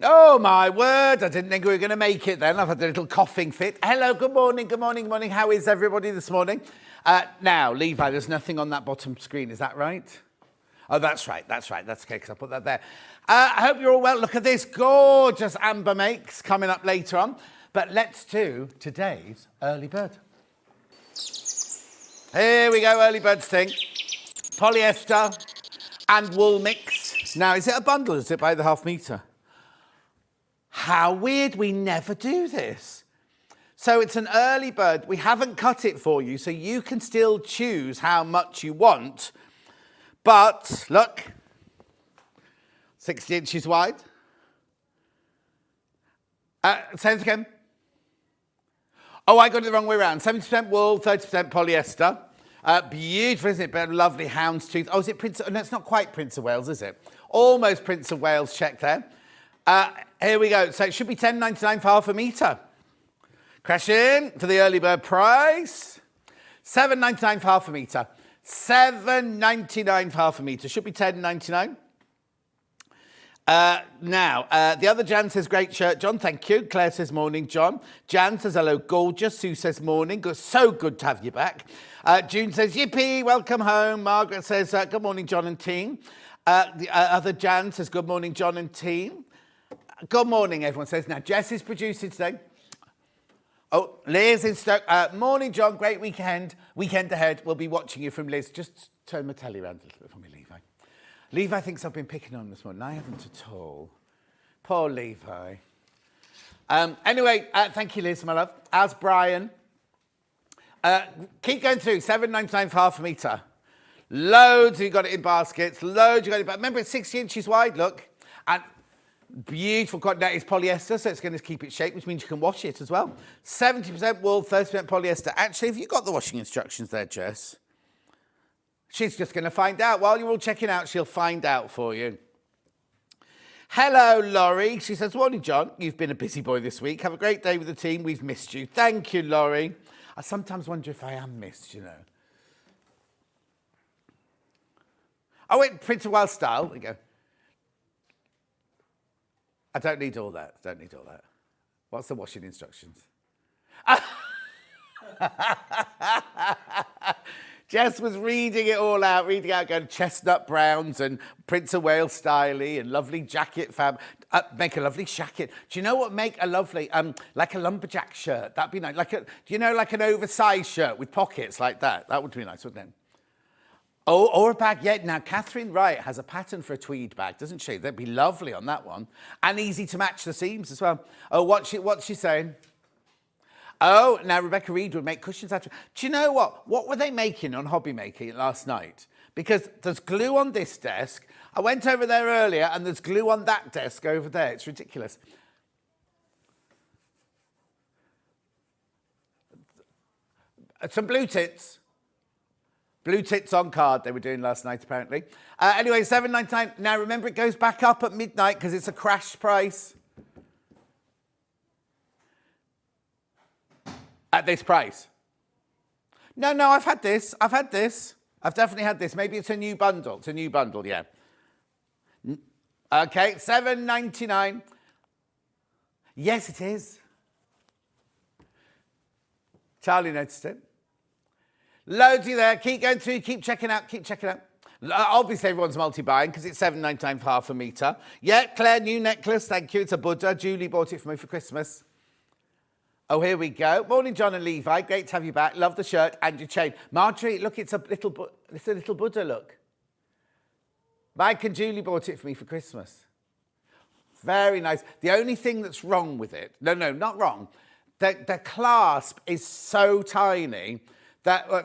Oh, my word. I didn't think we were going to make it then. I've had a little coughing fit. Hello, good morning, good morning, good morning. How is everybody this morning? Now, Levi, there's nothing on that bottom screen. Is that right? Oh, that's right. That's okay, because I put that there. I hope you're all well. Look at this gorgeous amber makes coming up later on. But let's do today's early bird. Here we go, early bird sting. Polyester and wool mix. Now, is it a bundle or is it by the half metre? How weird, we never do this. So it's an early bird. We haven't cut it for you, so you can still choose how much you want. But, look, 60 inches wide. Say it again. Oh, I got it the wrong way around. 70% wool, 30% polyester. Beautiful, isn't it? But lovely houndstooth. Oh, is it Prince? No, it's not quite Prince of Wales, is it? Almost Prince of Wales check there. Here we go. So it should be £10.99 for half a metre. Crash in for the early bird price. £7.99 for half a metre. £7.99 for half a metre. Should be £10.99. The other Jan says, great shirt, John. Thank you. Claire says, morning, John. Jan says, hello, gorgeous. Sue says, morning. So good to have you back. June says, yippee, welcome home. Margaret says, good morning, John and team. The other Jan says, good morning, John and team. Good morning, everyone says. Now, Jess is producing today. Oh, Liz in Stoke. Morning, John. Great weekend. Weekend ahead. We'll be watching you from Liz. Just turn my telly around a little bit for me, Levi. Levi thinks I've been picking on this morning. I haven't at all. Poor Levi. Anyway, thank you, Liz, my love. As Brian. Keep going through. £7.99 for half a metre. Loads. You got it in baskets. Loads. You got it. But remember, it's 60 inches wide. Look. And beautiful cotton. That is polyester, so it's going to keep its shape, which means you can wash it as well. 70% wool, 30% polyester. Actually, have you got the washing instructions there, Jess? She's just going to find out. While you're all checking out, she'll find out for you. Hello, Laurie. She says, morning, John. You've been a busy boy this week. Have a great day with the team. We've missed you. Thank you, Laurie. I sometimes wonder if I am missed, you know. Oh, wait, Prince of Wales style. There we go. I don't need all that. What's the washing instructions? Jess was reading it all out, going chestnut browns and Prince of Wales styly and lovely jacket fab. Make a lovely jacket. Do you know what? Make a lovely, like a lumberjack shirt. That'd be nice. Like an oversized shirt with pockets like that. That would be nice, wouldn't it? Oh, or a bag, yeah. Now, Catherine Wright has a pattern for a tweed bag, doesn't she? That'd be lovely on that one. And easy to match the seams as well. Oh, what's she saying? Oh, now Rebecca Reid would make cushions out of... Do you know what? What were they making on Hobby Making last night? Because there's glue on this desk. I went over there earlier and there's glue on that desk over there. It's ridiculous. Some blue tits. Blue tits on card they were doing last night, apparently. Anyway, £7.99. Now, remember, it goes back up at midnight because it's a crash price. At this price. No, I've had this. I've definitely had this. Maybe it's a new bundle. It's a new bundle, yeah. Okay, £7.99. Yes, it is. Charlie noticed it. Loads of you there. Keep going through. Keep checking out. Obviously, everyone's multi-buying because it's £7.99 for half a metre. Yeah, Claire, new necklace. Thank you. It's a Buddha. Julie bought it for me for Christmas. Oh, here we go. Morning, John and Levi. Great to have you back. Love the shirt and your chain. Marjorie, look, it's a little Buddha, look. Mike and Julie bought it for me for Christmas. Very nice. The only thing that's wrong with it... No, not wrong. The clasp is so tiny...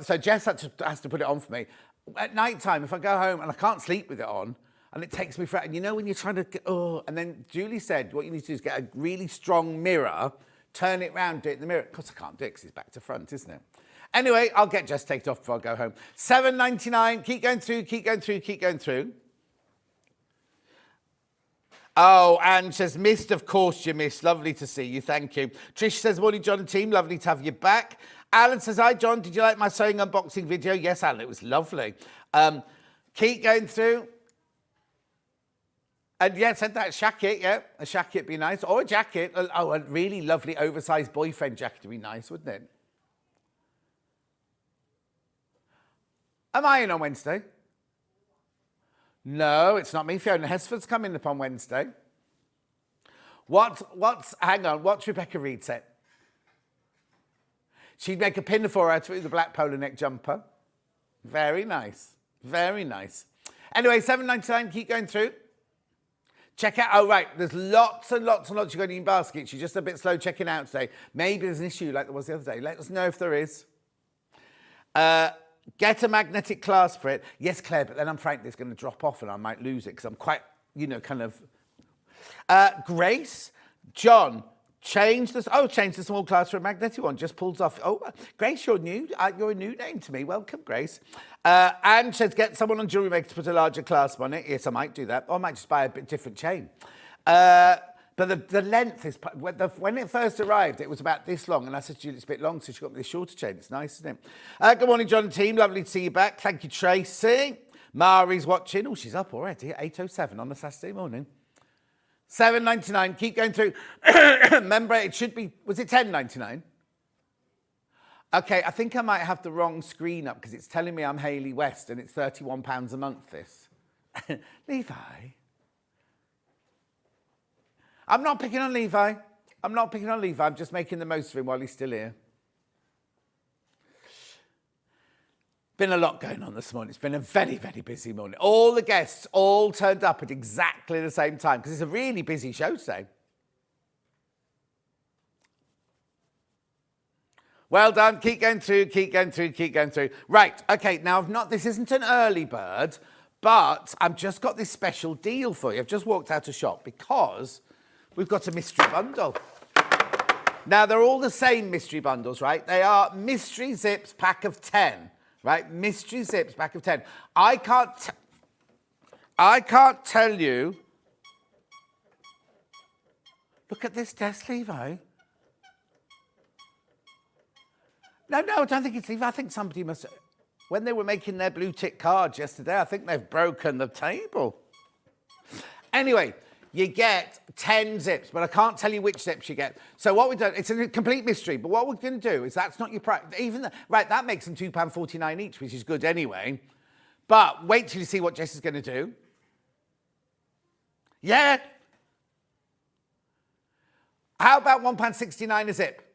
So Jess has to put it on for me. At night time, if I go home and I can't sleep with it on, and it takes me for... And you know when you're trying to... and then Julie said, what you need to do is get a really strong mirror, turn it round, do it in the mirror. Of course, I can't do it because it's back to front, isn't it? Anyway, I'll get Jess take it off before I go home. £7.99. Keep going through. Oh, Anne says, missed, of course you missed. Lovely to see you. Thank you. Trish says, morning, John and team. Lovely to have you back. Alan says, hi, John. Did you like my sewing unboxing video? Yes, Alan, it was lovely. Keep going through. And yeah, said that shacket, yeah. A shacket would be nice. Or a jacket. Oh, a really lovely oversized boyfriend jacket would be nice, wouldn't it? Am I in on Wednesday? No, it's not me. Fiona Hesford's coming up on Wednesday. Hang on, what's Rebecca Reid said? She'd make a pinafore out of it with a black polo neck jumper. Very nice. Very nice. Anyway, $7.99, keep going through. Check out, oh right, there's lots and lots and lots you've got in your basket. You're just a bit slow checking out today. Maybe there's an issue like there was the other day. Let us know if there is. Get a magnetic clasp for it. Yes, Claire, but then I'm frightened it's going to drop off and I might lose it because I'm quite, kind of... Grace, John, change the small clasp for a magnetic one. Just pulls off. Oh, Grace, you're new. You're a new name to me. Welcome, Grace. Anne says, get someone on Jewelry Maker to put a larger clasp on it. Yes, I might do that. Or I might just buy a bit different chain. But the length is... When it first arrived, it was about this long. And I said to Julie, it's a bit long, so she got me this shorter chain. It's nice, isn't it? Good morning, John and team. Lovely to see you back. Thank you, Tracey. Mari's watching. Oh, she's up already at 8:07 on a Saturday morning. $7.99. Keep going through. Remember, it should be... Was it $10.99? Okay, I think I might have the wrong screen up because it's telling me I'm Hayley West and it's £31 a month, this. Levi. I'm not picking on Levi. I'm just making the most of him while he's still here. Been a lot going on this morning. It's been a very, very busy morning. All the guests all turned up at exactly the same time because it's a really busy show today. Well done. Keep going through. Right. Okay. Now, this isn't an early bird, but I've just got this special deal for you. I've just walked out of shop because we've got a mystery bundle. Now, they're all the same mystery bundles, right? They are mystery zips pack of 10. Right, mystery zips pack of 10. I can't tell you. Look at this desk, Levi. No, I don't think it's Levi. I think somebody must. When they were making their blue tick cards yesterday, I think they've broken the table. Anyway, you get 10 zips, but I can't tell you which zips you get. So what we've done, it's a complete mystery, but what we're going to do is that's not your price. Right, that makes them £2.49 each, which is good anyway. But wait till you see what Jess is going to do. Yeah. How about £1.69 a zip?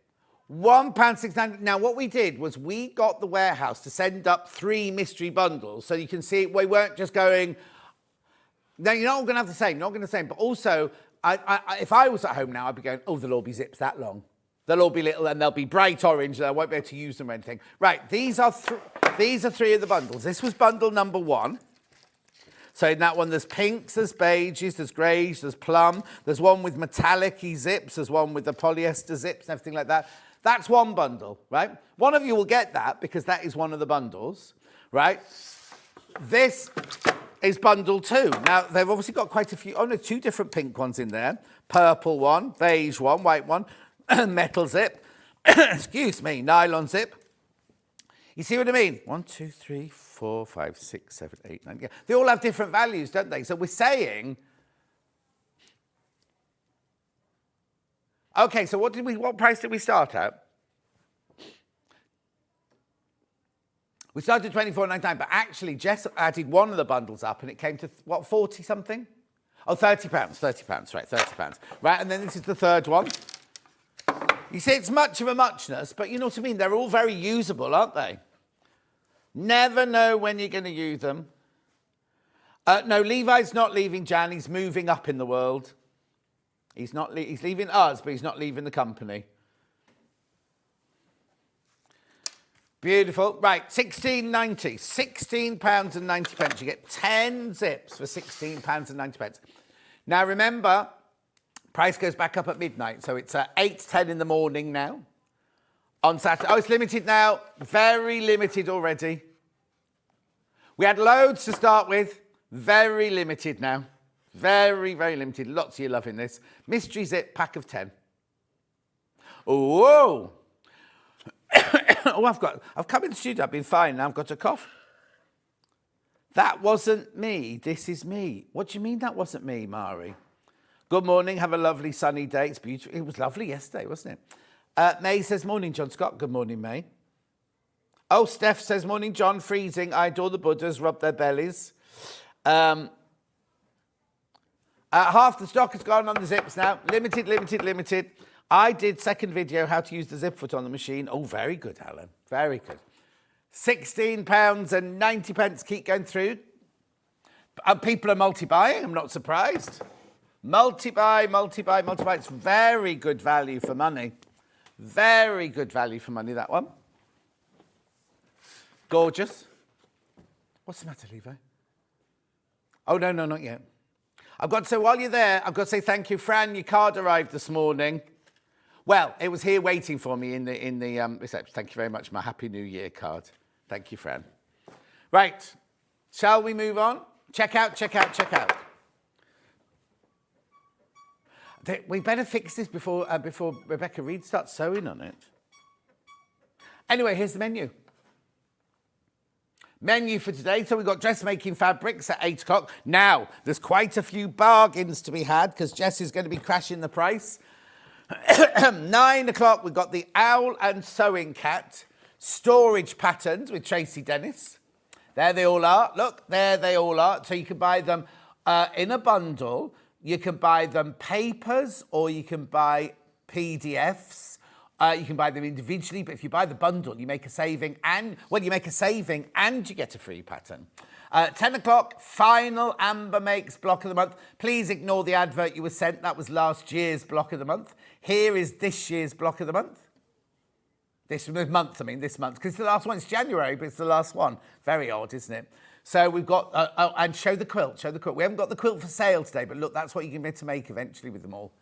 £1.69. Now, what we did was we got the warehouse to send up 3 mystery bundles, so you can see we weren't just going... No, you're not all going to have the same, But also, if I was at home now, I'd be going, oh, they'll all be zips that long. They'll all be little and they'll be bright orange and I won't be able to use them or anything. Right, these are 3 of the bundles. This was bundle number 1. So in that one, there's pinks, there's beiges, there's greys, there's plum. There's one with metallic-y zips. There's one with the polyester zips and everything like that. That's one bundle, right? One of you will get that because that is one of the bundles, right? This... is bundle 2. Now, they've obviously got quite a few... 2 different pink ones in there. Purple one, beige one, white one, metal zip. Excuse me, nylon zip. You see what I mean? 1, 2, 3, 4, 5, 6, 7, 8, 9... Yeah. They all have different values, don't they? So we're saying... Okay, so what price did we start at? We started at $24.99, but actually Jess added one of the bundles up and it came to, 40-something? Oh, £30, right, £30. Right, and then this is the third one. You see, it's much of a muchness, but you know what I mean? They're all very usable, aren't they? Never know when you're going to use them. No, Levi's not leaving Jan. He's moving up in the world. He's leaving us, but he's not leaving the company. Beautiful. Right, £16.90. £16.90. You get 10 zips for £16.90. Now, remember, price goes back up at midnight, so it's 8:10 in the morning now on Saturday. Oh, it's limited now. Very limited already. We had loads to start with. Very limited now. Very, very limited. Lots of you loving this. Mystery zip pack of 10. Whoa. Oh, I've come in the studio, I've been fine, now I've got a cough. That wasn't me. This is me. What do you mean that wasn't me, Mari? Good morning. Have a lovely sunny day. It's beautiful. It was lovely yesterday, wasn't it? May says, morning, John Scott. Good morning, May. Oh, Steph says, morning, John. Freezing. I adore the Buddhas. Rub their bellies. Half the stock has gone on the zips now. Limited. I did second video, how to use the zip foot on the machine. Oh, very good, Alan. Very good. £16.90. Keep going through. People are multi-buying. I'm not surprised. Multi-buy. It's very good value for money. Very good value for money, that one. Gorgeous. What's the matter, Levi? Oh, no, not yet. I've got to say, while you're there, I've got to say thank you. Fran, your card arrived this morning. Well, it was here waiting for me in the reception. Thank you very much. My Happy New Year card. Thank you, Fran. Right. Shall we move on? Check out. We better fix this before Rebecca Reid starts sewing on it. Anyway, here's the menu. Menu for today. So we've got dressmaking fabrics at 8 o'clock. Now, there's quite a few bargains to be had because Jess is going to be crashing the price. 9 o'clock, we've got the Owl and Sewing Cat storage patterns with Tracey Dennis. There they all are. Look, there they all are. So you can buy them in a bundle. You can buy them papers or you can buy PDFs. You can buy them individually, but if you buy the bundle, you make a saving and you get a free pattern. 10 o'clock, final Amber Makes block of the month. Please ignore the advert you were sent. That was last year's block of the month. Here is this year's block of the month. This month, because the last one. It's January, but it's the last one. Very odd, isn't it? So we've got, and show the quilt. We haven't got the quilt for sale today, but look, that's what you can get to make eventually with them all.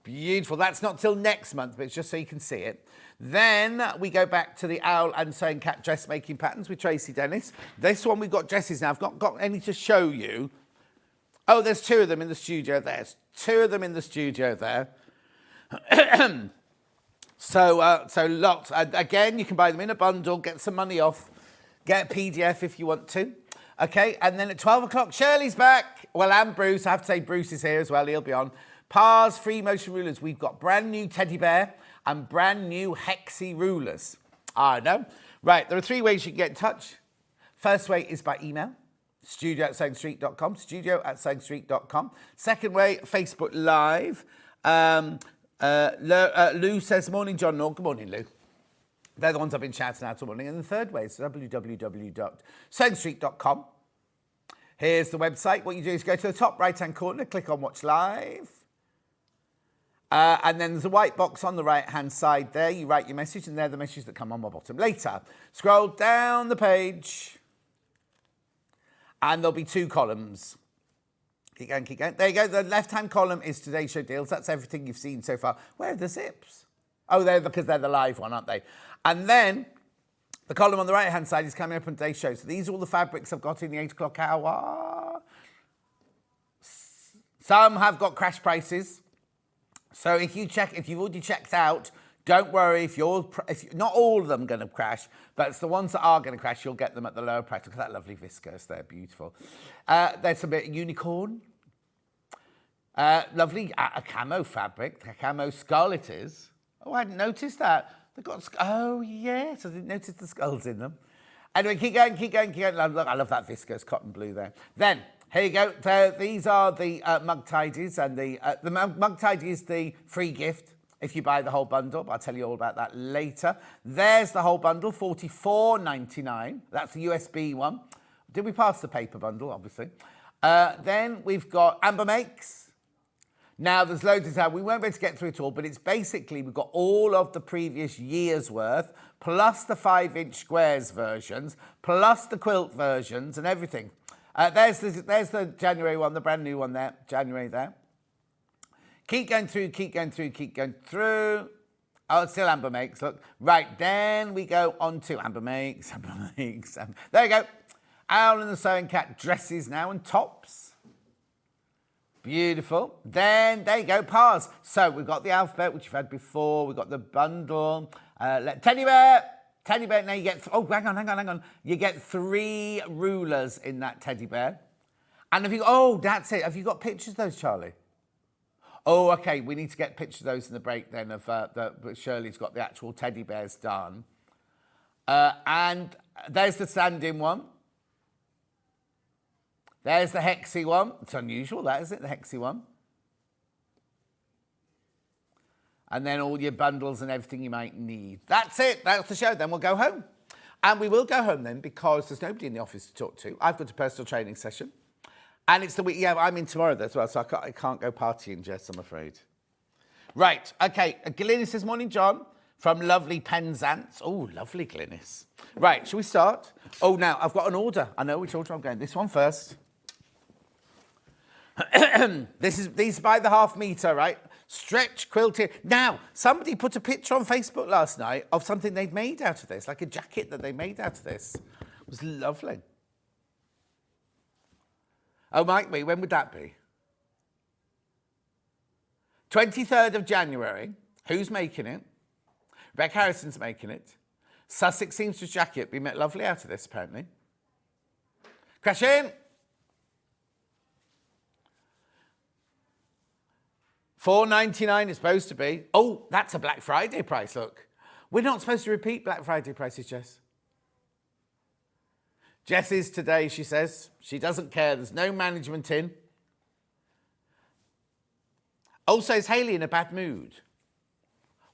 Beautiful. That's not till next month, but it's just so you can see it. Then we go back to the Owl and Sewing Cat dressmaking patterns with Tracey Dennis. This one we've got dresses now. I've not got any to show you. Oh, there's two of them in the studio there. There's two of them in the studio there. So lots. Again, you can buy them in a bundle, get some money off, get a PDF if you want to. Okay, and then at 12 o'clock, Shirley's back. Well, and Bruce. I have to say Bruce is here as well. He'll be on. Parr's free motion rulers. We've got brand new teddy bear and brand new hexy rulers. I know. Right, there are 3 ways you can get in touch. First way is by email, studio@sewingstreet.com. Second way, Facebook Live. Lou says, morning, John. No, good morning, Lou. They're the ones I've been shouting out all morning. And the third way is www.sewingstreet.com. Here's the website. What you do is go to the top right-hand corner, click on Watch Live. And then there's a white box on the right-hand side there. You write your message, and they're the messages that come on my bottom later. Scroll down the page, and there'll be 2 columns. Keep going. There you go. The left-hand column is today's show deals. That's everything you've seen so far. Where are the zips? Oh, because they're the live one, aren't they? And then the column on the right-hand side is coming up on today's show. So these are all the fabrics I've got in the 8 o'clock hour. Some have got crash prices. So if you've already checked out, don't worry. If not all of them going to crash, but it's the ones that are going to crash, you'll get them at the lower price. Look at that lovely viscose there, beautiful. There's a bit of unicorn. Lovely, a camo fabric, a camo skull it is. Oh, I hadn't noticed that. They've got, oh yes, I didn't notice the skulls in them. Anyway, keep going. Look, I love that viscose cotton blue there. Then, here you go. So these are the mug tidies, and the mug tidy is the free gift if you buy the whole bundle. I'll tell you all about that later. There's the whole bundle, $44.99. That's the USB one. Did we pass the paper bundle, obviously? Then we've got Amber Makes. Now, there's loads of time. We won't be able to get through it all, but it's basically, we've got all of the previous year's worth, plus the 5-inch squares versions, plus the quilt versions and everything. There's the January one, the brand new one there, January there. Keep going through. Oh, it's still Amber Makes, look. Right, then we go on to Amber Makes. There you go. Owl and the Sewing Cat dresses now and tops. Beautiful. Then, there you go, Parr's. So, we've got the alphabet, which you've had before. We've got the bundle. Teddy bear. Teddy bear, now you get, oh, hang on. You get 3 rulers in that teddy bear. And have you, oh, that's it. Have you got pictures of those, Charlie? Oh, okay, we need to get pictures of those in the break then of Shirley's got the actual teddy bears done. And there's the stand-in one. There's the hexy one. It's unusual, that, isn't it, the hexy one? And then all your bundles and everything you might need. That's it. That's the show. Then we'll go home. And we will go home then because there's nobody in the office to talk to. I've got a personal training session. And it's the week, yeah, I'm in tomorrow as well, so I can't go partying, Jess, I'm afraid. Right, okay. Glynis says, morning, John, from lovely Penzance. Oh, lovely Glynis. Right, shall we start? Oh, now, I've got an order. I know which order I'm going. This one first. These are by the half metre, right? Stretch quilted. Now, somebody put a picture on Facebook last night of something they'd made out of this, like a jacket that they made out of this. It was lovely. Oh, might be. When would that be? 23rd of January. Who's making it? Rebecca Harrison's making it. Sussex Seamstress jacket. We made lovely out of this, apparently. Crash in. $4.99 it's supposed to be. Oh, that's a Black Friday price, look. We're not supposed to repeat Black Friday prices, Jess. Jess is today, she says. She doesn't care. There's no management in. Also, is Hayley in a bad mood?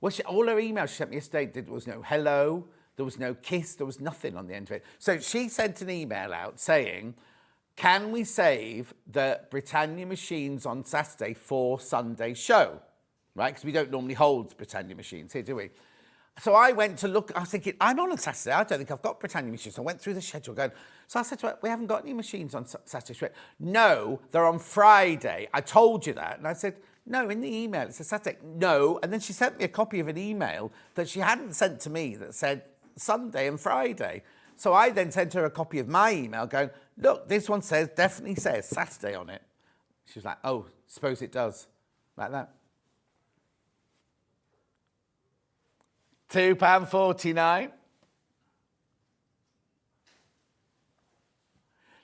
Well, all her emails she sent me yesterday, there was no hello, there was no kiss, there was nothing on the end of it. So she sent an email out saying, can we save the Britannia machines on Saturday for Sunday's show? Right, because we don't normally hold Britannia machines here, do we? So I went to look, I was thinking, I'm on Saturday, I don't think I've got Britannia machines. So I went through the schedule going, so I said to her, we haven't got any machines on Saturday. She went, no, they're on Friday. I told you that. And I said, no, in the email, it says Saturday. No. And then she sent me a copy of an email that she hadn't sent to me that said Sunday and Friday. So I then sent her a copy of my email going, look, this one definitely says Saturday on it. She was like, oh, suppose it does. Like that. £2.49.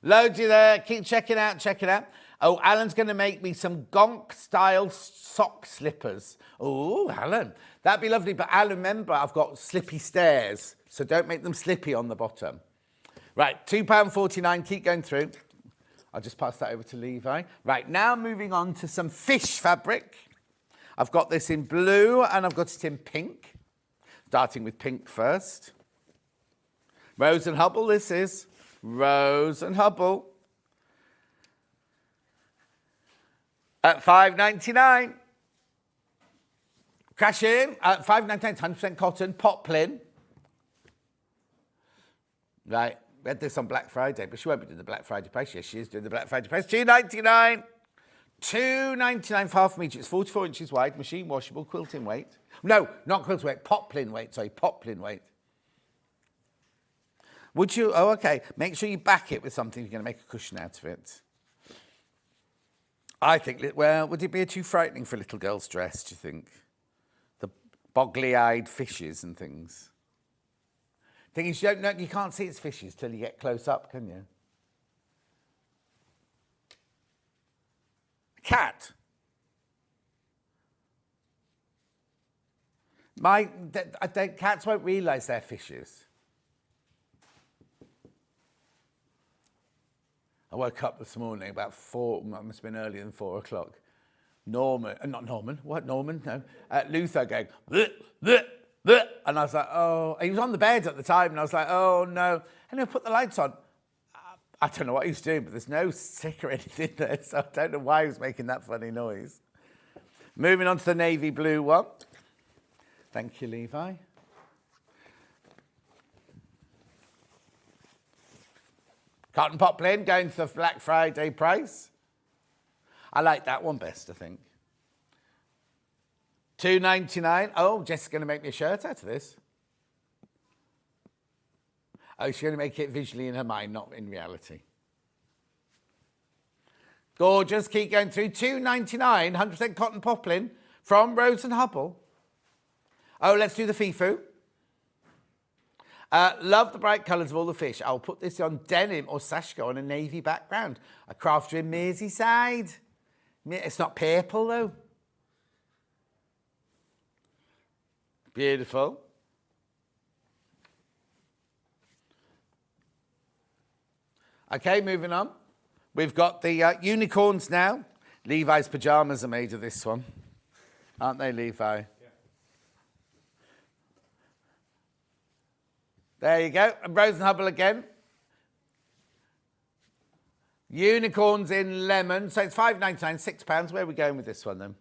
Loads you there. Keep checking out. Oh, Alan's going to make me some gonk-style sock slippers. Oh, Alan. That'd be lovely. But Alan, remember, I've got slippy stairs, so don't make them slippy on the bottom. Right, £2.49. Keep going through. I'll just pass that over to Levi. Right, now moving on to some fish fabric. I've got this in blue and I've got it in pink. Starting with pink first. Rose and Hubble, this is. Rose and Hubble. At $5.99. Crash in. At $5.99, 100% cotton, poplin. Right, we had this on Black Friday, but she won't be doing the Black Friday price. Yes, she is doing the Black Friday price. $2.99. $2.99 for half a metre. It's 44 inches wide, machine washable, quilting weight. No, not quilting weight, poplin weight. Sorry, poplin weight. Would you? Oh, okay. Make sure you back it with something if you're going to make a cushion out of it. I think, well, would it be too frightening for a little girl's dress, do you think? The boggly-eyed fishes and things. Thing is, you can't see its fishes till you get close up, can you? Cat. Cats won't realise they're fishes. I woke up this morning about 4, it must have been earlier than 4 o'clock. Luther going, bleh, bleh, bleh. And I was like, oh, he was on the bed at the time, and I was like, oh no. And I put the lights on. I don't know what he was doing, but there's no stick or anything there, so I don't know why he was making that funny noise. Moving on to the navy blue one. Thank you, Levi. Cotton poplin going to the Black Friday price. I like that one best, I think. $2.99. Oh, Jess is going to make me a shirt out of this. Oh, she's going to make it visually in her mind, not in reality. Gorgeous. Keep going through. $2.99, 100% cotton poplin from Rose and Hubble. Oh, let's do the FIFU. Love the bright colours of all the fish. I'll put this on denim or sashiko on a navy background. A crafter in Merseyside. It's not purple though. Beautiful. Okay, moving on. We've got the unicorns now. Levi's pyjamas are made of this one. Aren't they, Levi? Yeah. There you go. And Rose and Hubble again. Unicorns in lemon. So it's $5.99, £6. Where are we going with this one then?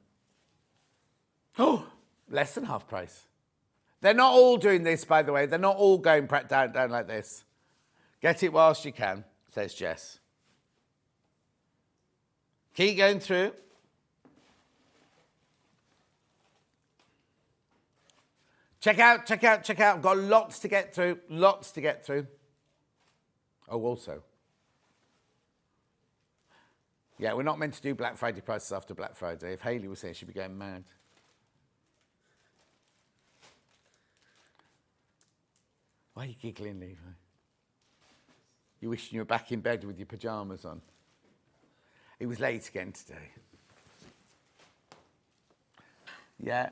Oh, less than half price. They're not all doing this, by the way. They're not all going down like this. Get it whilst you can, says Jess. Keep going through. Check out, check out, check out. I've got lots to get through, lots to get through. Oh, also. Yeah, we're not meant to do Black Friday prices after Black Friday. If Hayley was here, she'd be going mad. Why are you giggling, Levi? You wishing you were back in bed with your pyjamas on. It was late again today. Yeah.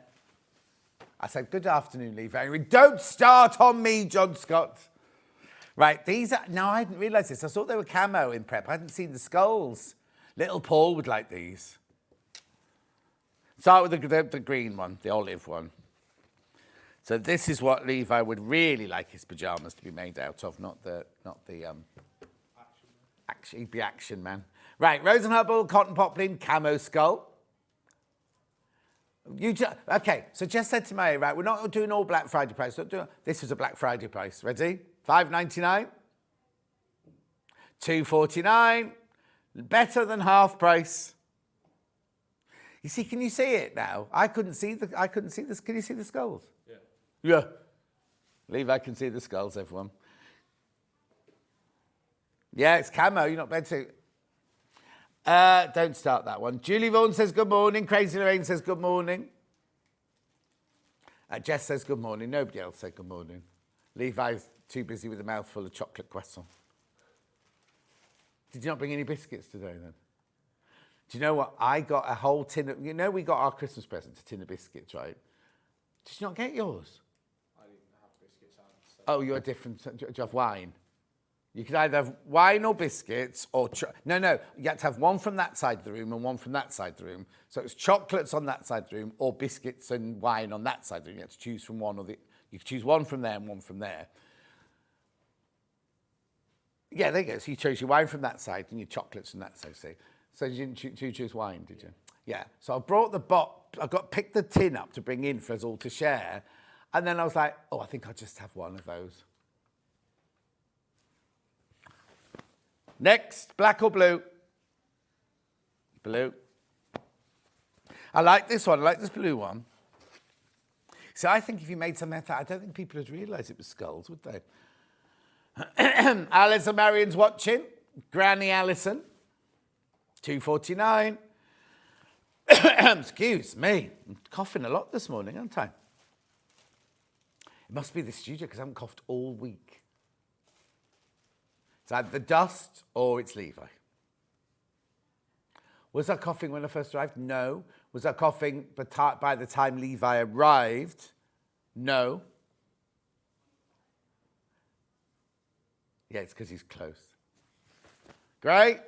I said, good afternoon, Levi. Don't start on me, John Scott. Right, these are... No, I didn't realise this. I thought they were camo in prep. I hadn't seen the skulls. Little Paul would like these. Start with the green one, the olive one. So this is what Levi would really like his pyjamas to be made out of, not the action. He'd be action man. Right, Rose and Hubble, cotton poplin, camo skull. Okay, so Jess said to me, right, we're not doing all Black Friday price. This was a Black Friday price. Ready? $5.99, $2.49, better than half price. You see, can you see it now? I couldn't see this. Can you see the skulls? Yeah. Yeah. Levi can see the skulls, everyone. Yeah, it's camo. You're not meant to. Don't start that one. Julie Vaughan says good morning. Crazy Lorraine says good morning. Jess says good morning. Nobody else said good morning. Levi's too busy with a mouthful of chocolate croissant. Did you not bring any biscuits today then? Do you know what? I got a whole tin of... You know we got our Christmas present, a tin of biscuits, right? Did you not get yours? I didn't have biscuits. Oh, you're different. Do you have wine? You could either have wine or biscuits or... No. You had to have one from that side of the room and one from that side of the room. So it was chocolates on that side of the room or biscuits and wine on that side of the room. You had to choose from one or the... You could choose one from there and one from there. Yeah, there you go. So you chose your wine from that side and your chocolates from that side, see? So you didn't choose wine, did you? Yeah. So I brought picked the tin up to bring in for us all to share. And then I was like, oh, I think I'll just have one of those. Next, black or blue? Blue. I like this one. I like this blue one. So I think if you made something like that, I don't think people would realise it was skulls, would they? Alison Marion's watching. Granny Alison. $2.49. Excuse me. I'm coughing a lot this morning, aren't I? It must be the studio because I haven't coughed all week. It's either the dust or it's Levi. Was I coughing when I first arrived? No. Was I coughing by the time Levi arrived? No. Yeah, it's because he's close. Great.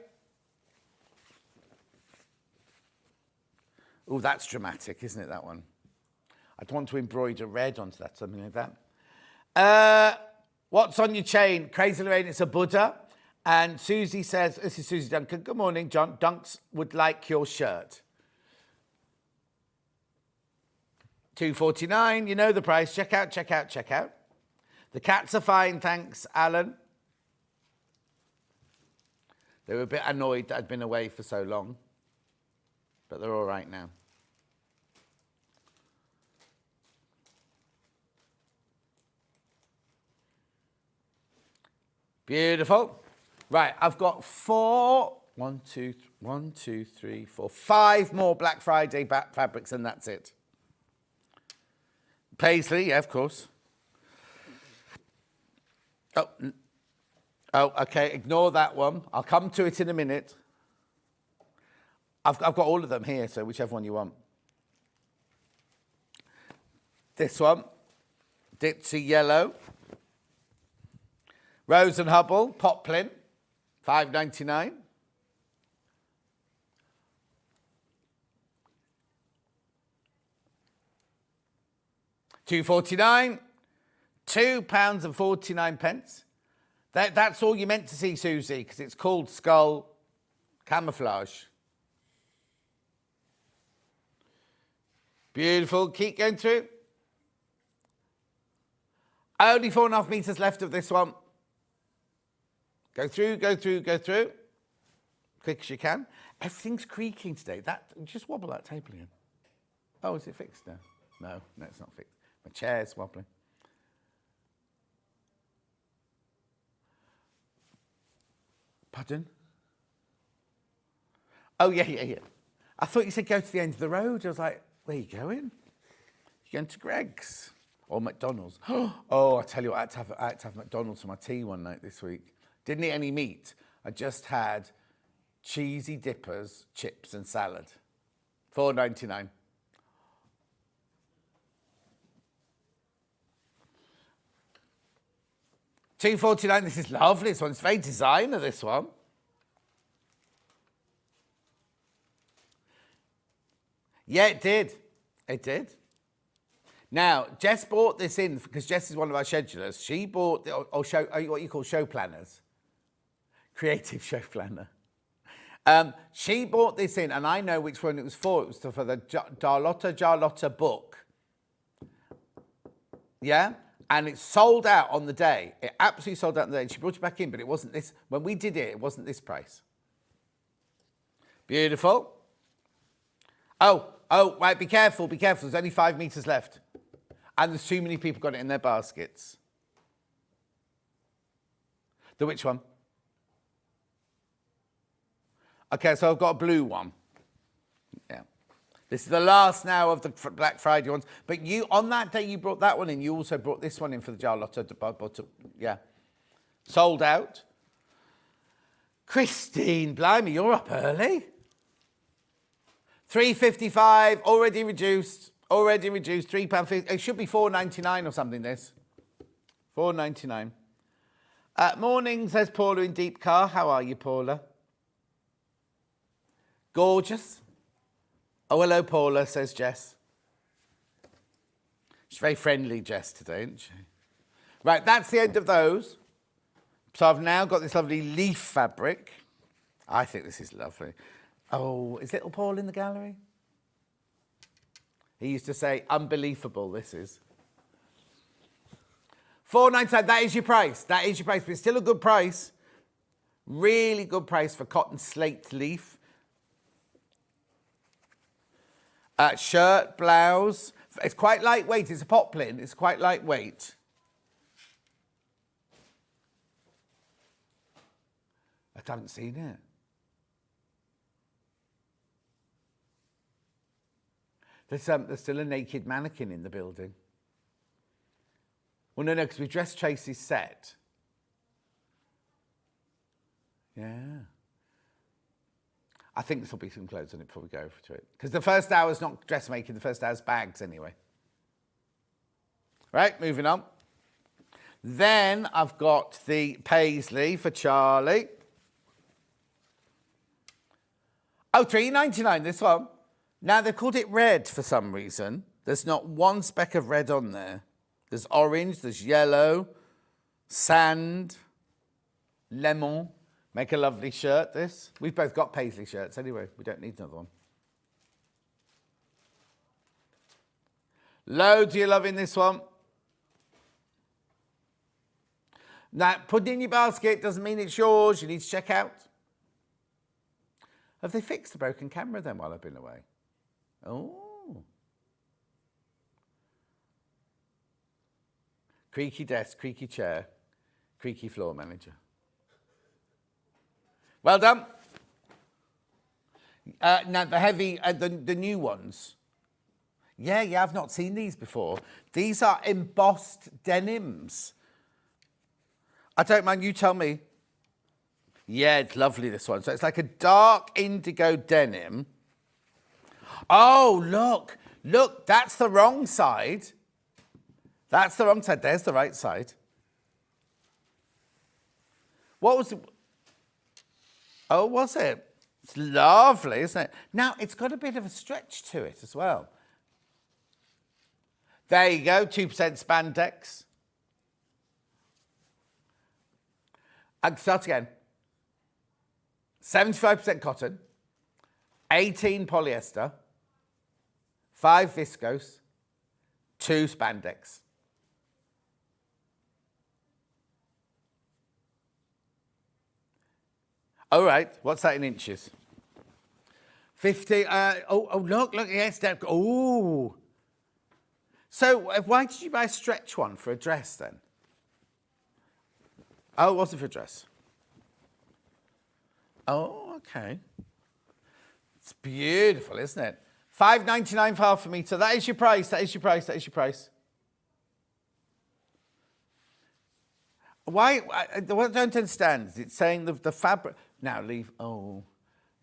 Oh, that's dramatic, isn't it, that one? I'd want to embroider red onto that, something like that. What's on your chain? Crazy Lorraine, it's a Buddha. And Susie says, this is Susie Duncan. Good morning, John. Dunks would like your shirt. $2.49. You know the price. Check out, check out, check out. The cats are fine, thanks, Alan. They were a bit annoyed that I'd been away for so long. But they're all right now. Beautiful. Right, I've got 5 more Black Friday fabrics and that's it. Paisley, yeah, of course. Oh, okay, ignore that one. I'll come to it in a minute. I've got all of them here, so whichever one you want. This one, Ditsy Yellow. Rose and Hubble, Poplin, $5.99. £2.49, £2.49. That's all you meant to see, Susie, because it's called Skull Camouflage. Beautiful. Keep going through. Only 4.5 meters left of this one. Go through, go through, go through. Quick as you can. Everything's creaking today. Just wobble that table again. Oh, is it fixed now? No, it's not fixed. My chair's wobbling. Pardon? Oh, yeah. I thought you said go to the end of the road. I was like, where are you going? You're going to Greg's or McDonald's. Oh, I tell you what, I had to have McDonald's for my tea one night this week. Didn't eat any meat. I just had cheesy dippers, chips and salad. $4.99. $2.49. This is lovely. This one's very designer, this one. Yeah, it did. It did. Now, Jess bought this in because Jess is one of our schedulers. She bought what you call show planners. Creative show planner. She bought this in, and I know which one it was for. It was for the Jarlotta book. Yeah? And it sold out on the day. It absolutely sold out on the day. And she brought it back in, but it wasn't this. When we did it, it wasn't this price. Beautiful. Oh, right, be careful. There's only 5 meters left. And there's too many people got it in their baskets. The which one? Okay, so I've got a blue one. Yeah. This is the last now of the Black Friday ones. But you, on that day you brought that one in, you also brought this one in for the Jarlotta. Yeah. Sold out. Christine, blimey, you're up early. $3.55, already reduced, £3.50. It should be $4.99 or something, this. $4.99. Morning, says Paula in Deep Car. How are you, Paula? Gorgeous. Oh, hello, Paula, says Jess. She's very friendly, Jess, today, isn't she? Right, that's the end of those. So I've now got this lovely leaf fabric. I think this is lovely. Oh, is little Paul in the gallery? He used to say, unbelievable, this is. $4.99, that is your price. That is your price, but it's still a good price. Really good price for cotton slate leaf. Shirt, blouse. It's quite lightweight. It's a poplin. It's quite lightweight. I haven't seen it. There's still a naked mannequin in the building. Well, no, because we dressed Tracey's set. Yeah. I think this will be some clothes on it before we go over to it. Because the first hour is not dressmaking, the first hour is bags anyway. Right, moving on. Then I've got the Paisley for Charlie. Oh, $3.99, this one. Now, they've called it red for some reason. There's not one speck of red on there. There's orange, there's yellow, sand, lemon. Make a lovely shirt, this. We've both got Paisley shirts anyway. We don't need another one. Loads of you loving this one. Now, put it in your basket doesn't mean it's yours. You need to check out. Have they fixed the broken camera then while I've been away? Oh. Creaky desk, creaky chair, creaky floor manager. Well done. Now, the heavy, the new ones. Yeah, I've not seen these before. These are embossed denims. I don't mind, you tell me. Yeah, it's lovely, this one. So it's like a dark indigo denim. Oh, look. Look, that's the wrong side. That's the wrong side. There's the right side. What was it? Oh, was it? It's lovely, isn't it? Now, it's got a bit of a stretch to it as well. There you go, 2% spandex. And start again. 75% cotton, 18 polyester, 5 viscose, 2 spandex. All right, what's that in inches? 50, look, yes, oh. So why did you buy a stretch one for a dress then? Oh, it wasn't for a dress. Oh, okay. It's beautiful, isn't it? $5.99 for half a metre. That is your price, that is your price, that is your price. Why? What I don't understand is it's saying the fabric... Now, leave... Oh,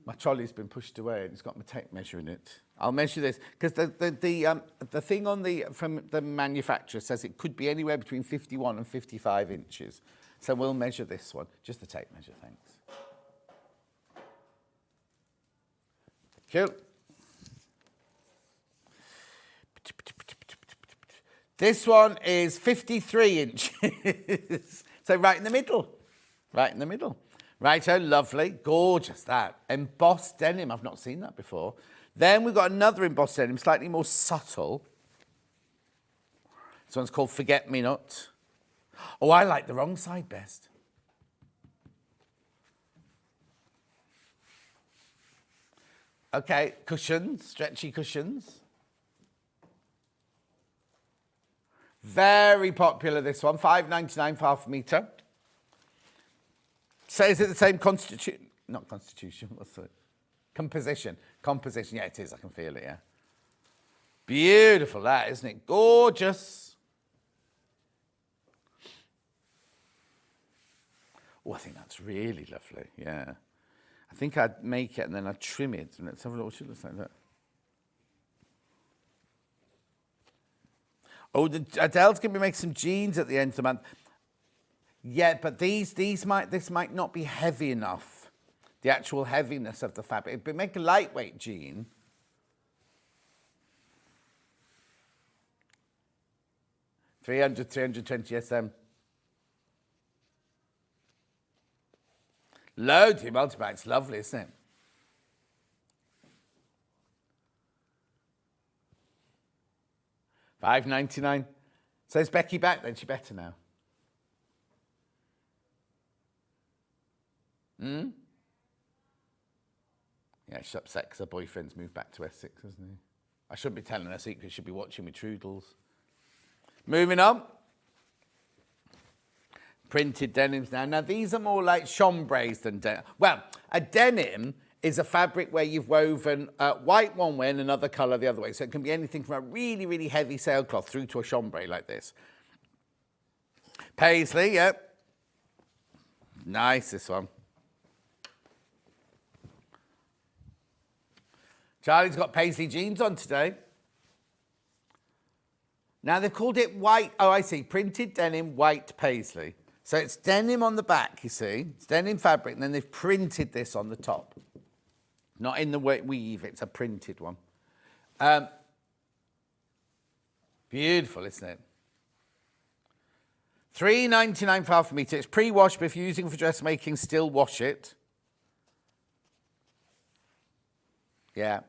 my trolley's been pushed away and it's got my tape measure in it. I'll measure this, because the thing on from the manufacturer says it could be anywhere between 51 and 55 inches. So we'll measure this one. Just the tape measure, thanks. Cool. This one is 53 inches. So right in the middle. Right in the middle. Right, oh, lovely. Gorgeous, that. Embossed denim. I've not seen that before. Then we've got another embossed denim, slightly more subtle. This one's called Forget Me Not. Oh, I like the wrong side best. Okay, cushions, stretchy cushions. Very popular, this one, $5.99 for half a metre. So is it the same constitution? Not constitution, what's it? Composition. Composition, yeah, it is, I can feel it, yeah. Beautiful, that, isn't it? Gorgeous. Oh, I think that's really lovely, yeah. I think I'd make it and then I'd trim it. And let's have a look what it looks like that. Oh, Adele's going to make some jeans at the end of the month. Yeah, but this might not be heavy enough. The actual heaviness of the fabric. But make a lightweight jean. $320 SM. Loads of multiplied. It's lovely, isn't it? $5.99. So is Becky back then? She better now. Yeah, she's upset because her boyfriend's moved back to Essex, hasn't he? I shouldn't be telling her secrets. She should be watching with Trudels. Moving on. Printed denims now. Now, these are more like chambres than denim. Well, a denim is a fabric where you've woven white one way and another colour the other way. So it can be anything from a really, really heavy sailcloth through to a chambray like this. Paisley, yep. Nice, this one. Charlie's got Paisley jeans on today. Now, they've called it white. Oh, I see. Printed denim, white Paisley. So it's denim on the back, you see. It's denim fabric, and then they've printed this on the top. Not in the weave, it's a printed one. Beautiful, isn't it? $3.99 for half a metre. It's pre-washed, but if you're using it for dressmaking, still wash it. Yeah,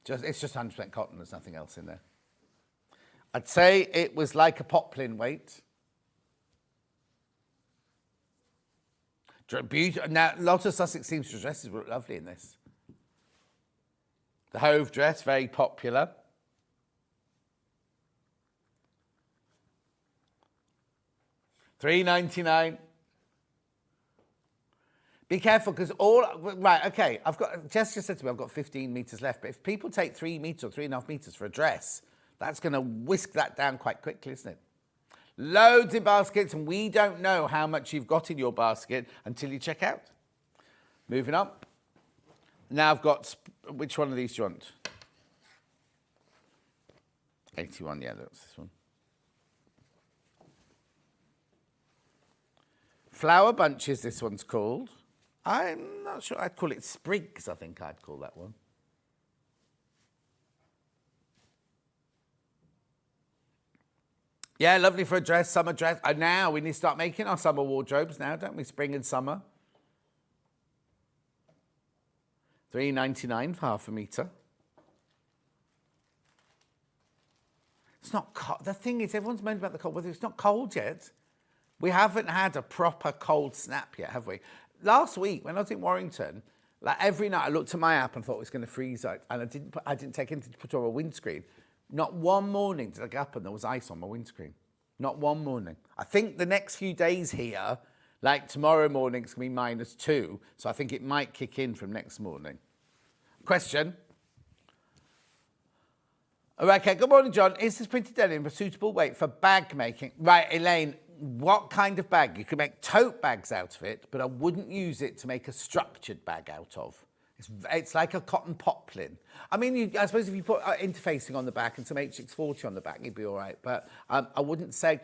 it's just 100% cotton. There's nothing else in there. I'd say it was like a poplin weight. Now, a lot of Sussex seamstress dresses look lovely in this. The Hove dress, very popular. $3.99. Be careful, because right, okay, Jess just said to me, I've got 15 metres left, but if people take 3 metres or 3.5 metres for a dress, that's going to whisk that down quite quickly, isn't it? Loads in baskets, and we don't know how much you've got in your basket until you check out. Moving up. Now I've got, which one of these do you want? 81, yeah, that's this one. Flower bunches, this one's called. I'm not sure, I'd call it sprigs, I think I'd call that one. Yeah, lovely for a dress, summer dress. And now we need to start making our summer wardrobes now, don't we? Spring and summer. $3.99 for half a metre. It's not cold. The thing is, everyone's moaned about the cold weather. It's not cold yet. We haven't had a proper cold snap yet, have we? Last week, when I was in Warrington, like every night I looked at my app and thought it was going to freeze out, and I didn't take anything to put on my windscreen. Not one morning did I get up and there was ice on my windscreen. Not one morning. I think the next few days here, like tomorrow morning, it's going to be -2, so I think it might kick in from next morning. Question. Okay, good morning, John. Is this printed denim a suitable weight for bag making? Right, Elaine, what kind of bag? You can make tote bags out of it, but I wouldn't use it to make a structured bag out of. It's like a cotton poplin. I mean, I suppose if you put interfacing on the back and some H640 on the back, you'd be all right. But I wouldn't say...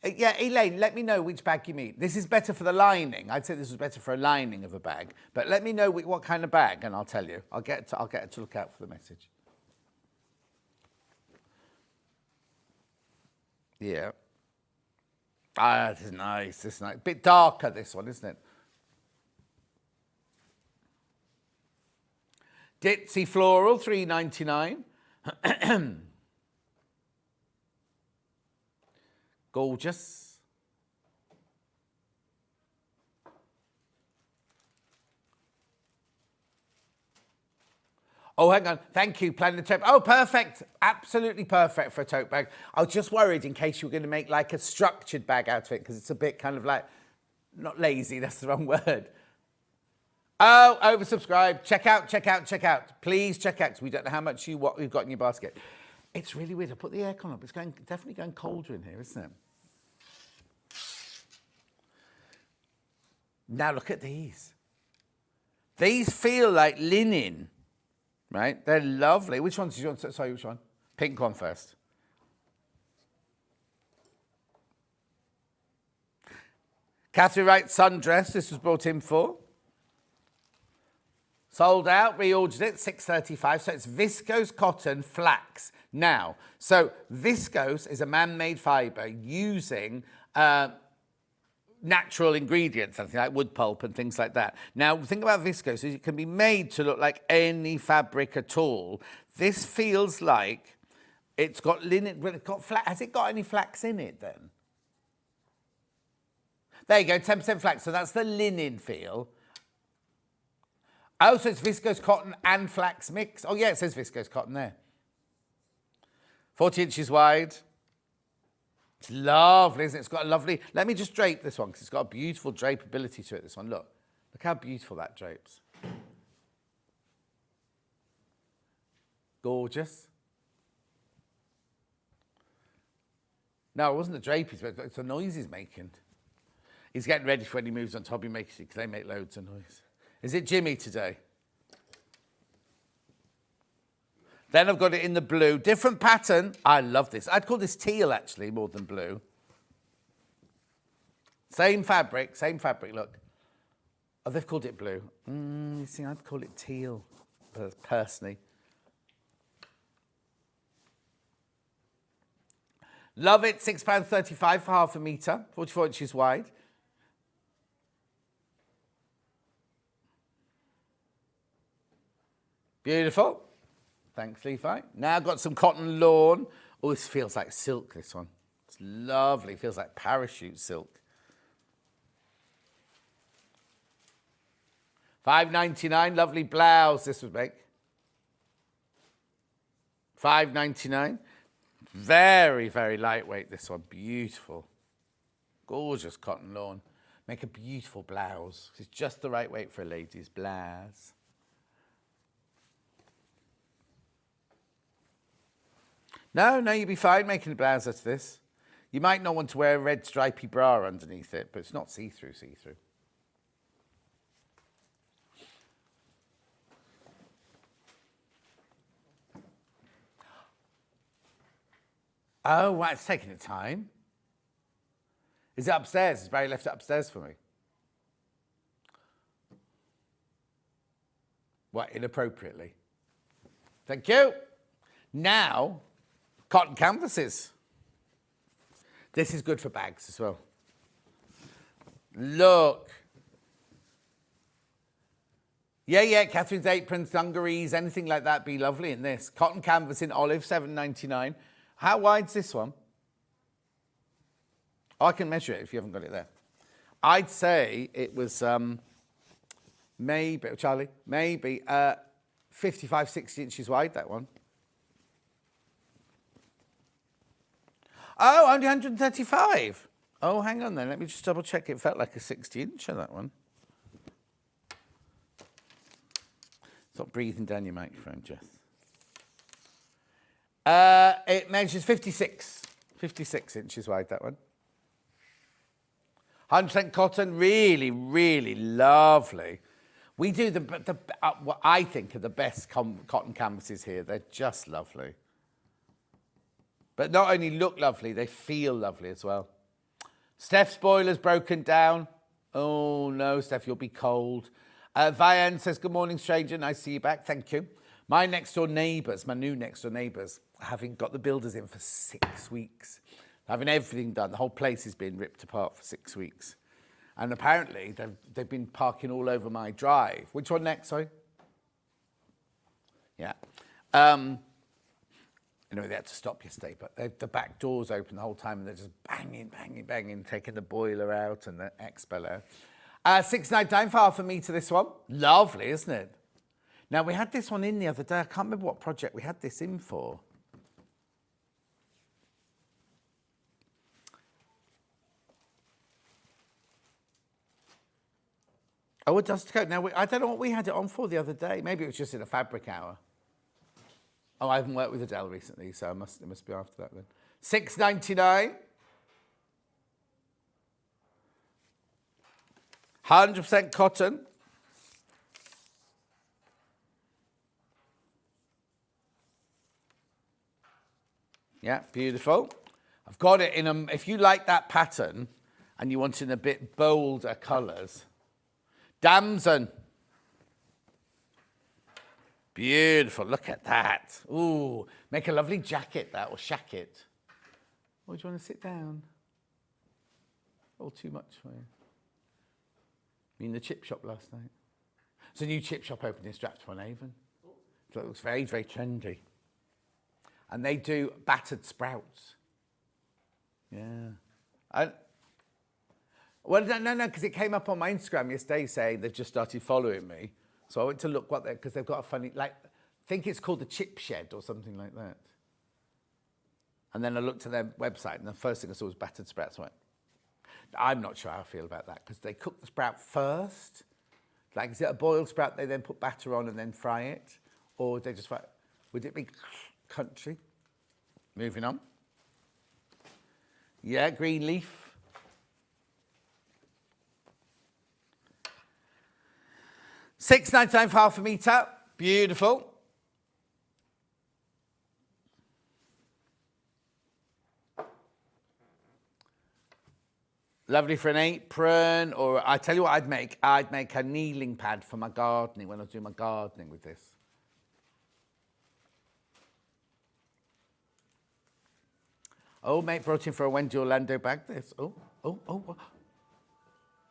Yeah, Elaine, let me know which bag you mean. This is better for the lining. I'd say this was better for a lining of a bag. But let me know what kind of bag, and I'll tell you. I'll get her to look out for the message. Yeah. Ah, this is nice. This is nice. Bit darker, this one, isn't it? Ditzy floral, $3.99. Gorgeous. Oh, hang on. Thank you, planning the tote. Oh, perfect. Absolutely perfect for a tote bag. I was just worried in case you were going to make like a structured bag out of it, because it's a bit kind of like, not lazy, that's the wrong word. Oh, oversubscribed. Check out, check out, check out. Please check out, because we don't know how much what you've got in your basket. It's really weird. I put the aircon up. It's definitely going colder in here, isn't it? Now look at these. These feel like linen, right? They're lovely. Which ones did you want? Sorry, which one? Pink one first. Catherine Wright sundress. This was brought in for. Sold out, reordered it, $6.35. So it's viscose cotton flax. Now, so viscose is a man-made fibre using natural ingredients, something like wood pulp and things like that. Now, the thing about viscose is it can be made to look like any fabric at all. This feels like it's got linen, well, it's got flax. Has it got any flax in it then? There you go, 10% flax. So that's the linen feel. Oh, so it's viscose cotton and flax mix. Oh, yeah, it says viscose cotton there. 40 inches wide. It's lovely, isn't it? It's got a lovely... Let me just drape this one, because it's got a beautiful drapeability to it, this one. Look how beautiful that drapes. Gorgeous. No, it wasn't the drape, it's the noise he's making. He's getting ready for when he moves on to hobby makers, because they make loads of noise. Is it Jimmy today? Then I've got it in the blue. Different pattern. I love this. I'd call this teal, actually, more than blue. Same fabric, look. Oh, they've called it blue. You see, I'd call it teal, personally. Love it, £6.35 for half a metre, 44 inches wide. Beautiful. Thanks, Levi. Now I've got some cotton lawn. Oh, this feels like silk, this one. It's lovely. It feels like parachute silk. $5.99. Lovely blouse this would make. $5.99. Very, very lightweight, this one. Beautiful. Gorgeous cotton lawn. Make a beautiful blouse. It's just the right weight for a lady's blouse. No, you'd be fine making a blouse out of this. You might not want to wear a red stripy bra underneath it, but it's not see-through, see-through. Oh, wow, it's taking a time. Is it upstairs? Has Barry left it upstairs for me? What, inappropriately? Thank you. Now, cotton canvases. This is good for bags as well. Look. Yeah, Catherine's aprons, dungarees, anything like that be lovely in this. Cotton canvas in olive, $7.99. How wide's this one? I can measure it if you haven't got it there. I'd say it was maybe 55, 60 inches wide, that one. Oh, only 135. Oh, hang on then. Let me just double check. It felt like a 60-incher, that one. Stop breathing down your microphone, Jess. It measures 56 inches wide, that one. 100% cotton, really, really lovely. We do what I think are the best cotton canvases here. They're just lovely. But not only look lovely, they feel lovely as well. Steph's boiler's broken down. Oh, no, Steph, you'll be cold. Vianne says, good morning, stranger. Nice to see you back. Thank you. My next-door neighbours, my new next-door neighbours, having got the builders in for 6 weeks, having everything done. The whole place has been ripped apart for 6 weeks. And apparently, they've been parking all over my drive. Which one next, sorry? Yeah. Anyway, they had to stop yesterday, but the back door's open the whole time, and they're just banging, taking the boiler out and the expeller out. $6.99 for half a metre, this one. Lovely, isn't it? Now, we had this one in the other day. I can't remember what project we had this in for. Oh, a dust coat. Now, I don't know what we had it on for the other day. Maybe it was just in a fabric hour. Oh, I haven't worked with Adele recently, so it must be after that then. $6.99. 100% cotton. Yeah, beautiful. I've got it in a, if you like that pattern and you want it in a bit bolder colours. Damson. Beautiful, look at that. Ooh, make a lovely jacket, that, or shacket. Or do you want to sit down? All too much for you. You in the chip shop last night? There's a new chip shop opened in Stratford-on-Avon. So it looks very, very trendy. And they do battered sprouts. Yeah. Well, no, because it came up on my Instagram yesterday saying they've just started following me. So I went to look what they're, because they've got a funny, like, I think it's called the Chip Shed or something like that. And then I looked at their website, and the first thing I saw was battered sprouts. I went, I'm not sure how I feel about that, because they cook the sprout first. Like, is it a boiled sprout they then put batter on and then fry it? Or would they just fry it? Would it be country? Moving on. Yeah, green leaf. $6.99 for half a metre. Beautiful. Lovely for an apron, or I tell you what I'd make a kneeling pad for my gardening when I was doing my gardening with this. Oh, mate brought in for a Wendy Orlando bag this. Oh,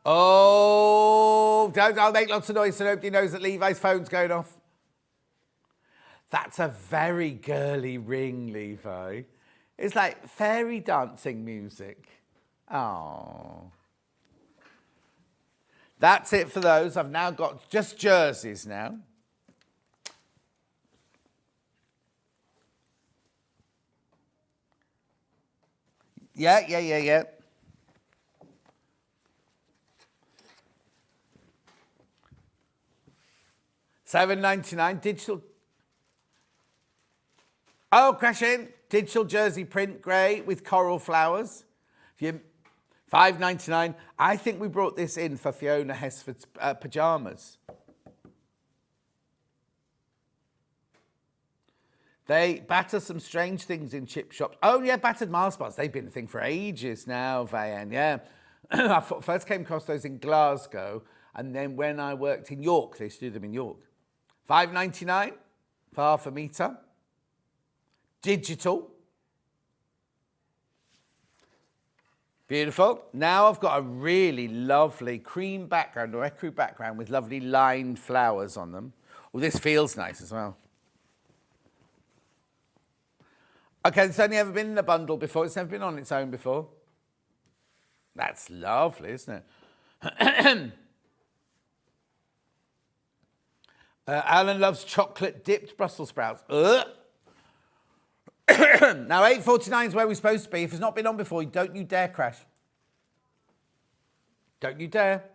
I'll make lots of noise so nobody knows that Levi's phone's going off. That's a very girly ring, Levi. It's like fairy dancing music. Oh. That's it for those. I've now got just jerseys now. Yeah. $7.99 digital. Oh, crash in. Digital jersey print grey with coral flowers. $5.99. I think we brought this in for Fiona Hesford's pyjamas. They batter some strange things in chip shops. Oh, yeah, battered Mars bars. They've been a thing for ages now, Vayan, yeah. I first came across those in Glasgow, and then when I worked in York, they used to do them in York. $5.99 for half a metre. Digital. Beautiful. Now I've got a really lovely cream background or ecru background with lovely lined flowers on them. Well, this feels nice as well. Okay, it's only ever been in a bundle before. It's never been on its own before. That's lovely, isn't it? Alan loves chocolate dipped Brussels sprouts. Now, $8.49 is where we're supposed to be. If it's not been on before, don't you dare crash. Don't you dare.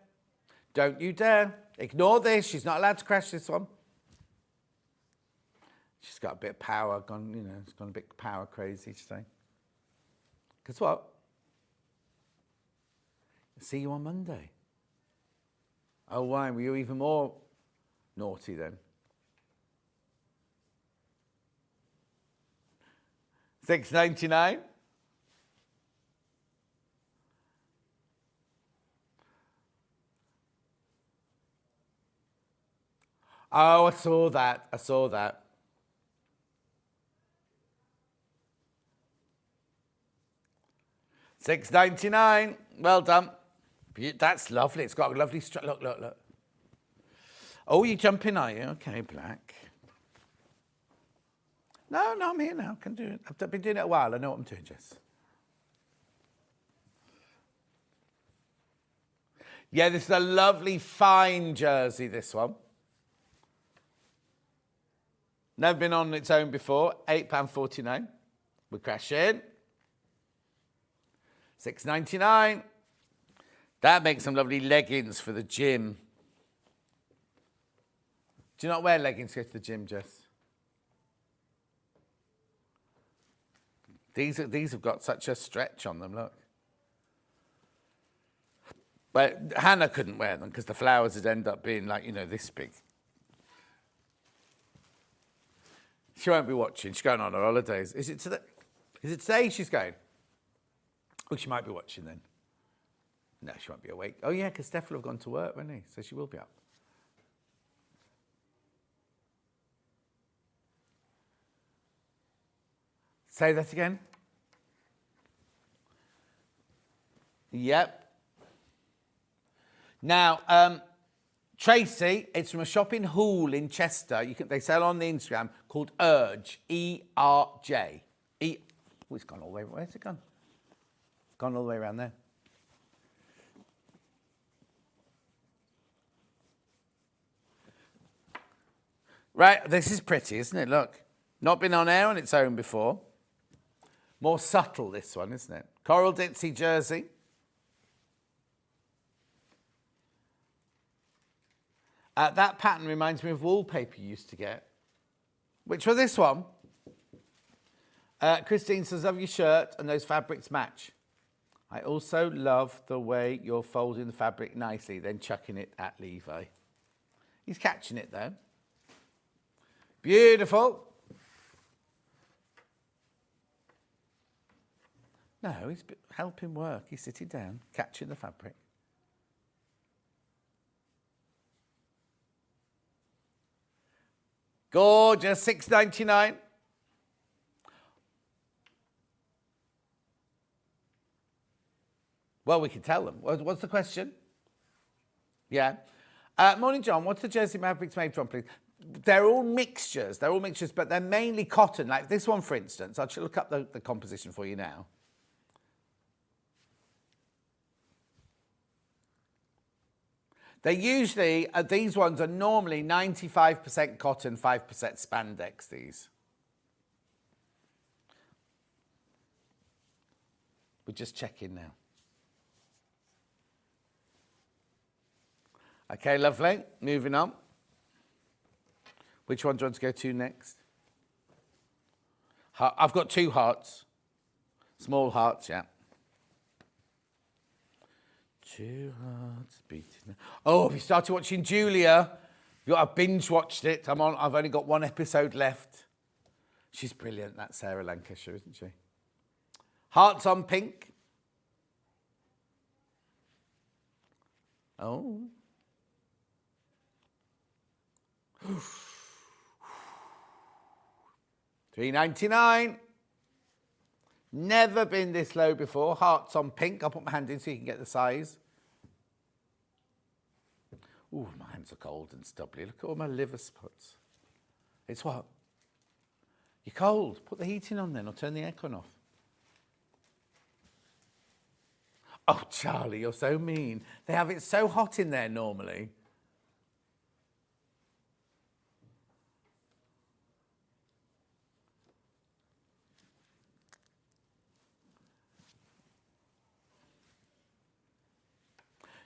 Don't you dare. Ignore this. She's not allowed to crash this one. She's got a bit of power, it's gone a bit power crazy today. Guess what? See you on Monday. Oh, why? Were you even more naughty then? $6.99. Oh, I saw that. $6.99. Well done. That's lovely. It's got a lovely look. Oh, you jumping, are you? Okay, black. No, I'm here now. I can do it. I've been doing it a while. I know what I'm doing, Jess. Yeah, this is a lovely fine jersey, this one. Never been on its own before. £8.49. We crash in. $6.99. That makes some lovely leggings for the gym. Do you not wear leggings to go to the gym, Jess? These have got such a stretch on them, look. But Hannah couldn't wear them because the flowers would end up being like, this big. She won't be watching. She's going on her holidays. Is it today she's going? Oh, she might be watching then. No, she won't be awake. Oh, yeah, because Steph will have gone to work, won't he? So she will be up. Say that again. Yep. Now, Tracey, it's from a shop in Hall in Chester. They sell on the Instagram called Urge, E-R-J. Oh, it's gone all the way. Where's it gone? Gone all the way around there. Right, this is pretty, isn't it? Look. Not been on air on its own before. More subtle, this one, isn't it? Coral Ditsy jersey. That pattern reminds me of wallpaper you used to get. Which was this one. Christine says, love your shirt and those fabrics match. I also love the way you're folding the fabric nicely, then chucking it at Levi. He's catching it, though. Beautiful. No, he's helping work. He's sitting down, catching the fabric. Gorgeous, $6.99. Well, we can tell them. What's the question? Yeah. Morning, John. What's the Jersey Mavericks made from, please? They're all mixtures. But they're mainly cotton. Like this one, for instance. I'll look up the composition for you now. They usually, these ones are normally 95% cotton, 5% spandex, these. We're just checking now. Okay, lovely. Moving on. Which one do you want to go to next? I've got two hearts. Small hearts, yeah. Two hearts beating. Oh, have you started watching Julia? I've binge watched it. I've only got one episode left. She's brilliant, that Sarah Lancashire, isn't she? Hearts on pink. Oh. $3.99. Never been this low before. Hearts on pink. I'll put my hand in so you can get the size. Ooh, my hands are cold and stubbly. Look at all my liver spots. It's what? You're cold. Put the heating on then, or turn the aircon off. Oh, Charlie, you're so mean. They have it so hot in there normally.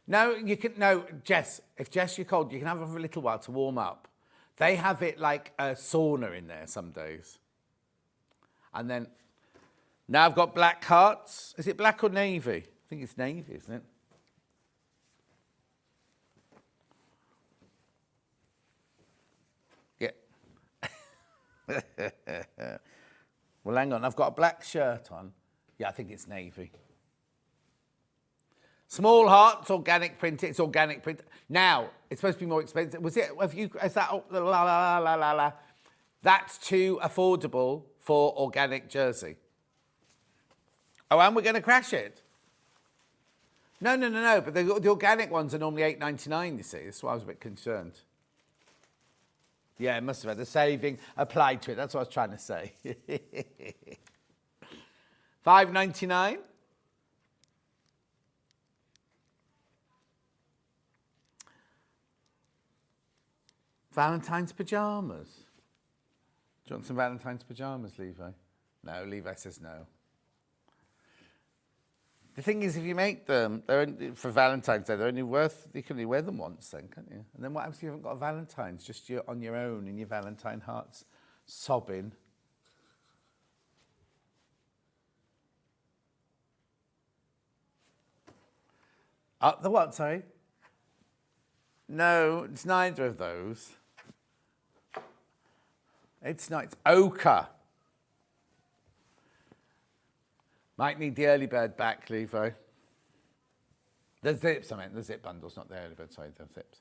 No, you can. No, Jess. If Jess, you're cold, you can have it for a little while to warm up. They have it like a sauna in there some days. And then now I've got black hearts. Is it black or navy? I think it's navy, isn't it? Yeah. Well, hang on. I've got a black shirt on. Yeah, I think it's navy. Small hearts, organic print. It's organic print. Now, it's supposed to be more expensive. Is that, la. That's too affordable for organic jersey. Oh, and we're going to crash it. No. But the organic ones are normally $8.99, you see. That's why I was a bit concerned. Yeah, it must have had the saving applied to it. That's what I was trying to say. $5.99. Valentine's pyjamas. Do you want some Valentine's pyjamas, Levi? No, Levi says no. The thing is, if you make them, for Valentine's Day, you can only wear them once then, can't you? And then what happens if you haven't got a Valentine's, just you're on your own in your Valentine hearts, sobbing. The what, sorry? No, it's neither of those. It's not, it's ochre. Might need the early bird back, Levi. The zips, I meant the zip bundles, not the early bird, sorry, the zips.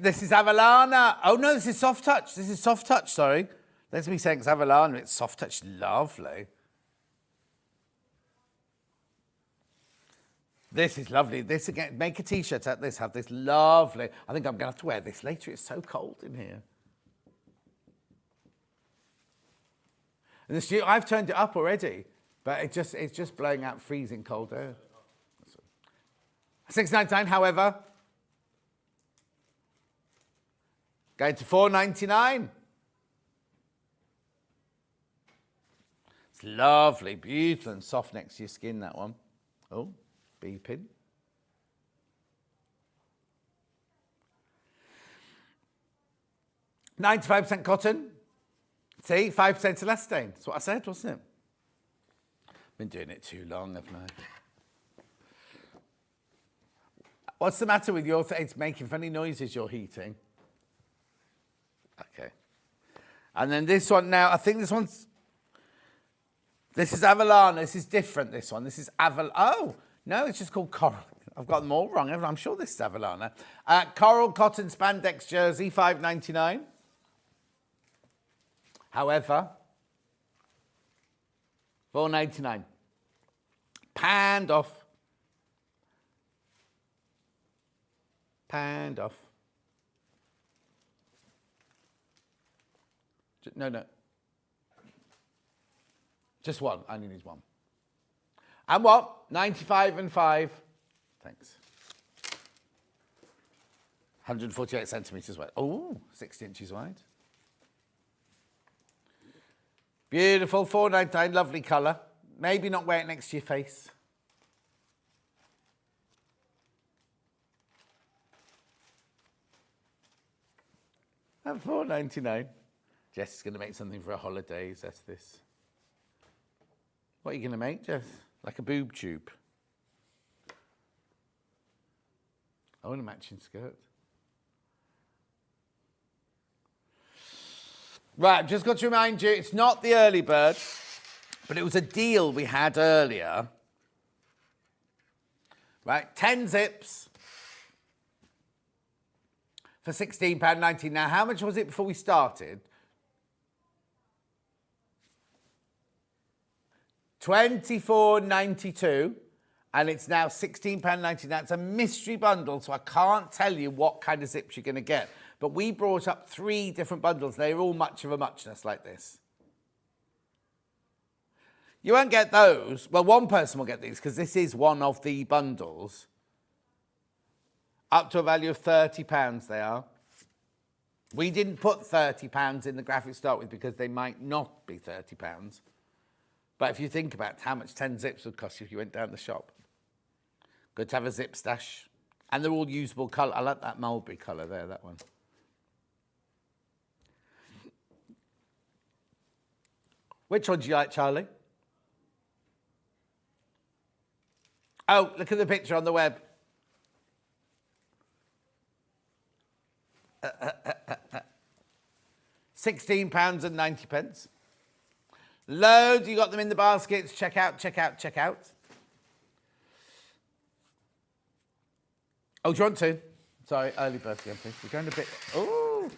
This is Avalana. Oh no, this is soft touch. This is soft touch, sorry. That's me saying it's Avalana, it's soft touch, lovely. This is lovely. This again, make a t-shirt out of this, have this lovely. I think I'm going to have to wear this later. It's so cold in here. And I've turned it up already, but it's just blowing out freezing cold air. $6.99, however, going to $4.99. It's lovely, beautiful and soft next to your skin, that one. Oh, beeping. $95 cotton. See, 5% elastane. That's what I said, wasn't it? Been doing it too long, haven't I? What's the matter with your thing? It's making funny noises, you're heating. Okay. And then this one now, I think this is Avalana. This is different, this one. This is Oh, no, it's just called Coral. I've got them all wrong. I'm sure this is Avalana. Coral cotton spandex jersey, $5.99. However, $4.99. Panned off. Panned off. No. Just one. I only need one. And what? 95 and 5. Thanks. 148 centimetres wide. Oh, 60 inches wide. Beautiful, $4.99, lovely colour. Maybe not wear it next to your face. At $4.99. Jess is going to make something for her holidays, that's this. What are you going to make, Jess? Like a boob tube? I want a matching skirt. Right, I've just got to remind you, it's not the early bird, but it was a deal we had earlier. Right, 10 zips for £16.90. Now, how much was it before we started? £24.92, and it's now £16.90. Now, it's a mystery bundle, so I can't tell you what kind of zips you're going to get. But we brought up 3 different bundles. They're all much of a muchness like this. You won't get those. Well, one person will get these because this is one of the bundles. Up to a value of £30 they are. We didn't put £30 in the graphic to start with because they might not be £30. But if you think about how much 10 zips would cost you if you went down the shop. Good to have a zip stash. And they're all usable colour. I like that mulberry colour there, that one. Which one do you like, Charlie? Oh, look at the picture on the web. £16.90. Loads, you got them in the baskets. Check out, check out, check out. Oh, do you want to? Sorry, early bird again, please. We're going a bit... Oh!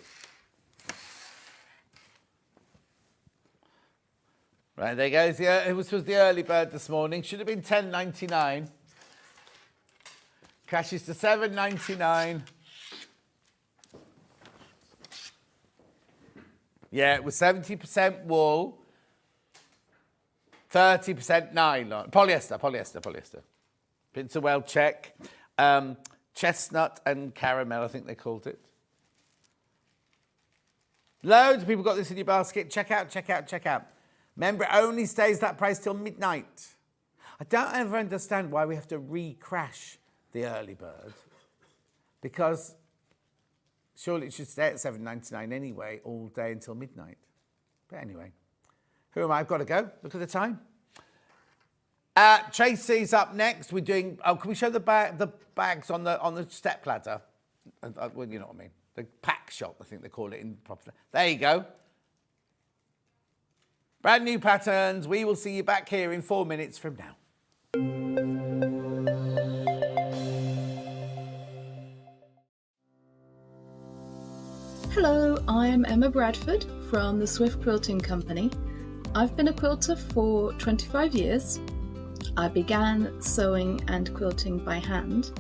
Right, there goes. It was the early bird this morning. Should have been £10.99. Crashes to £7.99. Yeah, it was 70% wool, 30% nylon. Polyester. Pincer well check. Chestnut and caramel, I think they called it. Loads of people got this in your basket. Check out, check out, check out. Remember, it only stays that price till midnight. I don't ever understand why we have to re-crash the early bird, because surely it should stay at £7.99 anyway, all day until midnight. But anyway, who am I? I've got to go. Look at the time. Tracey's up next. We're doing... Oh, can we show the bags on the step ladder? Well, you know what I mean. The pack shop, I think they call it in proper... There you go. Brand new patterns. We will see you back here in 4 minutes from now. Hello, I'm Emma Bradford from the Swift Quilting Company. I've been a quilter for 25 years. I began sewing and quilting by hand,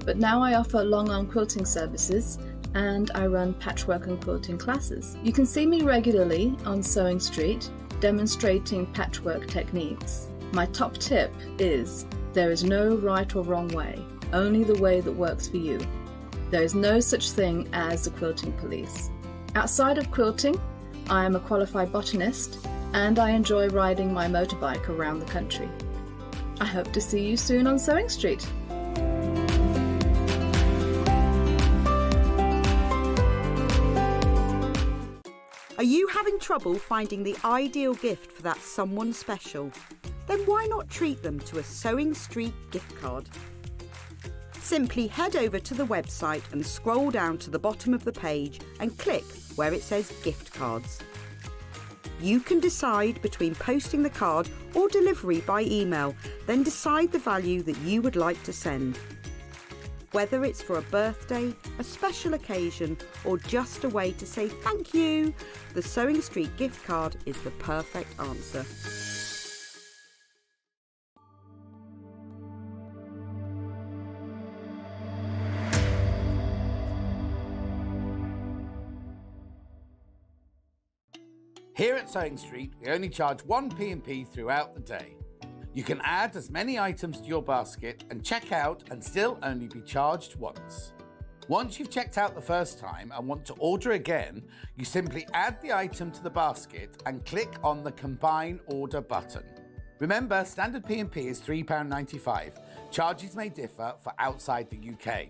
but now I offer long-arm quilting services and I run patchwork and quilting classes. You can see me regularly on Sewing Street demonstrating patchwork techniques. My top tip is there is no right or wrong way, only the way that works for you. There is no such thing as the quilting police. Outside of quilting, I am a qualified botanist and I enjoy riding my motorbike around the country. I hope to see you soon on Sewing Street. Are you having trouble finding the ideal gift for that someone special? Then why not treat them to a Sewing Street gift card? Simply head over to the website and scroll down to the bottom of the page and click where it says gift cards. You can decide between posting the card or delivery by email, then decide the value that you would like to send. Whether it's for a birthday, a special occasion, or just a way to say thank you, the Sewing Street gift card is the perfect answer. Here at Sewing Street, we only charge one P&P throughout the day. You can add as many items to your basket and check out and still only be charged once. Once you've checked out the first time and want to order again, you simply add the item to the basket and click on the Combine Order button. Remember, standard P&P is £3.95. Charges may differ for outside the UK.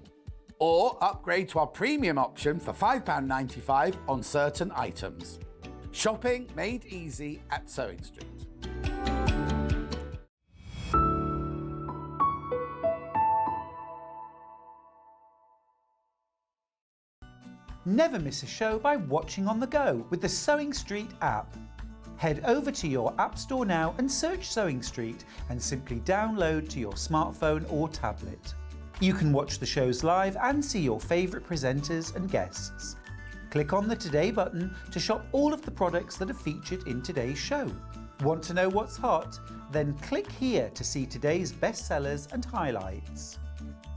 Or upgrade to our premium option for £5.95 on certain items. Shopping made easy at Sewing Street. Never miss a show by watching on the go with the Sewing Street app. Head over to your App Store now and search Sewing Street and simply download to your smartphone or tablet. You can watch the shows live and see your favourite presenters and guests. Click on the Today button to shop all of the products that are featured in today's show. Want to know what's hot? Then click here to see today's bestsellers and highlights.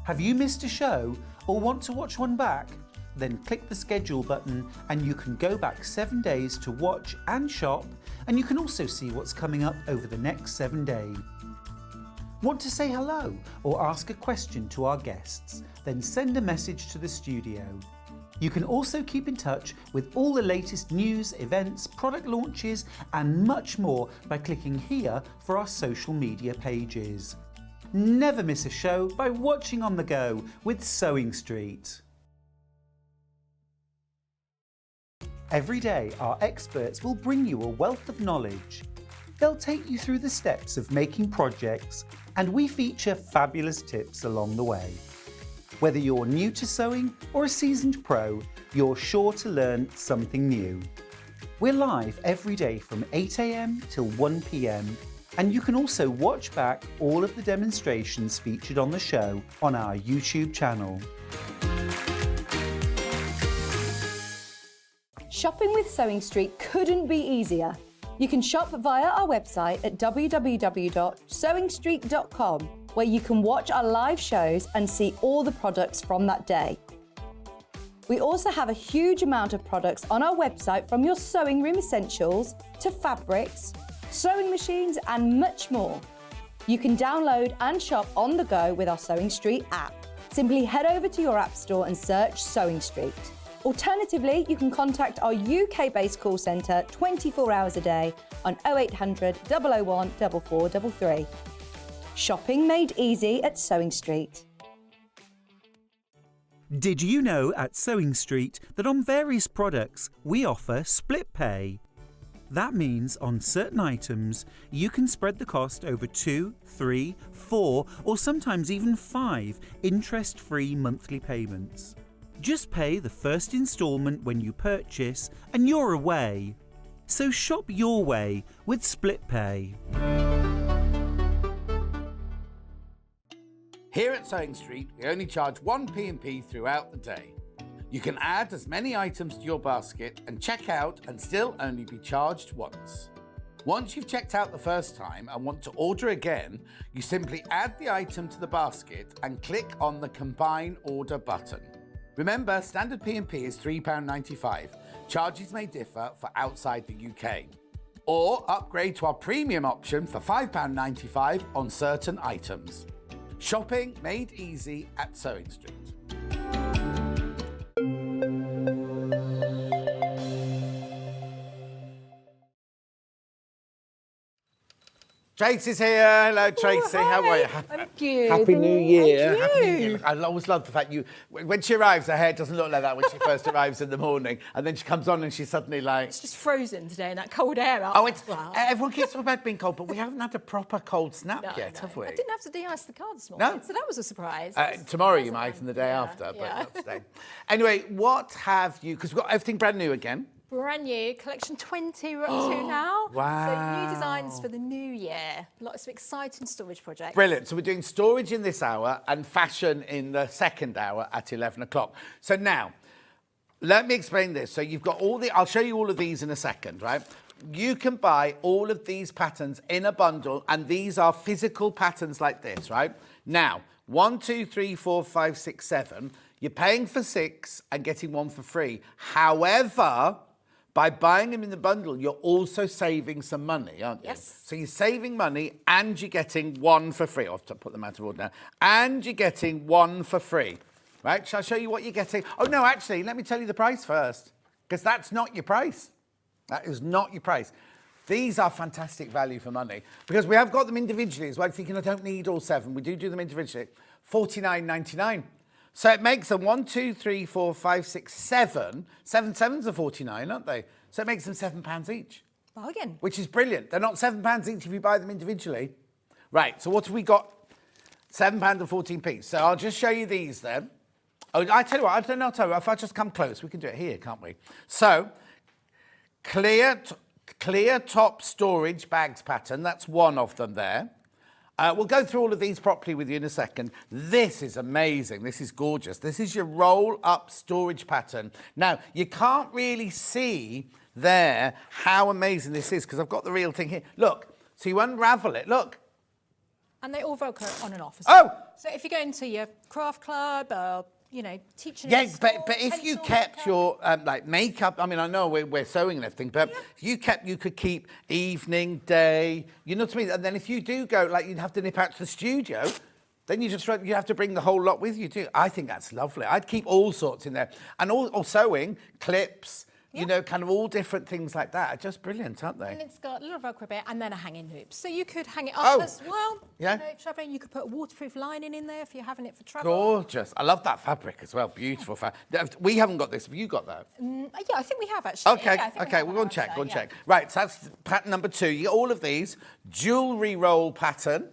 Have you missed a show or want to watch one back? Then click the schedule button and you can go back 7 days to watch and shop, and you can also see what's coming up over the next 7 days. Want to say hello or ask a question to our guests? Then send a message to the studio. You can also keep in touch with all the latest news, events, product launches and much more by clicking here for our social media pages. Never miss a show by watching on the go with Sewing Street. Every day, our experts will bring you a wealth of knowledge. They'll take you through the steps of making projects, and we feature fabulous tips along the way. Whether you're new to sewing or a seasoned pro, you're sure to learn something new. We're live every day from 8 AM till 1 PM, and you can also watch back all of the demonstrations featured on the show on our YouTube channel. Shopping with Sewing Street couldn't be easier. You can shop via our website at www.sewingstreet.com, where you can watch our live shows and see all the products from that day. We also have a huge amount of products on our website, from your sewing room essentials to fabrics, sewing machines and much more. You can download and shop on the go with our Sewing Street app. Simply head over to your app store and search Sewing Street. Alternatively, you can contact our UK-based call centre 24 hours a day on 0800 001 4433. Shopping made easy at Sewing Street. Did you know at Sewing Street that on various products we offer split pay? That means on certain items you can spread the cost over 2, 3, 4 or sometimes even 5 interest-free monthly payments. Just pay the first instalment when you purchase and you're away. So shop your way with split pay. Here at Sewing Street, we only charge one P&P throughout the day. You can add as many items to your basket and check out and still only be charged once. Once you've checked out the first time and want to order again, you simply add the item to the basket and click on the Combine Order button. Remember, standard P&P is £3.95. Charges may differ for outside the UK. Or upgrade to our premium option for £5.95 on certain items. Shopping made easy at Sewing Street. Tracey's here. Hello, Tracey. How are you? I'm good. Happy New Year. Thank Happy New you. Year. I always love the fact when she arrives, her hair doesn't look like that when she first arrives in the morning, and then she comes on and she's suddenly like... It's just frozen today in that cold air. Oh, everyone keeps talking about being cold, but we haven't had a proper cold snap yet, have we? I didn't have to de-ice the car this morning, so that was a surprise. Tomorrow you might, and the day after, but not today. Anyway, what have you... Because we've got everything brand new again. Brand new, collection 20 we're up to now. Wow. So new designs for the new year. Lots of exciting storage projects. Brilliant. So we're doing storage in this hour and fashion in the second hour at 11 o'clock. So now, let me explain this. So you've got I'll show you all of these in a second, right? You can buy all of these patterns in a bundle, and these are physical patterns like this, right? Now, 1, 2, 3, 4, 5, 6, 7. You're paying for 6 and getting 1 for free. However, by buying them in the bundle, you're also saving some money, aren't you? Yes. So you're saving money and you're getting 1 for free. I'll have to put them out of order now. And you're getting 1 for free, right? Shall I show you what you're getting? Oh, no, actually, let me tell you the price first, because that's not your price. That is not your price. These are fantastic value for money, because we have got them individually as well. Thinking I don't need all 7. We do them individually. $49.99. So it makes them 1, 2, 3, 4, 5, 6, 7. 7 sevens are 49, aren't they? So it makes them £7 each. Bargain. Which is brilliant. They're not £7 each if you buy them individually. Right, so what have we got? £7 and 14p. So I'll just show you these then. Oh, I tell you what, I don't know, if I just come close, we can do it here, can't we? So, clear top storage bags pattern, that's one of them there. We'll go through all of these properly with you in a second. This is amazing, this is gorgeous. This is your roll-up storage pattern. Now, you can't really see there how amazing this is, because I've got the real thing here. Look, so you unravel it, look. And they all Velcro on and off. Oh! So if you go into your craft club or, you know, teaching. Yeah, but if you kept your like makeup, I mean, I know we're sewing and everything, but if you could keep evening, day, you know what I mean? And then if you do go, like you'd have to nip out to the studio, then you have to bring the whole lot with you too. I think that's lovely. I'd keep all sorts in there. And all sewing, clips, you know, kind of all different things like that are just brilliant, aren't they? And it's got a little Velcro bit and then a hanging hoop. So you could hang it up as well. Yeah. You know, traveling, you could put a waterproof lining in there if you're having it for travel. Gorgeous. I love that fabric as well. Beautiful fabric. We haven't got this. Have you got that? Yeah, I think we have actually. Okay, Yeah, okay. We'll go and check. Right, so that's pattern number 2. You get all of these. Jewellery roll pattern.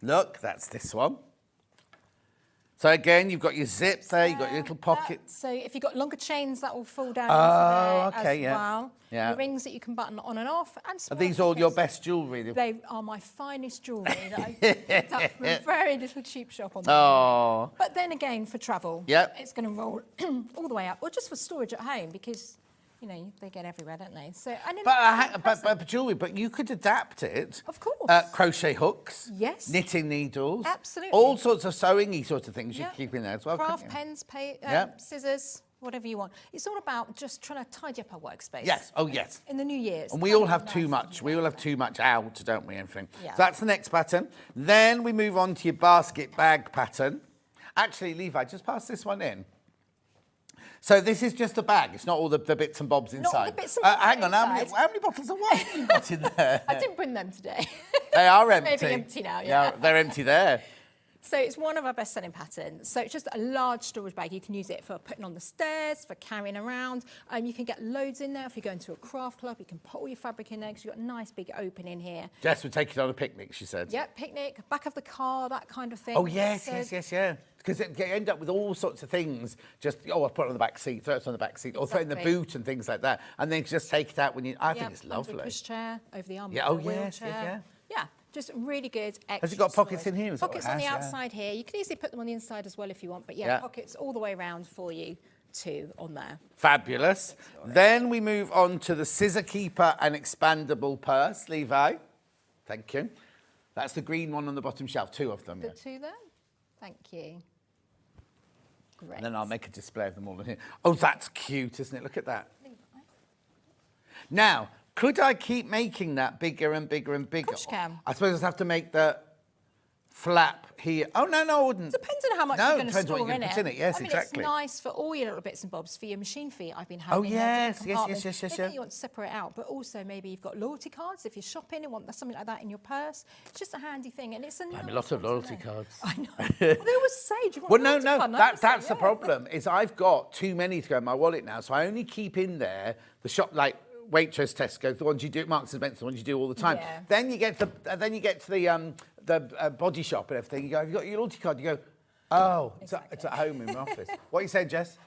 Look, that's this one. So again, you've got your zip there, you've got your little pocket. So if you've got longer chains, that will fall down into there as well. Yeah. The rings that you can button on and off. And Are these all your best jewellery? They are my finest jewellery that I picked up from a very little cheap shop on the Oh. But then again, for travel, it's going to roll all the way up, or just for storage at home, because you know they get everywhere, don't they? So, and but jewellery, but you could adapt it. Of course. Crochet hooks. Yes. Knitting needles. Absolutely. All sorts of sewing-y sort of things you can keep in there as well. Craft pens, scissors. Whatever you want. It's all about just trying to tidy up our workspace. Yes. Oh, yes. In the new year. And we all have too much. We all have too much out, don't we? Everything. Yeah. So that's the next pattern. Then we move on to your basket bag pattern. Actually, Levi, just pass this one in. So this is just a bag. It's not all the bits and bobs inside. Not all the bits and bobs hang on, inside. how many bottles of wine have you got in there? I didn't bring them today. They are empty. Maybe empty now, yeah. They're empty there. So it's one of our best-selling patterns. So it's just a large storage bag. You can use it for putting on the stairs, for carrying around. You can get loads in there. If you go into a craft club, you can put all your fabric in there because you've got a nice big opening here. Jess would take it on a picnic, she said. Yep, picnic, back of the car, that kind of thing. Oh, yes. Because you end up with all sorts of things. Just, I'll put it on the back seat, throw it on the back seat, or throw it in the boot and things like that. And then just take it out when you... I think it's lovely. Under a pushchair, over the arm. Yeah, Yeah, just really good. Has it got pockets in here? Pockets on the outside here. You can easily put them on the inside as well if you want, but pockets all the way around for you too on there. Fabulous. Then we move on to the scissor keeper and expandable purse. Levi, thank you. That's the green one on the bottom shelf, 2 of them. The 2 there? Thank you. Great. And then I'll make a display of them all in here. Oh, that's cute, isn't it? Look at that. Now, could I keep making that bigger and bigger and bigger? Of course you can. I suppose I'd have to make the flap here. Oh, no, I wouldn't. Depends on how much you're going to store what you're in put in it. Yes, I mean, exactly. it's nice for all your little bits and bobs, for your machine feet. I've been having. Oh, yes. You want to separate out, but also maybe you've got loyalty cards. If you're shopping and want something like that in your purse, it's just a handy thing, and it's a nice a lot of loyalty cards. I know. Well, they always say, do you want well, a loyalty card? That's the problem, is I've got too many to go in my wallet now, so I only keep in there the shop, like, Waitrose, Tesco, the ones you do at Marks and Spencer, the ones you do all the time. Yeah. Then you get to the body shop and everything. You go, have you got your loyalty card? You go, oh, exactly. it's at home in my office. What are you saying, Jess?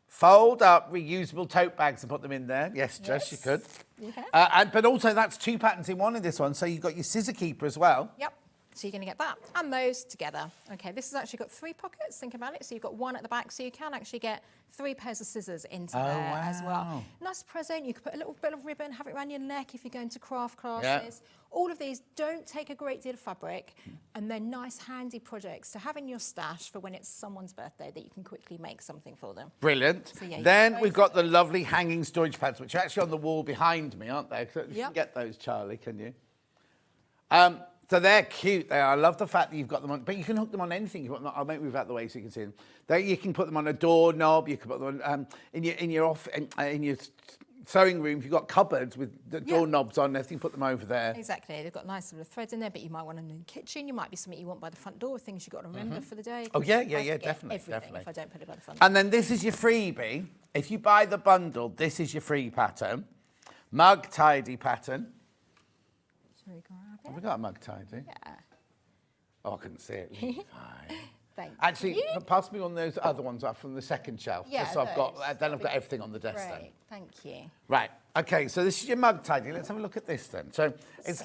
Fold up reusable tote bags and put them in there. Yes, Jess, you could. Yeah. But also that's 2 patterns in one in this one. So you've got your scissor keeper as well. Yep. So you're going to get that and those together. Okay, this has actually got 3 pockets, think about it. So you've got 1 at the back, so you can actually get 3 pairs of scissors into there as well. Nice present, you could put a little bit of ribbon, have it around your neck if you're going to craft classes. All of these don't take a great deal of fabric, and they're nice, handy projects to have in your stash for when it's someone's birthday that you can quickly make something for them. Brilliant. So, then we've got the lovely hanging storage pads, which are actually on the wall behind me, aren't they? So you can get those, Charlie, can you? So they're cute. They are. I love the fact that you've got them on, but you can hook them on anything. I'll make move out the way so you can see them. You can put them on a doorknob. You can put them on in your sewing room. If you've got cupboards with the doorknobs on, everything, put them over there. Exactly. They've got nice little threads in there, but you might want them in the kitchen. You might be something you want by the front door. Things you've got to remember for the day. Oh definitely. If I don't put it by the front door. And then this is your freebie. If you buy the bundle, this is your free pattern, mug tidy pattern. Shall we grab it? Have we got a mug tidy? Yeah. Oh, I couldn't see it. Levi. Thank Actually, you. pass me on those other ones up from the second shelf. Yeah, just so I've got, those. then I've got everything on the desk then. Great, thank you. Right, okay, so this is your mug tidy. Let's have a look at this then. So it's,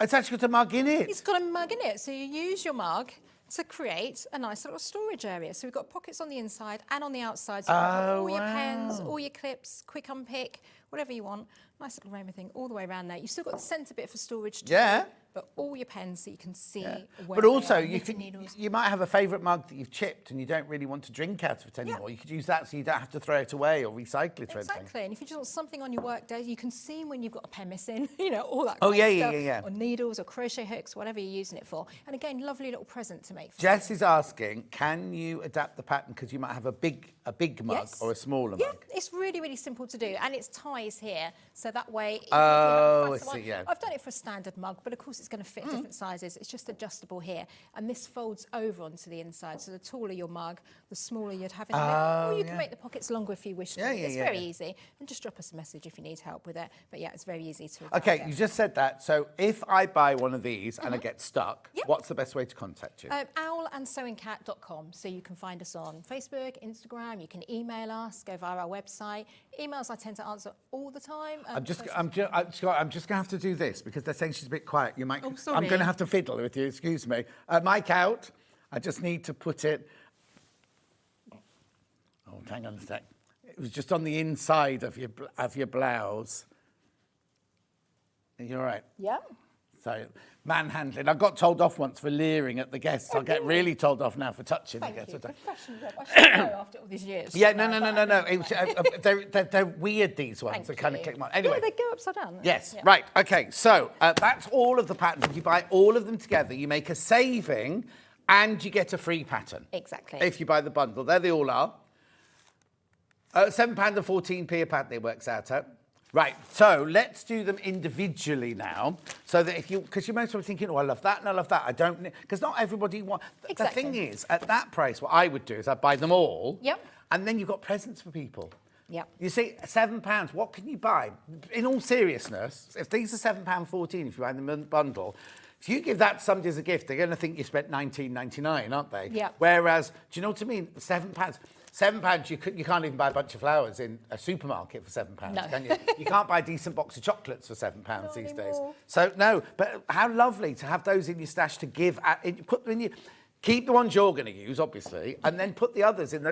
it's actually got a mug in it. It's got a mug in it, so you use your mug to create a nice little storage area. So we've got pockets on the inside and on the outside. So you've got all your pens, all your clips, quick unpick, whatever you want. Nice little rainbow thing all the way around there. You've still got the centre bit for storage too. Yeah. But all your pens so you can see where But they also, are, you knitting can, needles. you might have a favourite mug that you've chipped and you don't really want to drink out of it anymore. You could use that so you don't have to throw it away or recycle it or anything. Exactly, and if you just want something on your work day, you can see when you've got a pen missing, you know, all that Oh, kind of yeah, stuff. yeah. Or needles or crochet hooks, whatever you're using it for. And again, lovely little present to make. For Jess is asking, can you adapt the pattern because you might have a big mug Yes. or a smaller Yeah, mug? it's really, really simple to do, and it's ties here, so that way. Oh, I I see, yeah. I've done it for a standard mug, but of course it's going to fit different sizes. It's just adjustable here, and this folds over onto the inside. So the taller your mug, the smaller you'd have in the middle. Or you can make the pockets longer if you wish to. Yeah, yeah, it's yeah, very yeah. easy, and just drop us a message if you need help with it. But yeah, it's very easy to. adapt Okay, it. you just said that. So if I buy one of these and I get stuck, Yep. what's the best way to contact you? owlandsewingcat.com, so you can find us on Facebook, Instagram. You can email us, go via our website. Emails I tend to answer all the time. I'm just going to have to do this because they're saying she's a bit quiet. You might. Oh, I'm sorry. going to have to fiddle with you. Excuse me. Mic out. I just need to put it. Oh, hang on a sec. It was just on the inside of your blouse. You're right. Yeah. So manhandling. I got told off once for leering at the guests. I'll get really told off now for touching the guests. Professional job. I should know after all these years. Yeah, no. It was, they're weird, these ones. Thank I kind of you. click them on. Anyway. Yeah, they go upside down. Yes, Yeah. right, okay, so that's all of the patterns. If you buy all of them together, you make a saving and you get a free pattern. Exactly. If you buy the bundle, there they all are. £7 and 14p a pattern it works out at. Right, so let's do them individually now, so that if you, because you might be thinking, oh, I love that and I love that. I don't, because not everybody wants. Exactly. The thing is, at that price, what I would do is I'd buy them all. Yep. And then you've got presents for people. Yep. You see, £7, what can you buy? In all seriousness, if these are £7.14, if you buy them in a bundle, if you give that to somebody as a gift, they're going to think you spent £19.99, aren't they? Yeah. Whereas, do you know what I mean? £7. £7, you can't even buy a bunch of flowers in a supermarket for £7, No. can you? You can't buy a decent box of chocolates for £7 these days. anymore. So, no, but how lovely to have those in your stash to give. Put them in your, keep the ones you're going to use, obviously, and then put the others in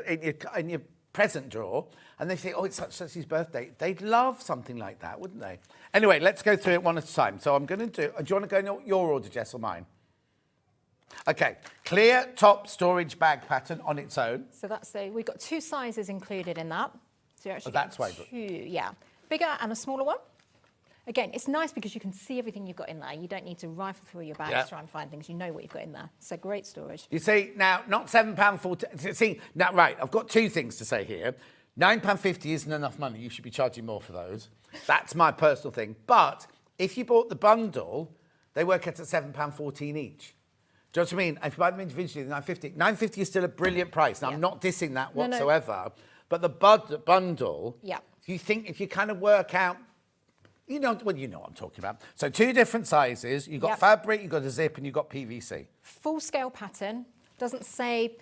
your present drawer, and they say, oh, it's such his birthday. They'd love something like that, wouldn't they? Anyway, let's go through it one at a time. So I'm going to do you want to go in your order, Jess, or mine? Okay, clear top storage bag pattern on its own. So we've got two sizes included in that. So you're actually that's getting why. two, yeah. Bigger and a smaller one. Again, it's nice because you can see everything you've got in there. You don't need to rifle through your bags to try and find things. You know what you've got in there. So great storage. You see, now, not £7.40. See, now, right, I've got two things to say here. £9.50 isn't enough money. You should be charging more for those. That's my personal thing. But if you bought the bundle, they work out at £7.14 each. Do you know what I mean? If you buy them individually, they're £9.50. £9.50 is still a brilliant price. Now, I'm not dissing that whatsoever. But the bundle, you think if you kind of work out, you know what I'm talking about. So two different sizes. You've got fabric, you've got a zip, and you've got PVC. Full scale pattern. Doesn't say,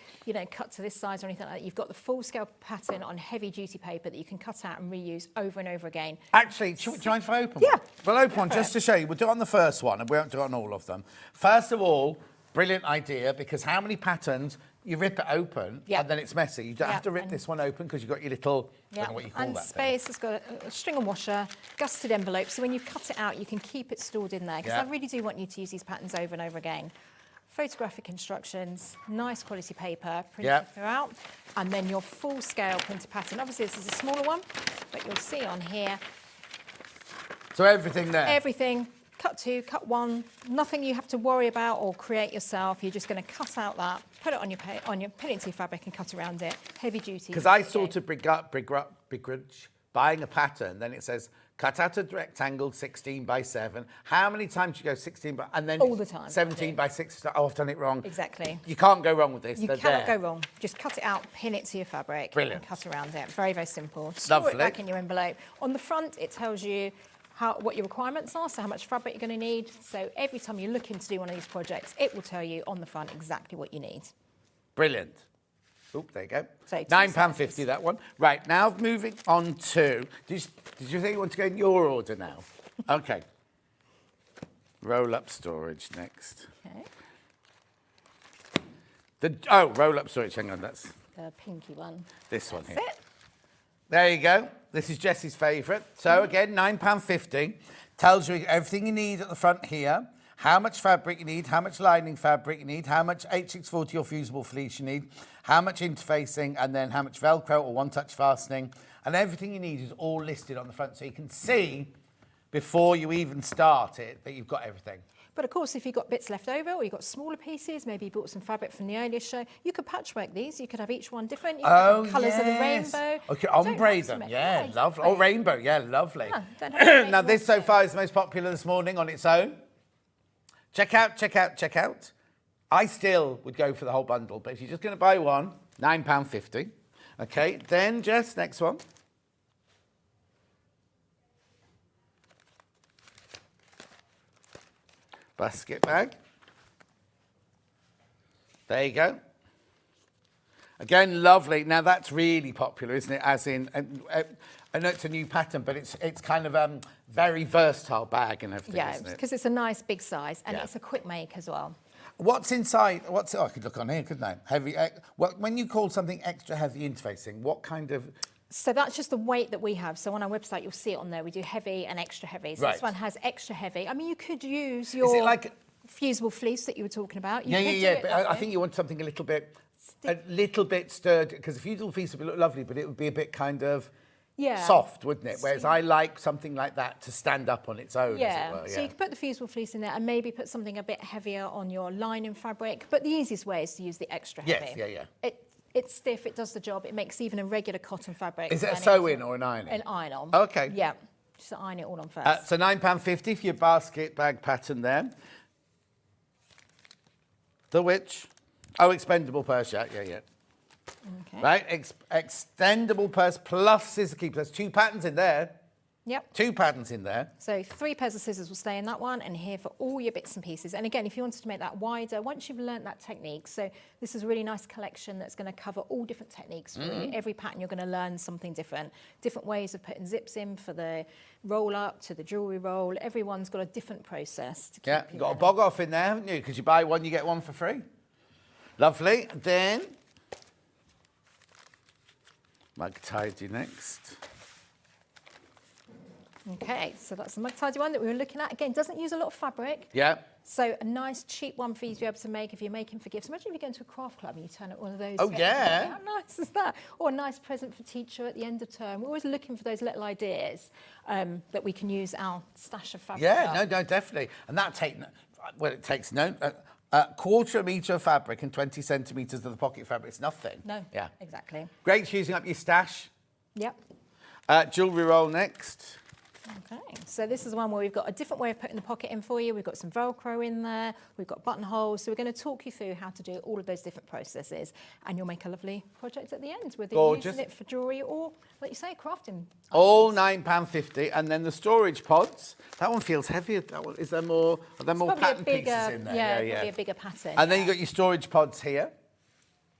cut to this size or anything like that. You've got the full scale pattern on heavy duty paper that you can cut out and reuse over and over again. Actually, do you mind if I open one? Yeah. We'll open one just to show you. We'll do it on the first one, and we won't do it on all of them. First of all, brilliant idea, because how many patterns, you rip it open, and then it's messy. You don't have to rip this one open because you've got your little, I don't know what you call and that space has got a string and washer, gusseted envelope, so when you cut it out, you can keep it stored in there, because I really do want you to use these patterns over and over again. Photographic instructions, nice quality paper, printed throughout, and then your full-scale printed pattern. Obviously, this is a smaller one, but you'll see on here. So everything there? Everything. Cut two, cut one, nothing you have to worry about or create yourself. You're just going to cut out that, put it on your pin it into your fabric and cut around it. Heavy duty. Because I sort of begrudge buying a pattern, then it says, cut out a rectangle 16 by 7. How many times do you go 16 by, and then all the time. 17 by 6? Oh, I've done it wrong. Exactly. You can't go wrong with this. You cannot go wrong. Just cut it out, pin it to your fabric, Brilliant. and cut around it. Very, very simple. Store it back in your envelope. On the front, it tells you what your requirements are, so how much fabric you're going to need. So every time you're looking to do one of these projects, it will tell you on the front exactly what you need. Brilliant. Oh, there you go. So £9.50 that one. Right, now moving on to... Did you think you want to go in your order now? Okay. Roll-up storage next. Okay. Roll-up storage. Hang on, that's... The pinky one. This one here. That's it. There you go. This is Jessie's favourite. So again, £9.50. Tells you everything you need at the front here. How much fabric you need, how much lining fabric you need, how much H640 or fusible fleece you need, how much interfacing, and then how much Velcro or one-touch fastening. And everything you need is all listed on the front, so you can see before you even start it that you've got everything. But of course, if you've got bits left over or you've got smaller pieces, maybe you bought some fabric from the earlier show, you could patchwork these. You could have each one different. You could have colours of the rainbow. Okay, ombre them. Yeah, lovely. Oh, rainbow. Yeah, lovely. Yeah, don't have to make Now, this more. so far is the most popular this morning on its own. Check out, check out, check out. I still would go for the whole bundle, but if you're just going to buy one, £9.50. Okay, then Jess, next one. Basket bag. There you go. Again, lovely. Now that's really popular, isn't it? As in, I know it's a new pattern, but it's kind of very versatile bag and everything, Yeah, isn't it? because it's a nice big size and Yeah. it's a quick make as well. What's inside? I could look on here, couldn't I? Heavy. When you call something extra heavy interfacing, what kind of? So that's just the weight that we have. So on our website, you'll see it on there. We do heavy and extra heavy. So Right. this one has extra heavy. I mean, you could use your Is it like? fusible fleece that you were talking about. You Yeah, could yeah, do yeah. it But that I way. think you want something a little bit sturdy, because the fusible fleece would look lovely, but it would be a bit kind of soft, wouldn't it? Whereas I like something like that to stand up on its own, as it were. So you could put the fusible fleece in there and maybe put something a bit heavier on your lining fabric. But the easiest way is to use the extra heavy. Yes, yeah. It's stiff, it does the job. It makes even a regular cotton fabric. Is it a when sew-in it's- or an iron-in? An iron-on. Okay. Yeah, just iron it all on first. So £9.50 for your basket bag pattern there. The which? Oh, expendable purse, yeah. Okay. Right, extendable purse plus scissor keeper. There's two patterns in there. Yep. Two patterns in there. So 3 pairs of scissors will stay in that one, and here for all your bits and pieces. And again, if you wanted to make that wider, once you've learnt that technique, so this is a really nice collection that's going to cover all different techniques for you. Every pattern you're going to learn something different. Different ways of putting zips in for the roll up to the jewellery roll. Everyone's got a different process to keep Yeah, you you've got a learning. bog off in there, haven't you? Because you buy one, you get one for free. Lovely. Then, mug tidy next. Okay, so that's the mug tidy one that we were looking at. Again, doesn't use a lot of fabric. Yeah. So a nice cheap one for you to be able to make if you're making for gifts. Imagine if you go into a craft club and you turn up one of those. Oh, for yeah. everybody. How nice is that? Or a nice present for teacher at the end of term. We're always looking for those little ideas that we can use our stash of fabric. Yeah, up. no, definitely. And that it takes a quarter metre of fabric and 20 centimetres of the pocket fabric. It's nothing. No, Yeah. exactly. Great for using up your stash. Yep. Jewellery roll next. Okay, so this is the one where we've got a different way of putting the pocket in for you. We've got some Velcro in there. We've got buttonholes. So we're going to talk you through how to do all of those different processes, and you'll make a lovely project at the end, whether you're Gorgeous. using it for jewellery or, like you say, crafting. All £9.50. And then the storage pods. That one feels heavier. That one, are there more Probably pattern a bigger, pieces in there? yeah, probably a bigger pattern. And then yeah. you've got your storage pods here.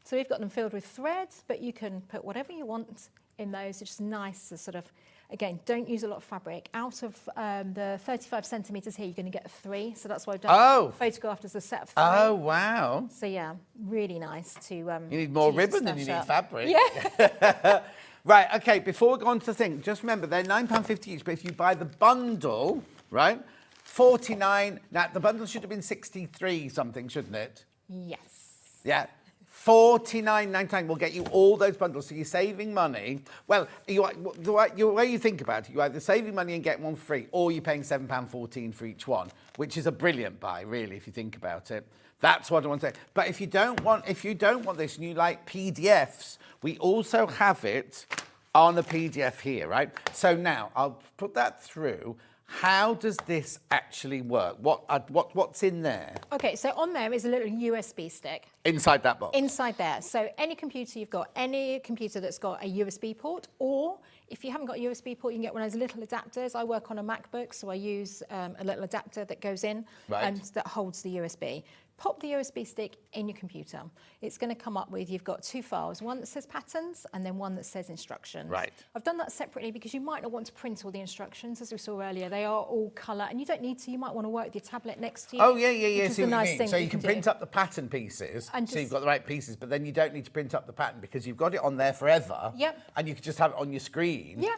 So we've got them filled with thread, but you can put whatever you want in those. It's just nice to sort of, again, don't use a lot of fabric. Out of the 35 centimetres here, you're going to get 3. So that's why I've done photographed as a set of 3. Oh, wow. So yeah, really nice to You need more to ribbon than you stash need up. fabric. Yeah. Right, okay, before we go on to the thing, just remember, they're £9.50 each, but if you buy the bundle, right, 49, now the bundle should have been 63 something, shouldn't it? Yes. Yeah. 49.99 will get you all those bundles, so you're saving money. Well, the way you think about it, you're either saving money and getting one free, or you're paying £7.14 for each one, which is a brilliant buy, really, if you think about it. That's what I want to say. But if you don't want this and you like PDFs, we also have it on a PDF here, right? So now I'll put that through. How does this actually work? What's in there? Okay, so on there is a little USB stick. Inside that box? Inside there. So any computer you've got, any computer that's got a USB port, or if you haven't got a USB port, you can get one of those little adapters. I work on a MacBook, so I use a little adapter that goes in Right. and that holds the USB. pop the USB stick in your computer. It's going to come up with, you've got 2 files, one that says patterns and then one that says instructions. Right. I've done that separately because you might not want to print all the instructions, as we saw earlier. They are all colour, and you don't need to. You might want to work with your tablet next to you. Oh, yeah. Which is See the what nice you mean. thing So that you can do. print up the pattern pieces, And so you've just- got the right pieces, but then you don't need to print up the pattern because you've got it on there forever. Yep. And you can just have it on your screen. Yeah.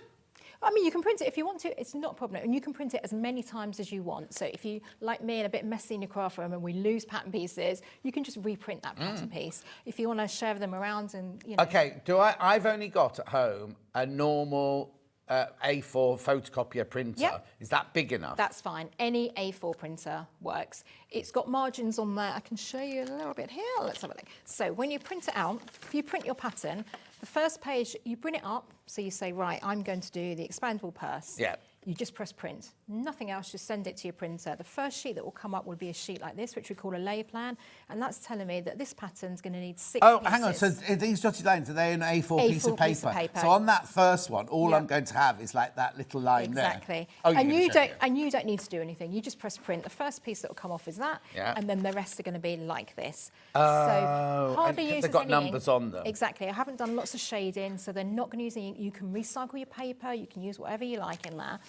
I mean, you can print it if you want to. It's not a problem. And you can print it as many times as you want. So if you, like me, and a bit messy in your craft room and we lose pattern pieces, you can just reprint that pattern piece. If you want to share them around and, you know. Okay, I've only got at home a normal A4 photocopier printer. Yep. Is that big enough? That's fine. Any A4 printer works. It's got margins on there. I can show you a little bit here. Let's have a look. So when you print it out, if you print your pattern, the first page, you bring it up. So you say, right, I'm going to do the expandable purse. Yeah. You just press print. Nothing else, just send it to your printer. The first sheet that will come up will be a sheet like this, which we call a lay plan. And that's telling me that this pattern's going to need 6 Oh, pieces. hang on. So these dotted lines, are they an A4 piece of A4 piece of paper? paper. So on that first one, all Yep. I'm going to have is like that little line Exactly. there. Oh, and you don't. don't need to do anything. You just press print. The first piece that will come off is that, Yeah. and then the rest are going to be like this. Oh, so hardly and they've uses got any numbers ink. on them. Exactly. I haven't done lots of shading, so they're not going to use any ink. You can recycle your paper. You can use whatever you like in there,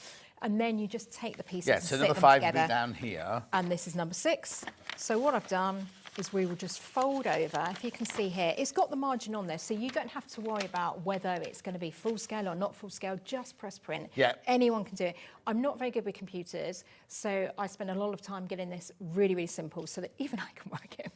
and then you just take the pieces. Yeah. and So sit number them 5 will together. be down here. And this is number 6. So what I've done is we will just fold over. If you can see here, it's got the margin on there, so you don't have to worry about whether it's going to be full scale or not full scale. Just press print. Yeah. Anyone can do it. I'm not very good with computers, so I spend a lot of time getting this really, really simple so that even I can work it.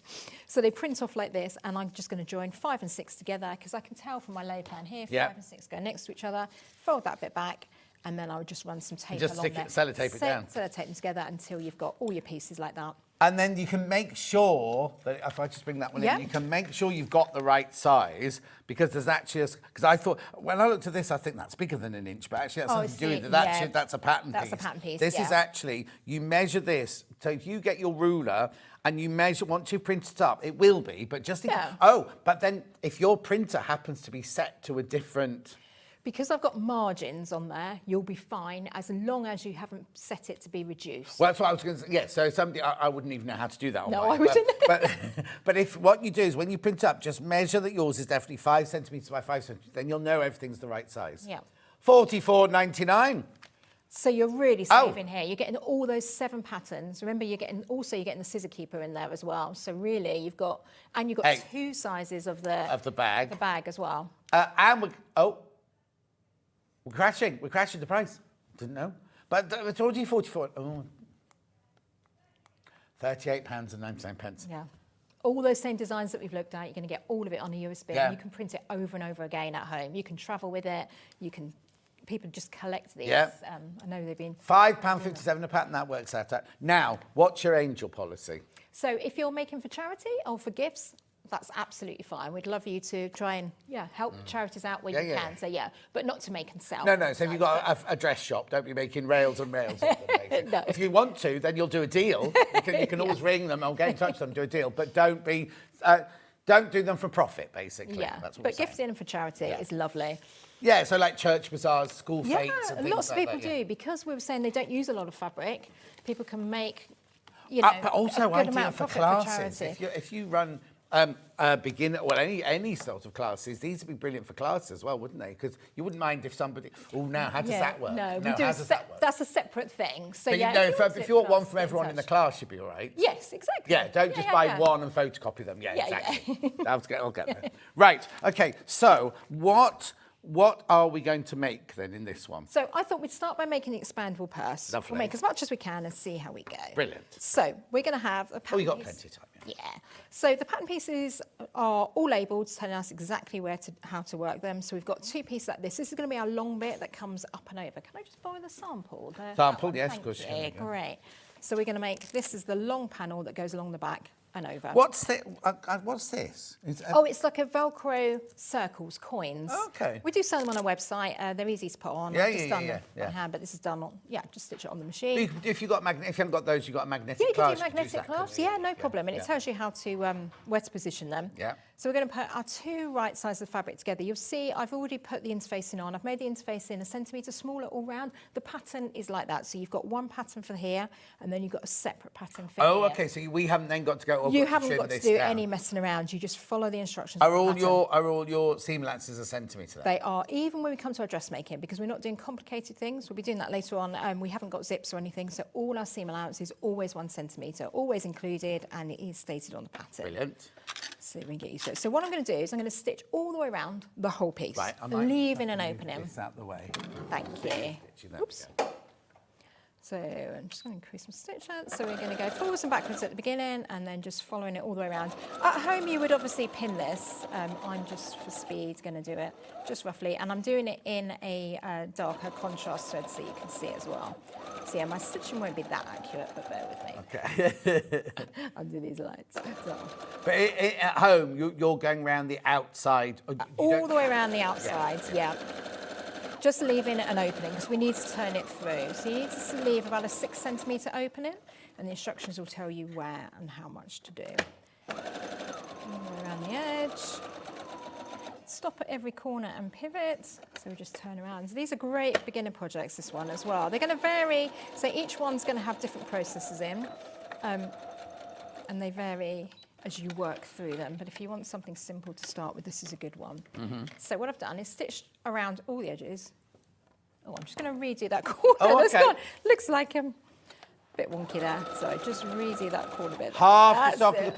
So they print off like this, and I'm just going to join 5 and 6 together because I can tell from my lay plan here, 5 and 6 go next to each other. Fold that bit back. And then I would just run some tape Just along stick there. it, sellotape it down. Sellotape them together until you've got all your pieces like that. And then you can make sure that, if I just bring that one Yeah. in, you can make sure you've got the right size, because there's actually, because I thought, when I looked at this, I think that's bigger than an inch, but actually that's Oh, nothing to do with see, it. yeah. That's a pattern piece. That's a pattern piece, This is yeah. actually, you measure this, so if you get your ruler and you measure, once you print it up, it will be, but just in Yeah. but then if your printer happens to be set to a different... Because I've got margins on there, you'll be fine as long as you haven't set it to be reduced. Well, that's what I was going to say. Yeah, so somebody, I wouldn't even know how to do that on No, mine. I wouldn't. But if what you do is when you print up, just measure that yours is definitely 5 centimetres by 5 centimetres, then you'll know everything's the right size. Yeah. $44.99. So you're really Oh. saving here. You're getting all those 7 patterns. Remember, you're getting the scissor keeper in there as well. So really, you've got 8. 2 sizes of the bag. The bag as well. And we're crashing the price. Didn't know. But it's already 44. Oh. £38.99. Yeah. All those same designs that we've looked at, you're going to get all of it on a USB. Yeah. And you can print it over and over again at home. You can travel with it. People just collect these. Yeah. I know they've been... £5.57 a pattern, that works out at. Now, what's your angel policy? So if you're making for charity or for gifts, that's absolutely fine. We'd love you to try and help charities out where you can. So but not to make and sell. No. So if you've got a dress shop, don't be making rails and rails of them. Basically. No. If you want to, then you'll do a deal. You can always ring them or get in touch with them, do a deal. But don't do them for profit, basically. Yeah, That's what but we're saying. gifting them for charity is lovely. Yeah, so like church bazaars, school fetes and things lots of like people that, yeah. do. Because we were saying they don't use a lot of fabric, people can make, but But also a good ideal amount of for profit classes. for charity. If you run beginner, well, any sort of classes, these would be brilliant for classes as well, wouldn't they? Because you wouldn't mind if somebody, now how does that work? No, how does that work? that's a separate thing. So But yeah, if you want one from get in everyone in the touch. class, you'd be all right. Yes, exactly. Yeah, don't just buy one and photocopy them. Yeah, Yeah, exactly. I'll get there. Right, okay, so what are we going to make then in this one? So I thought we'd start by making the expandable purse. Lovely. We'll make as much as we can and see how we go. Brilliant. So we're going to have a pattern Oh, you got piece. plenty of time. Yeah. So the pattern pieces are all labelled, telling us exactly how to work them. So we've got 2 pieces like this. This is going to be our long bit that comes up and over. Can I just borrow the sample? Sample, yes, of Thank course you you. can, yeah. Great. So we're going to make, this is the long panel that goes along the back and over. What's this? It's like a Velcro circles, coins. Okay. We do sell them on our website. They're easy to put on. Yeah, I've just done yeah. by hand, but this is done on, just stitch it on the machine. If you haven't got those, you've got a magnetic Yeah, you can clasp. do magnetic clasps. Yeah, no problem. And it tells you how to where to position them. Yeah. So we're going to put our 2 right sides of fabric together. You'll see I've already put the interfacing on. I've made the interfacing 1 centimetre smaller all round. The pattern is like that. So you've got one pattern for here, and then you've got a separate pattern for here. Oh, okay. So we haven't then got to go out or You got to haven't trim got to this do down? any messing around. You just follow the instructions. Are on the all pattern. your seam allowances a centimetre? They are, even when we come to our dressmaking, because we're not doing complicated things. We'll be doing that later on. We haven't got zips or anything, so all our seam allowance is always 1 centimetre, always included, and it is stated on the pattern. Brilliant. So we can get used to it. So what I'm going to do is I'm going to stitch all the way around the whole piece, Right, I might leaving have an to move opening. this out the way. Thank you. Stitching, there we Oops. go. So I'm just going to increase my stitch length. So we're going to go forwards and backwards at the beginning and then just following it all the way around. At home you would obviously pin this. I'm just for speed going to do it just roughly, and I'm doing it in a darker contrast thread so you can see it as well. So yeah, my stitching won't be that accurate, but bear with me. Okay. Under these lights. So, But at home, you're going around the outside. all the way around the outside, yeah. Just leaving an opening because we need to turn it through. So you need to leave about a 6 centimetre opening, and the instructions will tell you where and how much to do. All the way around the edge. Stop at every corner and pivot. So we just turn around. So these are great beginner projects, this one as well. They're going to vary. So each one's going to have different processes in, and they vary as you work through them. But if you want something simple to start with, this is a good one. So what I've done is stitched around all the edges. Oh, I'm just going to redo that corner. Oh, That's okay. looks like a bit wonky there. So just redo that corner bit. Half the That's stock of it. the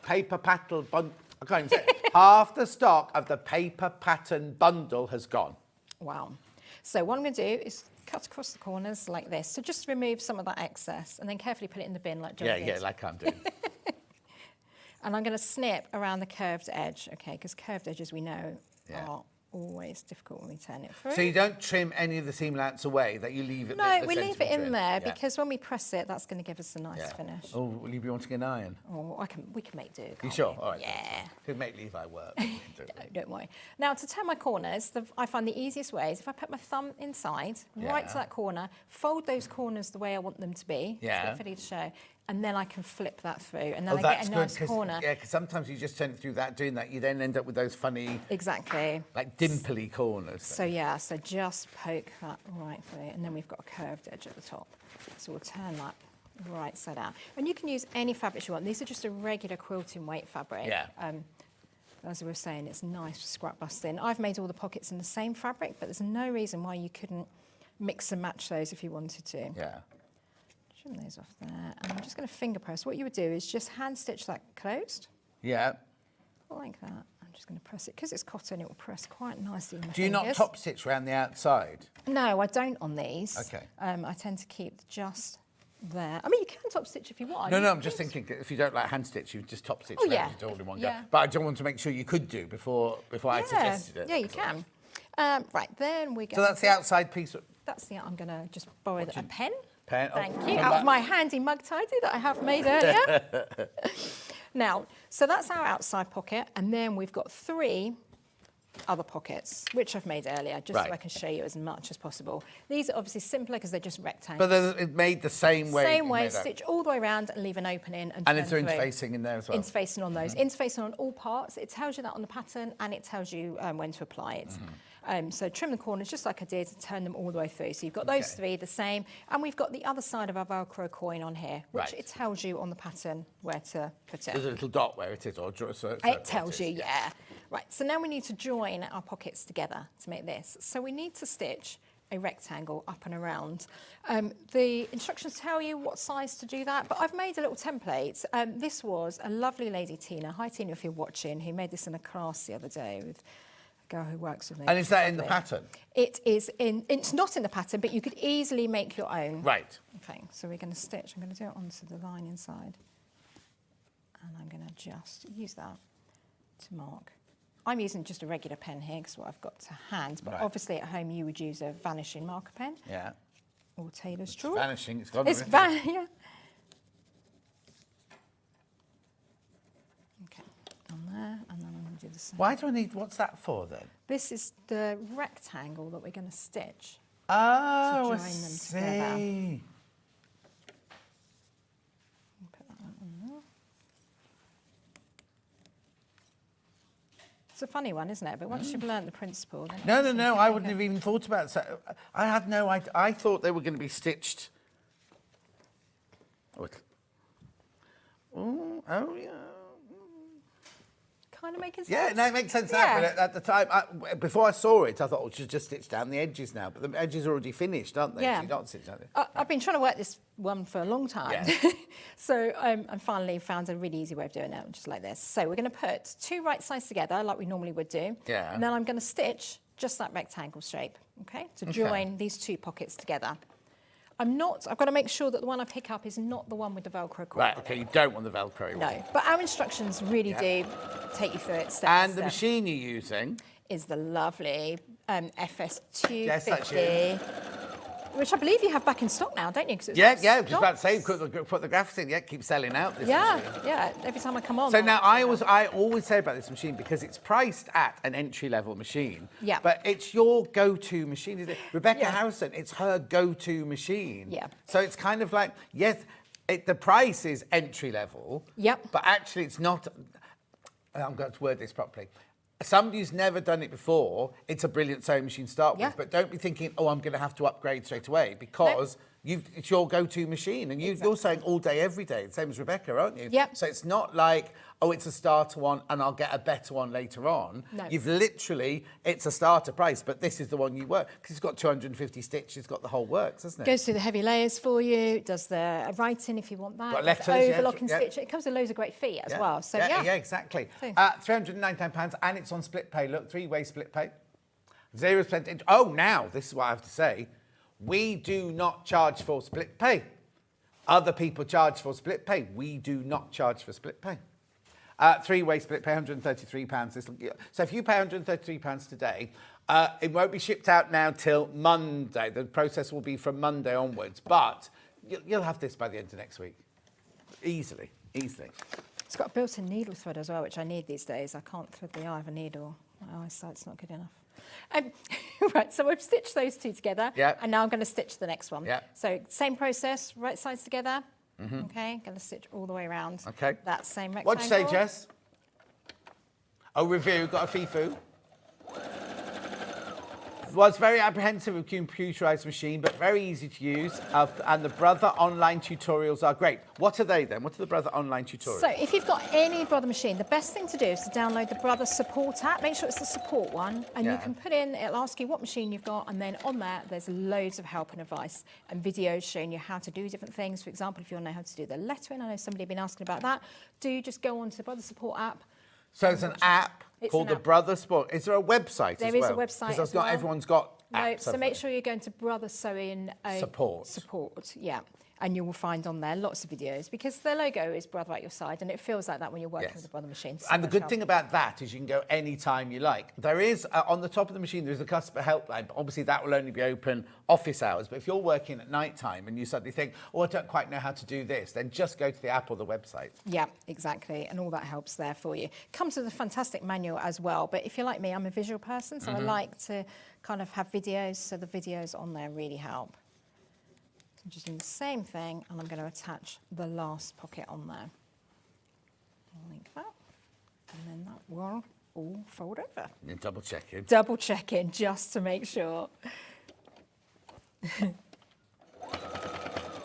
paper pattern bundle. I can't even say it. Half the stock of the paper pattern bundle has gone. Wow. So what I'm going to do is cut across the corners like this. So just remove some of that excess and then carefully put it in the bin like John did. Yeah, like I'm doing. And I'm going to snip around the curved edge, okay, because curved edges we know Yeah. are always difficult when we turn it through. So you don't trim any of the seam allowance away, that you leave it No, the we leave it centimetre in there Yeah. because when we press it, that's going to give us a nice Yeah. finish. Oh, will you be wanting an iron? Oh, we can make do. You can't sure? we? All right. Yeah. Could make Levi work. No, don't worry. Now, to turn my corners, I find the easiest way is if I put my thumb inside, right to Yeah. that corner, fold those corners the way I want them to be, Yeah. fit to show, and then I can flip that through, and then I that's get a nice good, corner. Yeah, because sometimes you just turn it through that, doing that, you then end up with those funny, Exactly. like dimply corners. So yeah, so just poke that right through, and then we've got a curved edge at the top. So we'll turn that right side out. And you can use any fabrics you want. These are just a regular quilting weight fabric. Yeah. As we were saying, it's nice for scrap busting. I've made all the pockets in the same fabric, but there's no reason why you couldn't mix and match those if you wanted to. Yeah. Trim those off there, and I'm just going to finger press. What you would do is just hand stitch that closed, Yeah. like that. I'm just going to press it. Because it's cotton, it will press quite nicely with my Do you not fingers. top stitch around the outside? No, I don't on these. Okay. I tend to keep just there. I mean, you can top stitch if you want. No, I'm just thinking if you don't like hand stitch, you just top stitch Oh, around yeah. it all in one Yeah. go. But I just want to make sure you could do before I suggested it. Yeah, you can. Right, then we go. So that's the outside piece. That's the. I'm going to just borrow a pen. Pen. Oh, Thank you. come Out back. of my handy mug tidy that I have made earlier. Now, so that's our outside pocket, and then we've got 3 other pockets, which I've made earlier, just so Right. I can show you as much as possible. These are obviously simpler because they're just rectangles. But they're made the same way. Same way, made that. stitch all the way around and leave an opening. And And is there turn through. interfacing in there as well? Interfacing on those. Interfacing on all parts. It tells you that on the pattern, and it tells you when to apply it. So trim the corners just like I did, turn them all the way through. So you've got those 3 the same, and we've got the other side of our Velcro coin on here, which Right. it tells you on the pattern where to put it. There's a little dot where it is, or It tells you, yeah. Right, so now we need to join our pockets together to make this. So we need to stitch a rectangle up and around. The instructions tell you what size to do that, but I've made a little template. This was a lovely lady, Tina. Hi, Tina, if you're watching, who made this in a class the other day with a girl who works with me. And is that in the Lovely. pattern? It's not in the pattern, but you could easily make your own. Right. Okay, so we're going to stitch. I'm going to do it onto the line inside. And I'm going to just use that to mark. I'm using just a regular pen here because what I've got to hand, but Right. obviously at home you would use a vanishing marker pen Yeah. or tailor's drawer. Vanishing. It's gone. It's isn't it? yeah. Okay, on there, and then I'm going to do the same. Why do I need? What's that for then? This is the rectangle that we're going to stitch. Oh, join I them see. together. Put that one on there. It's a funny one, isn't it? But once you've learnt the principle, then No. I wouldn't have even thought about it. So, I had no idea. I thought they were going to be stitched. Oh, Oh, yeah. Kind of making sense? Yeah, no, it makes sense now. But at the time, before I saw it, I thought, oh, she's just stitched down the edges now. But the edges are already finished, aren't they? Yeah. So you're not stitched down I've been trying to work this one for a long time. Yeah. So I finally found a really easy way of doing it, just like this. So we're going to put 2 right sides together, like we normally would do. Yeah. And then I'm going to stitch just that rectangle shape, okay? To join these 2 pockets together. I've got to make sure that the one I pick up is not the one with the Velcro cord. Right, okay, you don't want the Velcro one. No, but our instructions really do take you through it step And by the step. machine you're using? Is the lovely FS250. Yes, that's you. Which I believe you have back in stock now, don't you? 'Cause it's Yeah, got yeah, just about to stocks. say, put the graphics in. Yeah, keep selling out this Yeah, machine. yeah. Every time I come on. So now I always say about this machine, because it's priced at an entry-level machine. Yeah. But it's your go-to machine, isn't it? Rebecca Yeah. Howson, it's her go-to machine. Yeah. So it's kind of like, yes, the price is entry-level. Yep. But actually it's not, I'm going to word this properly. Somebody who's never done it before, it's a brilliant sewing machine to start Yeah. with. But don't be thinking, oh, I'm going to have to upgrade straight away, because it's your go-to machine, and you're sewing all day, every day, the same as Rebecca, aren't you? Yep. So it's not like, oh, it's a starter one and I'll get a better one later on. No. You've literally, it's a starter price, but this is the one you work, because it's got 250 stitches, it's got the whole works, hasn't it? Goes through the heavy layers for you, does the writing if you want that. Got does the letters, yeah, overlock and yeah. stitch. It comes with loads of great feet as well. So yeah. Yeah, exactly. So- £399, and it's on split pay. Look, 3-way split pay. 0%. Oh, now, this is what I have to say. We do not charge for split pay. Other people charge for split pay. We do not charge for split pay. 3-way split pay, £133. So if you pay £133 today, it won't be shipped out now till Monday. The process will be from Monday onwards, but you'll have this by the end of next week. Easily, easily. It's got a built-in needle thread as well, which I need these days. I can't thread the eye of a needle. My eyesight's not good enough. Right, so we've stitched those 2 together. Yeah. And now I'm going to stitch the next one. Yeah. So same process, right sides together. Okay, going to stitch all the way around. Okay. That same rectangle. What'd you say, Jess? Oh, review, got a FIFU. Was very apprehensive of computerised machine, but very easy to use. And the Brother online tutorials are great. What are they then? What are the Brother online tutorials? So if you've got any Brother machine, the best thing to do is to download the Brother support app. Make sure it's the support one, and you Yeah. can put in, it'll ask you what machine you've got, and then on there, there's loads of help and advice and videos showing you how to do different things. For example, if you want to know how to do the lettering, I know somebody had been asking about that, do just go onto the Brother support app. So it's an app It's called an the app. Brother Sport. Is there a website There as is well? a website Because as not well. everyone's got No, apps. so have make they? sure you go into Brother Sewing Support. Support, yeah. And you will find on there lots of videos, because the logo is Brother at your side, and it feels like that when you're working Yes. with the Brother machine. So And the much good help. thing about that is you can go any time you like. There is, on the top of the machine, there's a customer helpline, but obviously that will only be open office hours. But if you're working at night time and you suddenly think, oh, I don't quite know how to do this, then just go to the app or the website. Yeah, exactly. And all that helps there for you. Comes with a fantastic manual as well. But if you're like me, I'm a visual person, so I like to kind of have videos. So the videos on there really help. So I'm just doing the same thing, and I'm going to attach the last pocket on there. Like that. And then that will all fold over. And double check it. Double checking just to make sure.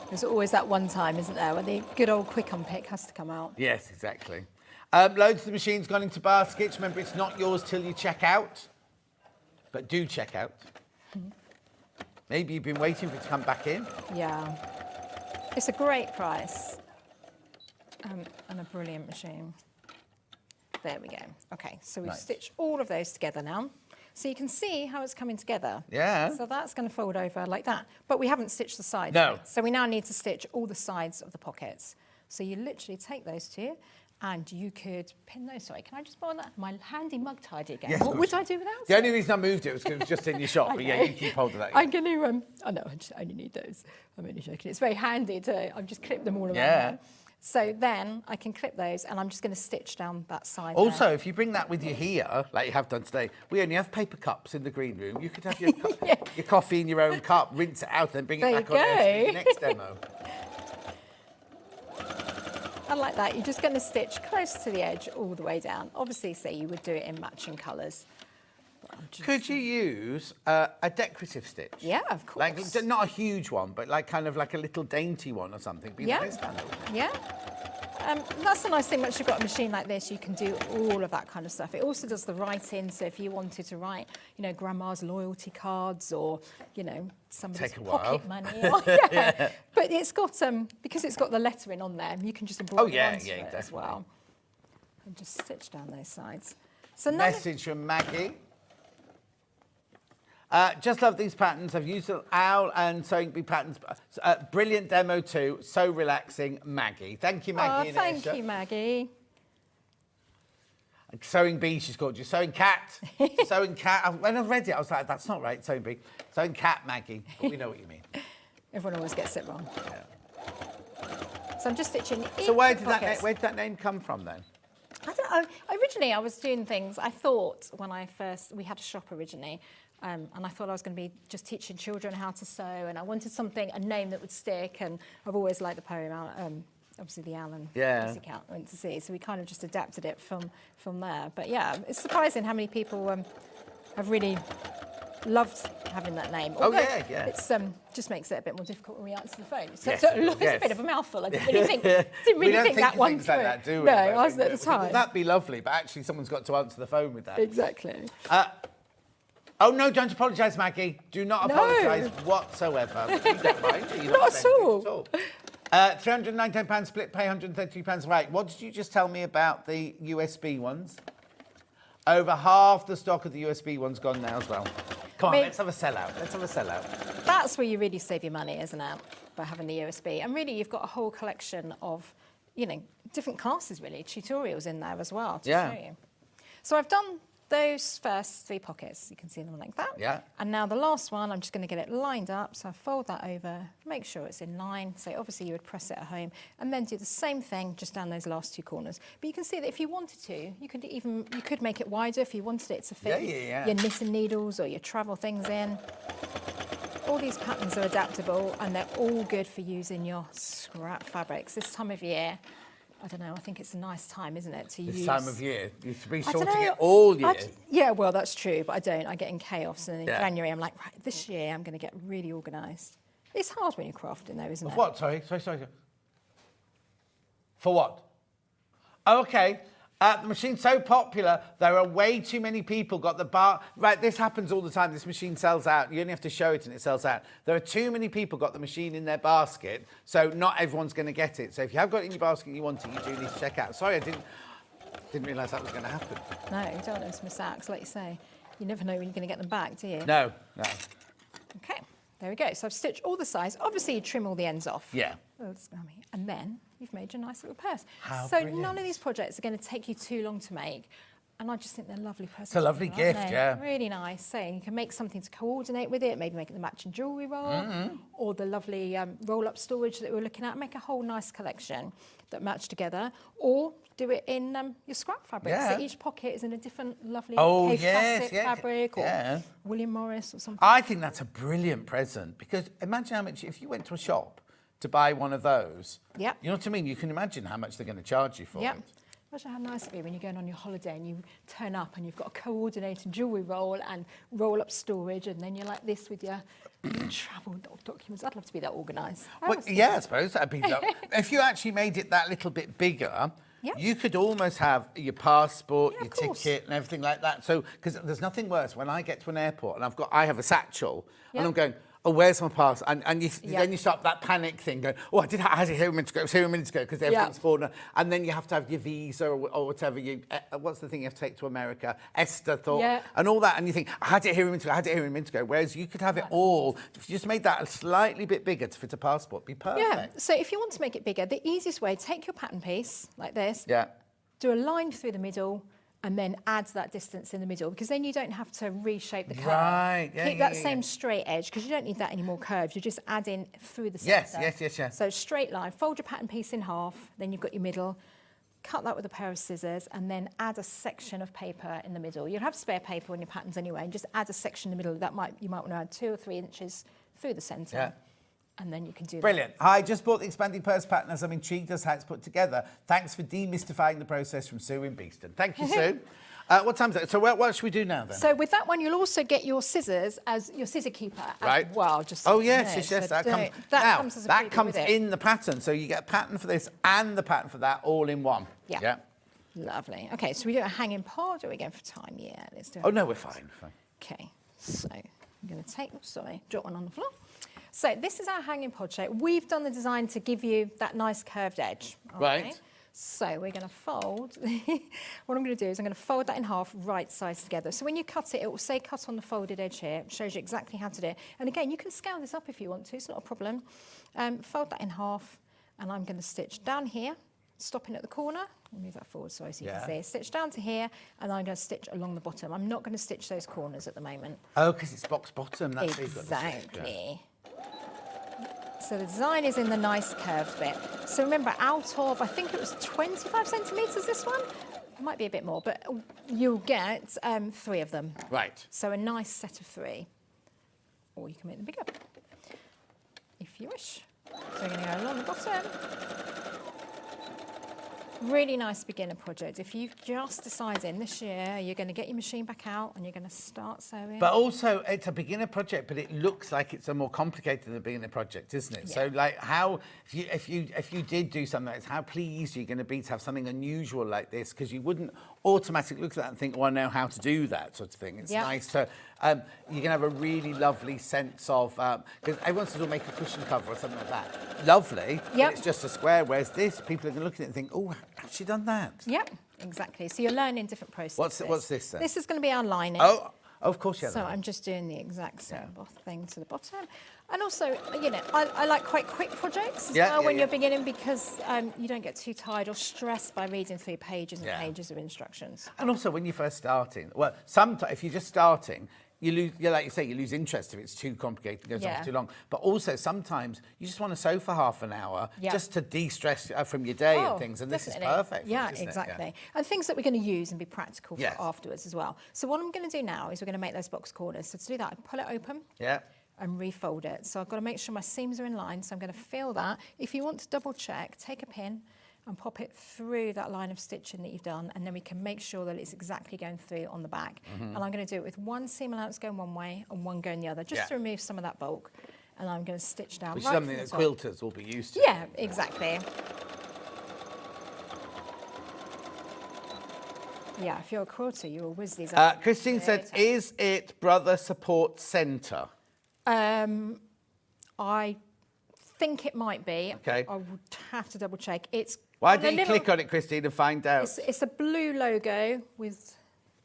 There's always that one time, isn't there, when the good old quick unpick has to come out. Yes, exactly. Loads of the machines gone into baskets. Remember, it's not yours till you check out. But do check out. Maybe you've been waiting for it to come back in. Yeah. It's a great price and a brilliant machine. There we go. Okay, so we've Nice. stitched all of those together now. So you can see how it's coming together. Yeah. So that's going to fold over like that. But we haven't stitched the sides. No. yet. So we now need to stitch all the sides of the pockets. So you literally take those 2 and you could pin those. Sorry, can I just borrow that? My handy mug tidy again. Yes, What of would course. I do without The it? only reason I moved it was because it was just in your shop. But yeah, you keep hold of that. I'm going to, I know, I only need those. I'm only joking. It's very handy to, I've just clipped them all around Yeah. there. So then I can clip those, and I'm just going to stitch down that side Also, there. if you bring that with you here, like you have done today, we only have paper cups in the green room. You could have your, your coffee in your own cup, rinse it out, then bring There it you back on there to do go. your next demo. And like that, you're just going to stitch close to the edge all the way down. Obviously, say you would do it in matching colours. Could you use a decorative stitch? Yeah, of course. Like, not a huge one, but like kind of like a little dainty one or something. Be Yeah. nice handle. Yeah. That's the nice thing, once you've got a machine like this, you can do all of that kind of stuff. It also does the writing, so if you wanted to write, you know, grandma's loyalty cards or, you know, somebody's Take a while. pocket money. Or, yeah. But it's got, because it's got the lettering on there, you can just embroider onto it as well. And just stitch down those sides. So now Message from Maggie. Just love these patterns. I've used the owl and sewing bee patterns. Brilliant demo too. So relaxing, Maggie. Thank you, Maggie. Oh, thank you, Maggie. Sewing bee, she's called you. Sewing cat. Sewing cat. When I read it, I was like, that's not right. Sewing bee. Sewing cat, Maggie. But we know what you mean. Everyone always gets it wrong. Yeah. So I'm just stitching. So where did that name come from then? I don't know. Originally, I was doing things. I thought when we had a shop originally. And I thought I was going to be just teaching children how to sew, and I wanted a name that would stick. And I've always liked the poem, obviously the Alan Pussycat went to sea, so we kind of just adapted it from there. But yeah, it's surprising how many people have really loved having that name. Although it's just makes it a bit more difficult when we answer the phone. So it's a bit of a mouthful. I didn't really think, that one through. Like that, do we? No, I wasn't at the time. Well, that'd be lovely, but actually someone's got to answer the phone with that. Exactly. Oh, no, don't apologise, Maggie. Do not apologise whatsoever. You don't mind, do you? Not at all. £319 split pay, £132. Right, what did you just tell me about the USB ones? Over half the stock of the USB ones gone now as well. Come on, let's have a sellout. Let's have a sellout. That's where you really save your money, isn't it? By having the USB. And really, you've got a whole collection of, you know, different classes, really, tutorials in there as well to show you. So I've done those first 3 pockets. You can see them like that. Yeah. And now the last one, I'm just going to get it lined up. So I fold that over, make sure it's in line. So obviously you would press it at home and then do the same thing just down those last 2 corners. But you can see that if you wanted to, you could make it wider if you wanted it to fit your knitting needles or your travel things in. All these patterns are adaptable and they're all good for using your scrap fabrics. This time of year, I don't know, I think it's a nice time, isn't it, to use... This time of year? You should be sorting it all year. Yeah, well, that's true, but I don't. I get in chaos, and in January I'm like, right, this year I'm going to get really organised. It's hard when you're crafting, though, isn't it? What? Sorry. For what? Oh, OK. The machine's so popular, there are way too many people got the bar... Right, this happens all the time. This machine sells out. You only have to show it and it sells out. There are too many people got the machine in their basket, so not everyone's going to get it. So if you have got it in your basket and you want it, you do need to check out. Sorry, I didn't realise that was going to happen. No, you don't want them to miss out, because like you say, you never know when you're going to get them back, do you? No. OK, there we go. So I've stitched all the sides. Obviously, you trim all the ends off. Yeah. And then you've made your nice little purse. So brilliant. None of these projects are going to take you too long to make. And I just think they're lovely presents. It's a lovely gift, yeah. Really nice. So you can make something to coordinate with it, maybe make it the matching jewellery roll, or the lovely roll-up storage that we're looking at. Make a whole nice collection that match together, or do it in your scrap fabric. So each pocket is in a different lovely classic fabric, or William Morris or something. I think that's a brilliant present, because imagine how much, if you went to a shop to buy one of those, you know what I mean? You can imagine how much they're going to charge you for it. Imagine how nice it'd be when you're going on your holiday and you turn up and you've got a coordinated jewellery roll and roll-up storage, and then you're like this with your travel documents. I'd love to be that organised. Well, yeah, I suppose that'd be... If you actually made it that little bit bigger, you could almost have your passport, your ticket and everything like that. So, because there's nothing worse when I get to an airport and I have a satchel and I'm going... Oh, where's my pass? And then you start that panic thing going, oh, I had it here a minute ago, it was here a minute ago, because everything's fallen. And then you have to have your visa or whatever. What's the thing you have to take to America? ESTA thought, and all that. And you think, I had it here a minute ago, Whereas you could have it all. If you just made that a slightly bit bigger to fit a passport, it'd be perfect. Yeah, so if you want to make it bigger, the easiest way, take your pattern piece like this, do a line through the middle, and then add that distance in the middle, because then you don't have to reshape the curve. Right, Keep that same straight edge, because you don't need that any more curves. You just add in through the centre. Yes. So straight line, fold your pattern piece in half, then you've got your middle, cut that with a pair of scissors, and then add a section of paper in the middle. You'll have spare paper on your patterns anyway, and just add a section in the middle. You might want to add 2 or 3 inches through the centre. And then you can do Brilliant. I just bought the expanding purse pattern as I'm intrigued as how it's put together. Thanks for demystifying the process from Sue in Beeston. Thank you, Sue. What time is it? So what should we do now then? So with that one, you'll also get your scissors as your scissor keeper as well. Just so Oh you yes, know. yes. So That comes as a that freebie comes with it. in the pattern. So you get a pattern for this and the pattern for that all in one. Yeah. Lovely. Okay, so we do a hanging pod, or are we going for time? Yeah, let's do it. Oh no, we're fine. Okay, so I'm going to take, drop one on the floor. So this is our hanging pod shape. We've done the design to give you that nice curved edge. Okay? Right. So we're going to fold. What I'm going to do is I'm going to fold that in half, right sides together. So when you cut it, it will say cut on the folded edge here. It shows you exactly how to do it. And again, you can scale this up if you want to. It's not a problem. Fold that in half, and I'm going to stitch down here, stopping at the corner. I'll move that forward so you can see. Stitch down to here, and I'm going to stitch along the bottom. I'm not going to stitch those corners at the moment. Oh, because it's box bottom. That's exactly. So the design is in the nice curved bit. So remember, out of, I think it was 25 centimetres, this one. It might be a bit more, but you'll get 3 of them. Right. So a nice set of 3. Or you can make them bigger, if you wish. So we're going to go along the bottom. Really nice beginner project. If you've just decided this year you're going to get your machine back out and you're going to start sewing. But also, it's a beginner project, but it looks like it's a more complicated than a beginner project, isn't it? Yeah. So, like, how if you did do something like this, how pleased are you going to be to have something unusual like this? Because you wouldn't automatically look at that and think, "Oh, I know how to do that," sort of thing. It's nice to. You can have a really lovely sense of because everyone says, "Oh, make a cushion cover or something like that." Lovely. Yep. It's just a square. Whereas this, people are going to look at it and think, "Oh, how's she done that?" Yep, exactly. So you're learning different processes. What's this then? This is going to be our lining. Oh, of course, yeah. So I'm just doing the exact same thing to the bottom. And also, you know, I like quite quick projects as well when you're beginning, because you don't get too tired or stressed by reading through pages and pages of instructions. And also, when you're first starting, well, sometimes if you're just starting, you lose, like you say, you lose interest if it's too complicated, goes on for too long. But also, sometimes you just want to sew for half an hour just to de-stress from your day and things, and this is perfect. Yeah, exactly. And things that we're going to use and be practical for afterwards as well. So what I'm going to do now is we're going to make those box corners. So to do that, I pull it open. And refold it. So I've got to make sure my seams are in line. So I'm going to feel that. If you want to double check, take a pin and pop it through that line of stitching that you've done, and then we can make sure that it's exactly going through on the back. And I'm going to do it with one seam allowance going one way and one going the other, just to remove some of that bulk. And I'm going to stitch down. Which right is something that quilters will be used to. Yeah, exactly. Yeah, if you're a quilter, you will whiz these up. Christine said, "Is it Brother Support Centre?" I think it might be. Okay. I would have to double check. It's Why don't you click on it, Christine, and find out? It's a blue logo with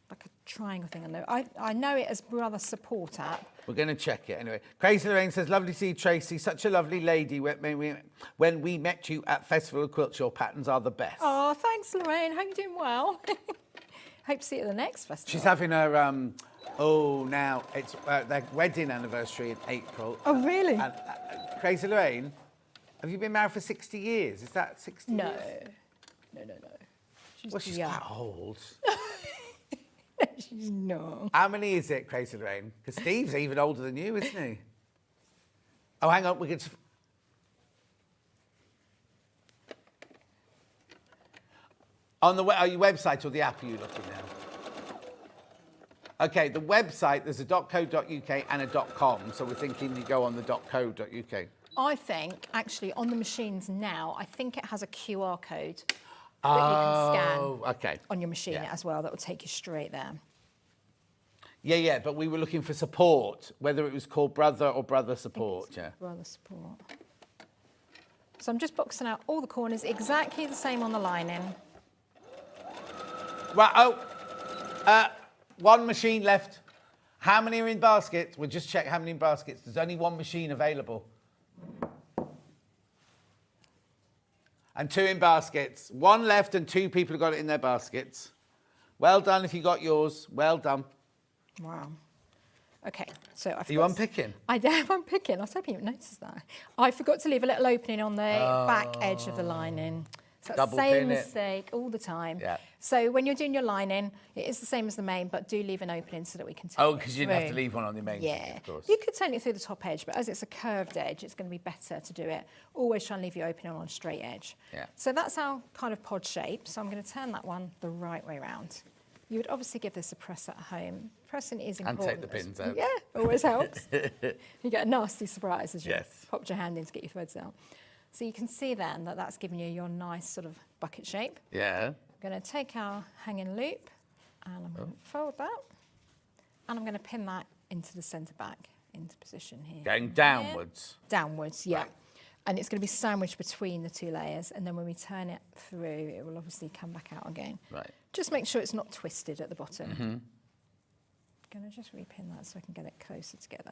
like a triangle thing on there. I know it as Brother Support app. We're going to check it anyway. Crazy Lorraine says, "Lovely to see you, Tracey. Such a lovely lady. When we met you at Festival of Quilts, your patterns are the best." Oh, thanks, Lorraine. Hope you're doing well. Hope to see you at the next festival. She's having her now it's their wedding anniversary in April. Oh, really? And, Crazy Lorraine, have you been married for 60 years? Is that 60 No. years? No. She's quite old. She's not. How many is it, Crazy Lorraine? Because Steve's even older than you, isn't he? Oh, hang on, we can... On the your website or the app are you looking now? Okay, the website, there's a .co.uk and a .com, so we're thinking you go on the .co.uk. I think, actually, on the machines now, I think it has a QR code that you can scan on your machine as well. That will take you straight there. Yeah, but we were looking for support, whether it was called Brother or Brother Support. Brother Support. So I'm just boxing out all the corners, exactly the same on the lining. Right, one machine left. How many are in baskets? We'll just check how many in baskets. There's only one machine available. And 2 in baskets. 1 left and 2 people have got it in their baskets. Well done if you got yours. Well done. Wow. Okay, so Are you unpicking? I am unpicking. I was hoping you noticed that. I forgot to leave a little opening on the back edge of the lining. So that's the same mistake all the time. Yeah. So when you're doing your lining, it is the same as the main, but do leave an opening so that we can take Oh, because you didn't have to leave one on the main. Yeah. Of course. You could turn it through the top edge, but as it's a curved edge, it's going to be better to do it. Always try and leave your opening on a straight edge. Yeah. So that's our kind of pod shape. So I'm going to turn that one the right way around. You would obviously give this a press at home. Pressing is And important. take the pins out. Yeah, always helps. You get a nasty surprise as you Yes. popped your hand in to get your threads out. So you can see then that that's giving you your nice sort of bucket shape. Yeah. I'm going to take our hanging loop and I'm going to fold that and I'm going to pin that into the centre back into position here. Going downwards. Downwards, yeah. Right. And it's going to be sandwiched between the two layers and then when we turn it through it will obviously come back out again. Right. Just make sure it's not twisted at the bottom. I'm going to just repin that so I can get it closer together.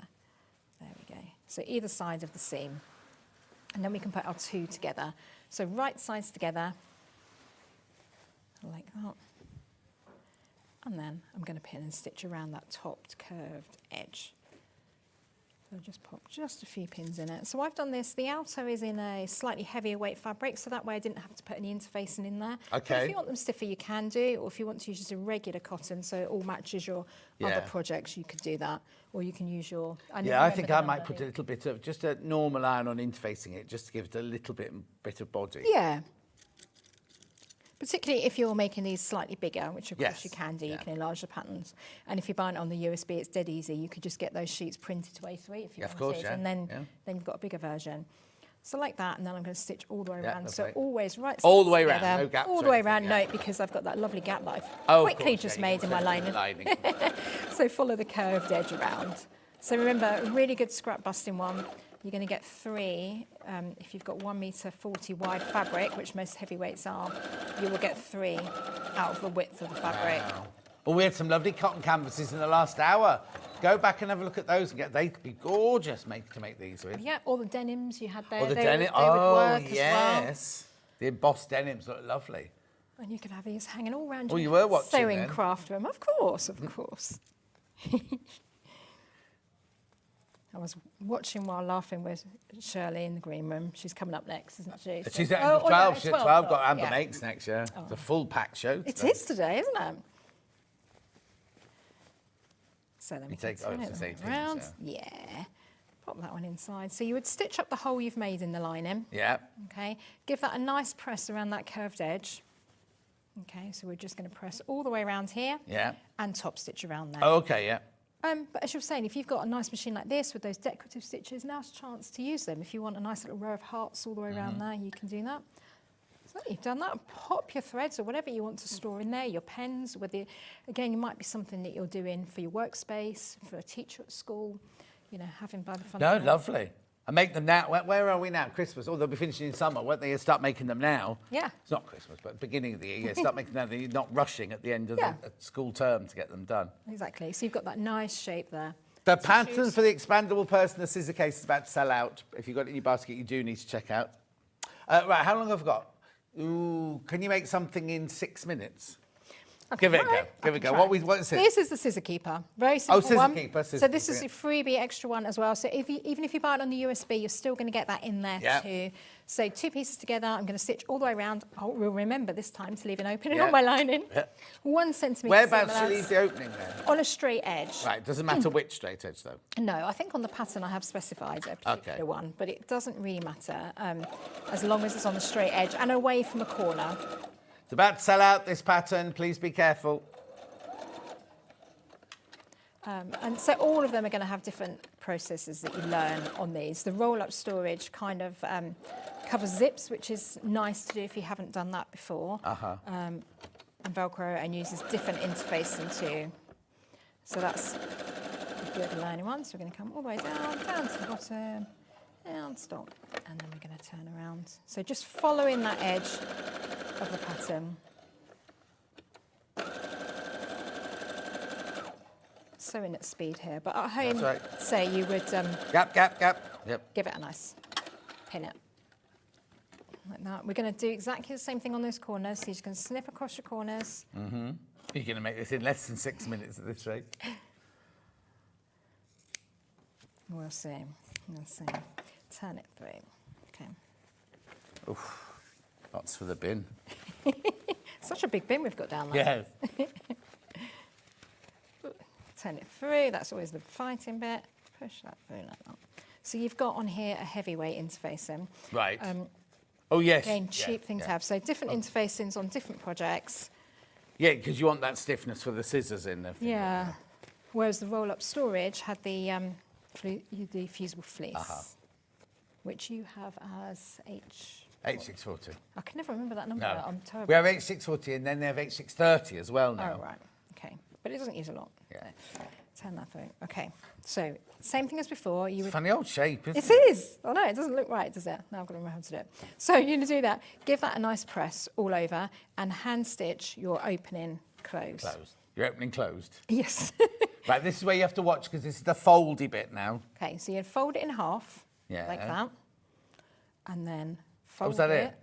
There we go. So either side of the seam. And then we can put our two together. So right sides together, like that. And then I'm going to pin and stitch around that topped curved edge. So I'll just pop just a few pins in it. So I've done this, the outer is in a slightly heavier weight fabric, so that way I didn't have to put any interfacing in there. Okay. But if you want them stiffer, you can do, or if you want to use just a regular cotton so it all matches your other projects, you could do that. Or you can use your... Yeah, I think I might put a little bit of, just a normal iron on interfacing it, just to give it a little bit of body. Yeah. Particularly if you're making these slightly bigger, which of course Yes. you can do, Yeah. you can enlarge the patterns. And if you're buying it on the USB, it's dead easy. You could just get those sheets printed to A3 if you Of wanted, course, yeah. and then you've got a bigger version. So like that, and then I'm going to stitch all the way around. So lovely. always right All sides the way around, together, no gaps all or the way anything, around, yeah. no, because I've got that lovely gap that I've Oh, of quickly course, just yeah, made in my lining. So follow the curved edge around. So remember, a really good scrap busting one. You're going to get 3. If you've got 1.40 m wide fabric, which most heavyweights are, you will get 3 out of the width of the fabric. Wow. Well, we had some lovely cotton canvases in the last hour. Go back and have a look at those. They'd be gorgeous to make these with. Yeah, all the denims you had there. Or the they denim. Would, they would work as well. yes. The embossed denims look lovely. And you could have these hanging all around Oh, your you were watching sewing then? craft room. Of course. I was watching while laughing with Shirley in the green room. She's coming up next, isn't she? So- She's at Oh, 12. yeah, She's at 12. Got Amber yeah. Makes next year. It's a full pack show. It today. is today, isn't it? So then we can take- oh, turn it's it the same thing, around. so. Yeah. Pop that one inside. So you would stitch up the hole you've made in the lining. Yeah. Okay. Give that a nice press around that curved edge. Okay. So we're just going to press all the way around here. Yeah. And top stitch around there. Oh, okay, yeah. But as you were saying, if you've got a nice machine like this with those decorative stitches, now's a chance to use them. If you want a nice little row of hearts all the way around there, you can do that. So you've done that. Pop your threads or whatever you want to store in there, your pens. Again, it might be something that you're doing for your workspace, for a teacher at school, having by the front. No, lovely. I make them now. Where are we now? Christmas. Oh, they'll be finishing in summer. Won't they start making them now? Yeah. It's not Christmas, but beginning of the year. Start making them. You're not rushing at the end of Yeah. the school term to get them done. Exactly. So you've got that nice shape there. The pattern for the expandable purse in the scissor case is about to sell out. If you've got it in your basket, you do need to check out. Right, how long have I got? Ooh, can you make something in 6 minutes? Give it a go. Give it a go. What is it? This is the scissor keeper. Very simple scissor one. keeper, So scissor this is keeper, a freebie extra one as well. So even if you buy it on the USB, you're still going to get that in there Yeah. too. So 2 pieces together. I'm going to stitch all the way around. I'll remember this time to leave an opening Yeah. on my lining. Yeah. 1 centimetre. Whereabouts seam do you leave the opening then? on a straight edge. Right, doesn't matter which straight edge though. No, I think on the pattern I have specified a particular Okay. one, but it doesn't really matter as long as it's on the straight edge and away from a corner. It's about to sell out, this pattern. Please be careful. And so all of them are going to have different processes that you learn on these. The roll-up storage kind of covers zips, which is nice to do if you haven't done that before. And Velcro and uses different interfacing too. So that's a good learning one. So we're going to come all the way down to the bottom, and stop. And then we're going to turn around. So just following that edge of the pattern. Sewing at speed here, but at home, That's right. say you would Gap. Yep. give it a nice pin it. Like that. We're going to do exactly the same thing on those corners. So you're just going to snip across your corners. You're going to make this in less than 6 minutes at this rate. We'll see. We'll see. Turn it through. Okay. Oof. Lots for the bin. Such a big bin we've got down there. Yeah. Turn it through. That's always the fighting bit. Push that through like that. So you've got on here a heavyweight interfacing. Right. Oh, yes. Again, cheap thing to have. So different interfacings on different projects. Yeah, because you want that stiffness for the scissors in there. Yeah. Whereas the roll-up storage had the fusible fleece, which you have as H640. I can never remember that number. No. I'm terrible. We have H640 and then they have H630 as well now. Oh, right. Okay. But it doesn't use a lot. Yeah. Turn that through. Okay. So, same thing as before. You would... Funny old shape, isn't it? It is. Oh, no, it doesn't look right, does it? Now I've got to remember how to do it. So, you're going to do that. Give that a nice press all over and hand stitch your opening close. Closed. Your opening closed. Yes. Right, this is where you have to watch because this is the foldy bit now. Okay, so you fold it in half, Yeah. like that, and then fold Was that it,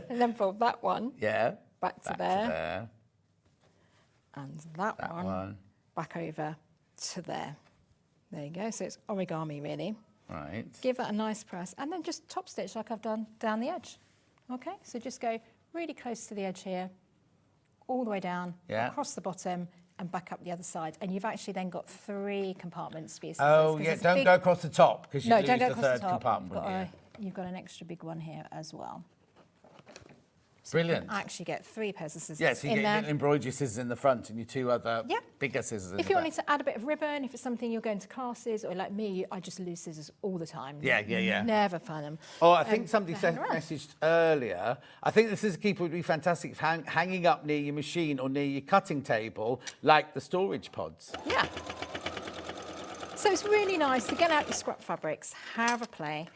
and then fold that one Yeah. back to there, and that one back over to there. There you go. So it's origami, really. Right. Give that a nice press, and then just top stitch like I've done down the edge. Okay, so just go really close to the edge here, all the way down, across the bottom, and back up the other side. And you've actually then got 3 compartments for your scissors. Oh, yeah, don't go across the top because you lose don't go the across third the top. compartment. You've got an extra big one here as well. So Brilliant. You can actually get 3 pairs of scissors Yes, you in get there. little embroidery scissors in the front and your 2 other Yeah. bigger scissors in If the you back. wanted to add a bit of ribbon, if it's something you're going to classes, or like me, I just lose scissors all the time. Yeah. Never find them. Oh, I think somebody they're hanging around. messaged earlier. I think the scissor keeper would be fantastic for hanging up near your machine or near your cutting table, like the storage pods. Yeah. So it's really nice to get out your scrap fabrics, have a play.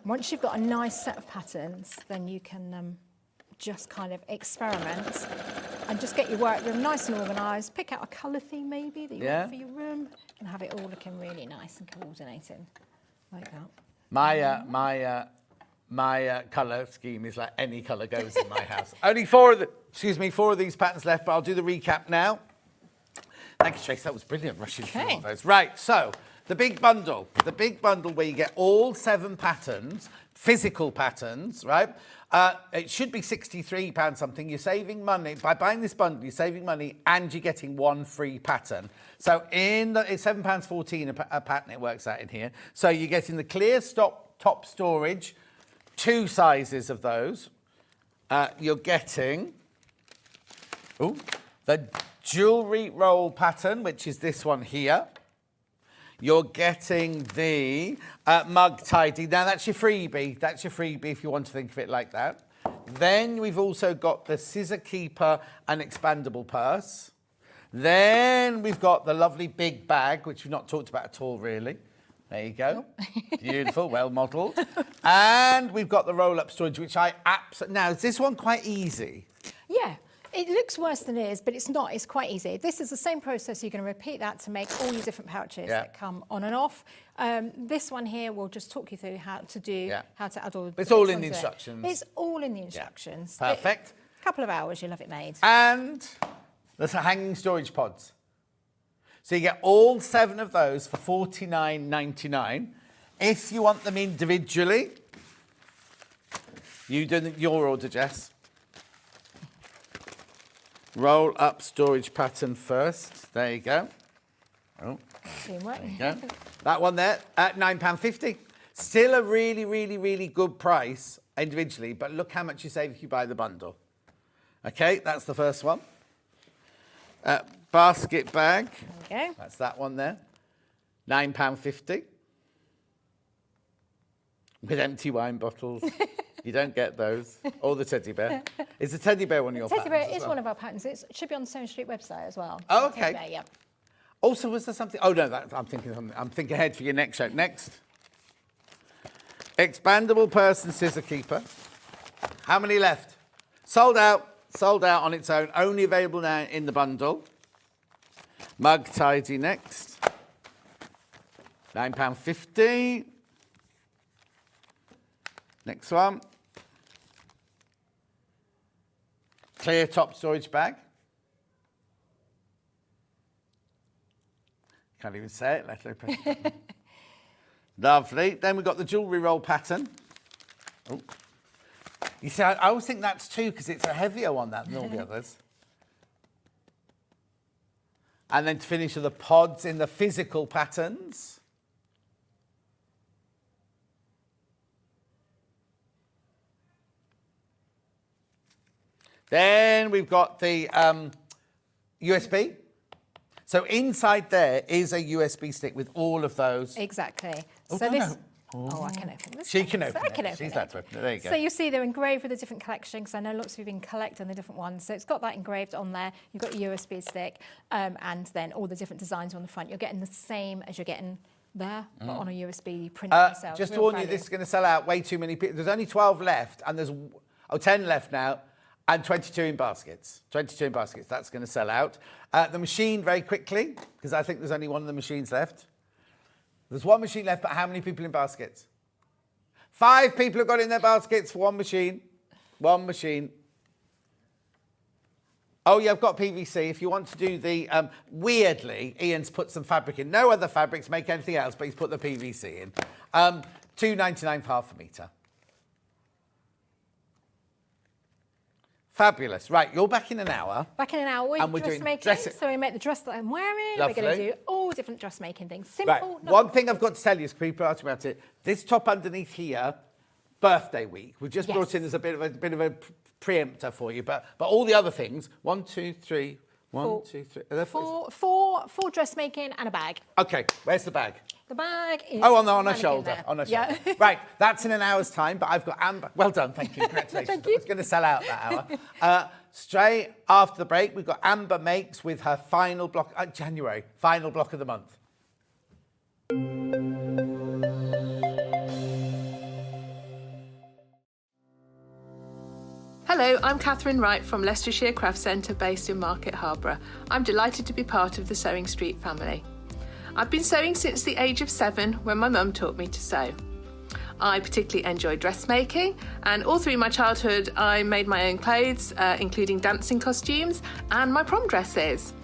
Once you've got a nice set of patterns, then you can just kind of experiment and just get your workroom nice and organised. Pick out a colour theme maybe that you want for your room and have it all looking really nice and coordinated like that. My colour scheme is like any colour goes in my house. Only 4 of these patterns left, but I'll do the recap now. Thank you, Tracey. That was brilliant, rushing through all those. Right, so the big bundle where you get all 7 patterns, physical patterns, right? It should be £63 something. You're saving money. By buying this bundle, you're saving money and you're getting 1 free pattern. So it's £7.14 a pattern it works out in here. So you're getting the clear top storage, 2 sizes of those. You're getting the jewellery roll pattern, which is this one here. You're getting the mug tidy. Now, that's your freebie. That's your freebie if you want to think of it like that. Then we've also got the scissor keeper and expandable purse. Then we've got the lovely big bag, which we've not talked about at all, really. There you go. Beautiful, well modelled. And we've got the roll-up storage, which I absolutely... Now, is this one quite easy? Yeah. It looks worse than it is, but it's not. It's quite easy. This is the same process. You're going to repeat that to make all your different pouches that come on and off. This one here will just talk you through how to add all the It's all bits in the onto it. instructions. It's all in the instructions. Perfect. A couple of hours, you'll have it made. And there's the hanging storage pods. So you get all 7 of those for $49.99. If you want them individually, you do your order, Jess. Roll up storage pattern first. There you go. Oh, Teamwork. there you go. That one there at £9.50. Still a really, really, really good price individually, but look how much you save if you buy the bundle. Okay, that's the first one. Basket bag. There we go. That's that one there. £9.50. With empty wine bottles. You don't get those. Or the teddy bear. Is the teddy bear one of your patterns? Teddy bear is one of our patterns. It should be on the Sewing Street website as well. Oh, okay. Teddy bear, yeah. Also, was there something? Oh, no, I'm thinking ahead for your next show. Next. Expandable purse and scissor keeper. How many left? Sold out on its own. Only available now in the bundle. Mug tidy next. £9.50. Next one. Clear top storage bag. Can't even say it, let alone press the button. Lovely. Then we've got the jewellery roll pattern. Oh. You see, I always think that's 2 because it's a heavier one than all the others. And then to finish with the pods in the physical patterns. Then we've got the USB. So inside there is a USB stick with all of those. Exactly. Oh, so no, this. no. Oh, I can open this. She one. can So open I can it. open She's it. allowed to open it. There you go. So you see they're engraved with the different collections. I know lots of you have been collecting the different ones. So it's got that engraved on there. You've got your USB stick and then all the different designs on the front. You're getting the same as you're getting there, but on a USB print yourself. Just to Real warn you, value. this is going to sell out way too many people. There's only 12 left, and there's 10 left now, and 22 in baskets. 22 in baskets. That's going to sell out. The machine, very quickly, because I think there's only one of the machines left. There's one machine left, but how many people in baskets? 5 people have got in their baskets for one machine. One machine. Oh, yeah, I've got PVC. If you want to do the... weirdly, Ian's put some fabric in. No other fabrics make anything else, but he's put the PVC in. £2.99 for half a metre. Fabulous. Right, you're back in an hour. Back in an hour, And we're doing dressing. So we make the dress that I'm wearing. Lovely. We're going to do all different dressmaking things. Simple. Right. not One thing I've got to tell you is people ask me about it. This top underneath here, birthday week. We've just brought in as a bit of a preempter for you, but all the other things. 1, 2, 3. 1, 2, 3. Are there four dressmaking and a bag. Okay, where's the bag? The bag is Oh, on her mannequin shoulder. there. On her Yeah. shoulder. Right, that's in an hour's time, but I've got Amber. Well done, thank you. Congratulations. Thank you. It's going to sell out that hour. Straight after the break, we've got Amber Makes with her final block, January, final block of the month. Hello, I'm Catherine Wright from Leicestershire Craft Centre based in Market Harborough. I'm delighted to be part of the Sewing Street family. I've been sewing since the age of 7 when my mum taught me to sew. I particularly enjoy dressmaking, and all through my childhood I made my own clothes, including dancing costumes and my prom dresses.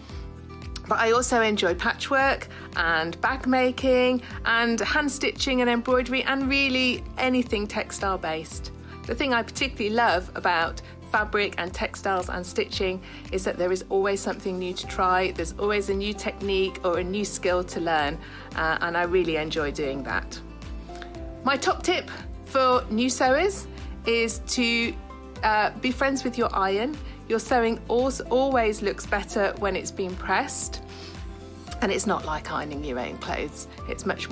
But I also enjoy patchwork and bag making and hand stitching and embroidery and really anything textile based. The thing I particularly love about fabric and textiles and stitching is that there is always something new to try, there's always a new technique or a new skill to learn, and I really enjoy doing that. My top tip for new sewers is to be friends with your iron. Your sewing always looks better when it's been pressed, and it's not like ironing your own clothes. It's much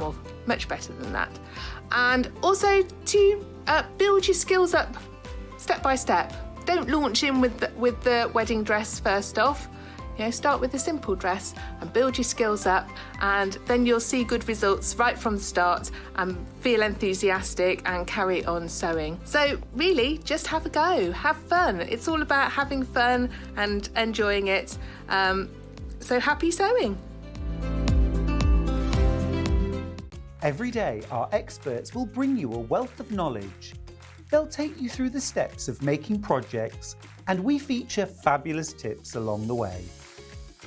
better than that. And also to build your skills up step by step. Don't launch in with the wedding dress first off. You know, start with a simple dress and build your skills up, and then you'll see good results right from the start and feel enthusiastic and carry on sewing. So really, just have a go, have fun. It's all about having fun and enjoying it. So happy sewing. Every day, our experts will bring you a wealth of knowledge. They'll take you through the steps of making projects, and we feature fabulous tips along the way.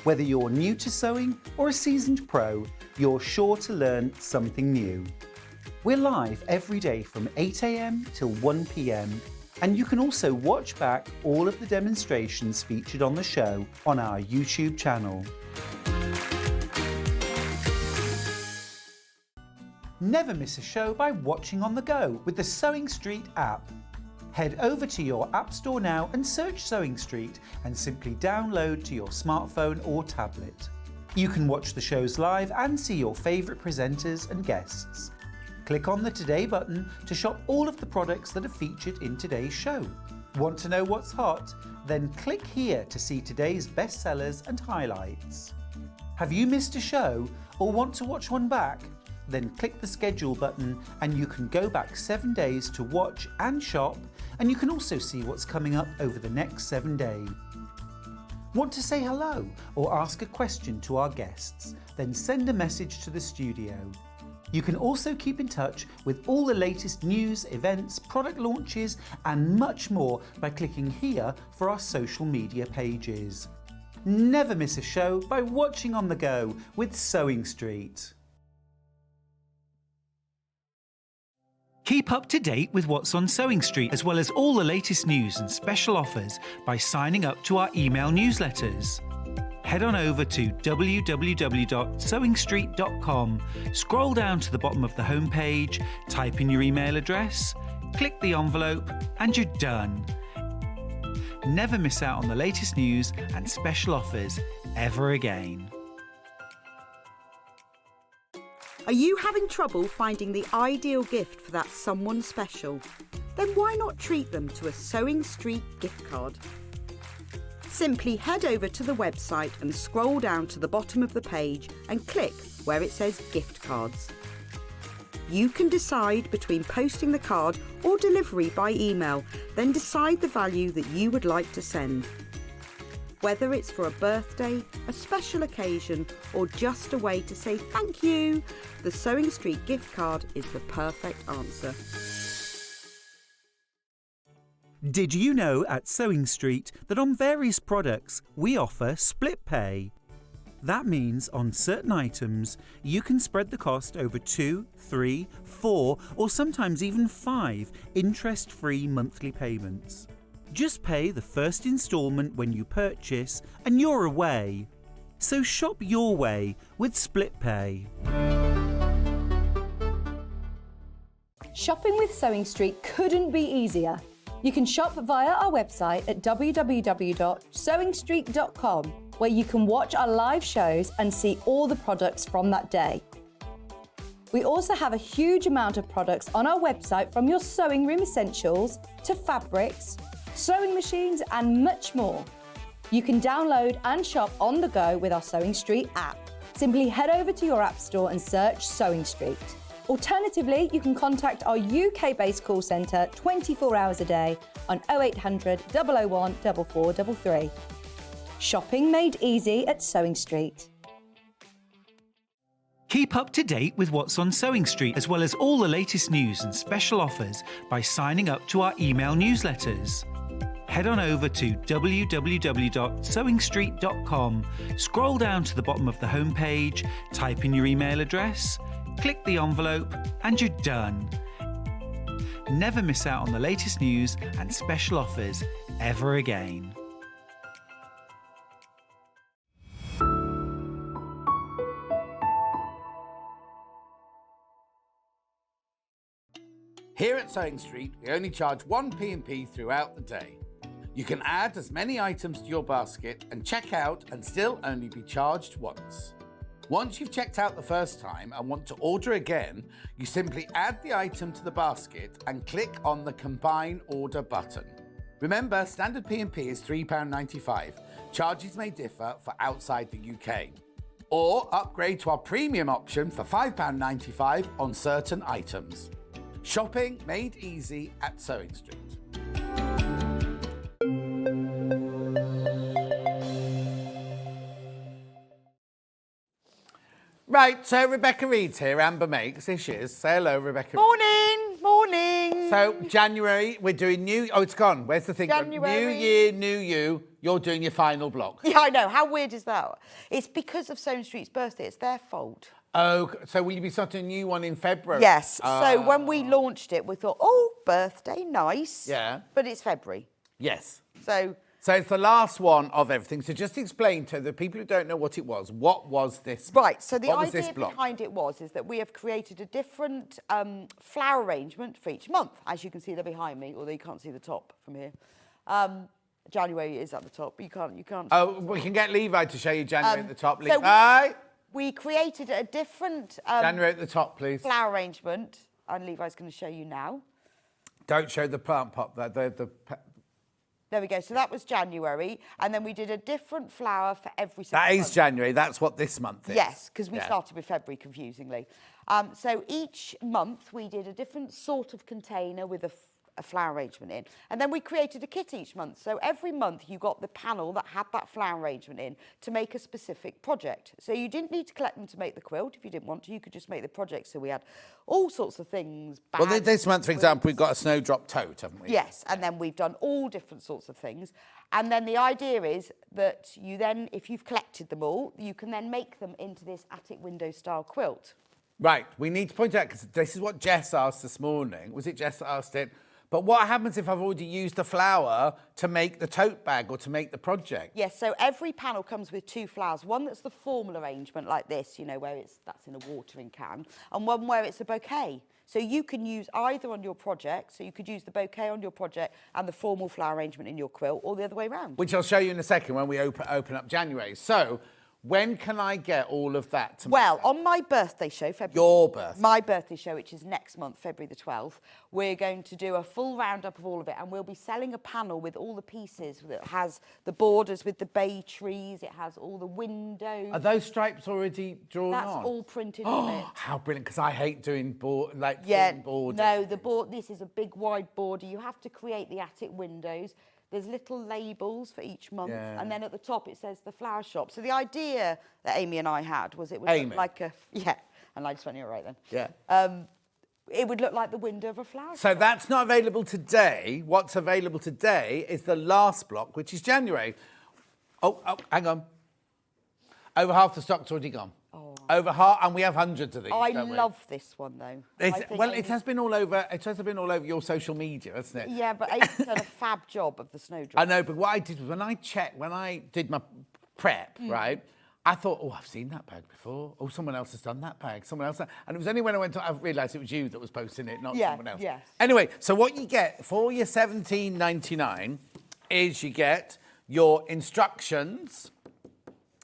Whether you're new to sewing or a seasoned pro, you're sure to learn something new. We're live every day from 8 AM till 1 PM, and you can also watch back all of the demonstrations featured on the show on our YouTube channel. Never miss a show by watching on the go with the Sewing Street app. Head over to your App Store now and search Sewing Street and simply download to your smartphone or tablet. You can watch the shows live and see your favourite presenters and guests. Click on the Today button to shop all of the products that are featured in today's show. Want to know what's hot? Then click here to see today's bestsellers and highlights. Have you missed a show or want to watch one back? Then click the schedule button and you can go back 7 days to watch and shop, and you can also see what's coming up over the next 7 days. Want to say hello or ask a question to our guests? Then send a message to the studio. You can also keep in touch with all the latest news, events, product launches and much more by clicking here for our social media pages. Never miss a show by watching on the go with Sewing Street. Keep up to date with what's on Sewing Street, as well as all the latest news and special offers by signing up to our email newsletters. Head on over to www.sewingstreet.com, scroll down to the bottom of the homepage, type in your email address, click the envelope, and you're done. Never miss out on the latest news and special offers ever again. Are you having trouble finding the ideal gift for that someone special? Then why not treat them to a Sewing Street gift card? Simply head over to the website and scroll down to the bottom of the page and click where it says gift cards. You can decide between posting the card or delivery by email, then decide the value that you would like to send. Whether it's for a birthday, a special occasion, or just a way to say thank you, the Sewing Street gift card is the perfect answer. Did you know at Sewing Street that on various products we offer split pay? That means on certain items you can spread the cost over 2, 3, 4 or sometimes even 5 interest-free monthly payments. Just pay the first instalment when you purchase and you're away. So shop your way with split pay. Shopping with Sewing Street couldn't be easier. You can shop via our website at www.sewingstreet.com, where you can watch our live shows and see all the products from that day. We also have a huge amount of products on our website, from your sewing room essentials to fabrics, sewing machines and much more. You can download and shop on the go with our Sewing Street app. Simply head over to your app store and search Sewing Street. Alternatively, you can contact our UK-based call centre 24 hours a day on 0800 001 4433. Shopping made easy at Sewing Street. Keep up to date with what's on Sewing Street, as well as all the latest news and special offers by signing up to our email newsletters. Head on over to www.sewingstreet.com, scroll down to the bottom of the homepage, type in your email address, click the envelope, and you're done. Never miss out on the latest news and special offers ever again. Here at Sewing Street, we only charge 1 P&P throughout the day. You can add as many items to your basket and check out and still only be charged once. Once you've checked out the first time and want to order again, you simply add the item to the basket and click on the Combine Order button. Remember, standard P&P is £3.95. Charges may differ for outside the UK. Or upgrade to our premium option for £5.95 on certain items. Shopping made easy at Sewing Street. Right, so Rebecca Reid's here, Amber Makes. Here she is. Say hello, Rebecca. Morning, morning. So, January, we're doing new... Oh, it's gone. Where's the thing? January. New year, new you. You're doing your final block. Yeah, I know. How weird is that? It's because of Sewing Street's birthday. It's their fault. Oh, so will you be starting a new one in February? Yes. So when we launched it, we thought, oh, birthday, nice. Yeah. But it's February. Yes. So it's the last one of everything. So just explain to the people who don't know what it was. What was this? Right. So the what was this idea block? behind it is that we have created a different flower arrangement for each month. As you can see, they're behind me, although you can't see the top from here. January is at the top, but you can't. Oh, we can get Levi to show you January at the top. so Levi. We created a different January at the top, please. flower arrangement, and Levi's going to show you now. Don't show the plant pot. There we go. So that was January, and then we did a different flower for every single That is month. January. That's what this month is. Yes, because we started with February, confusingly. So each month we did a different sort of container with a flower arrangement in. And then we created a kit each month. So every month you got the panel that had that flower arrangement in to make a specific project. So you didn't need to collect them to make the quilt. If you didn't want to, you could just make the project. So we had all sorts of things. Well, this month, for example, we've got a Snowdrop tote, haven't we? Yes, and then we've done all different sorts of things. And then the idea is that you then, if you've collected them all, you can then make them into this attic window style quilt. Right, we need to point out, because this is what Jess asked this morning. Was it Jess that asked it? But what happens if I've already used the flower to make the tote bag or to make the project? Yes, so every panel comes with 2 flowers. One that's the formal arrangement like this, you know, where that's in a watering can, and one where it's a bouquet. So you can use either on your project, so you could use the bouquet on your project and the formal flower arrangement in your quilt, or the other way around. Which I'll show you in a second when we open up January. So, when can I get all of that? Well, on my birthday show, February... Your birthday? My birthday show, which is next month, February the 12th, we're going to do a full roundup of all of it, and we'll be selling a panel with all the pieces. That has the borders with the bay trees, it has all the windows. Are those stripes already drawn on? That's all printed on it. How brilliant, because I hate doing borders. No, the board. This is a big wide border. You have to create the attic windows. There's little labels for each month, and then at the top it says the flower shop. So the idea that Amy and I had was it would look like a... Yeah, and I just went, you're right then. Yeah. It would look like the window of a flower So shop. that's not available today. What's available today is the last block, which is January. Oh, hang on. Over half the stock's already gone. Oh. Over half, and we have hundreds of these. I love this one though. It has been all over. It has been all over your social media, hasn't it? Yeah, but Amy's done a fab job of the Snowdrop. I know, but what I did was when I did my prep, right, I thought, oh, I've seen that bag before. Oh, someone else has done that bag. Someone else. And it was only when I went to, I realised it was you that was posting it, not someone else. Yes. Anyway, so what you get for your $17.99 is you get your instructions,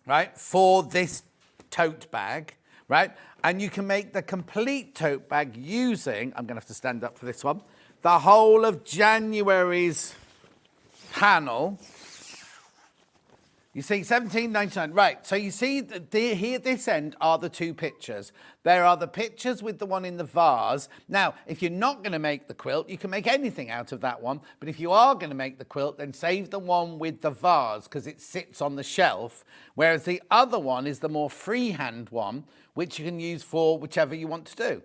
right, for this tote bag, right? And you can make the complete tote bag using, I'm going to have to stand up for this one, the whole of January's panel. You see, $17.99. Right, so you see here at this end are the two pictures. There are the pictures with the one in the vase. Now, if you're not going to make the quilt, you can make anything out of that one. But if you are going to make the quilt, then save the one with the vase because it sits on the shelf. Whereas the other one is the more freehand one, which you can use for whichever you want to do.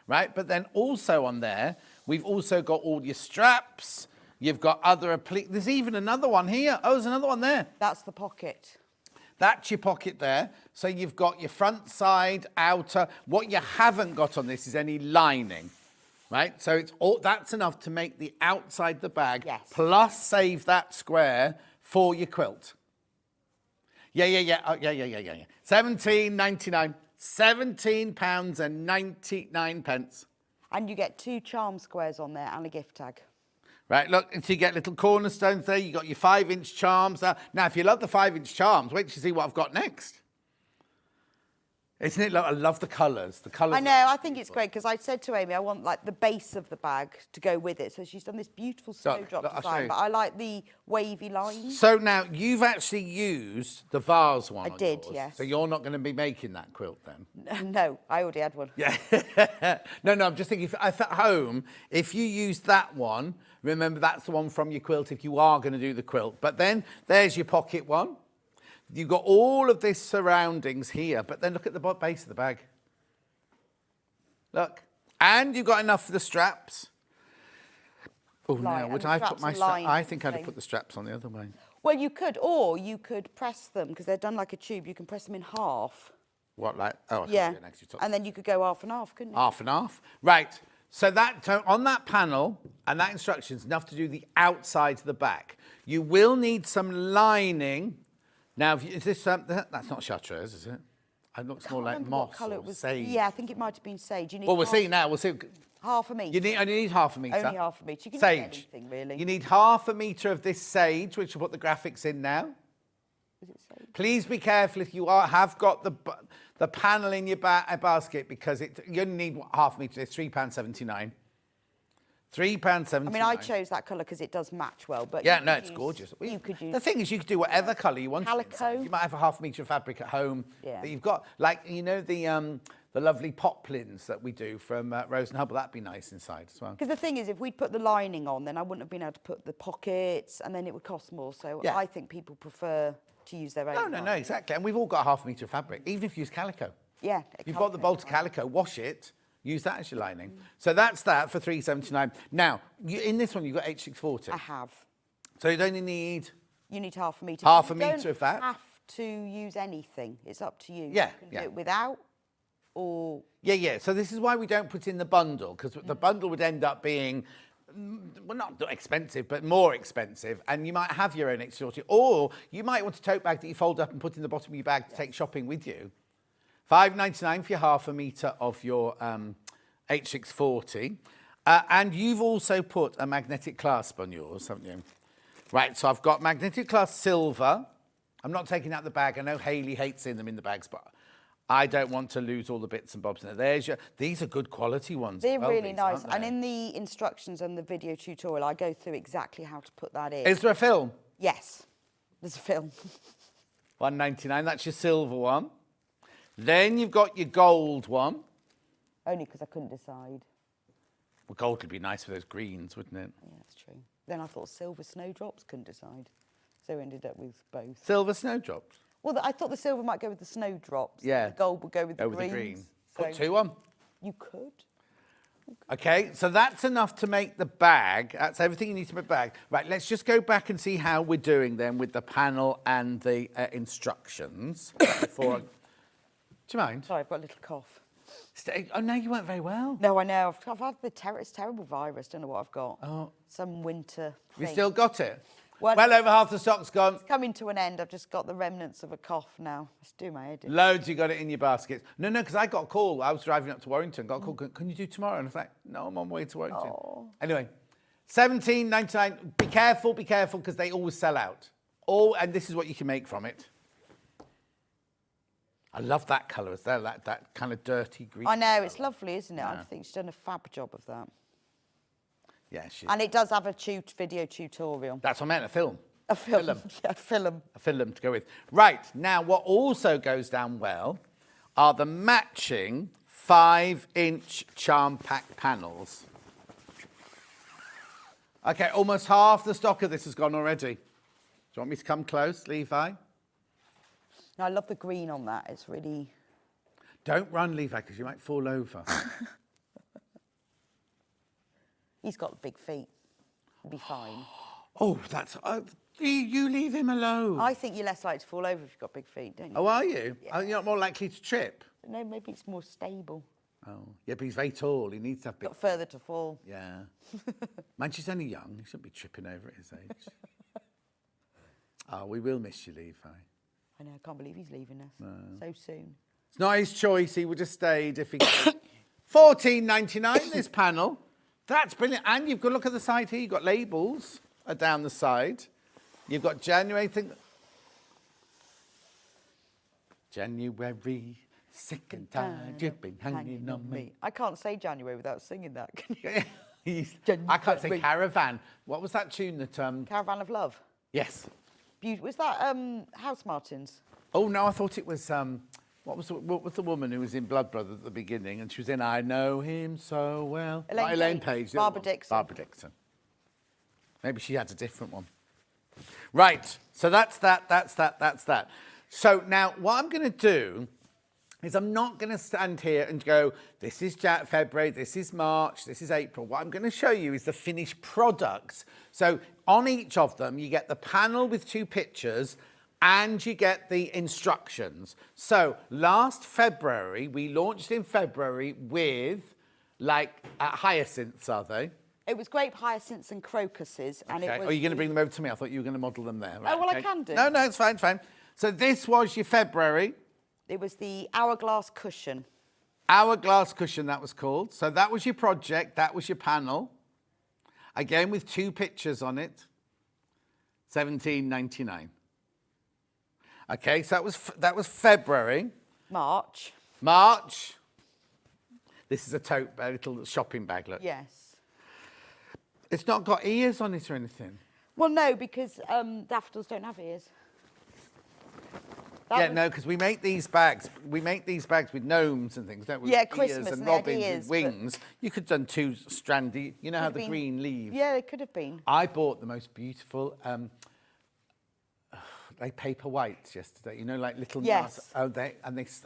Right, but then also on there, we've also got all your straps. You've got other... There's even another one here. Oh, there's another one there. That's the pocket. That's your pocket there. So you've got your front, side, outer. What you haven't got on this is any lining, right? So it's all, that's enough to make the outside the bag. Yes. Plus save that square for your quilt. Yeah. $17.99. £17.99. And you get 2 charm squares on there and a gift tag. Right, look, so you get little cornerstones there. You got your 5-inch charms there. Now, if you love the 5-inch charms, wait till you see what I've got next. Isn't it? Look, I love the colours. The colours. I know. I think it's great because I said to Amy, I want like the base of the bag to go with it. So she's done this beautiful snowdrop design, but I like the wavy lines. So now you've actually used the vase one. I did, yes. So you're not going to be making that quilt then? No, I already had one. Yeah. No, I'm just thinking. If at home, if you use that one, remember that's the one from your quilt. If you are going to do the quilt, but then there's your pocket one. You've got all of this surroundings here, but then look at the base of the bag. Look. And you've got enough for the straps. Oh, now, would I put my straps? I think I'd have put the straps on the other way. Well, you could, or you could press them, because they're done like a tube. You can press them in half. What, like? Oh, yeah. And then you could go half and half, couldn't you? Half and half. Right. So on that panel, and that instruction's enough to do the outside to the back. You will need some lining. Now, is this that's not chartreuse, is it? It looks more like moss or sage. Yeah, I think it might have been sage. Well, we'll see now. We'll see. Half a metre. You only need half a metre. Only half a metre. You can sage. Do anything, really. You need half a metre of this sage, which will put the graphics in now. Is it sage? Please be careful if you have got the panel in your basket because you only need half a metre. It's £3.79. £3.79. I mean, I chose that colour because it does match well. But yeah, no, it's gorgeous. You could use the thing is, you could do whatever colour you want. Calico. You might have a half metre of fabric at home that you've got, like the lovely poplins that we do from Rose and Hubble. That'd be nice inside as well. Because the thing is, if we'd put the lining on, then I wouldn't have been able to put the pockets, and then it would cost more. So I think people prefer to use their own. No, exactly. And we've all got half a metre of fabric, even if you use calico. Yeah. If you've got the bolted calico, wash it. Use that as your lining. So that's that for $3.79. Now, in this one, you've got H640. I have. So you only need... You need half a metre. Half a metre of that. You don't have to use anything. It's up to you. Yeah, You can do it without or... Yeah. So this is why we don't put in the bundle, because the bundle would end up being... Well, not expensive, but more expensive. And you might have your own H640. Or you might want a tote bag that you fold up and put in the bottom of your bag to take shopping with you. $5.99 for your half a metre of your H640. And you've also put a magnetic clasp on yours, haven't you? Right, so I've got magnetic clasp silver. I'm not taking out the bag. I know Hayley hates seeing them in the bags, but I don't want to lose all the bits and bobs in there. These are good quality ones. They're really these, nice. aren't And they? in the instructions and the video tutorial, I go through exactly how to put that in. Is there a film? Yes, there's a film. $1.99, that's your silver one. Then you've got your gold one. Only because I couldn't decide. Well, gold would be nice with those greens, wouldn't it? Yeah, that's true. Then I thought silver snowdrops, couldn't decide. So we ended up with both. Silver snowdrops. Well, I thought the silver might go with the snowdrops. Yeah. The gold would go with the With greens. the green. So Put two on. you could. Okay, so that's enough to make the bag. That's everything you need to make the bag. Right, let's just go back and see how we're doing then with the panel and the instructions. Before. Do you mind? Sorry, I've got a little cough. Oh, no, you weren't very well. No, I know. I've had it's terrible virus. Don't know what I've got. Oh. Some winter You thing. still got it? Well, Well over half the stock's gone. It's coming to an end. I've just got the remnants of a cough now. It's doing my head in. Loads, you got it in your baskets. No, because I got a call. I was driving up to Warrington, got a call. Can you do tomorrow? And I was like, no, I'm on my way to Warrington. Oh. Anyway, $17.99. Be careful, because they always sell out. And this is what you can make from it. I love that colour as well, that kind of dirty green. I know, it's lovely, isn't it? Yeah. I think she's done a fab job of that. Yeah, And it does have a video tutorial. that's what I meant, a film. A film. Film. Yeah, a film. A film to go with. Right, now what also goes down well are the matching 5-inch charm pack panels. Okay, almost half the stock of this has gone already. Do you want me to come close, Levi? I love the green on that. It's really... Don't run, Levi, because you might fall over. He's got big feet. He'll be fine. Oh, that's... you leave him alone. I think you're less likely to fall over if you've got big feet, don't you? Oh, are you? Yeah. You're not more likely to trip? No, maybe it's more stable. Oh, yeah, but he's very tall. He needs to have big... Got further to fall. Yeah. Man, she's only young. He shouldn't be tripping over at his age. Oh, we will miss you, Levi. I know, I can't believe he's leaving us so soon. It's not his choice. He would have stayed if he could. $14.99, this panel. That's brilliant. And you've got to look at the side here. You've got labels down the side. You've got January. January, sick and tired, you've been hanging on me. I can't say January without singing that, can you? I can't say Caravan. What was that tune that... Caravan of Love. Yes. Was that House Martins? Oh, no, I thought it was... what was the woman who was in Blood Brothers at the beginning? And she was in I Know Him So Well. Elaine Page. Barbara Dixon. Barbara Dixon. Maybe she had a different one. Right, so that's that. So now what I'm going to do is I'm not going to stand here and go, this is February, this is March, this is April. What I'm going to show you is the finished products. So on each of them, you get the panel with 2 pictures and you get the instructions. So last February, we launched in February with hyacinths, are they? It was grape hyacinths and crocuses. And Okay. it was Are you going to bring them over to me? I thought you were going to model them there. Right, well, I okay. can do. No, it's fine. So this was your February. It was the hourglass cushion. Hourglass cushion, that was called. So that was your project. That was your panel. Again, with 2 pictures on it. $17.99. Okay, so that was February. March. This is a tote, a little shopping bag, look. Yes. It's not got ears on it or anything. Well, no, because daffodils don't have ears. No, because we make these bags. We make these bags with gnomes and things, don't we? Yeah, With Christmas ears and and they had robins ears, with wings. You could have done 2 strandy. You know how the green leaves. Yeah, they could have been. I bought the most beautiful, like paper whites yesterday. You know, like little. Yes. I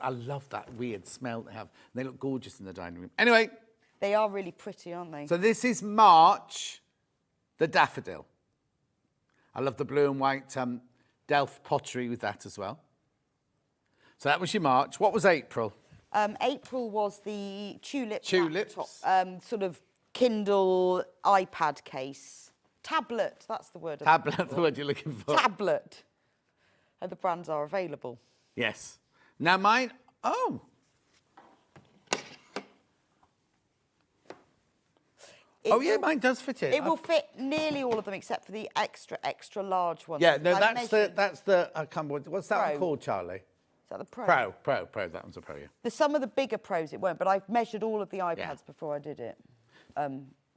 love that weird smell they have. They look gorgeous in the dining room. Anyway. They are really pretty, aren't they? So this is March, the daffodil. I love the blue and white Delft pottery with that as well. So that was your March. What was April? April was the Tulips. laptop, sort of Kindle iPad case. Tablet, that's the word. Tablet, the word you're looking for. Tablet. And the brands are available. Yes. Now mine, Oh yeah, mine does fit it. It will fit nearly all of them except for the extra large ones. Yeah, no, I that's measured- the. I can't remember. What's that one Pro. called, Charlie? Is that the Pro? Pro. That one's a Pro. Yeah. There's some of the bigger Pros it won't, but I've measured all of the iPads Yeah. before I did it.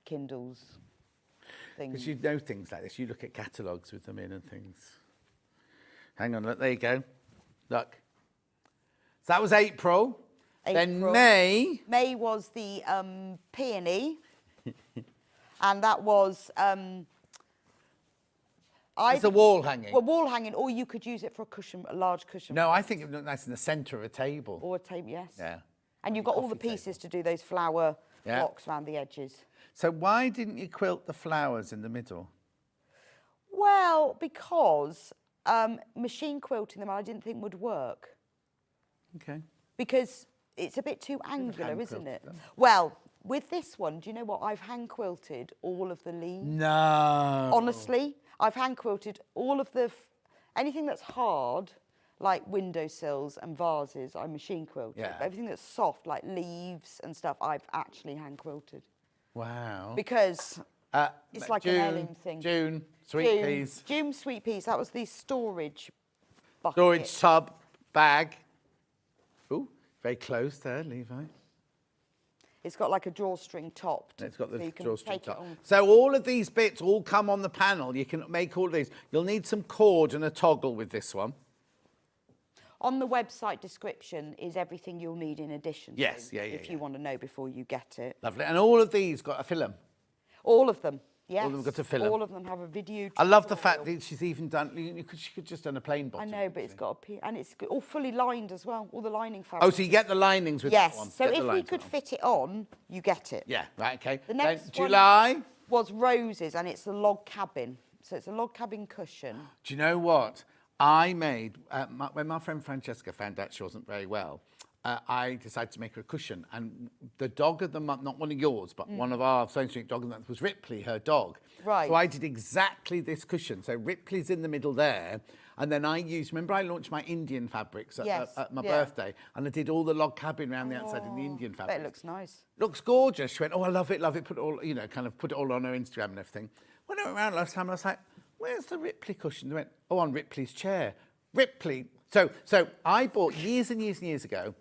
Kindles, things. Because you know things like this. You look at catalogues with them in and things. Hang on, look, there you go. Look. So that was April. Then April. May. May was the peony, and that was It's a wall hanging. Well, wall hanging, or you could use it for a cushion, a large cushion. No, I think it would look nice in the centre of a table. Or a table, yes. Yeah. And you've got all the Coffee pieces to do those flower Yeah. blocks around the edges. So why didn't you quilt the flowers in the middle? Well, because machine quilting them I didn't think would work. Okay. Because it's a bit too angular, hand isn't it? quilted them. Well, with this one, do you know what? I've hand quilted all of the leaves. No. Honestly, I've hand quilted all of the anything that's hard, like windowsills and vases, I machine quilted. Yeah. But everything that's soft, like leaves and stuff, I've actually hand quilted. Wow. Because it's like an heirloom thing. June, sweet peas. June sweet peas. That was the storage bucket. Storage tub, bag. Ooh, very close there, Levi. It's got like a drawstring top. It's got the so you can drawstring take it top. on. So all of these bits all come on the panel. You can make all of these. You'll need some cord and a toggle with this one. On the website description is everything you'll need in addition. Yes, to, yeah, if you want to know before you get it. Lovely. And all of these got a film. All of them. Yes. All of them got a film. All of them have a video. I love the tutorial. fact that she's even done. She could just done a plain I bottom. know, but it's got and it's all fully lined as well. All the lining fabric. Oh, so you get the linings with yes. that one. So Get the if we lines could on. fit it on, you get it. Yeah. Right. Okay. The Then next one July. was roses, and it's a log cabin. So it's a log cabin cushion. Do you know what? I made, when my friend Francesca found out she wasn't very well, I decided to make her a cushion. And the dog of the month, not one of yours, but one of our Sewing Street dog of the month was Ripley, her dog. Right. So I did exactly this cushion. So Ripley's in the middle there. And then I used, remember I launched my Indian fabrics Yes, at my yeah. birthday. And I did all the log cabin around the outside in the Indian Bet fabric. it looks nice. Looks gorgeous. She went, oh, I love it, love it. Put it all, kind of put it all on her Instagram and everything. When I went around last time, I was like, where's the Ripley cushion? They went, oh, on Ripley's chair. Ripley. So I bought years and years and years ago,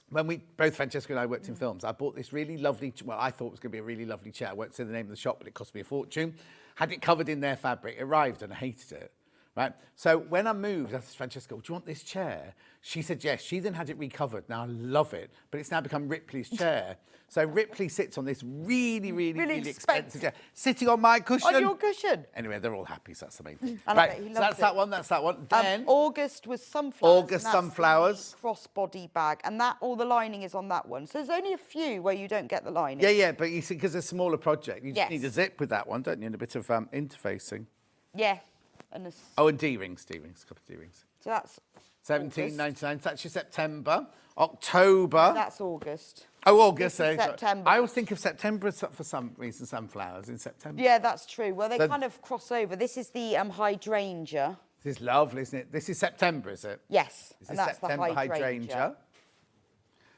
when both Francesca and I worked in films, I bought this really lovely, well, I thought it was going to be a really lovely chair. I won't say the name of the shop, but it cost me a fortune. Had it covered in their fabric. It arrived and I hated it. Right. So when I moved, I asked Francesca, do you want this chair? She said yes. She then had it recovered. Now I love it, but it's now become Ripley's chair. So Ripley sits on this really, really, really expensive chair, sitting on my cushion. On your cushion. Anyway, they're all happy, so that's the main thing. And I bet Right, he so loves that's that it. one, that's that one. Then August was sunflowers. August and that's sunflowers. the crossbody bag, and that all the lining is on that one. So there's only a few where you don't get the lining. Yeah, but you see, because it's a smaller project, you just Yes. need a zip with that one, don't you? And a bit of interfacing. Yeah. And Oh, and D-rings, a couple of D-rings. so that's £17.99, so that's your September. October. That's August. Oh, August. This is sorry. September. I always think of September as for some reason, sunflowers in September. Yeah, that's true. Well, they So- kind of cross over. This is the hydrangea. This is lovely, isn't it? This is September, is it? Yes, This and is that's September the hydrangea.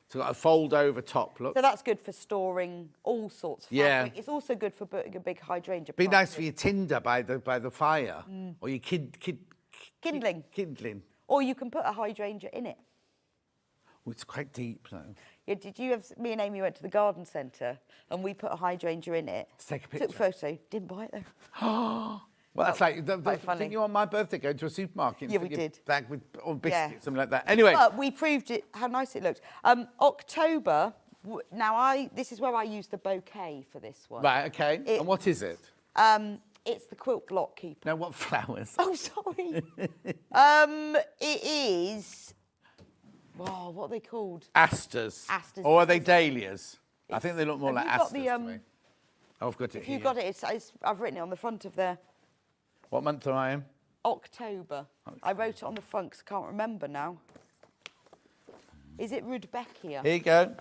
So got a fold over top, look. So that's good for storing all sorts of Yeah. fabric. It's also good for putting a big hydrangea. Be plant nice for in. your tinder by the fire, or your Kindling. kindling. Or you can put a hydrangea in it. Oh, it's quite deep though. Yeah, did you have, me and Amy went to the garden centre and we put a hydrangea in it. To take a Took a picture. photo, didn't buy it though. Well, that's like, quite funny. didn't you on my birthday go to a supermarket and Yeah, fill we your did. bag with or Yeah. biscuits, something like that? Anyway, But we proved it, how nice it looked. October, this is where I used the bouquet for this one. right, okay. And what is it? It's the quilt block keeper. No, what flowers? Oh, sorry. It is, wow, what are they called? Asters. Asters. Or are they dahlias? I think they look more Have like you got asters the, to me. Oh, I've got it If here. you got it, I've written it on the front of there. What month am I in? October. I wrote it on the front 'cause I can't remember now. Is it Rudbeckia? Here you go.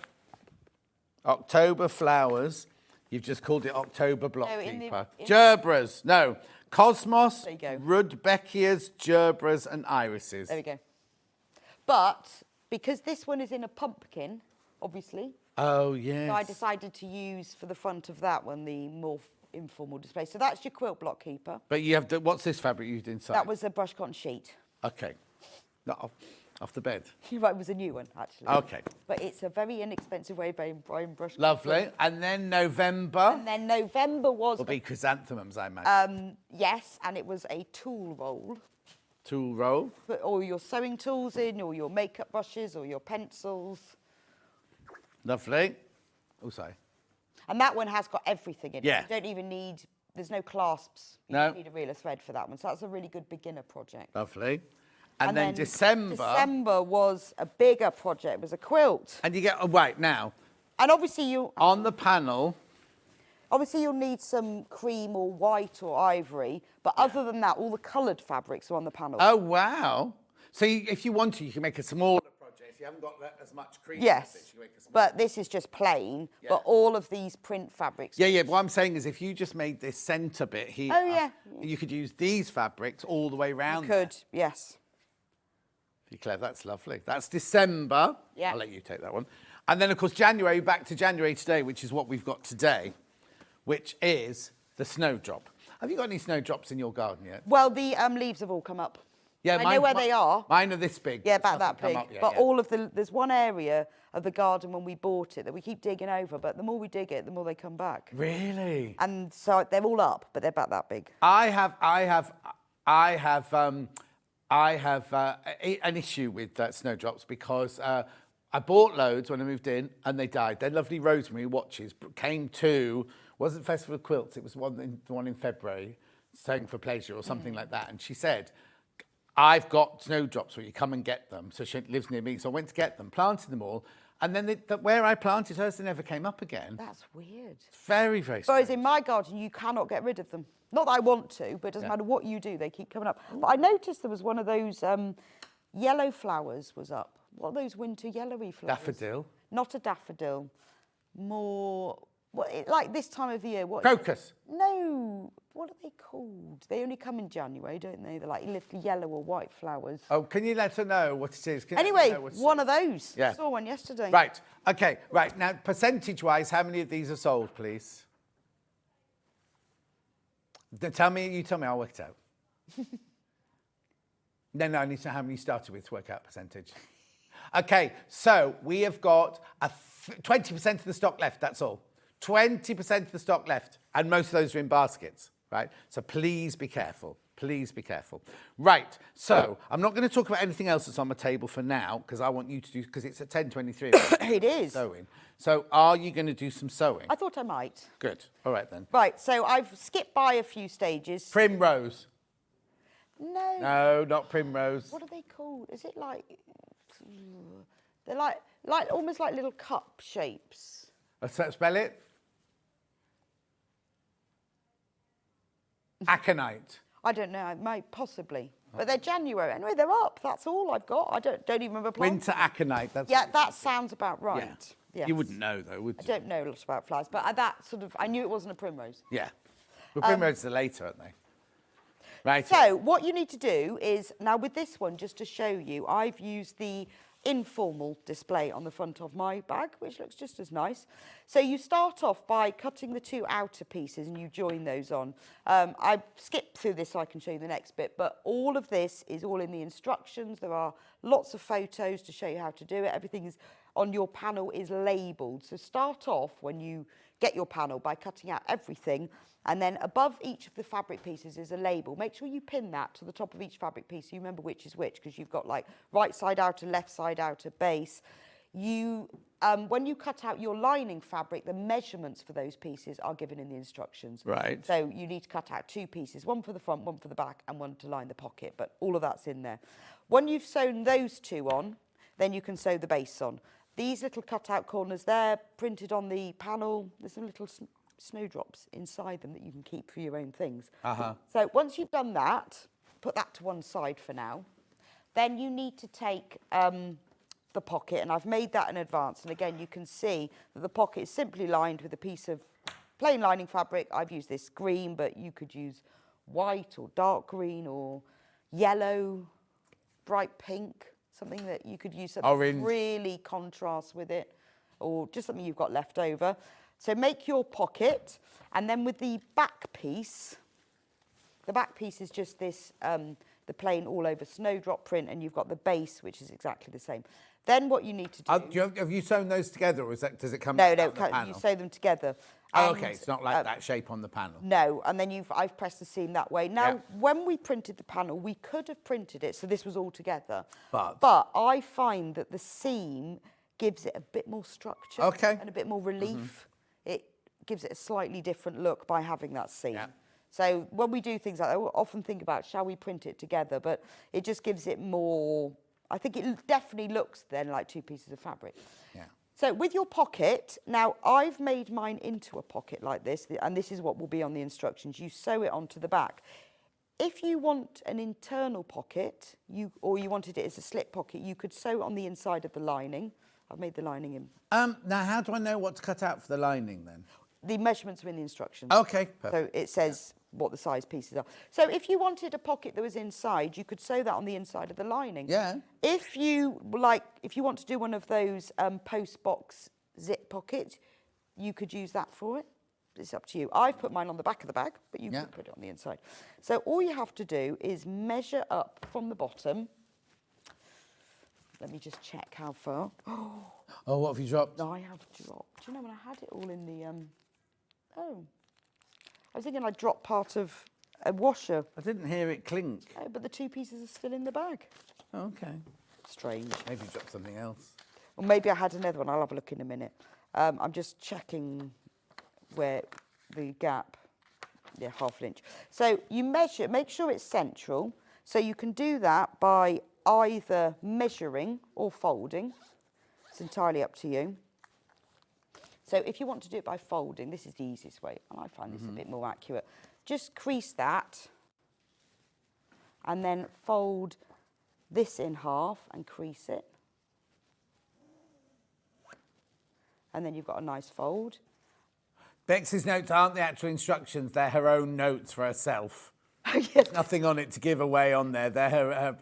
October flowers. You've just called it October block No, in the- keeper. in- Gerbras. No. Cosmos, There you go. Rudbeckias, Gerbras and Irises. There we go. But because this one is in a pumpkin, obviously, Oh, yes. So I decided to use for the front of that one the more informal display. So that's your quilt block keeper. But you have what's this fabric you used inside? That was a brush cotton sheet. Okay. Not off the bed. Right, it was a new one, actually. Okay. But it's a very inexpensive way of buying brush. Lovely. And then November? And then November was... Will be chrysanthemums, I imagine. yes, and it was a tool roll. Tool roll. Put all your sewing tools in, or your makeup brushes, or your pencils. Lovely. Oh, sorry. And that one has got everything in it. Yeah. You don't even need... There's no clasps. You No. don't need a reel of thread for that one. So that's a really good beginner project. Lovely. And then December. December was a bigger project. It was a quilt. And you get, oh, right, now, And obviously you... on the panel, Obviously, you'll need some cream or white or ivory, but other than that, all the coloured fabrics are on the panel. oh, wow. So if you want to, you can make a smaller project. If you haven't got as much cream. Yes, you can make a smaller. but this is just plain, but all of these print fabrics... Yeah, what I'm saying is if you just made this centre bit here, Oh, yeah. you could use these fabrics all the way around. You could, yes. You're clever, that's lovely. That's December. Yeah. I'll let you take that one. And then, of course, January, back to January today, which is what we've got today, which is the snowdrop. Have you got any snowdrops in your garden yet? Well, the leaves have all come up. Yeah, I know where they are. Mine are this big. Yeah, It's about that nothing big. come up yet, But yeah. all of there's one area of the garden when we bought it that we keep digging over, but the more we dig it, the more they come back. Really? And so they're all up, but they're about that big. I have an issue with snowdrops because I bought loads when I moved in and they died. They're lovely rosemary watches, came to, wasn't Festival of Quilts, it was the one in February, Sewing for Pleasure or something like that. And she said, I've got snowdrops, will you come and get them? So she lives near me. So I went to get them, planted them all. And then where I planted hers, they never came up again. That's weird. Very, very Whereas strange. in my garden, you cannot get rid of them. Not that I want to, but it doesn't matter what you do, they keep coming up. But I noticed there was one of those yellow flowers was up. What are those winter yellowy flowers? Daffodil. Not a daffodil. More, like this time of the year. What? Crocus. No. What are they called? They only come in January, don't they? They're like little yellow or white flowers. Oh, can you let her know what it is? Anyway, one of those. Yeah. I saw one yesterday. Right. Okay. Right. Now, percentage-wise, how many of these are sold, please? You tell me, I'll work it out. No, I need to know how many you started with to work out percentage. Okay, so we have got 20% of the stock left, that's all. 20% of the stock left, and most of those are in baskets, right? So please be careful. Please be careful. Right, so I'm not going to talk about anything else that's on my table for now, because I want you to do, because it's at 10:23. It is. Sewing. So are you going to do some sewing? I thought I might. Good. All right, then. Right, so I've skipped by a few stages. Primrose. No. No, not primrose. What are they called? Is it like... They're like almost like little cup shapes. Spell it. Aconite. I don't know, it might possibly. But they're January. Anyway, they're up. That's all I've got. I don't even remember planting. Winter aconite. That's Yeah, that sounds about right. Yeah. Yes. You wouldn't know, though, would you? I don't know a lot about flowers, but that sort of... I knew it wasn't a primrose. Yeah. But primroses are later, aren't they? Right. So what you need to do is, now with this one, just to show you, I've used the informal display on the front of my bag, which looks just as nice. So you start off by cutting the two outer pieces and you join those on. I skipped through this so I can show you the next bit, but all of this is all in the instructions. There are lots of photos to show you how to do it. Everything is on your panel is labelled. So start off when you get your panel by cutting out everything, and then above each of the fabric pieces is a label. Make sure you pin that to the top of each fabric piece so you remember which is which, because you've got like right side outer, left side outer, base. You, when you cut out your lining fabric, the measurements for those pieces are given in the instructions. Right. So you need to cut out two pieces, one for the front, one for the back, and one to line the pocket, but all of that's in there. When you've sewn those two on, then you can sew the base on. These little cut-out corners, they're printed on the panel. There's some little snowdrops inside them that you can keep for your own things. So once you've done that, put that to one side for now. Then you need to take the pocket, and I've made that in advance. And again, you can see that the pocket is simply lined with a piece of plain lining fabric. I've used this green, but you could use white or dark green or yellow, bright pink. Something that you could use, something Orange. really contrasts with it. or just something you've got left over. So make your pocket, and then with the back piece is just this, the plain all over Snowdrop print, and you've got the base, which is exactly the same. Then what you need to do... have you sewn those together, or does it come No, out no, on the panel? you sew them together. Oh, And, okay, it's not like that shape on the panel. No, and then I've pressed the seam that way. Now, when we printed the panel, we could have printed it so this was all together. But I find that the seam gives it a bit more structure and a bit more relief. It gives it a slightly different look by having that seam. So when we do things like that, we'll often think about, shall we print it together? But it just gives it more... I think it definitely looks then like two pieces of fabric. Yeah. So with your pocket, now I've made mine into a pocket like this, and this is what will be on the instructions. You sew it onto the back. If you want an internal pocket, or you wanted it as a slip pocket, you could sew on the inside of the lining. I've made the lining in. Now, how do I know what to cut out for the lining then? The measurements are in the instructions. Okay, perfect. So it says what the size pieces are. So if you wanted a pocket that was inside, you could sew that on the inside of the lining. Yeah. If you want to do one of those post box zip pockets, you could use that for it. It's up to you. I've put mine on the back of the bag, but you could put it on the inside. So all you have to do is measure up from the bottom. Let me just check how far. Oh, what have you dropped? I have dropped. Do you know when I had it all in the... I was thinking I dropped part of a washer. I didn't hear it clink. Oh, but the two pieces are still in the bag. Okay. Strange. Maybe you dropped something else. Or maybe I had another one. I'll have a look in a minute. I'm just checking where the gap... Yeah, ½ inch. So you measure, make sure it's central. So you can do that by either measuring or folding. It's entirely up to you. So if you want to do it by folding, this is the easiest way, and I find this a bit more accurate. Just crease that, and then fold this in half and crease it. And then you've got a nice fold. Bex's notes aren't the actual instructions, they're her own notes for herself. Yes. Nothing on it to give away on there. They're her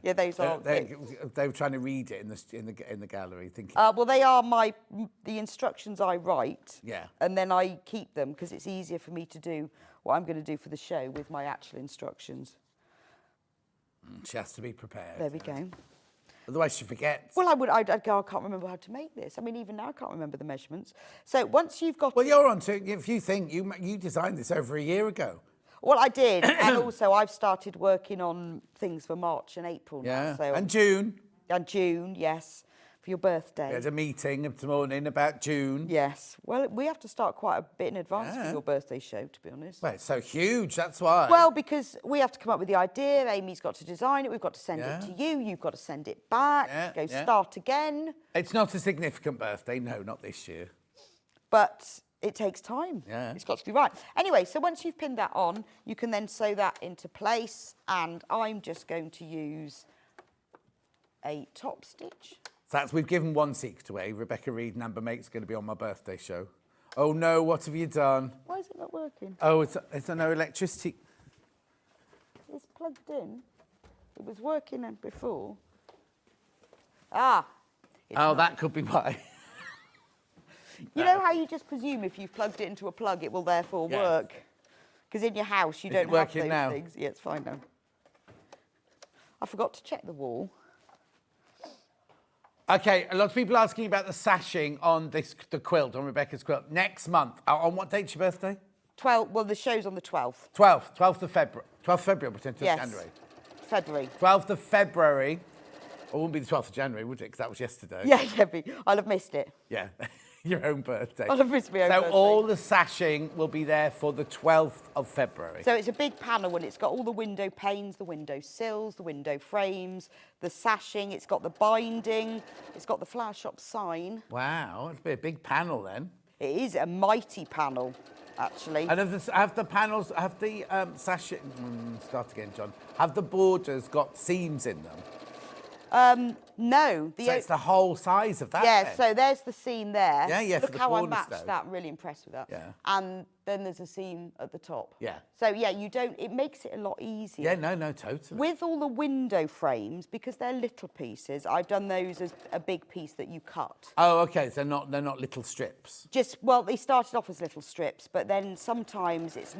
yeah, those are. They were trying to read it in the gallery, thinking. Well, they are the instructions I write. Yeah. And then I keep them because it's easier for me to do what I'm going to do for the show with my actual instructions. She has to be prepared. There we go. Otherwise she forgets. Well, I'd go, I can't remember how to make this. I mean, even now I can't remember the measurements. So once you've got... Well, you're on to it. If you think you designed this over a year ago. Well, I did. And also I've started working on things for March and April now. So and June. And June, yes. For your birthday. There's a meeting this morning about June. Yes. Well, we have to start quite a bit in advance for your birthday show, to be honest. Well, it's so huge, that's why. Well, because we have to come up with the idea. Amy's got to design it. We've got to send it to you. You've got to send it back. Start again. It's not a significant birthday. No, not this year. But it takes time. Yeah. It's got to be right. Anyway, so once you've pinned that on, you can then sew that into place. And I'm just going to use a top stitch. We've given one secret away. Rebecca Reid and Amber Make's going to be on my birthday show. Oh no, what have you done? Why is it not working? Oh, it's no electricity. It's plugged in. It was working before. Ah. That could be why. You know how you just presume if you've plugged it into a plug, it will therefore work? Because in your house, you don't have those things. Yeah, it's fine now. I forgot to check the wall. Okay, a lot of people asking about the sashing on the quilt, on Rebecca's quilt. Next month. On what date's your birthday? 12th. Well, the show's on the 12th. 12th of February. 12th of February, potentially January. February. 12th of February. It wouldn't be the 12th of January, would it? Because that was yesterday. Yeah, I'll have missed it. Yeah, your own birthday. I'll have missed my own birthday. So all the sashing will be there for the 12th of February. So it's a big panel and it's got all the window panes, the window sills, the window frames, the sashing, it's got the binding, it's got the flower shop sign. Wow, it'll be a big panel then. It is a mighty panel, actually. And have the panels, have the sashing, start again, John. Have the borders got seams in them? No. So it's the whole size of that Yeah, then. so there's the seam there. Yeah, Look for the how I cornerstone. matched that. Really impressed with that. Yeah. And then there's a seam at the top. Yeah. So yeah, it makes it a lot easier. Yeah, no, totally. With all the window frames, because they're little pieces, I've done those as a big piece that you cut. Oh, okay, so they're not little strips. Well, they started off as little strips, but then sometimes it's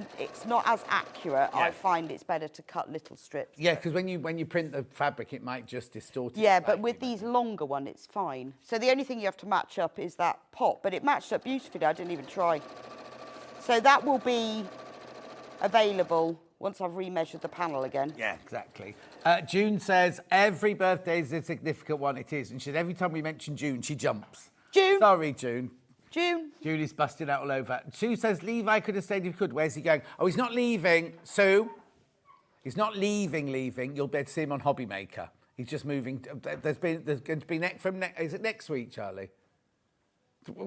not as accurate. Yeah. I find it's better to cut little strips. Yeah, because when you print the fabric, it might just distort it. Yeah, but with these longer ones, it's fine. So the only thing you have to match up is that pot, but it matched up beautifully. I didn't even try. So that will be available once I've remeasured the panel again. Yeah, exactly. June says, every birthday is a significant one. It is. And every time we mention June, she jumps. June. Sorry, June. June. Julie's busted out all over. Sue says, Levi could have stayed if he could. Where's he going? Oh, he's not leaving. Sue, he's not leaving. You'll be able to see him on Hobby Maker. He's just moving. There's going to be is it next week, Charlie?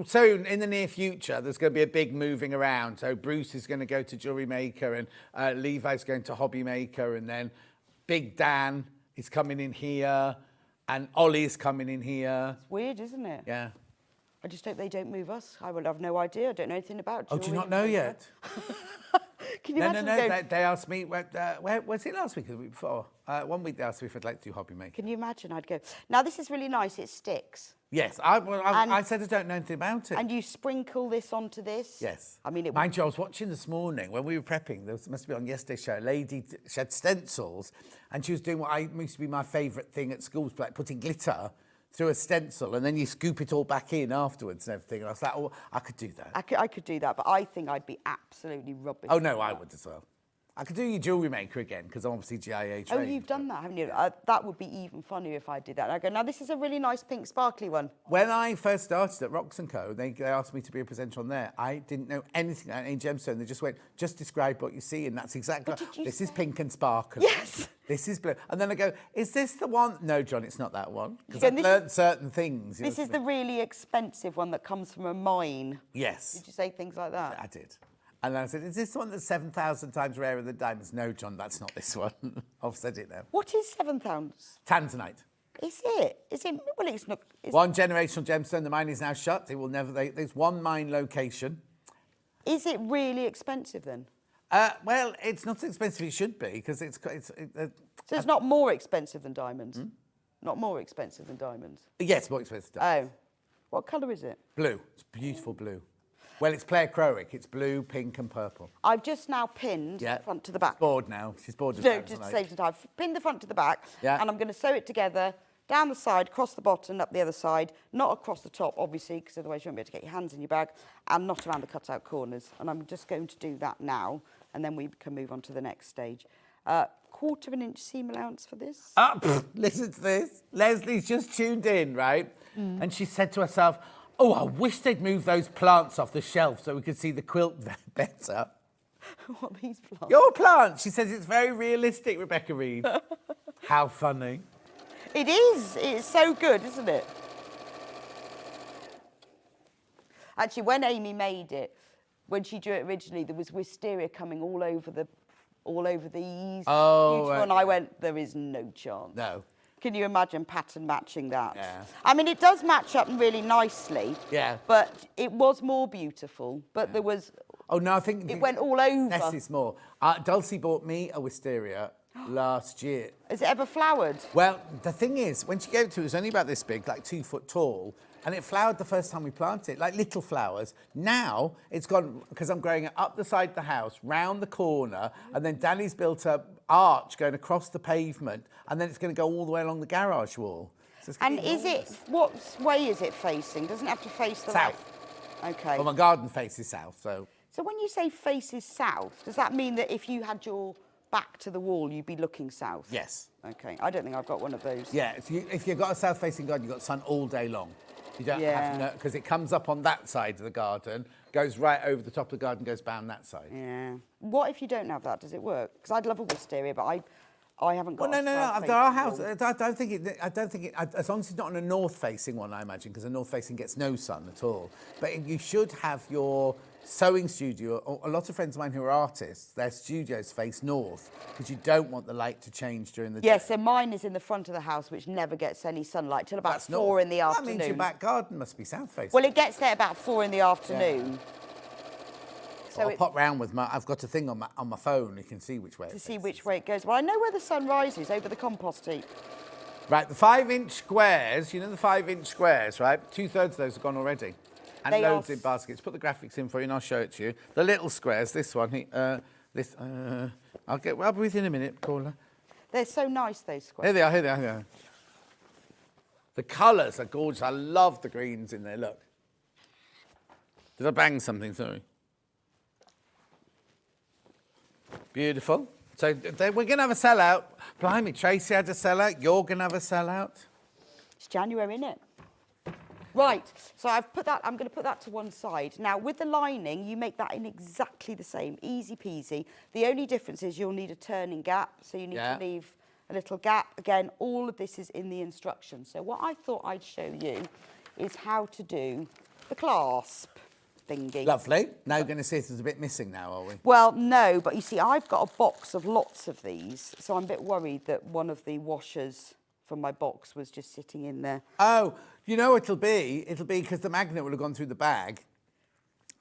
Soon, in the near future, there's going to be a big moving around. So Bruce is going to go to Jewellery Maker, and Levi's going to Hobby Maker, and then Big Dan is coming in here, and Ollie's coming in here. It's weird, isn't it? Yeah. I just hope they don't move us. I will have no idea. I don't know anything about Oh, do you not know yet? Can you No. imagine? They asked me, where was it last week or the week before? 1 week they asked me if I'd like to do Hobby Maker. Can you imagine? I'd go. Now, this is really nice. It sticks. Yes, I said I don't know anything about it. And you sprinkle this onto this? Yes. I mean, Mind you, I was watching this morning when we were prepping, must be on yesterday's show, a lady, she had stencils, and she was doing what used to be my favourite thing at schools, like putting glitter through a stencil, and then you scoop it all back in afterwards and everything. And I was like, oh, I could do that. I could do that, but I think I'd be absolutely rubbish. Oh, no, I would as well. I could do your Jewellery Maker again, because I'm obviously GIA trained. Oh, you've done that, haven't you? That would be even funnier if I did that. And I go, now this is a really nice pink sparkly one. When I first started at Rocks & Co, they asked me to be a presenter on there. I didn't know anything about any gemstone. They just went, just describe what you see, and that's exactly this is pink and sparkly. Yes. This is blue. And then I go, is this the one? No, John, it's not that one. Because I've learned certain things. This is the really expensive one that comes from a mine. Yes. Did you say things like that? I did. And I said, is this the one that's 7,000 times rarer than diamonds? No, John, that's not this one. I've said it now. What is 7,000? Tanzanite. Is it? Is it? Well, it's not. One generational gemstone. The mine is now shut. It will never. There's one mine location. Is it really expensive then? Well, it's not so expensive. It should be because so it's not more expensive than diamonds. Not more expensive than diamonds. Yes, more expensive. Than diamonds. Oh, what colour is it? Blue. It's beautiful blue. Well, it's pleochroic. It's blue, pink, and purple. I've just now pinned the front to the back. She's bored now. She's bored of No, just to save some time. Pinned the front to the back, and I'm going to sew it together down the side, across the bottom, up the other side, not across the top, obviously, because otherwise you won't be able to get your hands in your bag, and not around the cutout corners. And I'm just going to do that now, and then we can move on to the next stage. 1/4 inch seam allowance for this. Listen to this. Leslie's just tuned in, right? And she said to herself, oh, I wish they'd move those plants off the shelf so we could see the quilt better. What are these plants? Your plants. She says it's very realistic, Rebecca Reid. How funny. It is. It's so good, isn't it? Actually, when Amy made it, when she drew it originally, there was wisteria coming all over the ease. Oh, and I went, there is no chance. No. Can you imagine pattern matching that? Yeah. I mean, it does match up really nicely. Yeah. But it was more beautiful. But there was... Oh, no, I think... It went all over. Less is more. Dulcie bought me a wisteria last year. Has it ever flowered? Well, the thing is, when she gave it to me, it was only about this big, like 2 foot tall, and it flowered the first time we planted it, like little flowers. Now, it's gone, because I'm growing it up the side of the house, round the corner, and then Danny's built a arch going across the pavement, and then it's going to go all the way along the garage wall. So and is it, what way is it facing? Doesn't it have to face the south. Right? Okay. Well, my garden faces south, so... So when you say faces south, does that mean that if you had your back to the wall, you'd be looking south? Yes. Okay, I don't think I've got one of those. Yeah, if you've got a south-facing garden, you've got sun all day long. You don't have to, because it comes up on that side of the garden, goes right over the top of the garden, goes down that side. Yeah. What if you don't have that? Does it work? Because I'd love a wisteria, but I haven't got. Well, no. There are houses. I don't think it. As long as it's not on a north-facing one, I imagine, because a north-facing gets no sun at all. But you should have your sewing studio. A lot of friends of mine who are artists, their studios face north because you don't want the light to change during the day. Yes, so mine is in the front of the house, which never gets any sunlight till about 4 in the afternoon. That means your back garden must be south-facing. Well, it gets there about 4 in the afternoon. Yeah. So I'll pop round with I've got a thing on my phone. You can see which way. To see which way it goes. Well, I know where the sun rises, over the compost heap. Right, the 5-inch squares. You know the 5-inch squares, right? 2/3 of those are gone already, and They loads are in baskets. Put the graphics in for you, and I'll show it to you. The little squares. This one. I'll be with you in a minute, Paula. They're so nice, those squares. Here they are. Here they are. Here they are. The colours are gorgeous. I love the greens in there. Look. Did I bang something? Sorry. Beautiful. So we're going to have a sellout. Blimey, Tracey had a sellout. You're going to have a sellout. It's January, isn't it? Right, so I'm going to put that to one side. Now, with the lining, you make that in exactly the same, easy peasy. The only difference is you'll need a turning gap, so you need to leave a little gap. Again, all of this is in the instructions. So what I thought I'd show you is how to do the clasp thingy. Lovely. Now you're going to see if there's a bit missing now, are we? Well, no, but you see, I've got a box of lots of these, so I'm a bit worried that one of the washers from my box was just sitting in there. Oh, you know what it'll be? It'll be because the magnet will have gone through the bag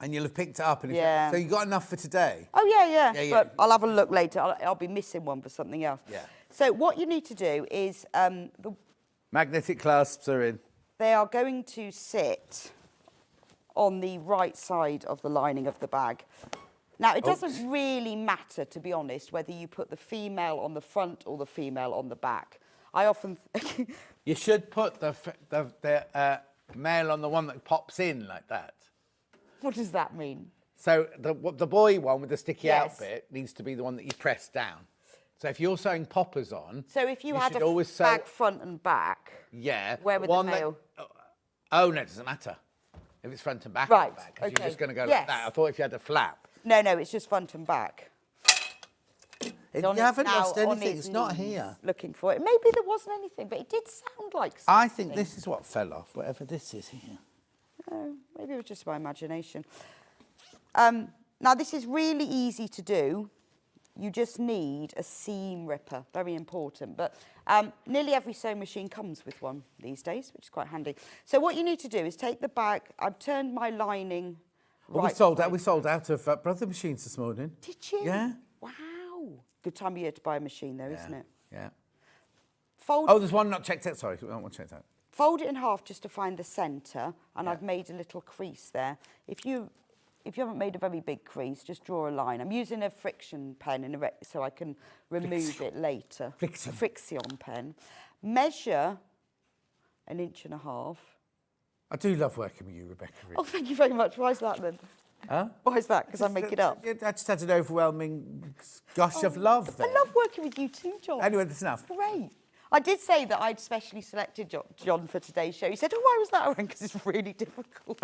and you'll have picked it up. And so you got enough for today? Oh, yeah. But I'll have a look later. I'll be missing one for something else. Yeah. So what you need to do is... the magnetic clasps are in. They are going to sit on the right side of the lining of the bag. Now, it doesn't really matter, to be honest, whether you put the female on the front or the female on the back. I often... You should put the male on the one that pops in like that. What does that mean? So the boy one with the sticky out bit needs to be the one that you press down. So if you're sewing poppers on... So if you had a bag front and back... Yeah. Where would the male... Oh, no, it doesn't matter. If it's front and back. Right, Because you're just going to go like that. I thought if you had a flap. No, it's just front and back. You haven't lost anything. It's not here. Looking for it. Maybe there wasn't anything, but it did sound like something. I think this is what fell off, whatever this is here. Oh, maybe it was just my imagination. Now, this is really easy to do. You just need a seam ripper, very important. But nearly every sewing machine comes with one these days, which is quite handy. So what you need to do is take the bag. I've turned my lining We sold out of brother machines this morning. Did you? Yeah. Wow. Good time of year to buy a machine, though, isn't it? Yeah. Fold. Oh, there's one not checked out. Sorry, one checked out. Fold it in half just to find the centre, and I've made a little crease there. If you haven't made a very big crease, just draw a line. I'm using a friction pen so I can remove it later. A friction pen. Measure 1.5 inches. I do love working with you, Rebecca. Oh, thank you very much. Why is that then? Huh? Why is that? Because I make it up. I just had an overwhelming gush of love there. I love working with you too, John. Anyway, that's enough. Great. I did say that I'd specially selected John for today's show. He said, oh, why was that around? Because it's really difficult.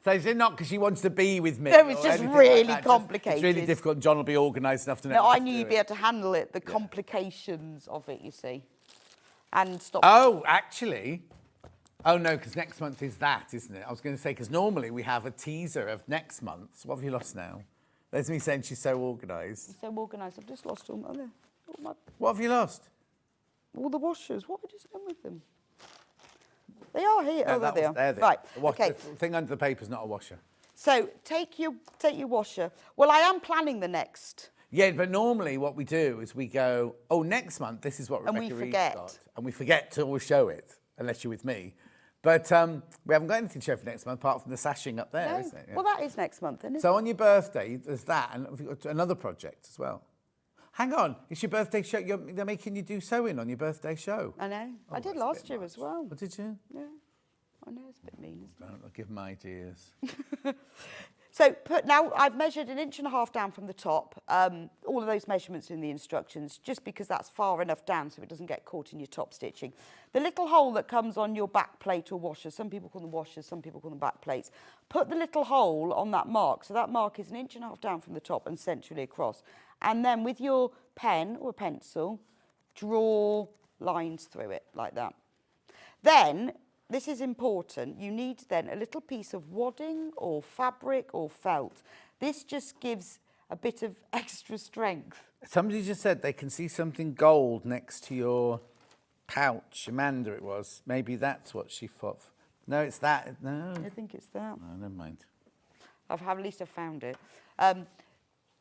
So is it not because she wants to be with me? No, it's just really complicated. It's really difficult and John will be organised enough to know. No, I knew you'd be able to handle it, the complications of it, you see. And stop. Oh, actually... Oh, no, because next month is that, isn't it? I was going to say, because normally we have a teaser of next month. What have you lost now? There's me saying she's so organised. So organised. I've just lost all my... What have you lost? All the washers. What have I just done with them? They are here. No, there they are. There. Right, okay. The thing under the paper is not a washer. So take your washer. Well, I am planning the next. Yeah, but normally what we do is we go, oh, next month, this is what Rebecca Reid's got. And we forget to always show it, unless you're with me. But we haven't got anything to show for next month apart from the sashing up there, isn't it? Yeah. Well, that is next month, isn't it? So on your birthday, there's that, and we've got another project as well. Hang on, it's your birthday show. They're making you do sewing on your birthday show. I know. Oh, I did last year as well. Oh, did you? Yeah. I know it's a bit mean, isn't it? I'll give them ideas. So now I've measured 1.5 inches down from the top. All of those measurements in the instructions, just because that's far enough down so it doesn't get caught in your top stitching. The little hole that comes on your back plate or washer, some people call them washers, some people call them back plates. Put the little hole on that mark. So that mark is 1.5 inches down from the top and centrally across. And then with your pen or pencil, draw lines through it like that. Then, this is important, you need then a little piece of wadding or fabric or felt. This just gives a bit of extra strength. Somebody just said they can see something gold next to your pouch. Amanda it was. Maybe that's what she thought. No, it's that. No. I think it's that. No, never mind. at least I've found it.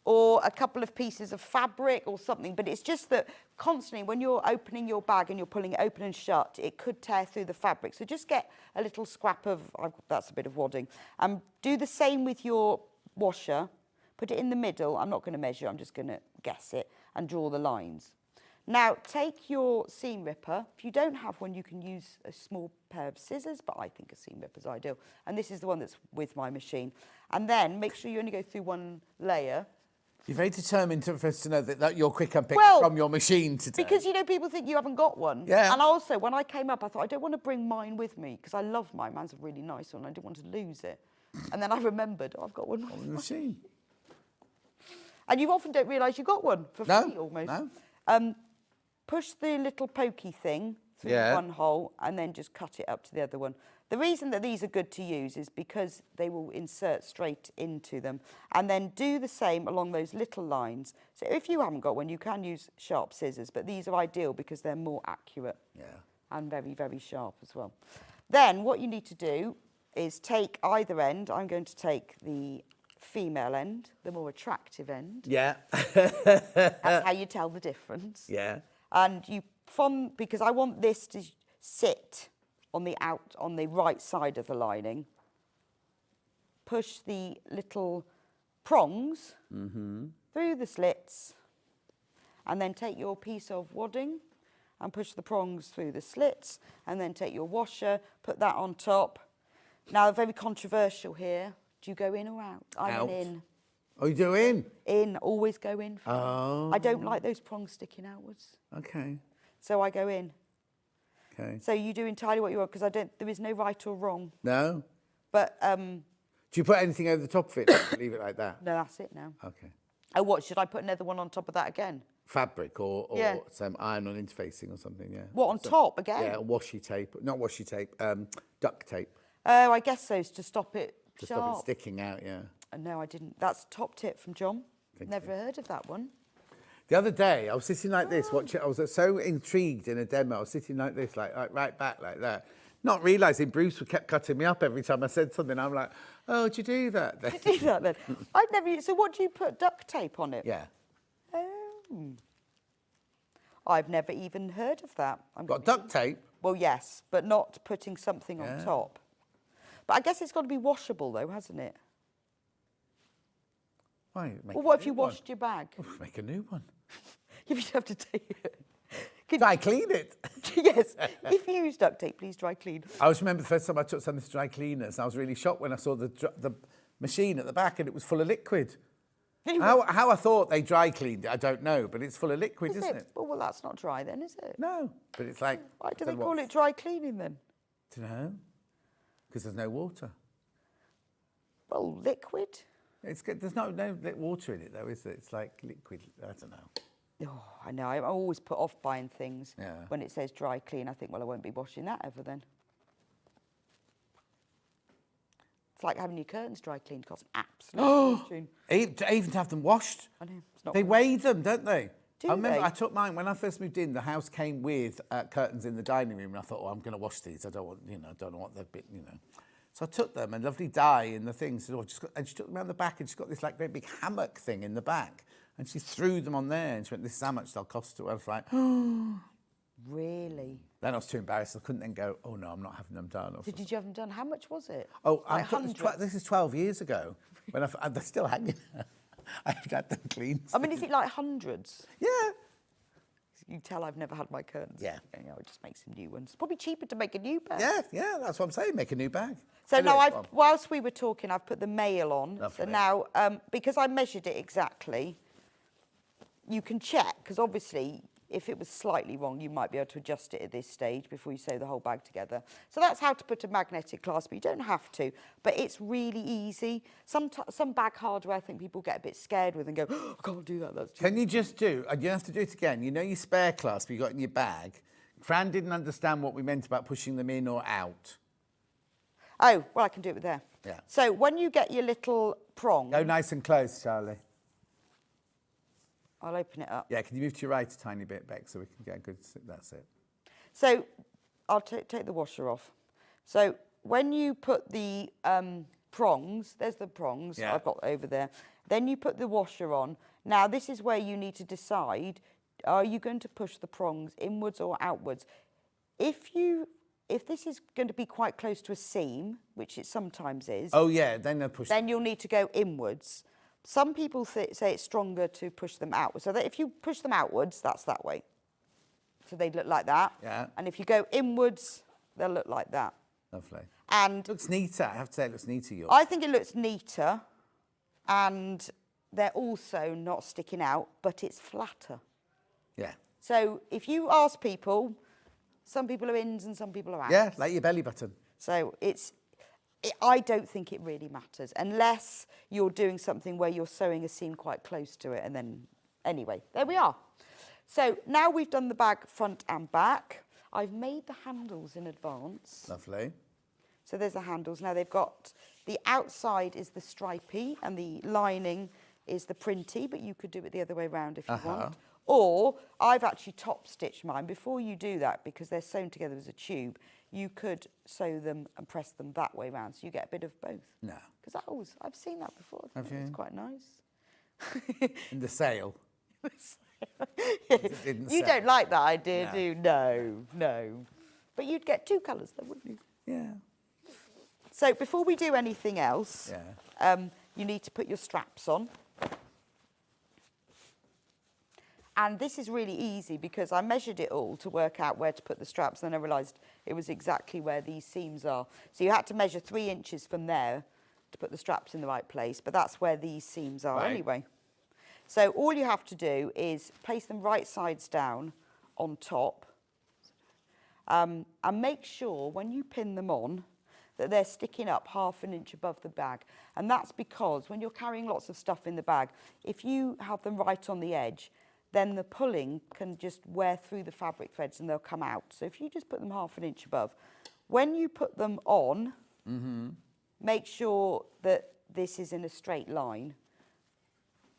Or a couple of pieces of fabric or something. But it's just that constantly when you're opening your bag and you're pulling it open and shut, it could tear through the fabric. So just get a little scrap of, that's a bit of wadding. Do the same with your washer. Put it in the middle. I'm not going to measure, I'm just going to guess it and draw the lines. Now, take your seam ripper. If you don't have one, you can use a small pair of scissors, but I think a seam ripper is ideal. And this is the one that's with my machine. And then make sure you only go through one layer. You're very determined for us to know that you're quick and pick from your machine today. Because, you know, people think you haven't got one. Yeah. And also, when I came up, I thought, I don't want to bring mine with me, because I love mine. Mine's a really nice one. I didn't want to lose it. And then I remembered, I've got one on the machine. And you often don't realise you got one for free almost. No. Push the little pokey thing through one hole and then just cut it up to the other one. The reason that these are good to use is because they will insert straight into them. And then do the same along those little lines. So if you haven't got one, you can use sharp scissors, but these are ideal because they're more accurate and very, very sharp as well. Then what you need to do is take either end. I'm going to take the female end, the more attractive end. Yeah. That's how you tell the difference. Yeah. And because I want this to sit on the right side of the lining, push the little prongs through the slits, and then take your piece of wadding and push the prongs through the slits, and then take your washer, put that on top. Now, very controversial here. Do you go in or out? I'm an in. Oh, you do in? In, always go in. I don't like those prongs sticking outwards. Okay. So I go in. Okay. So you do entirely what you want, because there is no right or wrong. No? But, do you put anything over the top of it? Leave it like that? No, that's it now. Okay. Oh, what, should I put another one on top of that again? Fabric or some iron-on interfacing or something, yeah. What, on top again? Yeah, washi tape. Not washi tape, duct tape. Oh, I guess so, to stop it To sharp. stop it sticking out, yeah. No, I didn't. That's a top tip from John. Never heard of that one. The other day, I was sitting like this, watching. I was so intrigued in a demo. I was sitting like this, like right back like that, not realising Bruce kept cutting me up every time I said something. I'm like, oh, did you do that then? Did you do that then? I've never. So what do you put duct tape on it? Yeah. Oh. I've never even heard of that. Got duct tape? Well, yes, but not putting something on top. But I guess it's got to be washable, though, hasn't it? Why? Well, what if you washed your bag? Oh, make a new one. You'd have to take it. Dry clean it. Yes. If you use duct tape, please dry clean. I always remember the first time I took something to dry cleaners, I was really shocked when I saw the machine at the back and it was full of liquid. How I thought they dry cleaned it, I don't know, but it's full of liquid, isn't it? Well, that's not dry then, is it? No, but it's like... Why do they call it dry cleaning then? I don't know. Because there's no water. Well, liquid? It's good. There's no water in it, though, is there? It's like liquid. I don't know. Oh, I know. I'm always put off buying things Yeah. when it says dry clean. I think, well, I won't be washing that ever then. It's like having your curtains dry cleaned. Costs an absolute fortune. Even to have them washed. I know. It's not They weigh them, don't they? Do I remember they? I took mine when I first moved in. The house came with curtains in the dining room, and I thought, oh, I'm going to wash these. I don't want, I don't want the bit, So I took them, and lovely dye in the thing. So and she took them around the back, and she's got this like great big hammock thing in the back, and she threw them on there, and she went, "This is how much they'll cost her." I was like, oh. Really? Then I was too embarrassed. I couldn't then go, oh no, I'm not having them done. Did you have them done? How much was it? Oh, like this is 12 years ago. When they're still hanging. I haven't had them cleaned. I mean, is it like hundreds? Yeah. You tell I've never had my curtains. Yeah. I'll just make some new ones. Probably cheaper to make a new bag. Yeah, that's what I'm saying. Make a new bag. So Anyway, now, whilst we were talking, I've put the mail on. Lovely. So now, because I measured it exactly, you can check, because obviously, if it was slightly wrong, you might be able to adjust it at this stage before you sew the whole bag together. So that's how to put a magnetic clasp. You don't have to, but it's really easy. Some bag hardware, I think people get a bit scared with and go, oh, I can't do that. That's too Can you just do, and you have to do it again, your spare clasp you got in your bag? Fran didn't understand what we meant about pushing them in or out. Oh, well, I can do it with there. Yeah. So when you get your little prong... Go nice and close, Charlie. I'll open it up. Yeah, can you move to your right a tiny bit, Beck, so we can get a good... That's it. So I'll take the washer off. So when you put the prongs. There's the prongs Yeah. I've got over there. Then you put the washer on. Now, this is where you need to decide, are you going to push the prongs inwards or outwards? If this is going to be quite close to a seam, which it sometimes is, Oh, yeah, then they'll push. then you'll need to go inwards. Some people say it's stronger to push them outwards. So that if you push them outwards, that's that way. So they look like that. Yeah. And if you go inwards, they'll look like that. Lovely. And Looks neater. I have to say, it looks neater. Yours. I think it looks neater, and they're also not sticking out, but it's flatter. Yeah. So if you ask people, some people are ins and some people are outs. Yeah, like your belly button. So I don't think it really matters, unless you're doing something where you're sewing a seam quite close to it, and then, anyway, there we are. So now we've done the bag front and back. I've made the handles in advance. Lovely. So there's the handles. Now they've got, the outside is the stripy and the lining is the printy, but you could do it the other way around if you want. Or I've actually top stitched mine. Before you do that, because they're sewn together as a tube, you could sew them and press them that way round, so you get a bit of both. No. Because I've seen that before. Have you? It's quite nice. In the sale. You don't like that idea, do you? No. But you'd get two colours though, wouldn't you? Yeah. So before we do anything else, you need to put your straps on. And this is really easy because I measured it all to work out where to put the straps, and then I realised it was exactly where these seams are. So you had to measure 3 inches from there to put the straps in the right place, but that's where these seams are anyway. So all you have to do is place them right sides down on top, and make sure when you pin them on that they're sticking up 1/2 inch above the bag. And that's because when you're carrying lots of stuff in the bag, if you have them right on the edge, then the pulling can just wear through the fabric threads and they'll come out. So if you just put them 1/2 inch above, when you put them on, make sure that this is in a straight line,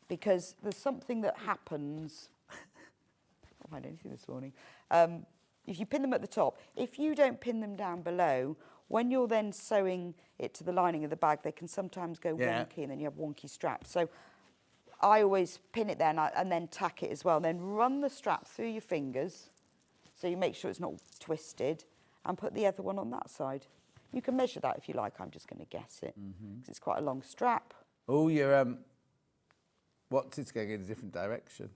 because there's something that happens. I've had anything this morning. If you pin them at the top, if you don't pin them down below, when you're then sewing it to the lining of the bag, they can sometimes go wonky, and then you have wonky straps. So I always pin it there and then tack it as well. Then run the strap through your fingers so you make sure it's not twisted, and put the other one on that side. You can measure that if you like. I'm just going to guess it because it's quite a long strap. Oh, your what's it's going in a different direction?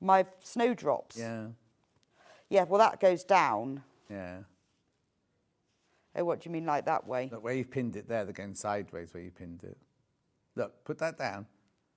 My Snowdrops. Yeah. Yeah, well, that goes down. Yeah. Oh, what do you mean, like that way? Look, where you pinned it there, they're going sideways where you pinned it. Look, put that down.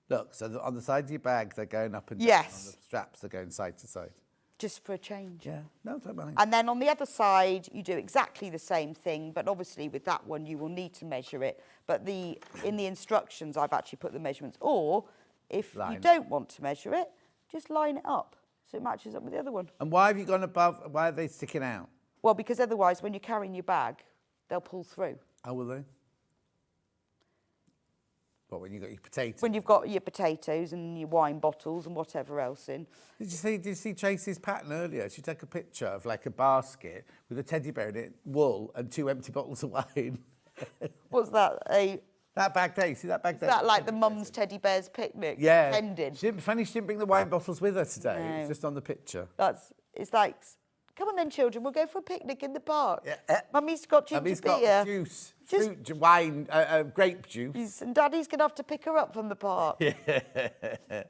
Look, so on the side of your bag, they're going up and down. Yes. On the straps, they're going side to side. Just for a change. Yeah. No, don't mind. And then on the other side, you do exactly the same thing, but obviously with that one, you will need to measure it. But in the instructions, I've actually put the measurements. Or if you don't want to measure it, just line it up so it matches up with the other one. And why have you gone above? Why are they sticking out? Well, because otherwise, when you're carrying your bag, they'll pull through. Oh, will they? What, when you got your potatoes? When you've got your potatoes and your wine bottles and whatever else in. Did you see Tracey's pattern earlier? She took a picture of like a basket with a teddy bear in it, wool, and 2 empty bottles of wine. What's that? That bag there, you see that bag there? Is that like the mum's teddy bear's picnic? Yeah. Pending. She didn't bring the wine bottles with her today. No. It's just on the picture. It's like, come on then, children, we'll go for a picnic in the park. Yeah. Mummy's got ginger Mummy's beer. got juice, fruit, wine, grape juice. And Daddy's going to have to pick her up from the park. Yeah.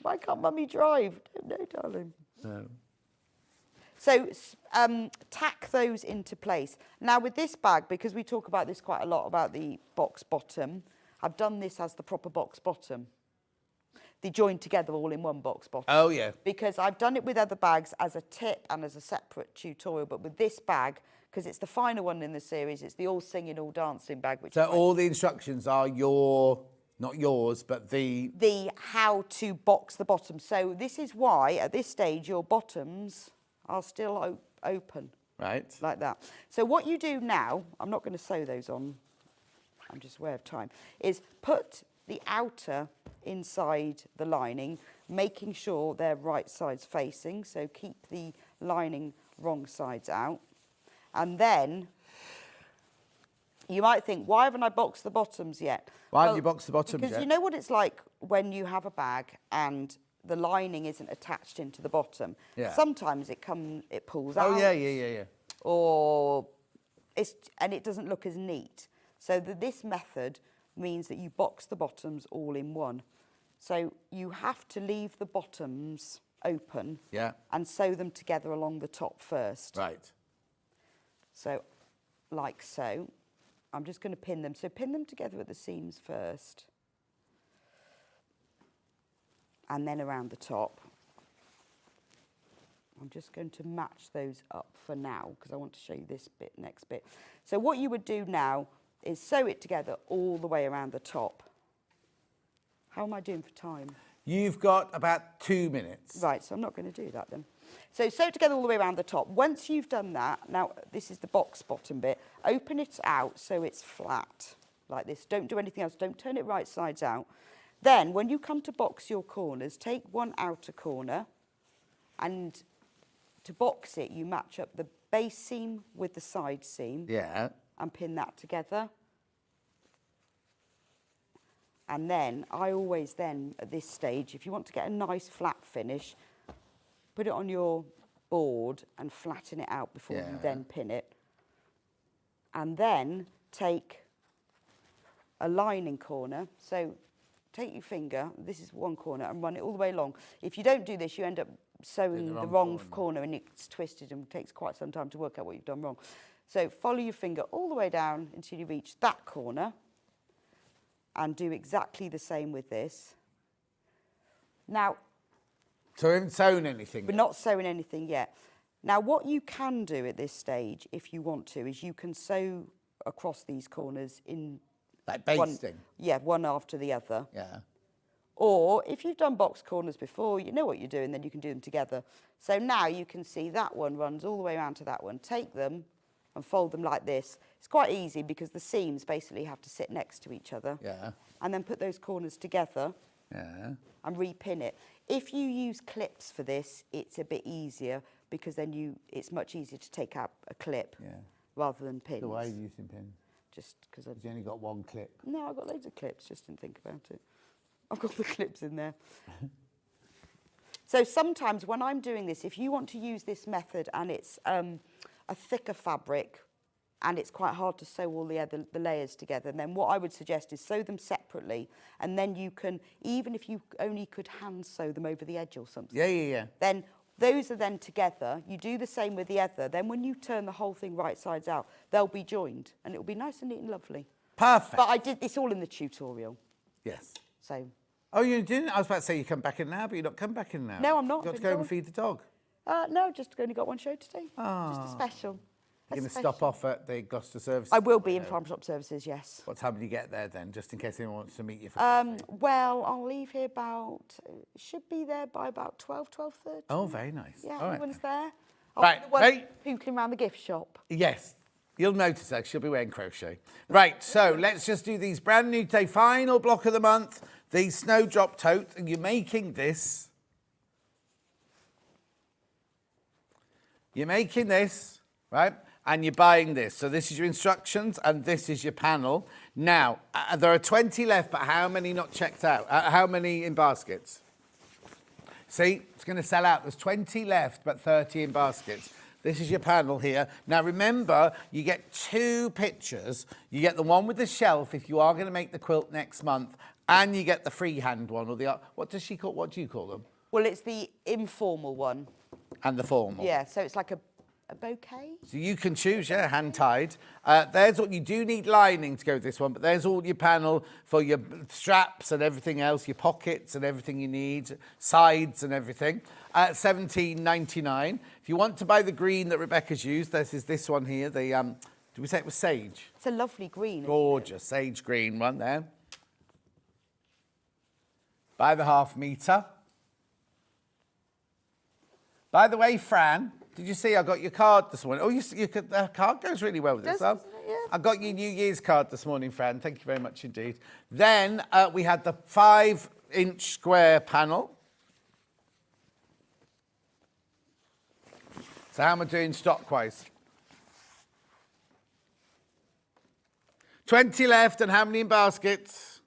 Why can't Mummy drive? Don't know, darling. No. So tack those into place. Now with this bag, because we talk about this quite a lot, about the box bottom, I've done this as the proper box bottom. They join together all in one box bottom. Oh, yeah. Because I've done it with other bags as a tip and as a separate tutorial, but with this bag, because it's the final one in the series, it's the all singing, all dancing bag. Which So all the instructions are not yours, but the how to box the bottom. So this is why, at this stage, your bottoms are still open. Right. Like that. So what you do now, I'm not going to sew those on, I'm just aware of time, is put the outer inside the lining, making sure they're right sides facing, so keep the lining wrong sides out. And then You might think, why haven't I boxed the bottoms yet? Why haven't you boxed the bottoms because yet? you know what it's like when you have a bag and the lining isn't attached into the bottom. Yeah. Sometimes it pulls out. Oh, yeah. Or and it doesn't look as neat. So this method means that you box the bottoms all in one. So you have to leave the bottoms open and sew them together along the top first. Right. So, like so. I'm just going to pin them. So pin them together at the seams first. And then around the top. I'm just going to match those up for now because I want to show you this bit, next bit. So what you would do now is sew it together all the way around the top. How am I doing for time? You've got about 2 minutes. Right, so I'm not going to do that then. So sew it together all the way around the top. Once you've done that, now this is the box bottom bit, open it out so it's flat, like this. Don't do anything else, don't turn it right sides out. Then, when you come to box your corners, take one outer corner, and to box it, you match up the base seam with the side seam. Yeah. And pin that together. And then, I always then, at this stage, if you want to get a nice flat finish, put it on your board and flatten it out before you then pin it. And then take a lining corner. So take your finger, this is one corner, and run it all the way along. If you don't do this, you end up sewing the wrong corner and it's twisted and takes quite some time to work out what you've done wrong. So follow your finger all the way down until you reach that corner and do exactly the same with this. Now, so we haven't sewn anything We're not sewing anything yet. Now, what you can do at this stage, if you want to, is you can sew across these corners in... Like basting? One after the other. Yeah. Or, if you've done box corners before, you know what you're doing, then you can do them together. So now you can see that one runs all the way around to that one. Take them and fold them like this. It's quite easy because the seams basically have to sit next to each other. Yeah. And then put those corners together. Yeah. And repin it. If you use clips for this, it's a bit easier because then it's much easier to take out a clip rather than pins. So why are you using pins? Just because I've only got one clip. No, I've got loads of clips, just didn't think about it. I've got the clips in there. So sometimes when I'm doing this, if you want to use this method and it's a thicker fabric and it's quite hard to sew all the layers together, then what I would suggest is sew them separately, and then you can, even if you only could hand sew them over the edge or something. Yeah. Then those are then together. You do the same with the other. Then when you turn the whole thing right sides out, they'll be joined and it'll be nice and neat and lovely. Perfect. But I did this all in the tutorial. Yes. So. Oh, you didn't? I was about to say you come back in now, but you're not come back in now. No, I'm not. You've got to go and feed the dog. No, just only got one show today. Just a special. You're going to stop off at the Gloucester service? I will be in Farm Shop Services, yes. What time do you get there then, just in case anyone wants to meet you for coffee? Well, I'll leave here should be there by about 12:30. Oh, very nice. Yeah, all right. everyone's there. Right, pootling around the gift shop. Yes. You'll notice that she'll be wearing crochet. Right, so let's just do these brand new today, final block of the month, the Snowdrop tote, and you're making this. You're making this, right? And you're buying this. So this is your instructions and this is your panel. Now, there are 20 left, but how many not checked out? How many in baskets? See, it's going to sell out. There's 20 left, but 30 in baskets. This is your panel here. Now, remember, you get 2 pictures. You get the one with the shelf if you are going to make the quilt next month, and you get the freehand one, or the, what do you call them? Well, it's the informal one. And the formal. Yeah, so it's like a bouquet. So you can choose, hand-tied. There's what you do need lining to go with this one, but there's all your panel for your straps and everything else, your pockets and everything you need, sides and everything. $17.99. If you want to buy the green that Rebecca's used, this is this one here. The did we say it was sage? It's a lovely green. Gorgeous sage green one there. By the ½ metre. By the way, Fran, did you see I got your card this morning? Oh, the card goes really well with this. Yeah. I got your New Year's card this morning, Fran. Thank you very much indeed. Then we had the 5-inch square panel. So how am I doing stock-wise? 20 left, and how many in baskets?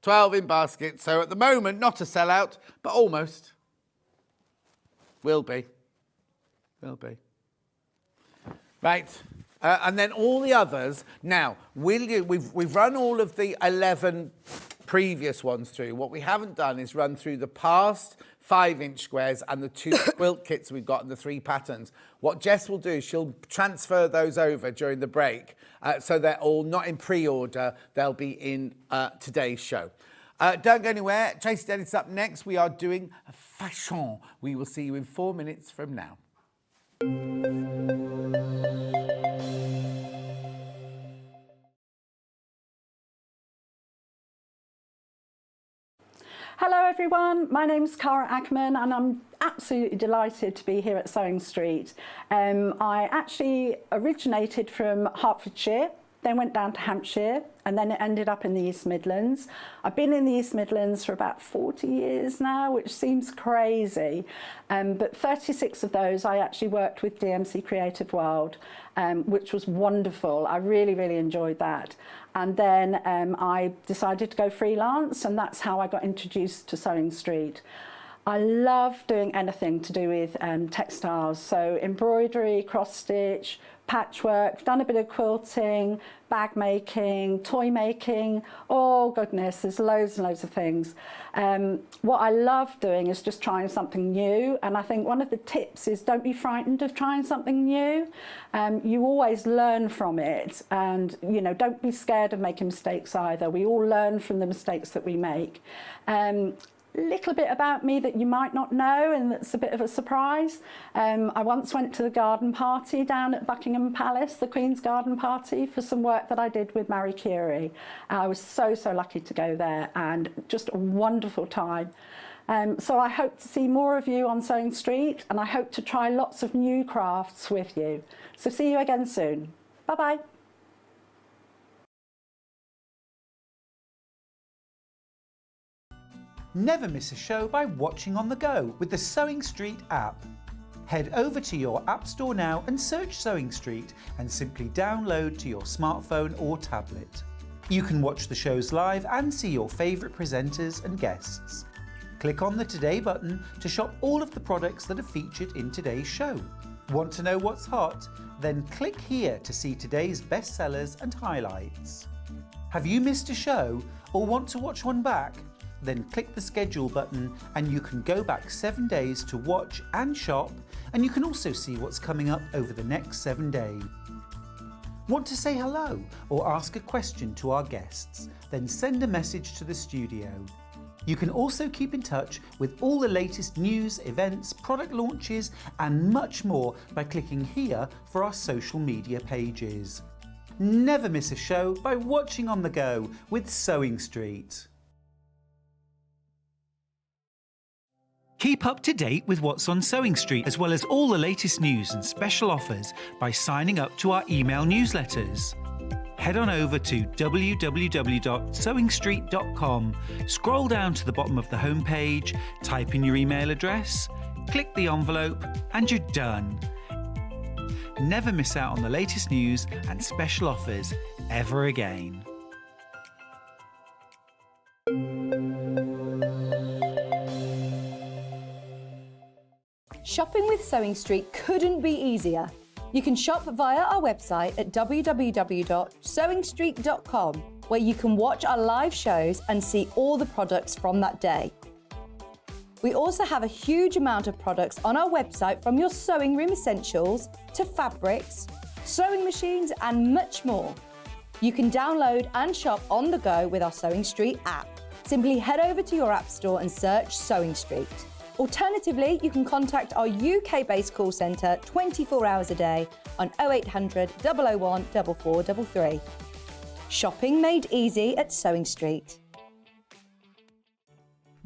12 in baskets. So at the moment, not a sellout, but almost. Will be. Will be. Right. And then all the others. Now, we've run all of the 11 previous ones through. What we haven't done is run through the past 5-inch squares and the 2 quilt kits we've got and the 3 patterns. What Jess will do is she'll transfer those over during the break, so they're all not in pre-order. They'll be in today's show. Don't go anywhere. Tracey Dennis up next. We are doing fashion. We will see you in 4 minutes from now. Hello everyone, my name's Cara Ackerman and I'm absolutely delighted to be here at Sewing Street. I actually originated from Hertfordshire, then went down to Hampshire and then it ended up in the East Midlands. I've been in the East Midlands for about 40 years now, which seems crazy, but 36 of those I actually worked with DMC Creative World, which was wonderful. I really, really enjoyed that. And then I decided to go freelance, and that's how I got introduced to Sewing Street. I love doing anything to do with textiles, so embroidery, cross stitch, patchwork, done a bit of quilting, bag making, toy making, oh goodness, there's loads and loads of things. What I love doing is just trying something new, and I think one of the tips is don't be frightened of trying something new. You always learn from it, and you know, don't be scared of making mistakes either. We all learn from the mistakes that we make. Little bit about me that you might not know, and that's a bit of a surprise. I once went to the garden party down at Buckingham Palace, the Queen's garden party, for some work that I did with Marie Curie. I was so lucky to go there, and just a wonderful time. So I hope to see more of you on Sewing Street, and I hope to try lots of new crafts with you. So see you again soon. Bye-bye. Never miss a show by watching on the go with the Sewing Street app. Head over to your App Store now and search Sewing Street and simply download to your smartphone or tablet. You can watch the shows live and see your favourite presenters and guests. Click on the Today button to shop all of the products that are featured in today's show. Want to know what's hot? Then click here to see today's bestsellers and highlights. Have you missed a show or want to watch one back? Then click the schedule button and you can go back 7 days to watch and shop, and you can also see what's coming up over the next 7 days. Want to say hello or ask a question to our guests? Then send a message to the studio. You can also keep in touch with all the latest news, events, product launches and much more by clicking here for our social media pages. Never miss a show by watching on the go with Sewing Street. Keep up to date with what's on Sewing Street, as well as all the latest news and special offers by signing up to our email newsletters. Head on over to www.sewingstreet.com, scroll down to the bottom of the homepage, type in your email address, click the envelope, and you're done. Never miss out on the latest news and special offers ever again. Shopping with Sewing Street couldn't be easier. You can shop via our website at www.sewingstreet.com, where you can watch our live shows and see all the products from that day. We also have a huge amount of products on our website, from your sewing room essentials to fabrics, sewing machines and much more. You can download and shop on the go with our Sewing Street app. Simply head over to your app store and search Sewing Street. Alternatively, you can contact our UK-based call centre 24 hours a day on 0800 001 4433. Shopping made easy at Sewing Street.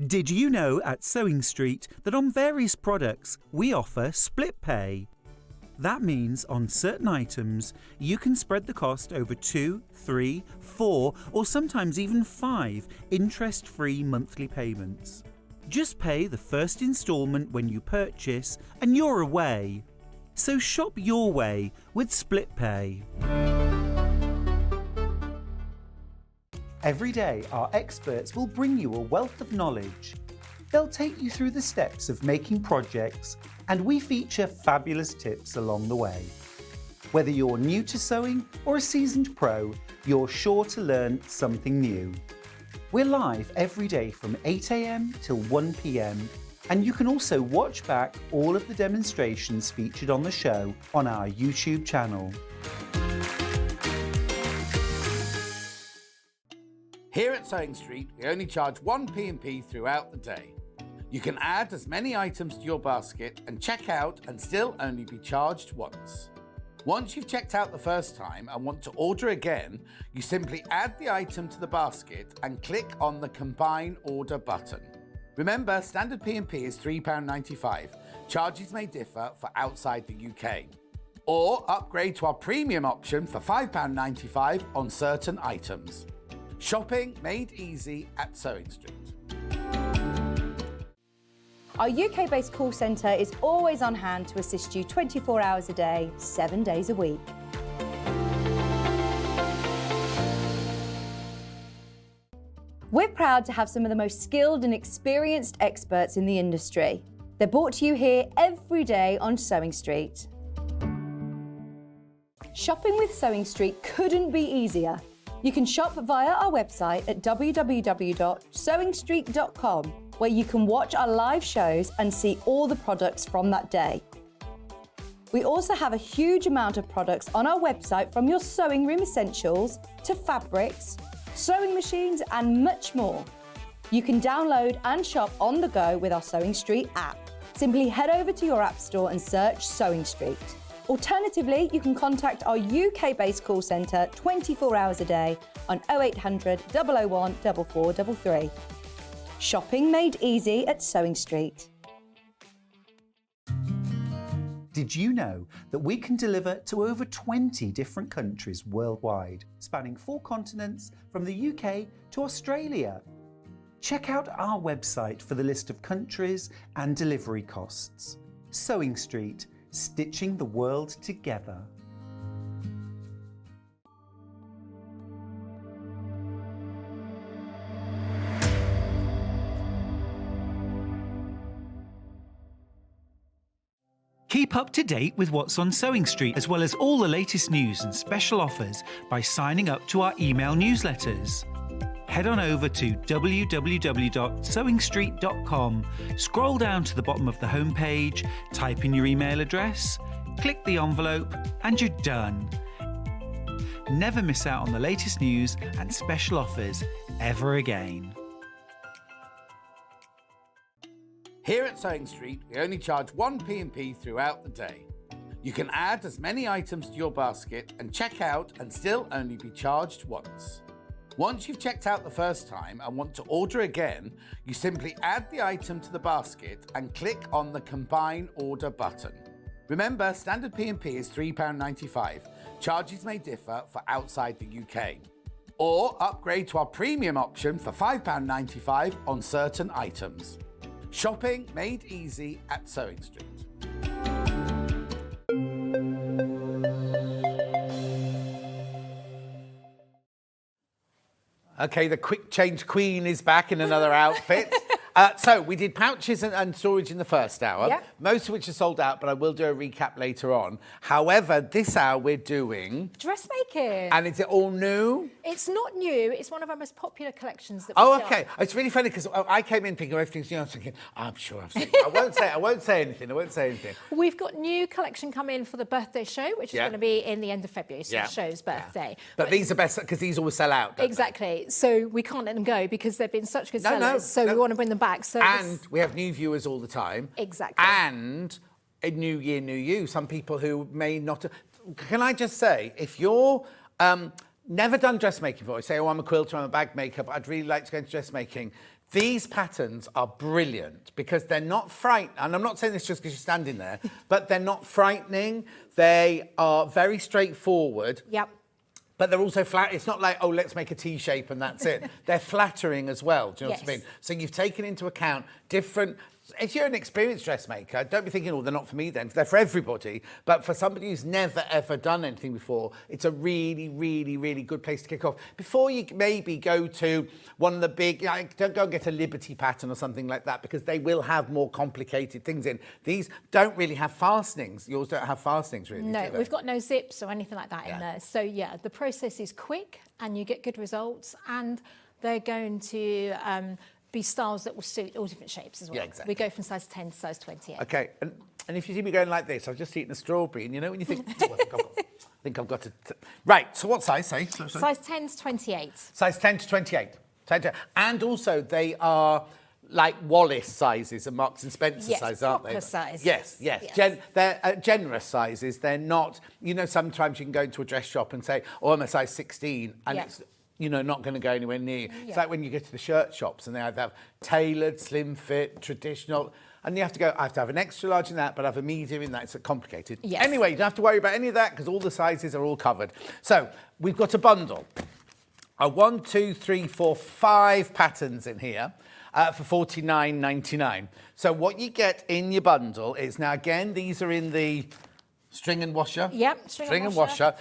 Did you know at Sewing Street that on various products we offer split pay? That means on certain items you can spread the cost over 2, 3, 4 or sometimes even 5 interest-free monthly payments. Just pay the first instalment when you purchase and you're away. So shop your way with split pay. Every day, our experts will bring you a wealth of knowledge. They'll take you through the steps of making projects, and we feature fabulous tips along the way. Whether you're new to sewing or a seasoned pro, you're sure to learn something new. We're live every day from 8 a.m. till 1 p.m. and you can also watch back all of the demonstrations featured on the show on our YouTube channel. Here at Sewing Street, we only charge one P&P throughout the day. You can add as many items to your basket and check out and still only be charged once. Once you've checked out the first time and want to order again, you simply add the item to the basket and click on the Combine Order button. Remember, standard P&P is £3.95. Charges may differ for outside the UK. Or upgrade to our premium option for £5.95 on certain items. Shopping made easy at Sewing Street. Our UK-based call centre is always on hand to assist you 24 hours a day, 7 days a week. We're proud to have some of the most skilled and experienced experts in the industry. They're brought to you here every day on Sewing Street. Shopping with Sewing Street couldn't be easier. You can shop via our website at www.sewingstreet.com, where you can watch our live shows and see all the products from that day. We also have a huge amount of products on our website, from your sewing room essentials to fabrics, sewing machines and much more. You can download and shop on the go with our Sewing Street app. Simply head over to your app store and search Sewing Street. Alternatively, you can contact our UK-based call centre 24 hours a day on 0800 001 4433. Shopping made easy at Sewing Street. Did you know that we can deliver to over 20 different countries worldwide, spanning 4 continents from the UK to Australia? Check out our website for the list of countries and delivery costs. Sewing Street, stitching the world together. Keep up to date with what's on Sewing Street, as well as all the latest news and special offers by signing up to our email newsletters. Head on over to www.sewingstreet.com, scroll down to the bottom of the homepage, type in your email address, click the envelope, and you're done. Never miss out on the latest news and special offers ever again. Here at Sewing Street, we only charge one P&P throughout the day. You can add as many items to your basket and check out and still only be charged once. Once you've checked out the first time and want to order again, you simply add the item to the basket and click on the Combine Order button. Remember, standard P&P is £3.95. Charges may differ for outside the UK. Or upgrade to our premium option for £5.95 on certain items. Shopping made easy at Sewing Street. Okay, the quick change queen is back in another outfit. So we did pouches and storage in the first hour, Yep. most of which are sold out, but I will do a recap later on. However, this hour we're doing... Dressmaking. And is it all new? It's not new. It's one of our most popular collections that we've Oh, done. okay. It's really funny because I came in thinking everything's new. I was thinking, I'm sure I've seen it. I won't say anything. We've got new collection coming for the birthday show, which is Yeah. going to be in the end of February. So Yeah. the show's birthday. But these are best because these always sell out, don't they? Exactly. So we can't let them go because they've been such good No, sellers. no, so no. we want to bring them back. So And we have new viewers all the time. Exactly. And a new year, new you. Some people who may not... Can I just say, if you're never done dressmaking before, say, oh, I'm a quilter, I'm a bag maker, but I'd really like to go into dressmaking, these patterns are brilliant because they're not frightening. And I'm not saying this just because you're standing there, but they're not frightening. They are very straightforward. Yep. But they're also flat. It's not like, oh, let's make a T shape and that's it. They're flattering as well. Do you know what I Yes. mean? So you've taken into account different if you're an experienced dressmaker, don't be thinking, oh, they're not for me then. They're for everybody. But for somebody who's never, ever done anything before, it's a really, really, really good place to kick off. Before you maybe go to one of the big, don't go and get a Liberty pattern or something like that, because they will have more complicated things in. These don't really have fastenings. Yours don't have fastenings, really, No, do they? we've got no zips or anything like that in there. So, yeah, the process is quick and you get good results, and they're going to be styles that will suit all different shapes as well. Yeah, exactly. We go from size 10 to size 28. Okay, and if you see me going like this, I've just eaten a strawberry, and you know when you think, oh, I think I've got to... Right, so what size, say? Size 10 to 28. Size 10 to 28. And also they are like Wallace sizes and Marks and Spencer sizes, aren't they? Proper size. Yes. They're generous sizes. They're not, you know, sometimes you can go into a dress shop and say, oh, I'm a size 16, and it's, you know, not going to go anywhere near you. It's like when you go to the shirt shops and they either have tailored, slim fit, traditional, and you have to go, I have to have an extra large in that, but I have a medium in that. It's complicated. Yes. Anyway, you don't have to worry about any of that because all the sizes are all covered. So we've got a bundle. 1, 2, 3, 4, 5 patterns in here for $49.99. So what you get in your bundle is, now again, these are in the string and washer. Yep, string and washer.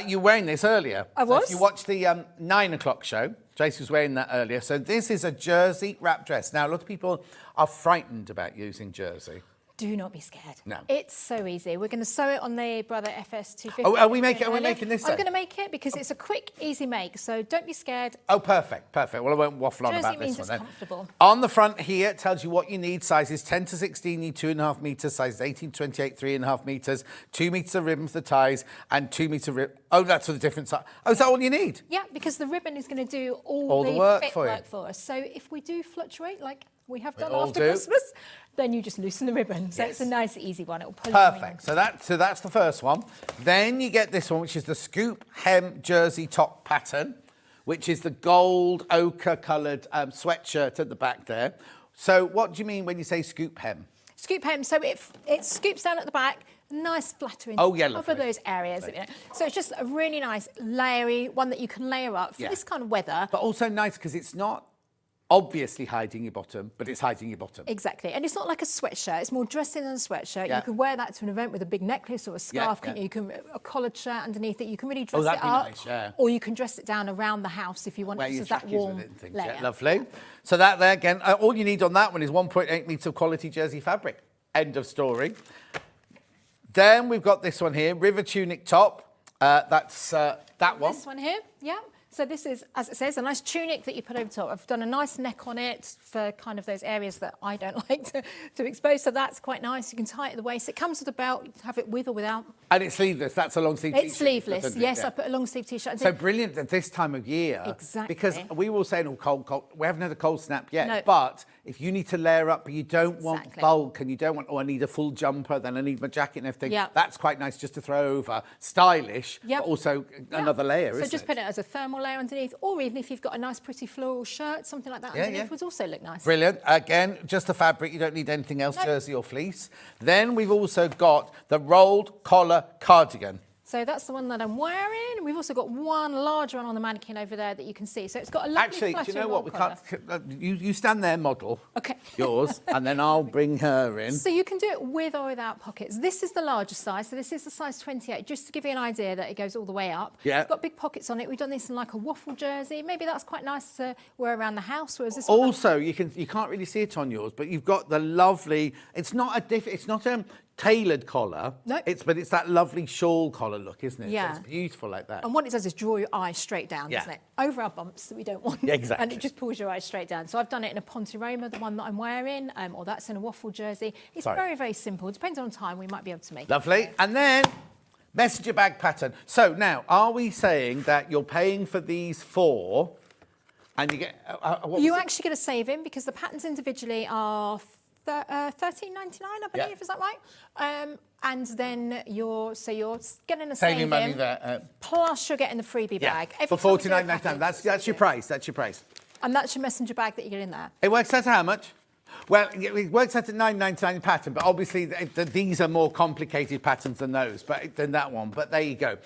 You were wearing this earlier. I was. So if you watched the 9 o'clock show, Tracey was wearing that earlier. So this is a jersey wrap dress. Now, a lot of people are frightened about using jersey. Do not be scared. No. It's so easy. We're going to sew it on the Brother FS250. Oh, are we making this I'm then? going to make it because it's a quick, easy make. So don't be scared. Oh, perfect. Well, I won't waffle on Jersey about this means one it's then. comfortable. On the front here, it tells you what you need. Sizes 10 to 16, you need 2.5 metres. Sizes 18 to 28, 3.5 metres. 2 metres of ribbon for the ties and 2 metre ribbon. Oh, that's for the different size. Oh, is that all you need? Yeah, because the ribbon is going to do All the the work fit for you. work for us. So if we do fluctuate, like we have done all after do. Christmas, then you just loosen the ribbon. So Yes. it's a nice, easy one. It'll pull Perfect. So that's the first one. Then you get this one, which is the scoop hem jersey top pattern, which is the gold ochre coloured sweatshirt at the back there. So what do you mean when you say scoop hem? Scoop hem, so it scoops down at the back, nice flattering Oh, yeah, over lovely. those areas. You know. So it's just a really nice layery one that you can layer up for this kind of weather. But also nice because it's not obviously hiding your bottom, but it's hiding your bottom. Exactly, and it's not like a sweatshirt. It's more dressing than a sweatshirt. Yeah. You could wear that to an event with a big necklace or a scarf. Yeah. You can a collared shirt underneath it. You can really dress that'd it be up, nice, yeah. or you can dress it down around the house if you want. Where It your just that trackies with warm it and things. layer. Yeah, lovely. So that there again, all you need on that one is 1.8 metres of quality jersey fabric. End of story. Then we've got this one here, river tunic top. That's that one. This one here, yeah. So this is, as it says, a nice tunic that you put over top. I've done a nice neck on it for kind of those areas that I don't like to expose. So that's quite nice. You can tie it at the waist. It comes with a belt. You can have it with or without. And it's sleeveless. That's a long sleeve t-shirt. It's sleeveless. isn't it? Yes, Yeah. I put a long sleeve t-shirt. So brilliant at this time of year. Exactly. Because we were all saying, oh, cold. We haven't had a cold snap yet. No. But if you need to layer up, but you don't want Exactly. bulk and you don't want, oh, I need a full jumper, then I need my jacket and everything. Yeah. That's quite nice just to throw over. Stylish, Yep. but also another layer, isn't it? So just put it as a thermal layer underneath, or even if you've got a nice pretty floral shirt, something like that underneath would also look nice. Brilliant. Again, just the fabric. You don't need anything else, jersey or fleece. Then we've also got the rolled collar cardigan. So that's the one that I'm wearing. We've also got one larger one on the mannequin over there that you can see. So it's got a lovely Actually, do you know what? We collar. can't. You stand there, model. Okay. Yours, and then I'll bring her in. So you can do it with or without pockets. This is the larger size, so this is the size 28, just to give you an idea that it goes all the way up. Yeah. It's got big pockets on it. We've done this in like a waffle jersey. Maybe that's quite nice to wear around the house. Whereas this one, Also, you can't really see it on yours, but you've got the lovely. It's not a tailored collar. No. But it's that lovely shawl collar look, isn't it? Yeah. So it's beautiful like that. and what it does is draw your eyes straight down, Yeah. doesn't it? Over our bumps that we don't want. Yeah, exactly. And it just pulls your eyes straight down. So I've done it in a Ponteroma, the one that I'm wearing, or that's in a waffle jersey. It's very, very simple. Depends on time, we might be able to make it. Lovely. And then messenger bag pattern. So now, are we saying that you're paying for these four, and you get You actually get a saving because the patterns individually are $13.99, I believe. Yeah. Is that right? And then you're getting a saving saving money there? plus you're getting the freebie bag For Every time we do a $49.99. package. That's your price. That's your price. And that's your messenger bag that you get in there. It works out at how much? Well, it works out at $9.99 pattern, but obviously these are more complicated patterns than those, than that one. But there you go.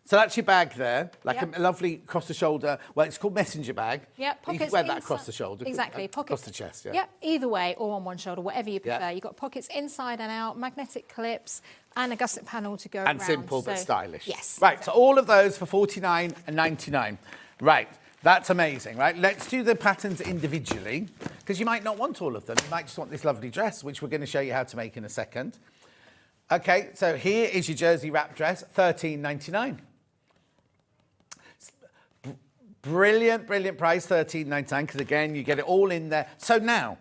So that's your bag there, like a lovely across-the-shoulder, well, it's called messenger bag. Yeah, You pockets can wear that inside- across the shoulder. Exactly, Across the chest, yeah. Yep, either way, or on one shoulder, whatever you prefer. Yeah. You've got pockets inside and out, magnetic clips, and a gusset panel to go around. And simple but so- stylish. Yes. Right, so all of those for $49.99. Right, that's amazing, right? Let's do the patterns individually, because you might not want all of them. You might just want this lovely dress, which we're going to show you how to make in a second. Okay, so here is your jersey wrap dress, $13.99. Brilliant, brilliant price, $13.99, because again, you get it all in there. So now,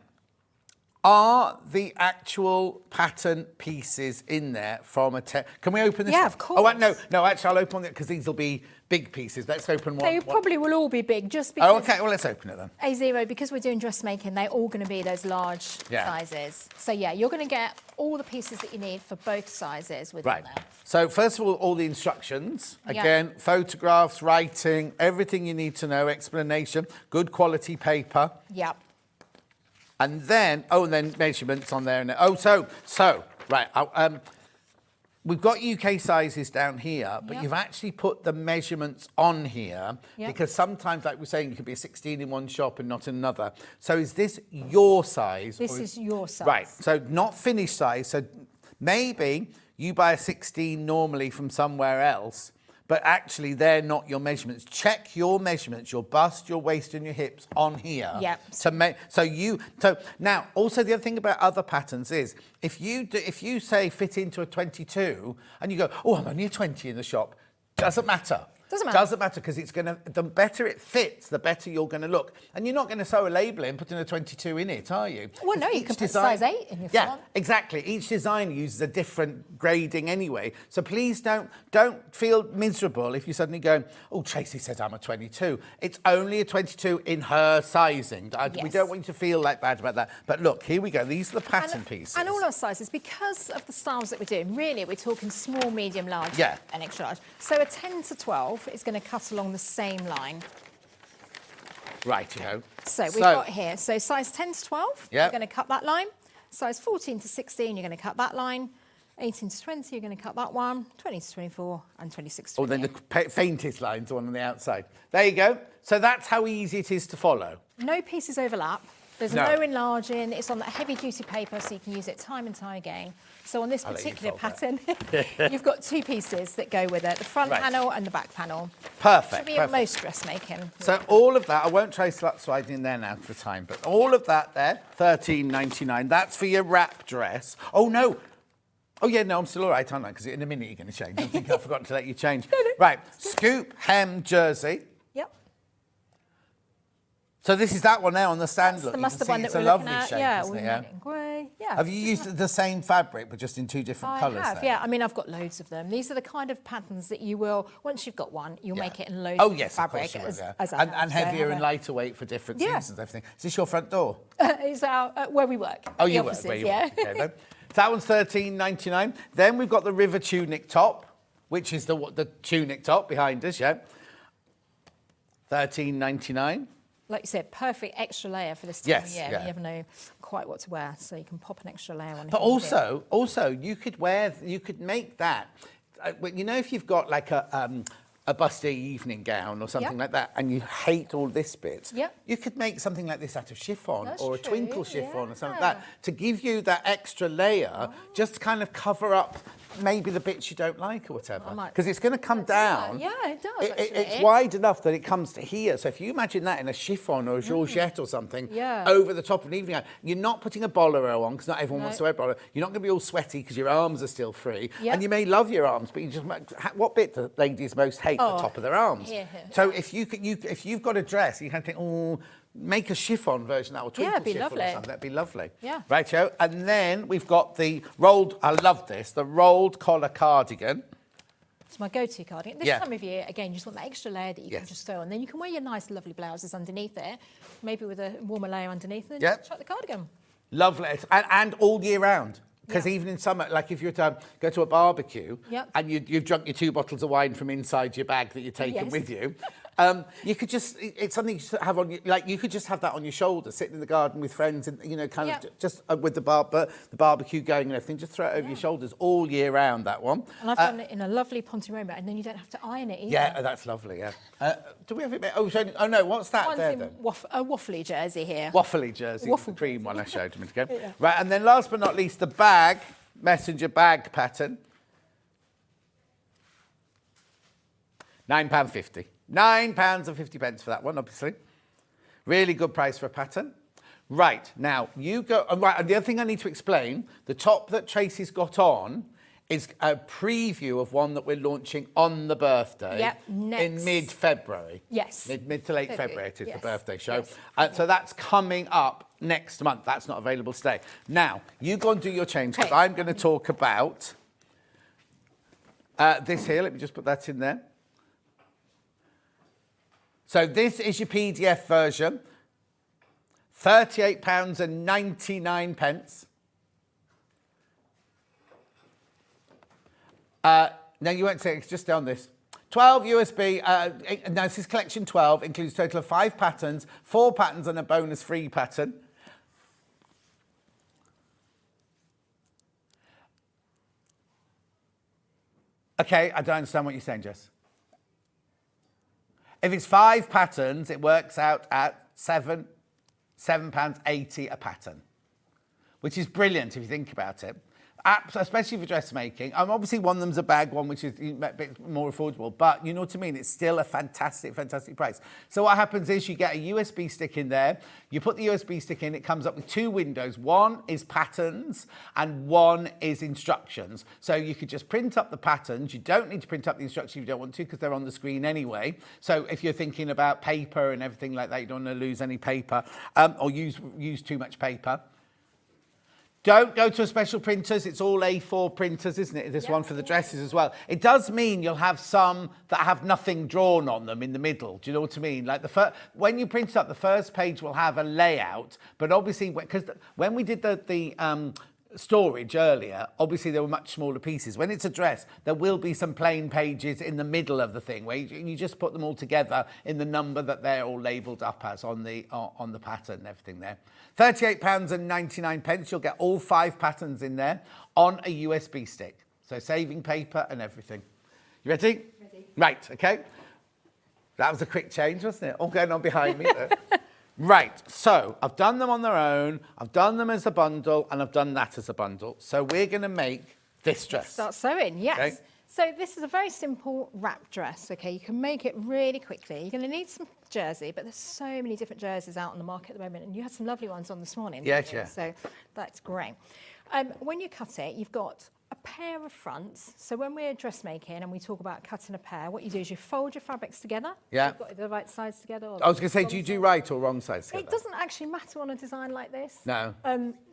are the actual pattern pieces in there from a... Can we open this? Yeah, one? of course. Oh, no, actually, I'll open it, because these will be big pieces. Let's open one. They probably will all be big, just because... Oh, okay, well, let's open it then. A0, because we're doing dressmaking, they're all going to be those large sizes. So yeah, you're going to get all the pieces that you need for both sizes within Right. there. So first of all the instructions. Yeah. Again, photographs, writing, everything you need to know, explanation, good quality paper. Yep. And then, and then measurements on there. And right, we've got UK sizes down here, but Yep. you've actually put the measurements on here Yep. because sometimes, like we're saying, you could be a 16 in one shop and not in another. So is this your size? This is your size. Right, so not finished size. So maybe you buy a 16 normally from somewhere else, but actually they're not your measurements. Check your measurements, your bust, your waist and your hips on here. Yep. So now, also the other thing about other patterns is, if you say fit into a 22 and you go, oh, I'm only a 20 in the shop, doesn't matter. Doesn't matter, because it's gonna. The better it fits, the better you're gonna look. And you're not gonna sew a label in, putting a 22 in it, are you? Well, no, you can put size 8 in your Yeah, front. exactly. Each design uses a different grading anyway. So please don't feel miserable if you suddenly go, oh, Tracey said I'm a 22. It's only a 22 in her sizing. We Yes. don't want you to feel like bad about that. But look, here we go. These are the pattern pieces. And all our sizes, because of the styles that we're doing, really, we're talking small, medium, large, Yeah. and extra large. So a 10 to 12 is going to cut along the same line. Righty-ho. So we've got here, so size 10 to 12, Yep. you're going to cut that line. Size 14 to 16, you're going to cut that line. 18 to 20, you're going to cut that one. 20 to 24, and 26 to 28. Then the faintest line's the one on the outside. There you go. So that's how easy it is to follow. No pieces overlap. There's No. no enlarging. It's on that heavy-duty paper, so you can use it time and time again. So on this I'll let you particular fold pattern, you've got two pieces that go with it, the front Right. panel and the back panel. Perfect. Should be in perfect. most dressmaking. So all of that, I won't try sliding in there now for time, but all of that there, $13.99. That's for your wrap dress. Oh, no. Oh, yeah, no, I'm still all right, aren't I? Because in a minute you're going to change. I think I've forgotten to let you change. Right, scoop hem jersey. Yep. So this is that one now on the stand. That's Look, the you can mustard see one that it's we're a looking lovely at. shape, Yeah, isn't we've it? made it in grey. Yeah. Have you used the same fabric, but just in two different colours? I have, then? yeah. I mean, I've got loads of them. These are the kind of patterns that you will, once you've got one, you'll make it in loads Oh, of yes, fabric. of course you will, yeah. as I have. And So heavier have and a- lighter weight for different Yeah. seasons and everything. Is this your front door? It's our, where we work. Oh, the you work offices, where you yeah. work. Okay, then. So that one's $13.99. Then we've got the river tunic top, which is the tunic top behind us, yeah. $13.99. Like you said, perfect extra layer for this time Yes, of year. yeah. You never know quite what to wear, so you can pop an extra layer on. But also, you could make that. You know, if you've got like a busty evening gown or something Yep. like that, and you hate all this bit, Yep. you could make something like this out of chiffon That's or a true, twinkle chiffon or something like yeah. that to give you that extra layer, just to kind of cover up maybe the bits you don't like or whatever. Because it's going to come down. Yeah, it does, It's actually. wide enough that it comes to here. So if you imagine that in a chiffon or a georgette or something Yeah. over the top of an evening gown, you're not putting a bolero on because not everyone wants to wear a bolero. You're not going to be all sweaty because your arms are still free. Yep. And you may love your arms, but you just what bit do ladies most hate? The top of their arms. Here. So if you've got a dress, you can think, oh, make a chiffon version of that or twinkle it'd be chiffon or lovely. something. That'd be lovely. Yeah. Right, Joe. And then we've got the rolled. I love this. The rolled collar cardigan. It's my go-to cardigan. This Yeah. time of year, again, you just want that extra layer that you can just throw on. Then you can wear your nice, lovely blouses underneath it, maybe with a warmer layer underneath it. Yep. Just chuck the cardigan. Lovely. And all year round. Because even in summer, like if you're to go to a barbecue Yep. and you've drunk your 2 bottles of wine from inside your bag that you're taking Yes. with you, You could just, it's something you should have on your, like you could just have that on your shoulder, sitting in the garden with friends and, you know, kind of just with the barbecue going and everything, just throw it over your shoulders all year round, that one. And I've done it in a lovely Ponte-Roma, and then you don't have to iron it either. Yeah, that's lovely, yeah. Do we have it? Oh no, what's that One's there in then? a waffly jersey here. Waffly jersey, Waffle the cream one I showed a minute ago. Yeah. Right, and then last but not least, the bag, messenger bag pattern. £9.50. £9.50 for that one, obviously. Really good price for a pattern. Right, now you go, right, and the other thing I need to explain, the top that Tracey's got on is a preview of one that we're launching on the birthday. Yep, next. In mid-February. Yes. Mid to late February, it is the birthday show. Yes. So that's coming up next month. That's not available today. Now, you go and do your change, because Okay. I'm going to talk about this here. Let me just put that in there. So this is your PDF version, £38.99. No, you won't say it's just on this. 12 USB, now this is collection 12, includes a total of 5 patterns, 4 patterns and a bonus free pattern. Okay, I don't understand what you're saying, Jess. If it's 5 patterns, it works out at £7.80 a pattern, which is brilliant if you think about it. Especially for dressmaking. Obviously, one of them's a bag one, which is a bit more affordable, but you know what I mean? It's still a fantastic, fantastic price. So what happens is you get a USB stick in there, you put the USB stick in, it comes up with 2 windows. One is patterns and one is instructions. So you could just print up the patterns. You don't need to print up the instructions if you don't want to, because they're on the screen anyway. So if you're thinking about paper and everything like that, you don't want to lose any paper or use too much paper. Don't go to a special printers. It's all A4 printers, isn't it? This one for the dresses as well. It does mean you'll have some that have nothing drawn on them in the middle. Do you know what I mean? Like when you print it up, the first page will have a layout, but obviously, because when we did the storage earlier, obviously there were much smaller pieces. When it's a dress, there will be some plain pages in the middle of the thing where you just put them all together in the number that they're all labelled up as on the pattern and everything there. £38.99. You'll get all 5 patterns in there on a USB stick. So saving paper and everything. You ready? Ready. Right, okay. That was a quick change, wasn't it? All going on behind me. Right, so I've done them on their own, I've done them as a bundle, and I've done that as a bundle. So we're going to make this dress. Start sewing, yes. Okay. So this is a very simple wrap dress, okay? You can make it really quickly. You're going to need some jersey, but there's so many different jerseys out on the market at the moment, and you had some lovely ones on this morning. Yes, yeah. So that's great. When you cut it, you've got a pair of fronts. So when we're dressmaking and we talk about cutting a pair, what you do is you fold your fabrics together. Yeah. You've got the right sides together. Or I was going to say, do you do right or wrong sides together? It doesn't actually matter on a design like this. No.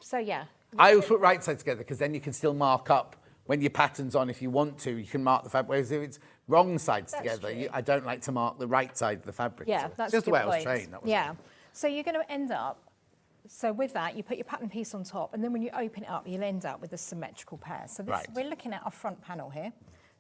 So yeah. I always put right sides together because then you can still mark up when your pattern's on if you want to. You can mark the fabric. Whereas if it's wrong sides together, I don't like to mark the right side of the fabric. Yeah, so that's just a the way good I was point. trained. That was Yeah. So you're going to end up, so with that, you put your pattern piece on top, and then when you open it up, you'll end up with a symmetrical pair. So this, we're looking at our front panel here.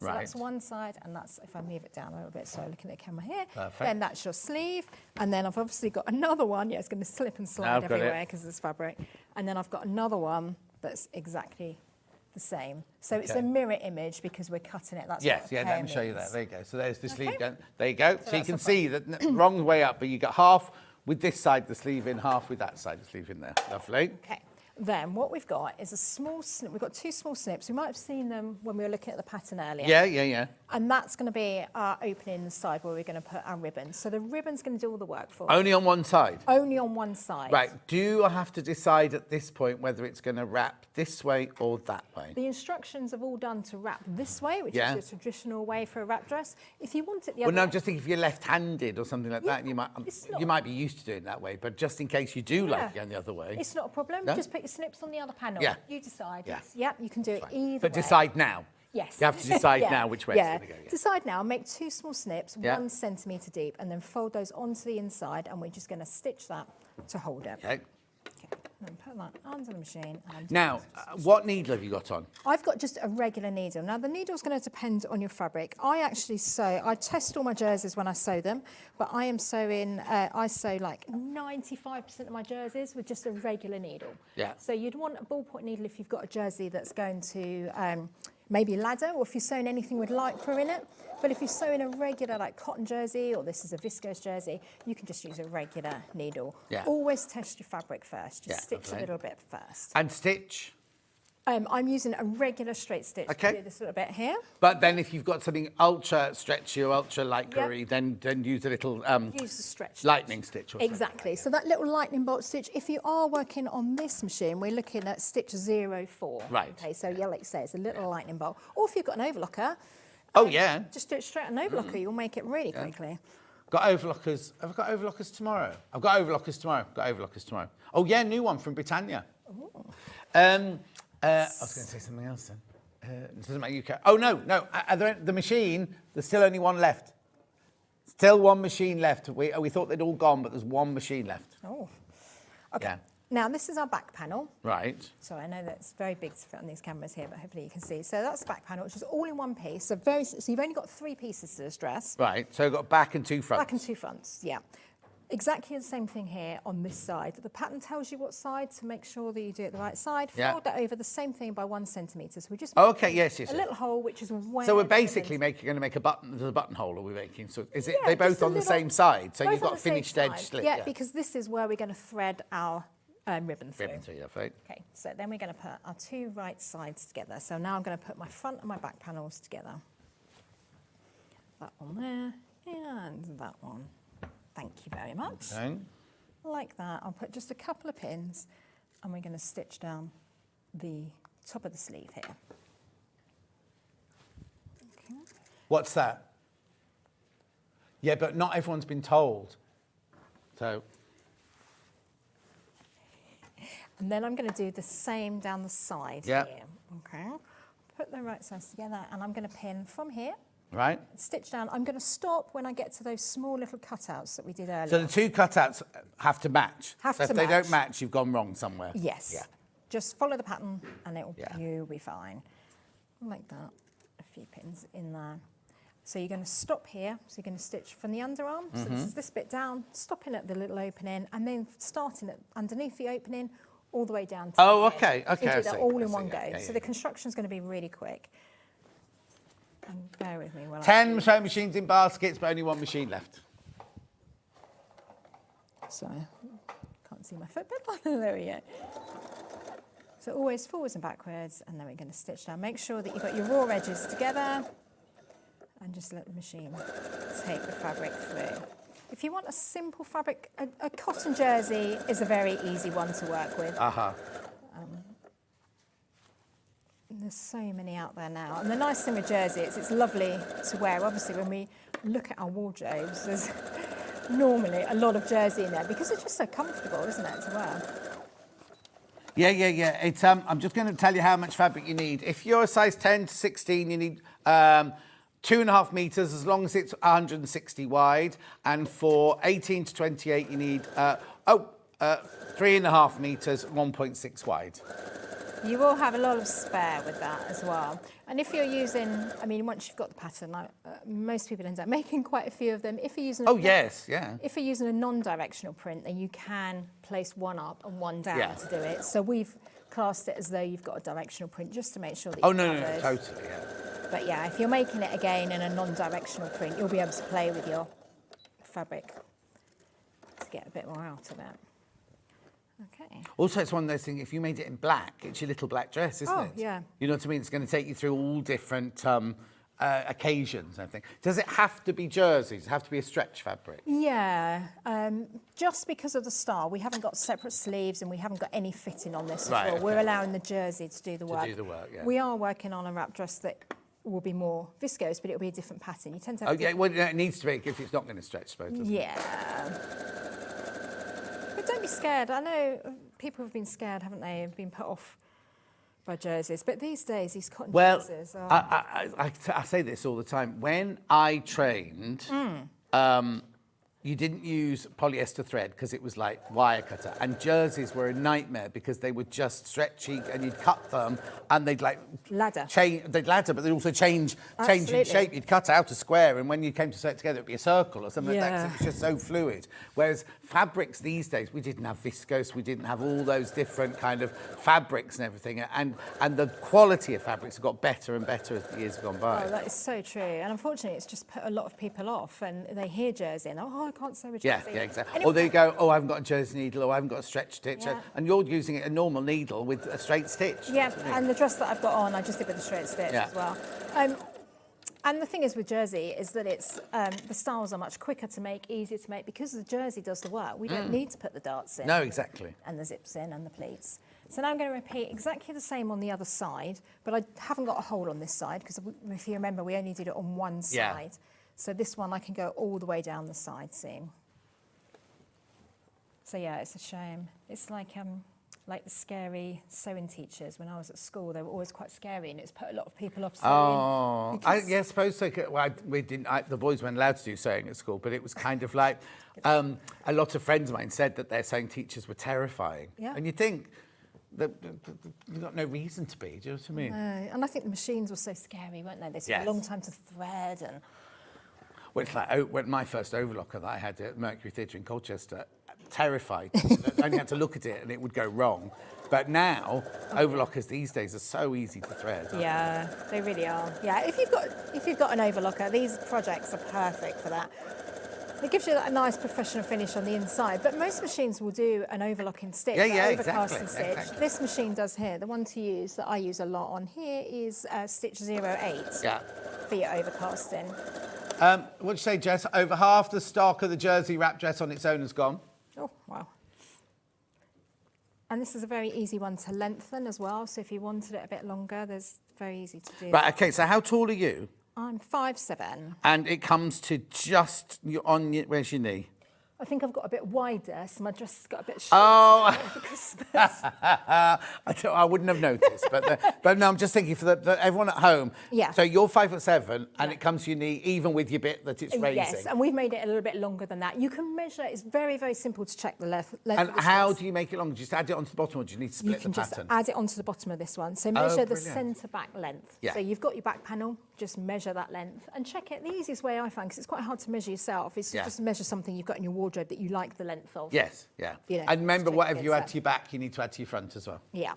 So that's one side, and that's, if I move it down a little bit, so looking at the camera here, then that's your sleeve. And then I've obviously got another one. Yeah, it's going to slip and slide everywhere because it's fabric. And then I've got another one that's exactly the same. So it's a mirror image because we're cutting it. That's yes, what let me show you that. There you go. So there's the sleeve. Okay. There you go. So you can see that wrong way up, but you got half with this side the sleeve in, half with that side the sleeve in there. Lovely. Okay. Then what we've got is a small snip. We've got 2 small snips. We might have seen them when we were looking at the pattern earlier. Yeah. And that's going to be our opening side where we're going to put our ribbon. So the ribbon's going to do all the work for us. Only on one side? Only on one side. Right. Do I have to decide at this point whether it's going to wrap this way or that way? The instructions have all done to wrap this way, which is the traditional way for a wrap dress. If you want it the other way... Well, no, I'm just thinking if you're left-handed or something like that, you might be used to doing it that way, but just in case you do like it going the other way... It's not a problem. No? Just put your snips on the other panel. Yeah. You decide. Yeah. You can do it either way. But decide now. Yes. You have to decide now which way it's going to go. Yeah. Decide now, make 2 small snips, 1 centimetre deep, and then fold those onto the inside, and we're just going to stitch that to hold it. Okay. And put that under the machine. And Now, what needle have you got on? I've got just a regular needle. Now, the needle's going to depend on your fabric. I actually sew, I test all my jerseys when I sew them, but I am sewing, I sew like 95% of my jerseys with just a regular needle. Yeah. So you'd want a ballpoint needle if you've got a jersey that's going to maybe ladder, or if you're sewing anything with lycra in it. But if you're sewing a regular like cotton jersey, or this is a viscose jersey, you can just use a regular needle. Yeah. Always test your fabric first. Just Yeah, stitch lovely. a little bit first. And stitch? I'm using a regular straight stitch Okay. to do this little bit here. But then if you've got something ultra stretchy or ultra lycra-y, then use a little Use the stretch lightning stitch or something. Exactly. So that little lightning bolt stitch, if you are working on this machine, we're looking at stitch 04. Right. Okay, so yeah, like you say, it's a little lightning bolt. Or if you've got an overlocker, Oh, yeah. just do it straight on overlocker. You'll make it really quickly. Got overlockers. Have I got overlockers tomorrow? I've got overlockers tomorrow. Got overlockers tomorrow. Oh, yeah, new one from Britannia. I was going to say something else then. It doesn't matter, you can. Oh, no. The machine, there's still only one left. Still one machine left. We thought they'd all gone, but there's one machine left. Oh. Okay. Yeah. Now, this is our back panel. Right. So I know that's very big to fit on these cameras here, but hopefully you can see. So that's the back panel, which is all in one piece. So you've only got 3 pieces to this dress. Right. So I've got back and 2 fronts. Back and 2 fronts, yeah. Exactly the same thing here on this side. The pattern tells you what side to make sure that you do it the right side. Yeah. Fold that over the same thing by 1 centimetre. So we just Oh, okay, yes. a little hole, which is where. So we're the basically ribbons- going to make a button. There's a buttonhole. Are we making? So is it? Yeah, They both just a on the little- same side. So both you've on got the same finished edge side. slit. Yeah, because this is where we're going to thread our ribbon through. ribbon through. That's right. Okay, so then we're going to put our 2 right sides together. So now I'm going to put my front and my back panels together. That one there and that one. Thank you very much. Okay. Like that. I'll put just a couple of pins and we're going to stitch down the top of the sleeve here. Okay. What's that? Yeah, but not everyone's been told. So. And then I'm going to do the same down the side Yeah. here. Okay. Put the right sides together and I'm going to pin from here. Right. Stitch down. I'm going to stop when I get to those small little cutouts that we did earlier. So the 2 cutouts have to match. Have so to if they match. don't match, you've gone wrong somewhere. Yes. Yeah. Just follow the pattern and Yeah. you'll be fine. Like that. A few pins in there. So you're going to stop here. So you're going to stitch from the underarm. So this is this bit down, stopping at the little opening, and then starting at underneath the opening all the way down to Oh, the head. okay, So okay, you I do that see, all I in see, one yeah, go. yeah, so yeah. the construction's going to be really quick. And bear with me while 10 sewing machines in baskets, but only 1 machine left. Sorry, can't see my foot pedal. There we go. So always forwards and backwards, and then we're going to stitch down. Make sure that you've got your raw edges together, and just let the machine take the fabric through. If you want a simple fabric, a cotton jersey is a very easy one to work with. There's so many out there now. And the nice thing with jersey is it's lovely to wear. Obviously, when we look at our wardrobes, there's normally a lot of jersey in there because it's just so comfortable, isn't it, to wear? Yeah. It's I'm just going to tell you how much fabric you need. If you're a size 10 to 16, you need 2.5 meters, as long as it's 160 wide. And for 18 to 28, you need 3.5 meters, 1.6 wide. You will have a lot of spare with that as well. And if you're using, I mean, once you've got the pattern, like, most people end up making quite a few of them. If you're using, Yes, yeah. If you're using a non-directional print, then you can place one up and one down to do it. So we've classed it as though you've got a directional print just to make sure that you're No, covered. totally, yeah. But yeah, if you're making it again in a non-directional print, you'll be able to play with your fabric to get a bit more out of it. Okay. Also, it's one of those things, if you made it in black, it's your little black dress, isn't it? Yeah. You know what I mean? It's going to take you through all different occasions, I think. Does it have to be jerseys? Does it have to be a stretch fabric? Yeah, just because of the style, we haven't got separate sleeves and we haven't got any fitting on this Right, at all. okay. We're allowing the jersey to do the work. do the work, yeah. We are working on a wrap dress that will be more viscose, but it'll be a different pattern. You tend to have Oh, yeah, well, it needs to be if it's not going to stretch, I suppose, doesn't it? Yeah. But don't be scared. I know people have been scared, haven't they, and been put off by jerseys. But these days, these cotton jerseys are... I say this all the time. When I trained, you didn't use polyester thread because it was like wire cutter, and jerseys were a nightmare because they were just stretchy and you'd cut them and they'd like Ladder. they'd ladder, but they'd also change in shape. You'd cut out a square, and when you came to sew it together, it'd be a circle or something like that, 'cause it was just so fluid. Whereas fabrics these days, we didn't have viscose, we didn't have all those different kind of fabrics and everything, and the quality of fabrics have got better and better as the years have gone by. Oh, that is so true. And unfortunately, it's just put a lot of people off, and they hear jersey and, oh, I can't sew a jersey. Yeah, exactly. And Or they go, oh, I haven't got a jersey needle, or I haven't got a stretch stitch, Yeah. and you're using a normal needle with a straight stitch. Yeah, and the dress that I've got on, I just did with a straight stitch Yeah. as well. And the thing is with jersey is that it's the styles are much quicker to make, easier to make, because the jersey does the work. We don't need to put the darts in. No, exactly. And the zips in and the pleats. So now I'm going to repeat exactly the same on the other side, but I haven't got a hole on this side because if you remember, we only did it on one side. Yeah. So this one I can go all the way down the side seam. So yeah, it's a shame. It's like the scary sewing teachers when I was at school. They were always quite scary, and it's put a lot of people off sewing. Oh, I suppose so. Well, we didn't. The boys weren't allowed to do sewing at school, but it was kind of like a lot of friends of mine said that their sewing teachers were terrifying. Yeah. And you think that you've got no reason to be. Do you know what I mean? No, and I think the machines were so scary, weren't they? They took Yes. a long time to thread and. Well, it's like when my first overlocker that I had at Mercury Theatre in Colchester, terrified. I only had to look at it and it would go wrong. But now, overlockers these days are so easy to thread. Yeah, they really are. Yeah, if you've got an overlocker, these projects are perfect for that. It gives you a nice professional finish on the inside, but most machines will do an overlocking stitch, overcasting stitch. Exactly. This machine does here. The one to use that I use a lot on here is stitch 08 for your overcasting. What'd you say, Jess? Over half the stock of the jersey wrap dress on its own has gone. Oh, wow. And this is a very easy one to lengthen as well. So if you wanted it a bit longer, there's very easy to do. Right, okay, so how tall are you? I'm 5'7". And it comes to just where's your knee? I think I've got a bit wider, so my dress has got a bit shorter for Christmas. I wouldn't have noticed, but no, I'm just thinking for everyone at home. Yeah. So you're 5'7", and it comes to your knee, even with your bit that it's raising. Yes, and we've made it a little bit longer than that. You can measure. It's very, very simple to check the length. And how do you make it longer? Just add it onto the bottom, or do you need to split the pattern? You can just add it onto the bottom of this one. So measure the brilliant. centre back length. Yeah. So you've got your back panel. Just measure that length and check it. The easiest way I find, because it's quite hard to measure yourself, is to just measure something you've got in your wardrobe that you like the length of. Yes, yeah. You know, and remember, check whatever you add against to your back, you need to add to your front as well. Yeah.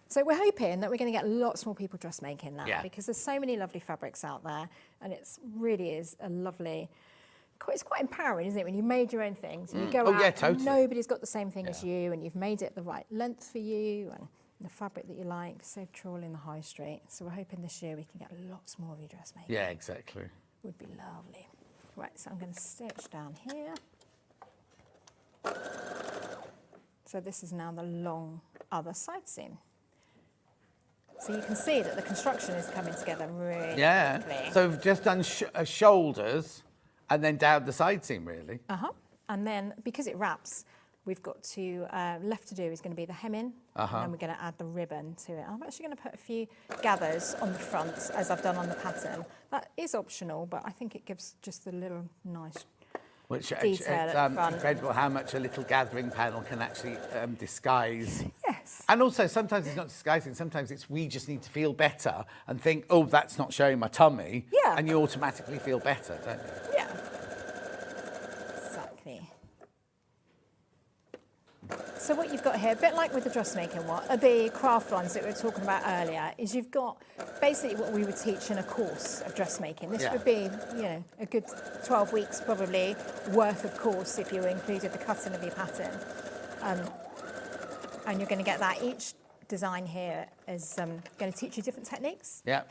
So we're hoping that we're going to get lots more people dressmaking now, because there's so many lovely fabrics out there, and it's really is a lovely. It's quite empowering, isn't it, when you made your own things and you go out, totally. and nobody's got the same thing as you, and you've made it the right length for you and the fabric that you like. Save trawling the high street. So we're hoping this year we can get lots more of you dressmaking. Yeah, exactly. Would be lovely. Right, so I'm going to stitch down here. So this is now the long other side seam. So you can see that the construction is coming together really quickly. So we've just done shoulders and then down the side seam, really. And then, because it wraps, we've got to, left to do is going to be the hemming, and then we're going to add the ribbon to it. I'm actually going to put a few gathers on the front, as I've done on the pattern. That is optional, but I think it gives just a little nice Which detail it's at the front. incredible how much a little gathering panel can actually disguise. Yes. And also, sometimes it's not disguising. Sometimes it's we just need to feel better and think, oh, that's not showing my tummy. Yeah. And you automatically feel better, don't you? Yeah. Exactly. So what you've got here, a bit like with the dressmaking one, the craft ones that we were talking about earlier, is you've got basically what we would teach in a course of dressmaking. This would be, you know, a good 12 weeks probably worth of course if you included the cutting of your pattern. And you're going to get that. Each design here is going to teach you different techniques. Yeah.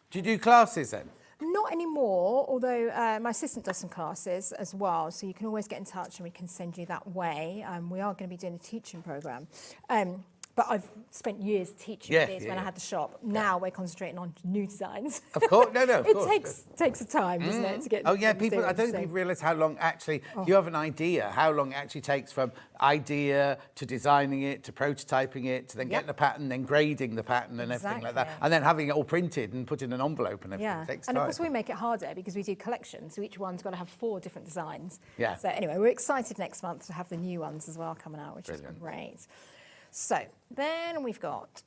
Do you do classes then? Not anymore, although my assistant does some classes as well, so you can always get in touch and we can send you that way. We are going to be doing a teaching programme. But I've spent years teaching Yeah, this yeah, when I yeah. had the shop. Now we're concentrating on new designs. Of course, no, of course. It takes a time, doesn't it, to get Oh yeah, things people. I doing, don't think so- people realise how long actually. You have an idea how long it actually takes from idea to designing it to prototyping it to then getting a pattern, then grading the pattern and everything like that, Exactly. and then having it all printed and put in an envelope and everything. Yeah, It takes and time. of course we make it harder because we do collections, so each one's got to have 4 different designs. Yeah. So anyway, we're excited next month to have the new ones as well coming out, which Brilliant. is great. So then we've got,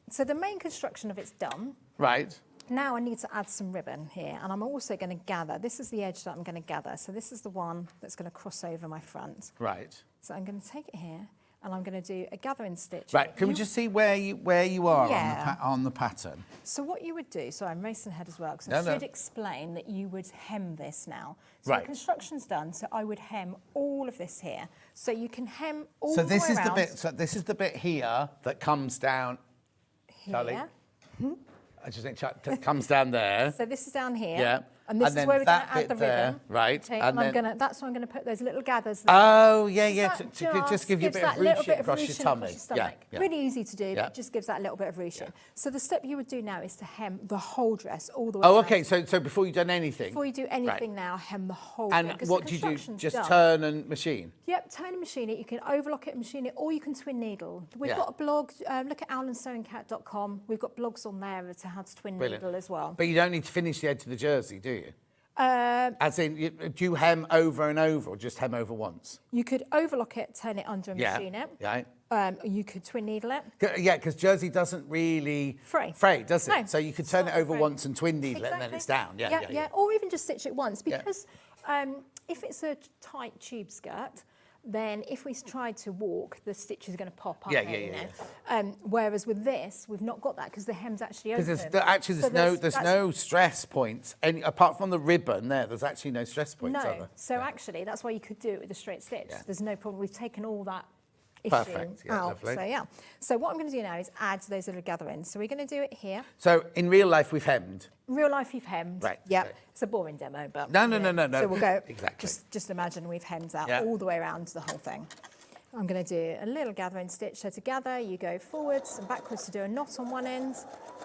so the main construction of it's done. Right. Now I need to add some ribbon here, and I'm also going to gather. This is the edge that I'm going to gather. So this is the one that's going to cross over my front. Right. So I'm going to take it here, and I'm going to do a gathering stitch. Right. Can we just see where you are Yeah. on the pattern? So what you would do, so I'm racing ahead as well, because No, I no. should explain that you would hem this now. So Right. the construction's done, so I would hem all of this here. So you can hem all So the this way is around. the bit. So this is the bit here that comes down. Charlie? Here. I just think that comes down there. So this is down here. Yeah. And this And is then where we're going to that add the bit there, ribbon. right, Okay, and and then- that's why I'm going to put those little gathers there. Oh yeah, yeah. That To just give you a gives bit of that little ruching bit of across your ruching tummy. across your stomach. Yeah. Really easy to do, Yeah. but it just gives that little bit of ruching. So the step you would do now is to hem the whole dress all the way Oh, around. okay. So before you've done anything. Before you do anything now, hem the whole And thing. 'cause what the do you do? construction's Just done. turn and machine. Yep, turn and machine it. You can overlock it and machine it, or you can twin needle. We've Yeah. got a blog. Look at owlandsewingcat.com. We've got blogs on there as to how to twin Brilliant. needle as well. But you don't need to finish the edge of the jersey, do you? As in, do you hem over and over, or just hem over once? You could overlock it, turn it under and Yeah. machine it. Right. You could twin needle it. Yeah, because jersey doesn't really Fray. does it? No, So you could it's turn not it over fray. once and twin needle it, and then Exactly. it's down. Yeah. Or even just stitch it once, Yeah. because if it's a tight tube skirt, then if we tried to walk, the stitch is going to pop up. Yeah, you yeah, know? Whereas with this, we've not got that because the hem's actually open. Because there's no stress points, and apart from the ribbon there's actually no stress points. Are No, there? so actually that's why you could do it with a straight stitch. Yeah. There's no problem. We've taken all that issue Perfect, yeah, out. lovely. So yeah. So what I'm going to do now is add those little gatherings. So we're going to do it here. So in real life we've hemmed. Real life, you've hemmed. Right, Yep. okay. It's a boring demo, but No. So we'll go. Exactly. Just imagine we've hemmed out Yeah. all the way around the whole thing. I'm going to do a little gathering stitch. So to gather, you go forwards and backwards to do a knot on one end,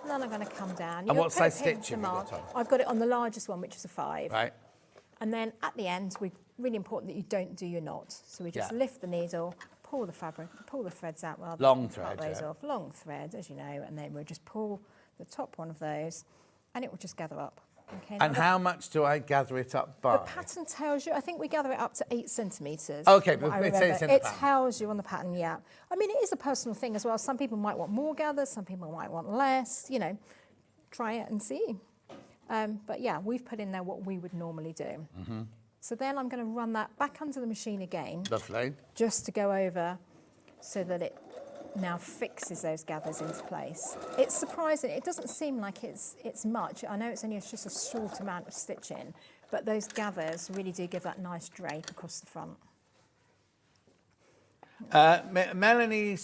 and then I'm going to come down. And what size stitch have you got on? I've got it on the largest one, which is a 5. Right. And then at the end, really important that you don't do your knot. So we just Yeah. lift the needle, pull the fabric, pull the threads out rather Long than thread, cut those yeah. off. Long thread, as you know, and then we'll just pull the top one of those, and it will just gather up. Okay. And now how much do I gather it up by? the pattern tells you, I think we gather it up to 8 centimetres. Okay, from what but I it says remember. in the It pattern. tells you on the pattern, yeah. I mean, it is a personal thing as well. Some people might want more gathers, some people might want less, you know. Try it and see. But yeah, we've put in there what we would normally do. Mm-hmm. So then I'm going to run that back under the machine again, Lovely. just to go over so that it now fixes those gathers into place. It's surprising. It doesn't seem like it's much. I know it's only just a short amount of stitching, but those gathers really do give that nice drape across the front. Melanie,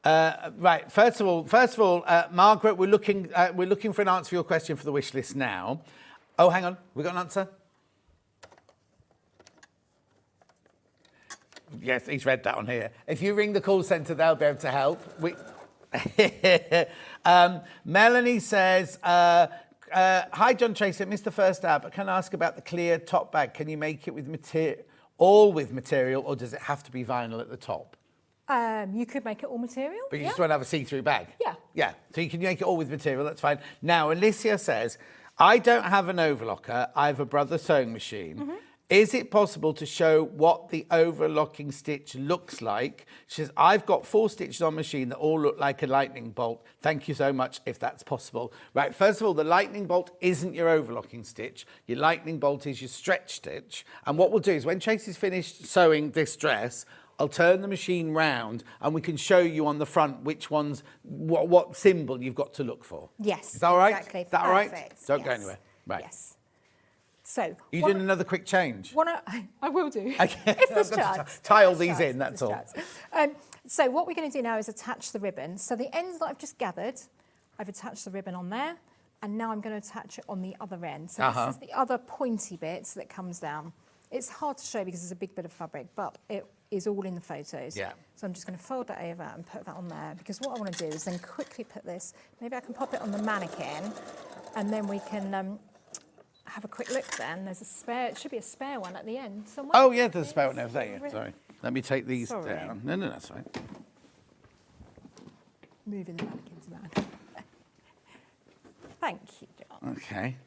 right. First of all, Margaret, we're looking for an answer for your question for the wish list now. Oh, hang on, we got an answer. Yes, he's read that on here. If you ring the call centre, they'll be able to help. Melanie says, hi, John Tracey, I missed the first hour, but can I ask about the clear top bag? Can you make it with all with material, or does it have to be vinyl at the top? You could make it all material. But you yeah. just want to have a see-through bag? Yeah. Yeah, so you can make it all with material, that's fine. Now, Alicia says, I don't have an overlocker, I have a brother's sewing machine. Mm-hmm. Is it possible to show what the overlocking stitch looks like? She says, I've got 4 stitches on machine that all look like a lightning bolt. Thank you so much, if that's possible. Right, first of all, the lightning bolt isn't your overlocking stitch. Your lightning bolt is your stretch stitch. And what we'll do is when Tracey's finished sewing this dress, I'll turn the machine round and we can show you on the front which ones, what symbol you've got to look for. Yes. Is that all right? Exactly. Is that all right? Perfect. Don't go Yes. anywhere. Right. Yes. So. You doing another quick change? I will do. Okay. If there's I've got to chance. tie all If there's these chance, in, that's if all. there's chance. So what we're going to do now is attach the ribbon. So the ends that I've just gathered, I've attached the ribbon on there, and now I'm going to attach it on the other end. So this is the other pointy bit that comes down. It's hard to show because it's a big bit of fabric, but is all in the photos. Yeah. So I'm just going to fold that over and put that on there, because what I want to do is then quickly put this, maybe I can pop it on the mannequin, and then we can have a quick look then. There's a spare, it should be a spare one at the end somewhere. Oh, yeah, there's a spare one over there. Yeah, sorry. Let me take these Sorry. down. No, that's right. Moving the mannequins around. Thank you, John. Okay.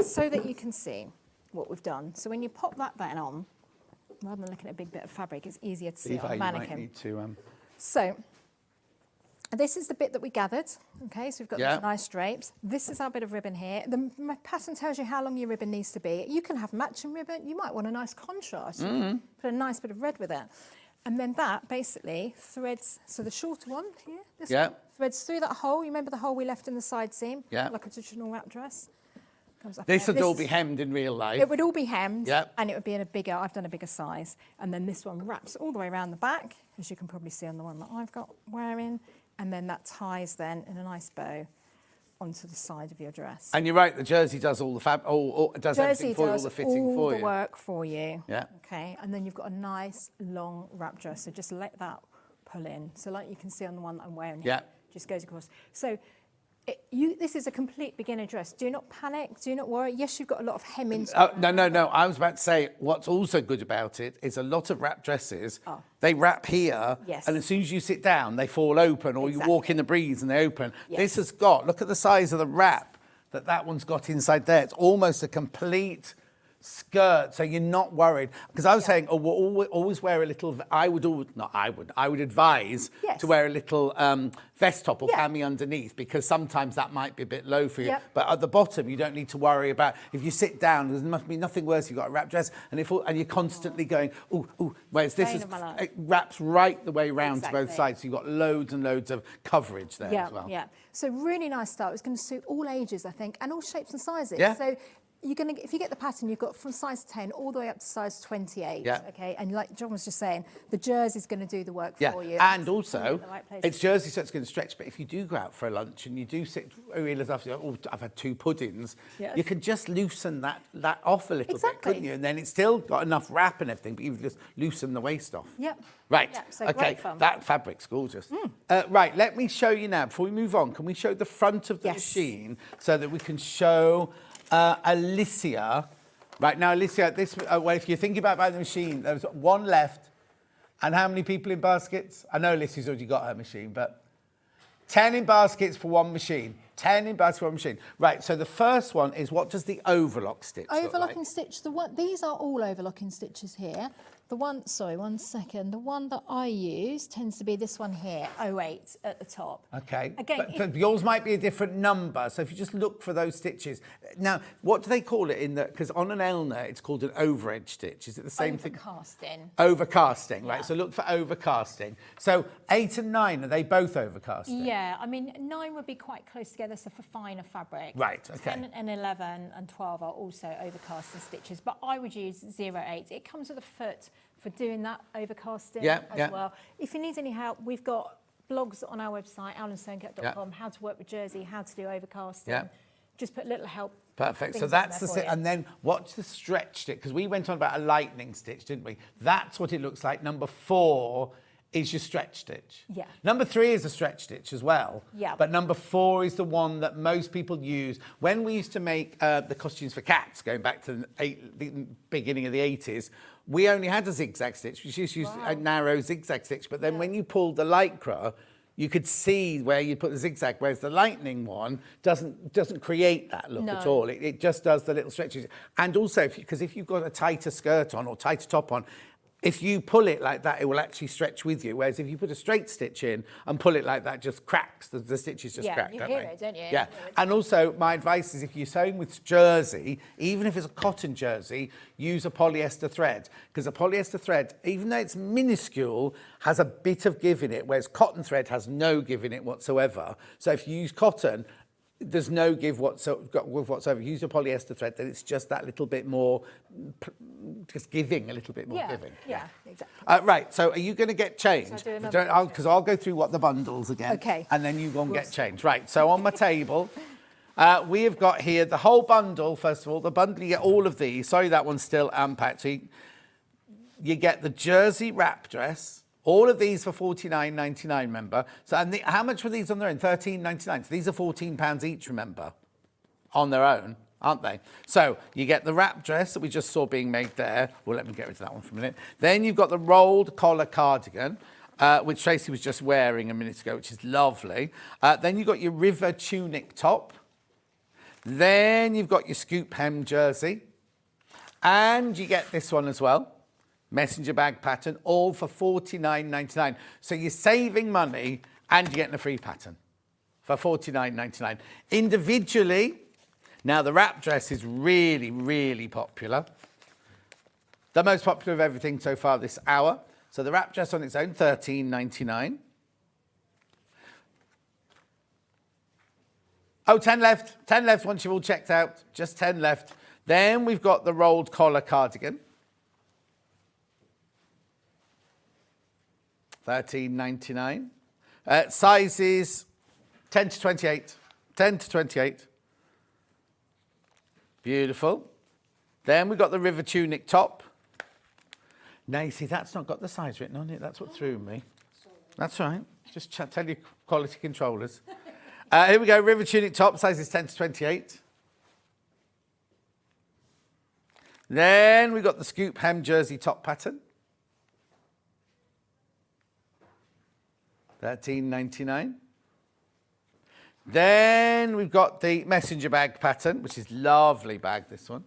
So that you can see what we've done. So when you pop that then on, rather than looking at a big bit of fabric, it's easier to see it on the You might mannequin. need to... So this is the bit that we gathered. Okay, so we've got Yeah. these nice drapes. This is our bit of ribbon here. The pattern tells you how long your ribbon needs to be. You can have matching ribbon. You might want a nice contrast. You can put a nice bit of red with it. And then that basically threads, so the shorter one here, this Yeah. one, threads through that hole. You remember the hole we left in the side seam? Yeah. Like a traditional wrap dress. Comes up This there. would all be hemmed in real life. It would all be hemmed, Yep. and it would be in a bigger, I've done a bigger size. And then this one wraps all the way around the back, as you can probably see on the one that I've got wearing. And then that ties then in a nice bow onto the side of your dress. And you're right, the jersey does all the does everything for you, all the fitting all for the you. work for you. Yeah. Okay, and then you've got a nice long wrap dress, so just let that pull in. So like you can see on the one that I'm wearing Yeah. here, just goes across. So this is a complete beginner dress. Do not panic, do not worry. Yes, you've got a lot of hemming. No. I was about to say, what's also good about it is a lot of wrap dresses, they wrap here, Yes. and as soon as you sit down, they fall open, or you walk in the breeze and they open. Yes. This has got, look at the size of the wrap that one's got inside there. It's almost a complete skirt, so you're not worried. Because I was saying, we'll always wear a little, I would advise Yes. to wear a little vest top or cami underneath, because sometimes that might be a bit low for you. Yep. But at the bottom, you don't need to worry about, if you sit down, there must be nothing worse. You've got a wrap dress, and you're constantly going, ooh, whereas this Pain is, of my life. it wraps right the way round to both Exactly. sides. So you've got loads and loads of coverage there as well. Yeah. So really nice style. It's going to suit all ages, I think, and all shapes and sizes. Yeah. So you're going to, if you get the pattern, you've got from size 10 all the way up to size 28. Yeah. Okay. And like John was just saying, the jersey's going to do the work Yeah, for you. and also, the right place. it's jersey, so it's going to stretch. But if you do go out for a lunch and you do realise after, I've had 2 puddings, Yes. you can just loosen that off a little bit, Exactly. couldn't you? And then it's still got enough wrap and everything, but you've just loosened the waist off. Yep. Right. Yep, so okay. great fun. That fabric's gorgeous. Right. Let me show you now. Before we move on, can we show the front of the Yes. machine so that we can show Alicia? Right now, Alicia, well, if you're thinking about buying the machine, there's one left. And how many people in baskets? I know Alicia's already got her machine, but 10 in baskets for one machine. 10 in baskets for one machine. Right, so the first one is, what does the overlock stitch look like? Overlocking stitch. These are all overlocking stitches here. The one, sorry, one second. The one that I use tends to be this one here, 08 at the top. Okay, Again, but yours might be a different number, so if you just look for those stitches. Now, what do they call it in the, because on an Elna, it's called an overedge stitch. Is it the same thing? Overcasting. Overcasting, right, so look for overcasting. So 8 and 9, are they both overcasting? Yeah, I mean, 9 would be quite close together, so for finer fabric. Right, okay. 10 and 11 and 12 are also overcasting stitches, but I would use 08. It comes with a foot for doing that overcasting as well. If you need any help, we've got blogs on our website, alanstonecat.com, how to work with jersey, how to do overcasting. Yeah. Just put a little help. Perfect. So things that's on the there for you. and then watch the stretch stitch, because we went on about a lightning stitch, didn't we? That's what it looks like. Number 4 is your stretch stitch. Yeah. Number 3 is a stretch stitch as well. Yeah. But number 4 is the one that most people use. When we used to make the costumes for cats, going back to the beginning of the 80s, we only had a zigzag stitch. We just used a narrow zigzag stitch. But then when you pulled the Lycra, you could see where you put the zigzag, whereas the lightning one doesn't create that look at all. It just does the little stretches. And also, because if you've got a tighter skirt on or tighter top on, if you pull it like that, it will actually stretch with you. Whereas if you put a straight stitch in and pull it like that, just cracks. The stitches just crack, you don't hear they? it, don't you? Yeah. And also, my advice is if you're sewing with jersey, even if it's a cotton jersey, use a polyester thread. Because a polyester thread, even though it's minuscule, has a bit of give in it, whereas cotton thread has no give in it whatsoever. So if you use cotton, there's no give whatsoever. Use a polyester thread, then it's just that little bit more, just giving, a little bit more giving. Yeah, exactly. Right, so are you going to get changed? Because I'll go through what the bundles again. Okay. And then you go and get changed. Right, so on my table, we have got here the whole bundle, first of all. The bundle, you get all of these. Sorry, that one's still unpacked. So you get the jersey wrap dress. All of these for $49.99, remember? So, and how much were these on their own? $13.99. So these are £14 each, remember, on their own, aren't they? So you get the wrap dress that we just saw being made there. Well, let me get rid of that one for a minute. Then you've got the rolled collar cardigan, which Tracey was just wearing a minute ago, which is lovely. Then you've got your river tunic top. Then you've got your scoop hem jersey. And you get this one as well. Messenger bag pattern, all for $49.99. So you're saving money and you're getting a free pattern for $49.99. Individually, now the wrap dress is really, really popular. The most popular of everything so far this hour. So the wrap dress on its own, $13.99. Oh, 10 left. 10 left once you've all checked out. Just 10 left. Then we've got the rolled collar cardigan. $13.99. Sizes 10 to 28. 10 to 28. Beautiful. Then we've got the river tunic top. Now, you see, that's not got the size written on it. That's what threw me. That's right. Just tell your quality controllers. Here we go. River tunic top, sizes 10 to 28. Then we've got the scoop hem jersey top pattern. $13.99. Then we've got the messenger bag pattern, which is lovely bag, this one.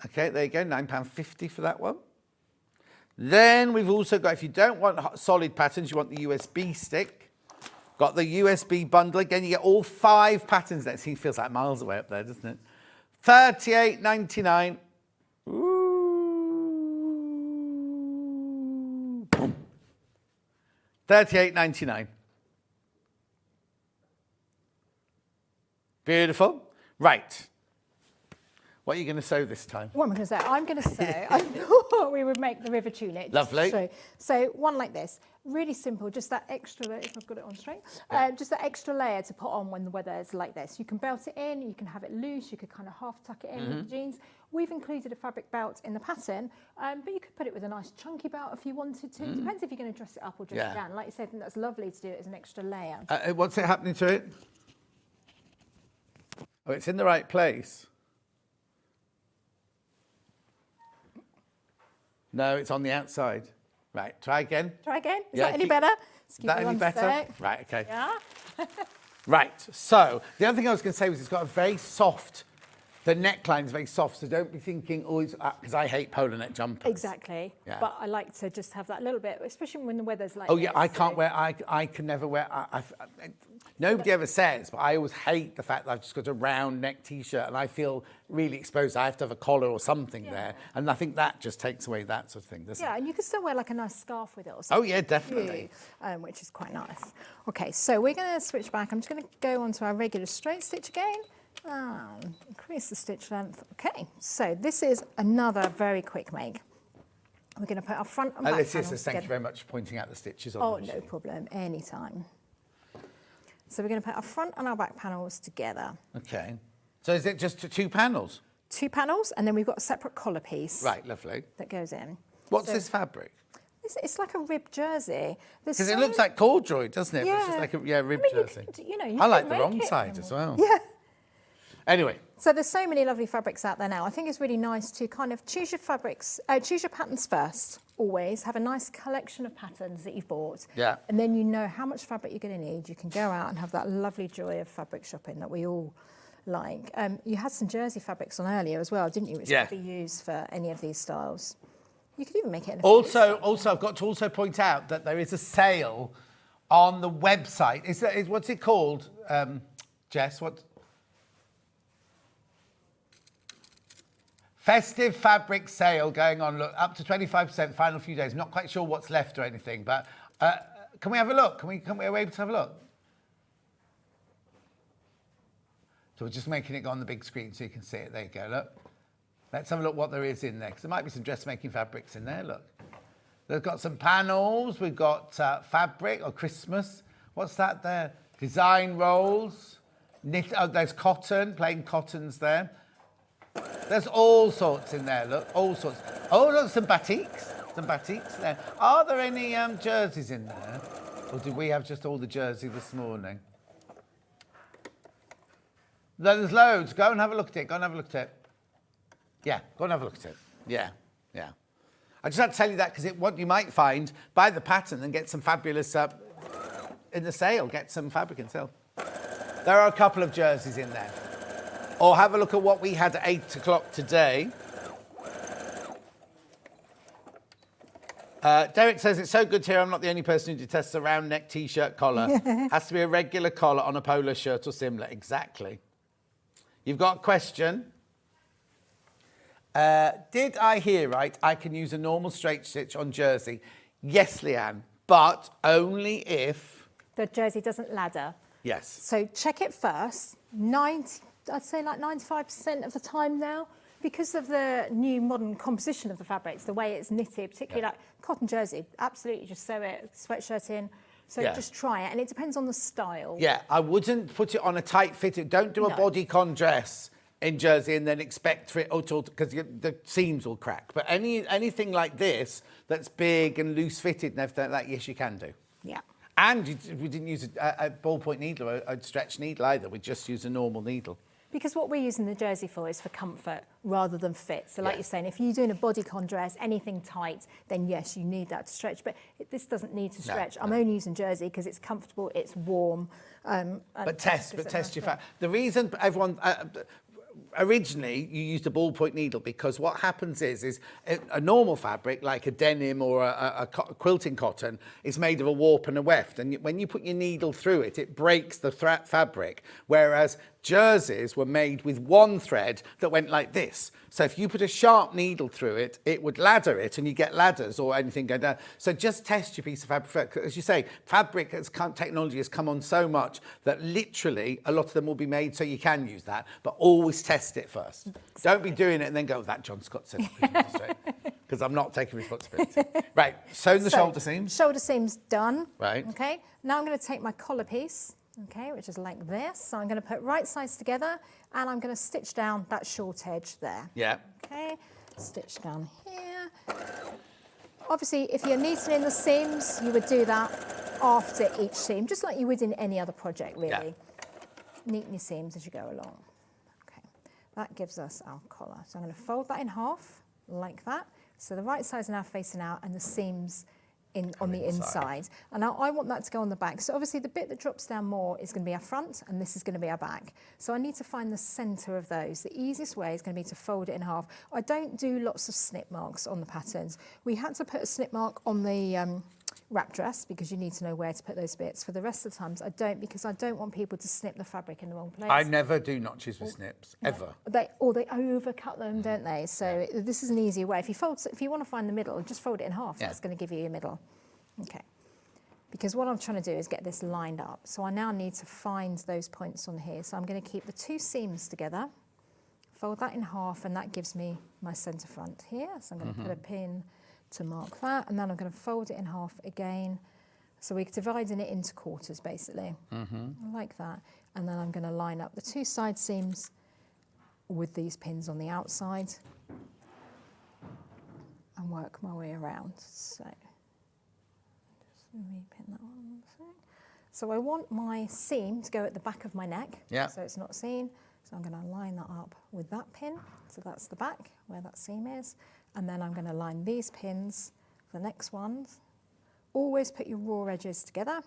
Okay, there you go, £9.50 for that one. Then we've also got, if you don't want solid patterns, you want the USB stick. Got the USB bundle. Again, you get all 5 patterns there. See, it feels like miles away up there, doesn't it? $38.99. $38.99. Beautiful. Right. What are you going to sew this time? What am I going to say? I'm going to sew. I thought we would make the river tunic. Lovely. So one like this, really simple, just that extra layer, if I've got it on straight, just that extra layer to put on when the weather is like this. You can belt it in, you can have it loose, you could kind of half tuck it in with the jeans. We've included a fabric belt in the pattern, but you could put it with a nice chunky belt if you wanted to. Depends if you're going to dress it up or dress it down. Like you said, I think that's lovely to do it as an extra layer. What's it happening to it? Oh, it's in the right place. No, it's on the outside. Right, try again. Try again. Is that any better? Is that any better? Sec. Right, okay. Yeah. Right, so the other thing I was going to say was it's got a very soft, the neckline is very soft, so don't be thinking always, because I hate polo neck jumpers. Exactly. Yeah. But I like to just have that little bit, especially when the weather's like Oh this, yeah, I can't wear, I can never wear, nobody ever says, but I always hate the fact that I've just got a round neck t-shirt and I feel really exposed. I have to have a collar or something there. And I think that just takes away that sort of thing, doesn't it? Yeah, and you can still wear like a nice scarf with it or something. Oh yeah, definitely. Which is quite nice. Okay, so we're going to switch back. I'm just going to go on to our regular straight stitch again. Increase the stitch length. Okay, so this is another very quick make. We're going to put our front and back panels together. Thank you very much for pointing out the stitches on Oh, the machine. no problem, anytime. So we're going to put our front and our back panels together. Okay. So is it just 2 panels? 2 panels, and then we've got a separate collar piece. Right, lovely. That goes in. What's this fabric? It's like a ribbed jersey. Because it looks like corduroy, doesn't it? Yeah. It's just like a ribbed jersey. You I like could the make wrong it side as well. Yeah. Anyway. So there's so many lovely fabrics out there now. I think it's really nice to kind of choose your fabrics, choose your patterns first, always. Have a nice collection of patterns that you've bought. Yeah. And then you know how much fabric you're going to need. You can go out and have that lovely joy of fabric shopping that we all like. You had some jersey fabrics on earlier as well, didn't you? Which could be used for any of these styles. You could even make it in a Also, I've got to also point out that there is a sale on the website. What's it called, Jess? What? Festive fabric sale going on. Look, up to 25%. Final few days. I'm not quite sure what's left or anything, but can we have a look? Can we able to have a look? So we're just making it go on the big screen so you can see it. There you go. Look. Let's have a look what there is in there, because there might be some dressmaking fabrics in there. Look. They've got some panels. We've got fabric or Christmas. What's that there? Design rolls. Knit. Oh, there's cotton. Plain cottons there. There's all sorts in there, look, all sorts. Oh, look, some batiks there. Are there any jerseys in there? Or did we have just all the jersey this morning? There's loads. Go and have a look at it. Go and have a look at it. Yeah, go and have a look at it. Yeah, yeah. I just had to tell you that because what you might find, buy the pattern and get some fabulous in the sale. Get some fabric in sale. There are a couple of jerseys in there. Or have a look at what we had at 8 o'clock today. Derek says, it's so good to hear I'm not the only person who detests a round neck T-shirt collar. Has to be a regular collar on a polo shirt or similar. Exactly. You've got a question. Did I hear right? I can use a normal straight stitch on jersey. Yes, Leanne, but only if... the jersey doesn't ladder. Yes. So check it first. I'd say like 95% of the time now, because of the new modern composition of the fabrics, the way it's knitted, particularly like cotton jersey, absolutely just sew it, sweatshirt in. So just try it, and it depends on the style. Yeah, I wouldn't put it on a tight fitting. Don't do a bodycon dress in jersey and then expect for it because the seams will crack. But anything like this that's big and loose fitted and everything like that, yes, you can do. Yeah. And we didn't use a ballpoint needle or a stretch needle either. We just used a normal needle. Because what we're using the jersey for is for comfort rather than fit. So like you're saying, if you're doing a bodycon dress, anything tight, then yes, you need that to stretch. But this doesn't need to stretch. I'm only using jersey because it's comfortable, it's warm. But test your fabric. The reason everyone... originally, you used a ballpoint needle because what happens is a normal fabric, like a denim or a quilting cotton, is made of a warp and a weft. And when you put your needle through it, it breaks the fabric. Whereas jerseys were made with one thread that went like this. So if you put a sharp needle through it, it would ladder it and you get ladders or anything going down. So just test your piece of fabric. As you say, technology has come on so much that literally a lot of them will be made so you can use that, but always test it first. Exactly. Don't be doing it and then go, that John Scott said, because I'm not taking responsibility. Right, sew the shoulder seams. Shoulder seams done. Right. Okay, now I'm going to take my collar piece, okay, which is like this. So I'm going to put right sides together and I'm going to stitch down that short edge there. Yeah. Okay, stitch down here. Obviously, if you're neating in the seams, you would do that after each seam, just like you would in any other project, really. Yeah. Neaten your seams as you go along. Okay, that gives us our collar. So I'm going to fold that in half, like that. So the right side's now facing out and the seams on the inside. And now I want that to go on the back. So obviously the bit that drops down more is going to be our front and this is going to be our back. So I need to find the centre of those. The easiest way is going to be to fold it in half. I don't do lots of snip marks on the patterns. We had to put a snip mark on the wrap dress because you need to know where to put those bits. For the rest of the times I don't, because I don't want people to snip the fabric in the wrong place. I never do notches with snips, ever. They overcut them, don't they? So this is an easier way. If you want to find the middle, just fold it in half. That's going to give you your middle. Okay. Because what I'm trying to do is get this lined up. So I now need to find those points on here. So I'm going to keep the two seams together, fold that in half, and that gives me my centre front here. So I'm going to put a pin to mark that, and then I'm going to fold it in half again. So we're dividing it into quarters, basically, like that. And then I'm going to line up the two side seams with these pins on the outside and work my way around. So just repin that one. So I want my seam to go at the back of my neck, so it's not seen. So I'm going to line that up with that pin. So that's the back, where that seam is. And then I'm going to line these pins, the next ones. Always put your raw edges together.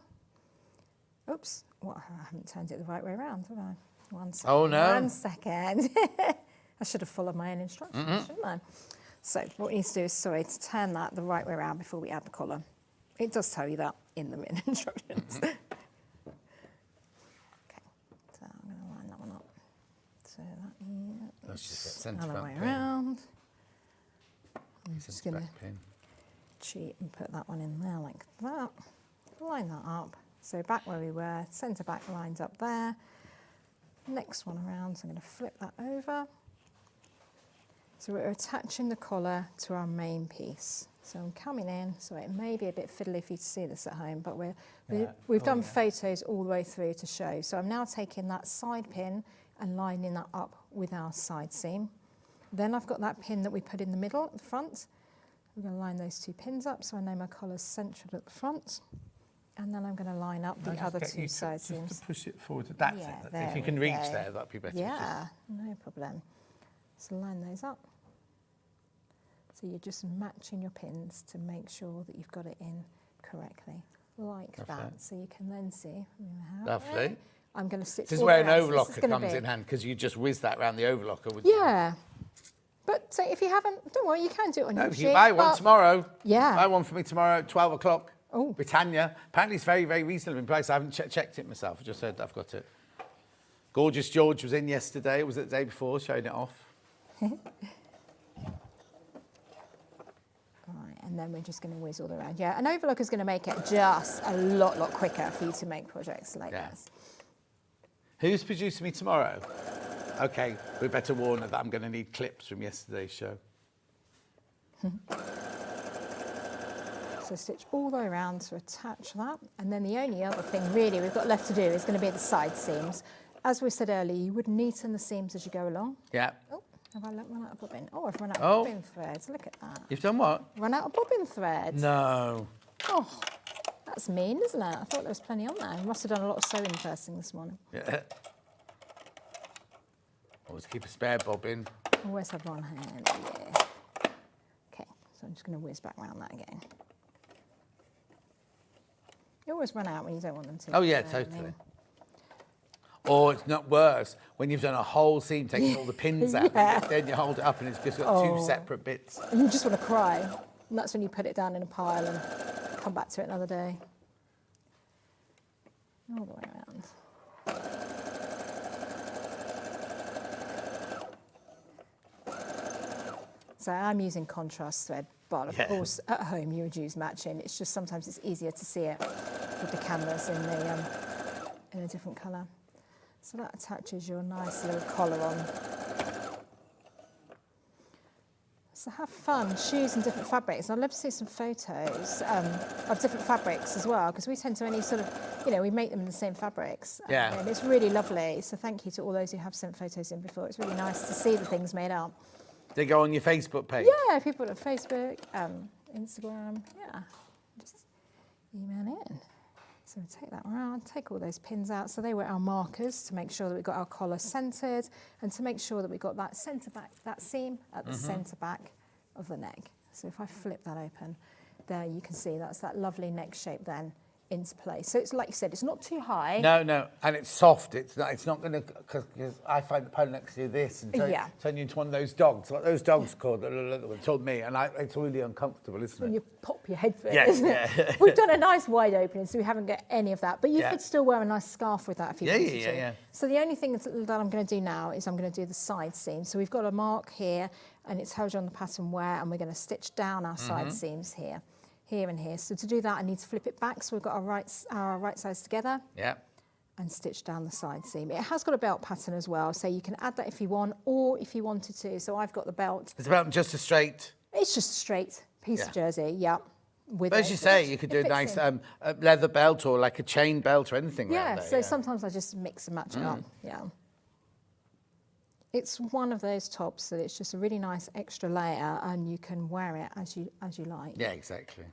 Oops, I haven't turned it the right way around, have I? 1 second. Oh, no. 1 second. I should have followed my own instructions, shouldn't I? So what we need to do is, to turn that the right way around before we add the collar. It does tell you that in the written instructions. Okay, so I'm going to line that one up. So that is another way around. I'm just going to cheat and put that one in there like that. Line that up. So back where we were, centre back lines up there. Next one around, so I'm going to flip that over. So we're attaching the collar to our main piece. So I'm coming in, so it may be a bit fiddly for you to see this at home, but we've done photos all the way through to show. So I'm now taking that side pin and lining that up with our side seam. Then I've got that pin that we put in the middle at the front. I'm going to line those 2 pins up so I know my collar's centred at the front. And then I'm going to line up the other 2 side seams. Just to push it forward. That's it. If you can reach there, that'd be better. Yeah, no problem. So line those up. So you're just matching your pins to make sure that you've got it in correctly, like that. So you can then see. Lovely. I'm going to stitch. This is where an overlocker comes in hand, because you just whiz that around the overlocker. Yeah. But if you haven't, don't worry, you can do it on your sheet. You buy one tomorrow. Yeah. Buy one for me tomorrow at 12 o'clock. Oh. Britannia. Apparently it's very, very reasonable in price. I haven't checked it myself. I just heard that I've got it. Gorgeous George was in yesterday. It was the day before, showing it off. Right, and then we're just going to whiz all around. Yeah, an overlocker is going to make it just a lot quicker for you to make projects like this. Who's producing me tomorrow? Okay, we better warn her that I'm going to need clips from yesterday's show. So stitch all the way around to attach that. And then the only other thing really we've got left to do is going to be the side seams. As we said earlier, you would neaten the seams as you go along. Yeah. Oh, have I run out of bobbin? Oh, I've run out of bobbin threads. Look at that. You've done what? Run out of bobbin threads. No. Oh, that's mean, isn't it? I thought there was plenty on there. I must have done a lot of sewing first thing this morning. Yeah. Always keep a spare bobbin. Always have one hand, yeah. Okay, so I'm just going to whiz back around that again. You always run out when you don't want them to. Oh, yeah, totally. Or it's not worse, when you've done a whole seam, taking all the pins out, then you hold it up and it's just got 2 separate bits. And you just want to cry. And that's when you put it down in a pile and come back to it another day. All the way around. So I'm using contrast thread, but of course at home you would use matching. It's just sometimes it's easier to see it with the cameras in a different colour. So that attaches your nice little collar on. So have fun choosing different fabrics. I'd love to see some photos of different fabrics as well, because we tend to only sort of, we make them in the same fabrics. Yeah. And it's really lovely. So thank you to all those who have sent photos in before. It's really nice to see the things made up. They go on your Facebook page? Yeah, people on Facebook, Instagram, just email in. So we take that around, take all those pins out. So they were our markers to make sure that we got our collar centred and to make sure that we got that centre back, that seam at the centre back of the neck. So if I flip that open, there you can see that's that lovely neck shape then into place. So it's like you said, it's not too high. No, and it's soft. It's not going to, because I find the polo necks do this and turn you into one of those dogs. Like those dogs told me, and it's really uncomfortable, isn't it? When you pop your head through it, isn't it? We've done a nice wide opening, so we haven't got any of that. But you could still wear a nice scarf with that if you wanted to. Yeah. So the only thing that I'm going to do now is I'm going to do the side seam. So we've got a mark here, and it's held on the pattern where, and we're going to stitch down our side seams here and here. So to do that, I need to flip it back. So we've got our right sides together. Yeah. And stitch down the side seam. It has got a belt pattern as well, so you can add that if you want, or if you wanted to. So I've got the belt. It's about just a straight. It's just a straight piece of jersey. Yeah. But as you say, you could do a nice leather belt or like a chain belt or anything like that. So sometimes I just mix and match it up. Yeah. It's one of those tops that it's just a really nice extra layer, and you can wear it as you like. Yeah, exactly.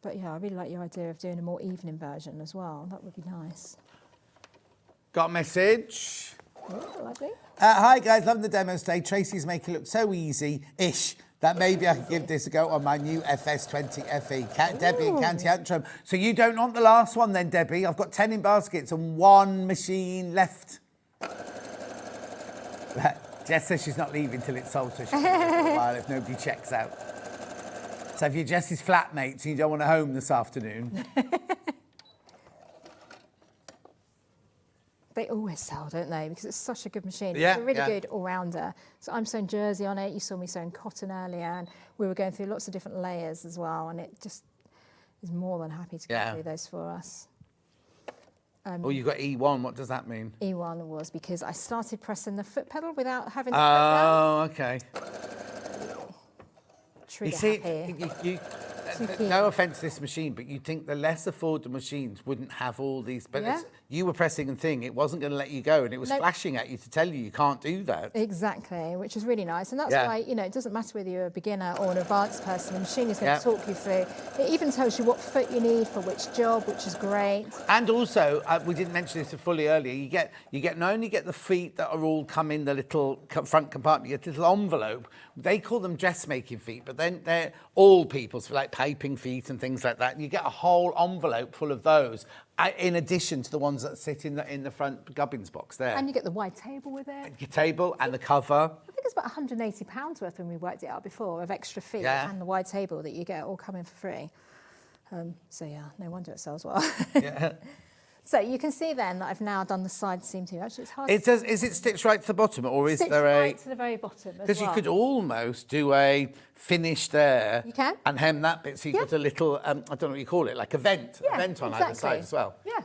But yeah, I really like your idea of doing a more evening version as well. That would be nice. Got a message. Oh, lovely. Hi guys, loving the demo today. Tracey's making it look so easy-ish that maybe I could give this a go on my new FS20 FE. Debbie and County Antrim. So you don't want the last one then, Debbie? I've got 10 in baskets and 1 machine left. Jess says she's not leaving till it's sold, so she'll be there for a while if nobody checks out. So if you're Jess's flatmates and you don't want to home this afternoon. They always sell, don't they? Because it's such a good machine. Yeah, it's a really good all-rounder. So I'm sewing jersey on it. You saw me sewing cotton earlier, and we were going through lots of different layers as well, and it just is more than happy to go through those for us. You got E1, what does that mean? E1 was because I started pressing the foot pedal without having the foot down. Oh, okay. Trigger You see, happy. no offence to this machine, but you'd think the less affordable machines wouldn't have all these. But you were pressing a thing, it wasn't going to let you go, and it was flashing at you to tell you can't do that. Exactly, which is really nice. And that's why, you know, it doesn't matter whether you're a beginner or an advanced person, the machine is going to talk you through. It even tells you what foot you need for which job, which is great. And also, we didn't mention this fully earlier, you get not only get the feet that are all come in the little front compartment, you get a little envelope. They call them dressmaking feet, but then they're all people's, like piping feet and things like that. And you get a whole envelope full of those, in addition to the ones that sit in the front gubbins box there. And you get the wide table with it. Your table and the cover. I think it's about £180 worth when we worked it out before of extra feet and the wide table that you get all coming for free. So yeah, no wonder it sells well. Yeah. So you can see then that I've now done the side seam too. Actually, it's hard. It does. Is it stitched right to the bottom, or is there a? Right to the very bottom. Because you could almost do a finish there. You can. And hem that bit, so you've got a little. I don't know what you call it, like a vent on either side as well. Yeah.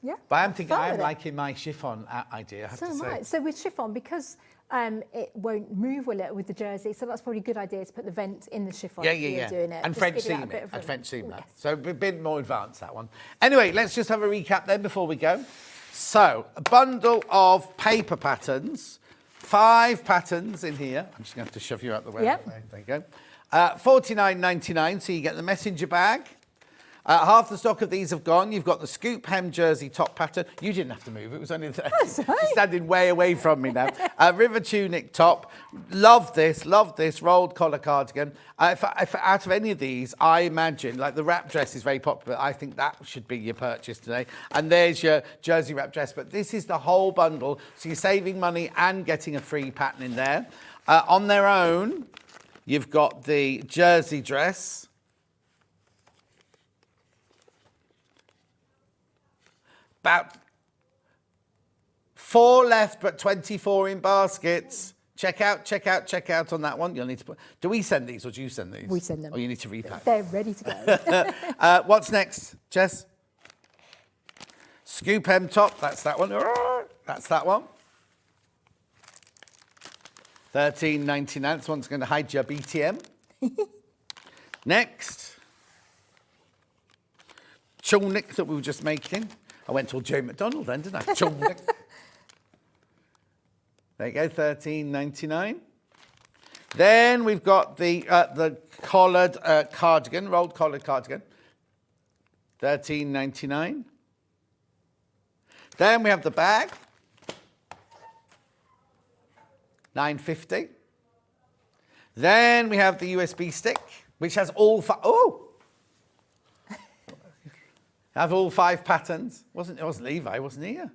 Yeah. But I'm thinking, I'm liking my chiffon idea. I have to say. Right. So with chiffon, because it won't move with the jersey, so that's probably a good idea to put the vent in the chiffon. You're doing it. And French seam it. And French seam that. So a bit more advanced, that one. Anyway, let's just have a recap then before we go. So a bundle of paper patterns, 5 patterns in here. I'm just going to have to shove you out the way. Yep. There you go. £49.99. So you get the messenger bag. Half the stock of these have gone. You've got the scoop hem jersey top pattern. You didn't have to move. It was only standing way away from me now. River tunic top. Love this. Rolled collar cardigan. If out of any of these, I imagine, like the wrap dress is very popular. I think that should be your purchase today. And there's your jersey wrap dress. But this is the whole bundle. So you're saving money and getting a free pattern in there. On their own, you've got the jersey dress. About 4 left, but 24 in baskets. Check out on that one. You'll need to put. Do we send these or do you send these? We send them. Or you need to repack. They're ready to go. What's next, Jess? Scoop hem top. That's that one. That's that one. $13.99. This one's going to hide your BTM. Next. Chulnik that we were just making. I went to Joe McDonald then, didn't I? Chulnik. There you go, $13.99. Then we've got the collared cardigan, rolled collared cardigan, $13.99. Then we have the bag, $9.50. Then we have the USB stick, which has all have all 5 patterns. It wasn't Levi, wasn't he? Yeah.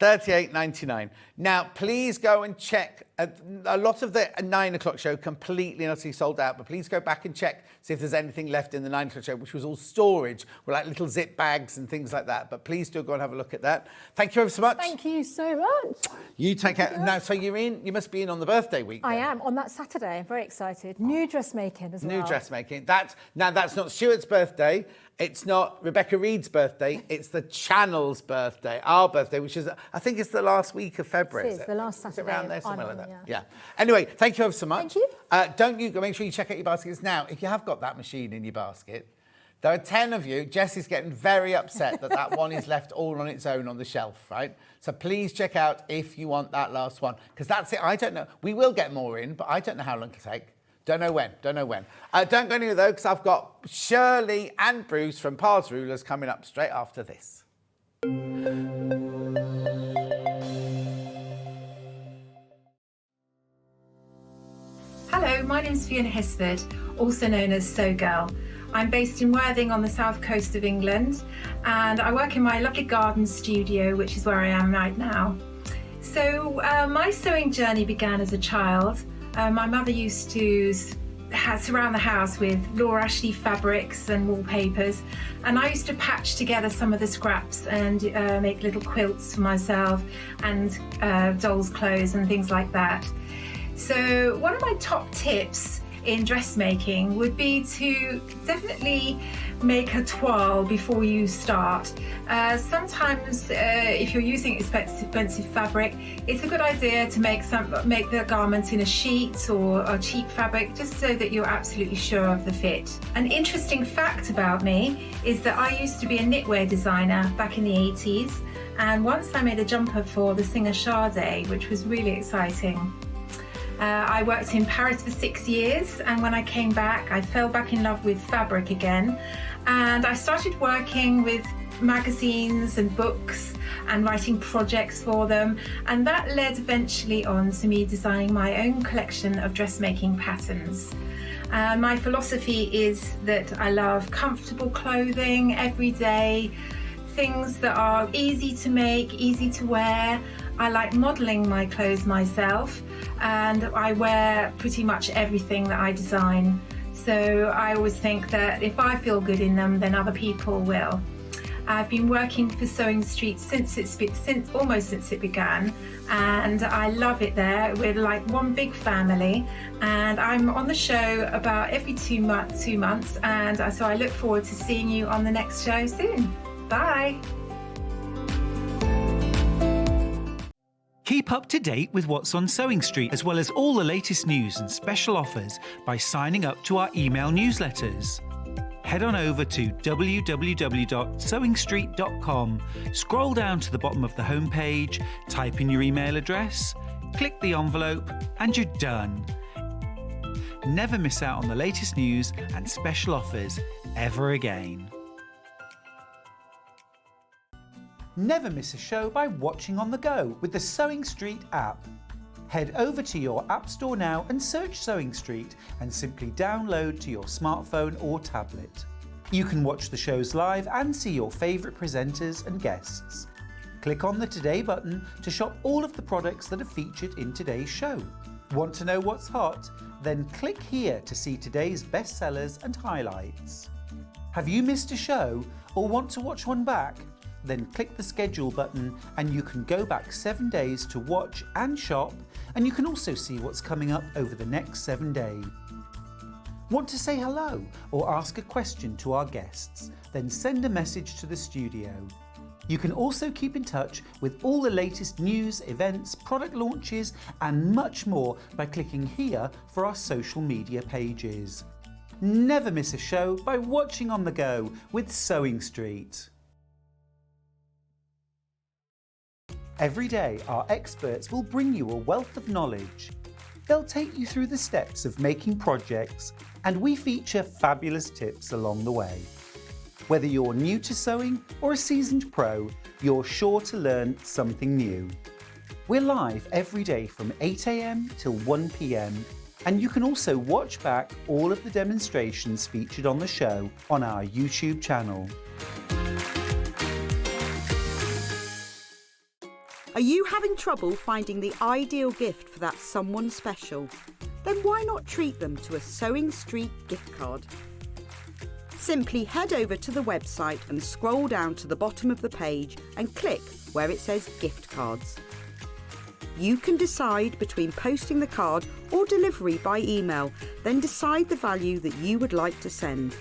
$38.99. Now, please go and check. A lot of the 9 o'clock show completely and utterly sold out, but please go back and check, see if there's anything left in the 9 o'clock show, which was all storage, with like little zip bags and things like that. But please do go and have a look at that. Thank you ever so much. Thank you so much. You take care. Now, so you must be in on the birthday week. I am, on that Saturday. I'm very excited. New dressmaking as well. New dressmaking. That's not Stuart's birthday. It's not Rebecca Reid's birthday. It's the channel's birthday, our birthday, which is, I think it's the last week of February. It is, the last Saturday. Is it around there, somewhere like that? Yeah. Anyway, thank you ever so much. Thank you. Make sure you check out your baskets now. If you have got that machine in your basket, there are 10 of you. Jess is getting very upset that one is left all on its own on the shelf, right? So please check out if you want that last one, because that's it. I don't know. We will get more in, but I don't know how long it'll take. Don't know when. Don't go anywhere though, because I've got Shirley and Bruce from Parr's Rulers coming up straight after this. Hello, my name's Fiona Hesford, also known as So Girl. I'm based in Worthing on the south coast of England, and I work in my lovely garden studio, which is where I am right now. So my sewing journey began as a child. My mother used to surround the house with Laura Ashley fabrics and wallpapers, and I used to patch together some of the scraps and make little quilts for myself and dolls' clothes and things like that. So one of my top tips in dressmaking would be to definitely make a toile before you start. Sometimes if you're using expensive fabric, it's a good idea to make the garment in a sheet or a cheap fabric, just so that you're absolutely sure of the fit. An interesting fact about me is that I used to be a knitwear designer back in the 80s, and once I made a jumper for the singer Sade, which was really exciting. I worked in Paris for 6 years, and when I came back, I fell back in love with fabric again, and I started working with magazines and books and writing projects for them, and that led eventually on to me designing my own collection of dressmaking patterns. My philosophy is that I love comfortable clothing, everyday things that are easy to make, easy to wear. I like modelling my clothes myself, and I wear pretty much everything that I design. So I always think that if I feel good in them, then other people will. I've been working for Sewing Street almost since it began, and I love it there. We're like one big family, and I'm on the show about every 2 months, and so I look forward to seeing you on the next show soon. Bye. Keep up to date with what's on Sewing Street, as well as all the latest news and special offers by signing up to our email newsletters. Head on over to www.sewingstreet.com, scroll down to the bottom of the homepage, type in your email address, click the envelope, and you're done. Never miss out on the latest news and special offers ever again. Never miss a show by watching on the go with the Sewing Street app. Head over to your app store now and search Sewing Street and simply download to your smartphone or tablet. You can watch the shows live and see your favourite presenters and guests. Click on the Today button to shop all of the products that are featured in today's show. Want to know what's hot? Then click here to see today's bestsellers and highlights. Have you missed a show or want to watch one back? Then click the schedule button and you can go back 7 days to watch and shop, and you can also see what's coming up over the next 7 days. Want to say hello or ask a question to our guests? Then send a message to the studio. You can also keep in touch with all the latest news, events, product launches and much more by clicking here for our social media pages. Never miss a show by watching on the go with Sewing Street. Every day, our experts will bring you a wealth of knowledge. They'll take you through the steps of making projects, and we feature fabulous tips along the way. Whether you're new to sewing or a seasoned pro, you're sure to learn something new. We're live every day from 8 AM till 1 PM, and you can also watch back all of the demonstrations featured on the show on our YouTube channel. Are you having trouble finding the ideal gift for that someone special? Then why not treat them to a Sewing Street gift card? Simply head over to the website and scroll down to the bottom of the page and click where it says gift cards. You can decide between posting the card or delivery by email, then decide the value that you would like to send.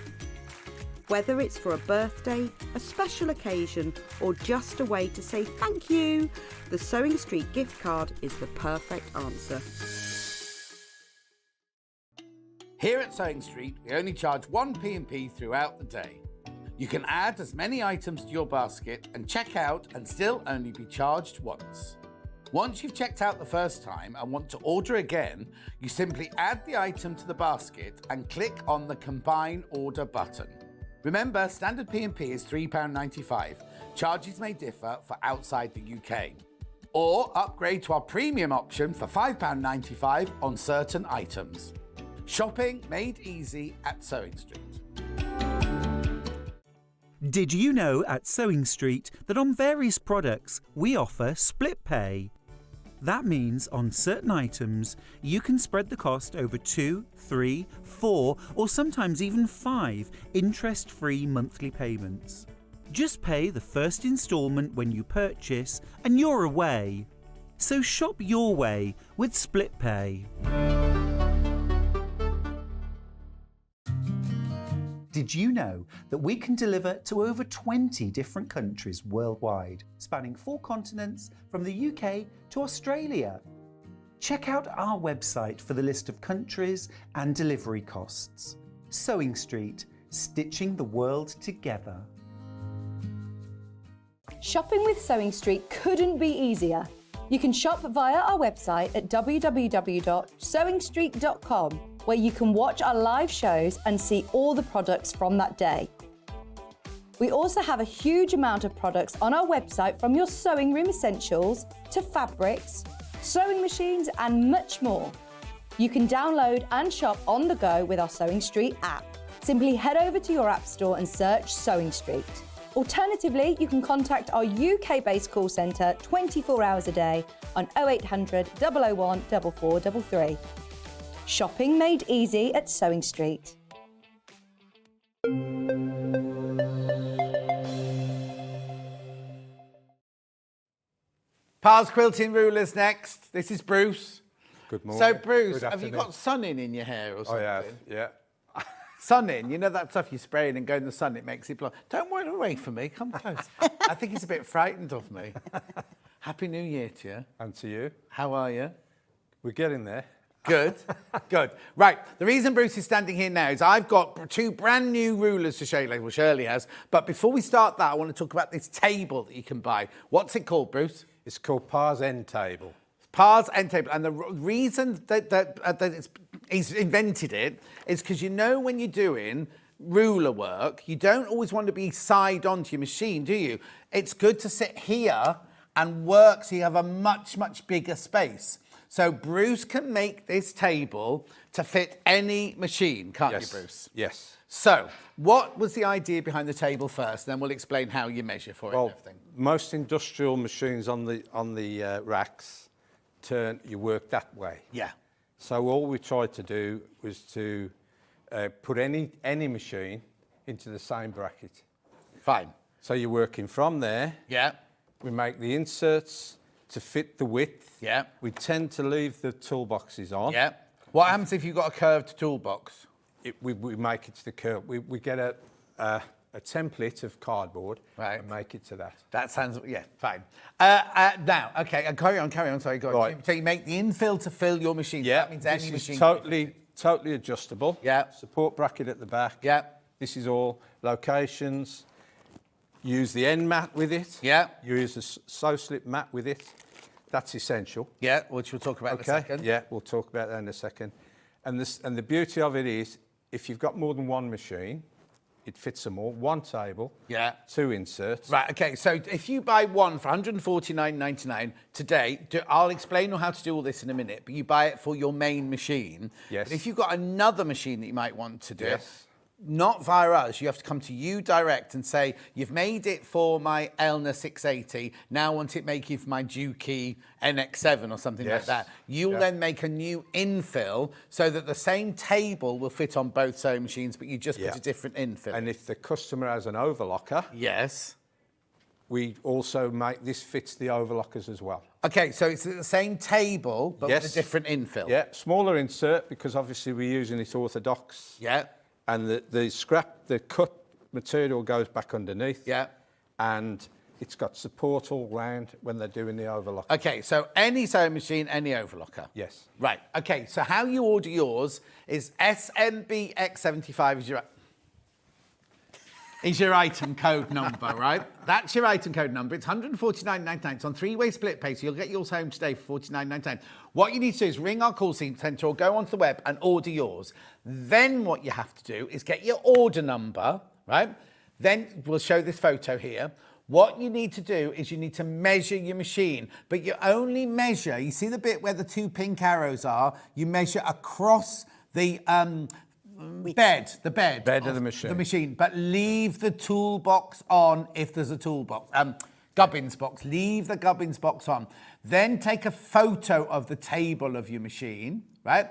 Whether it's for a birthday, a special occasion, or just a way to say thank you, the Sewing Street gift card is the perfect answer. Here at Sewing Street, we only charge one P&P throughout the day. You can add as many items to your basket and check out and still only be charged once. Once you've checked out the first time and want to order again, you simply add the item to the basket and click on the Combine Order button. Remember, standard P&P is £3.95. Charges may differ for outside the UK. Or upgrade to our premium option for £5.95 on certain items. Shopping made easy at Sewing Street. Did you know at Sewing Street that on various products we offer split pay? That means on certain items you can spread the cost over 2, 3, 4 or sometimes even 5 interest-free monthly payments. Just pay the first instalment when you purchase and you're away. So shop your way with split pay. Did you know that we can deliver to over 20 different countries worldwide, spanning 4 continents from the UK to Australia? Check out our website for the list of countries and delivery costs. Sewing Street, stitching the world together. Shopping with Sewing Street couldn't be easier. You can shop via our website at www.sewingstreet.com, where you can watch our live shows and see all the products from that day. We also have a huge amount of products on our website, from your sewing room essentials to fabrics, sewing machines and much more. You can download and shop on the go with our Sewing Street app. Simply head over to your app store and search Sewing Street. Alternatively, you can contact our UK-based call centre 24 hours a day on 0800 001 4433. Shopping made easy at Sewing Street. Parr's Quilting Rulers next. This is Bruce. Good morning. So, Bruce, Good have you afternoon. got sun in your hair or something? I have, yeah. Sun in, you know that stuff you spray in and go in the sun, it makes it blonde. Don't run away from me, come close. I think he's a bit frightened of me. Happy New Year to you. And to you. How are you? We're getting there. Good, good. Right, the reason Bruce is standing here now is I've got 2 brand new rulers to show you, like well, Shirley has. But before we start that, I want to talk about this table that you can buy. What's it called, Bruce? It's called Parr's End Table. Parr's End Table. And the reason that he's invented it is because, you know, when you're doing ruler work, you don't always want to be side onto your machine, do you? It's good to sit here and work so you have a much, much bigger space. So Bruce can make this table to fit any machine, can't you, Bruce? Yes. So what was the idea behind the table first? Then we'll explain how you measure for it and everything. Most industrial machines on the racks you work that way. Yeah. So all we tried to do was to put any machine into the same bracket. Fine. So you're working from there. Yeah. We make the inserts to fit the width. Yeah. We tend to leave the toolboxes on. Yeah. What happens if you've got a curved toolbox? We make it to the curve. We get a template of cardboard and make it to that. That sounds, yeah, fine. Now, okay, carry on, sorry, go on. Right. So you make the infill to fill your machine. Yeah, That means any this machine. is totally adjustable. Yeah. Support bracket at the back. Yeah. This is all locations. Use the end mat with it. Yeah. Use a sew slip mat with it. That's essential. Yeah, which we'll talk about in a second. Yeah, we'll talk about that in a second. And the beauty of it is, if you've got more than one machine, it fits them all. One table. Yeah. 2 inserts. Right, okay, so if you buy one for £149.99 today, I'll explain how to do all this in a minute, but you buy it for your main machine. Yes. But if you've got another machine that you might want to do, Yes. not via us, you have to come to you direct and say, you've made it for my Elna 680, now I want it making for my Dukey NX7 or something like Yes. that. You'll then make a new infill so that the same table will fit on both sewing machines, but you just put a different infill. And if the customer has an overlocker, yes, we also make this fits the overlockers as well. Okay, so it's the same table, but with a different infill. Yeah, smaller insert because obviously we're using it orthodox. Yeah. And the cut material goes back underneath. Yeah. And it's got support all round when they're doing the overlock. Okay, so any sewing machine, any overlocker. Yes. Right, okay, so how you order yours is SMBX75 is your item code number, right? That's your item code number. It's £149.99. It's on 3-way split pay, so you'll get yours home today for £49.99. What you need to do is ring our call centre or go onto the web and order yours. Then what you have to do is get your order number, right? Then we'll show this photo here. What you need to do is you need to measure your machine, but you only measure, you see the bit where the 2 pink arrows are, you measure across the bed of the machine, but leave the toolbox on if there's a toolbox. Gubbins box, leave the gubbins box on. Then take a photo of the table of your machine, right?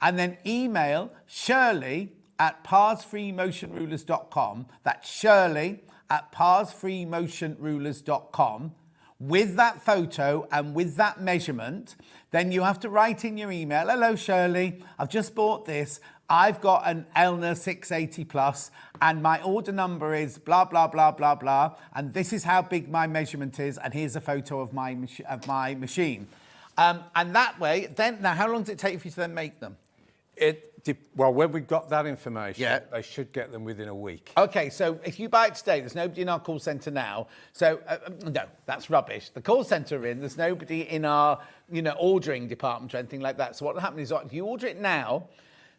And then email Shirley at parsfreemotionrulers.com. That's Shirley at parsfreemotionrulers.com. With that photo and with that measurement, then you have to write in your email, hello Shirley, I've just bought this. I've got an Elna 680 plus, and my order number is blah, blah, blah, blah, blah, and this is how big my measurement is, and here's a photo of my machine. And that way, then, now how long does it take for you to then make them? Well, when we've got that information, Yeah. they should get them within a week. Okay, so if you buy it today, there's nobody in our call centre now. So, no, that's rubbish. The call centre are in, there's nobody in our, ordering department or anything like that. So what will happen is, if you order it now,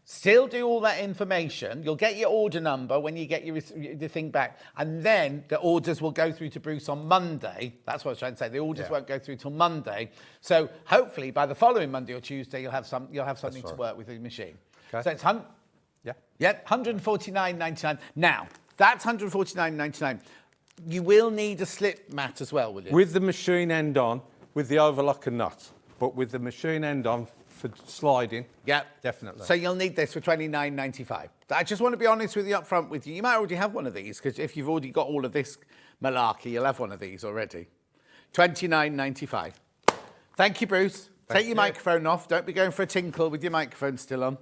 still do all that information, you'll get your order number when you get your thing back, and then the orders will go through to Bruce on Monday. That's what I was trying to say. The orders won't go through till Monday. So hopefully by the following Monday or Tuesday, you'll have something to work with the machine. Okay. So it's $149.99. Now, that's $149.99. You will need a slip mat as well, will you? With the machine end on, with the overlock and nut, but with the machine end on for sliding. Yeah, definitely. So you'll need this for $29.95. I just want to be honest with you up front with you. You might already have one of these, because if you've already got all of this malarkey, you'll have one of these already. $29.95. Thank you, Bruce. Take your microphone off. Don't be going for a tinkle with your microphone still on.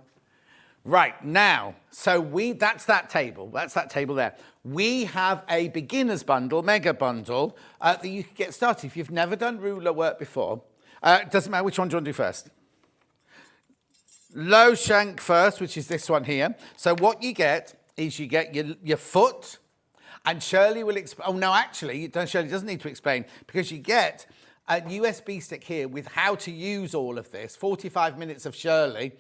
Right, now, so that's that table. That's that table there. We have a beginner's bundle, mega bundle, that you can get started. If you've never done ruler work before, it doesn't matter which one do you want to do first. Low shank first, which is this one here. So what you get is you get your foot, and Shirley will explain. Oh, no, actually, Shirley doesn't need to explain, because you get a USB stick here with how to use all of this. 45 minutes of Shirley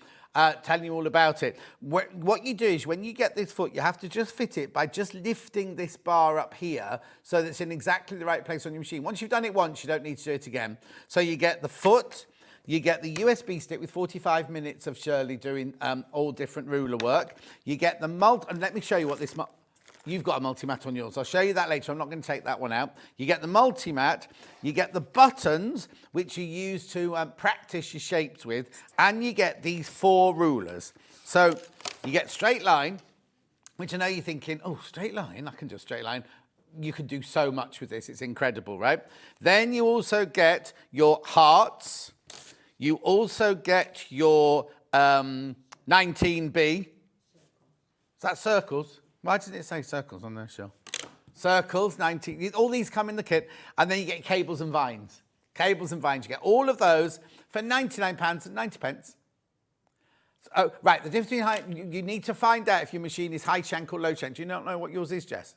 telling you all about it. What you do is when you get this foot, you have to just fit it by just lifting this bar up here so that it's in exactly the right place on your machine. Once you've done it once, you don't need to do it again. So you get the foot, you get the USB stick with 45 minutes of Shirley doing all different ruler work. You get the and let me show you what this, you've got a multi-mat on yours. I'll show you that later. I'm not going to take that one out. You get the multi-mat, you get the buttons, which you use to practice your shapes with, and you get these 4 rulers. So you get straight line, which I know you're thinking, oh, straight line, I can do a straight line. You can do so much with this. It's incredible, right? Then you also get your hearts. You also get your 19B. Is that circles? Why didn't it say circles on there, Shirley? Circles, 19. All these come in the kit. And then you get cables and vines. Cables and vines. You get all of those for £99.90. Oh, right. The difference between you need to find out if your machine is high shank or low shank. Do you not know what yours is, Jess?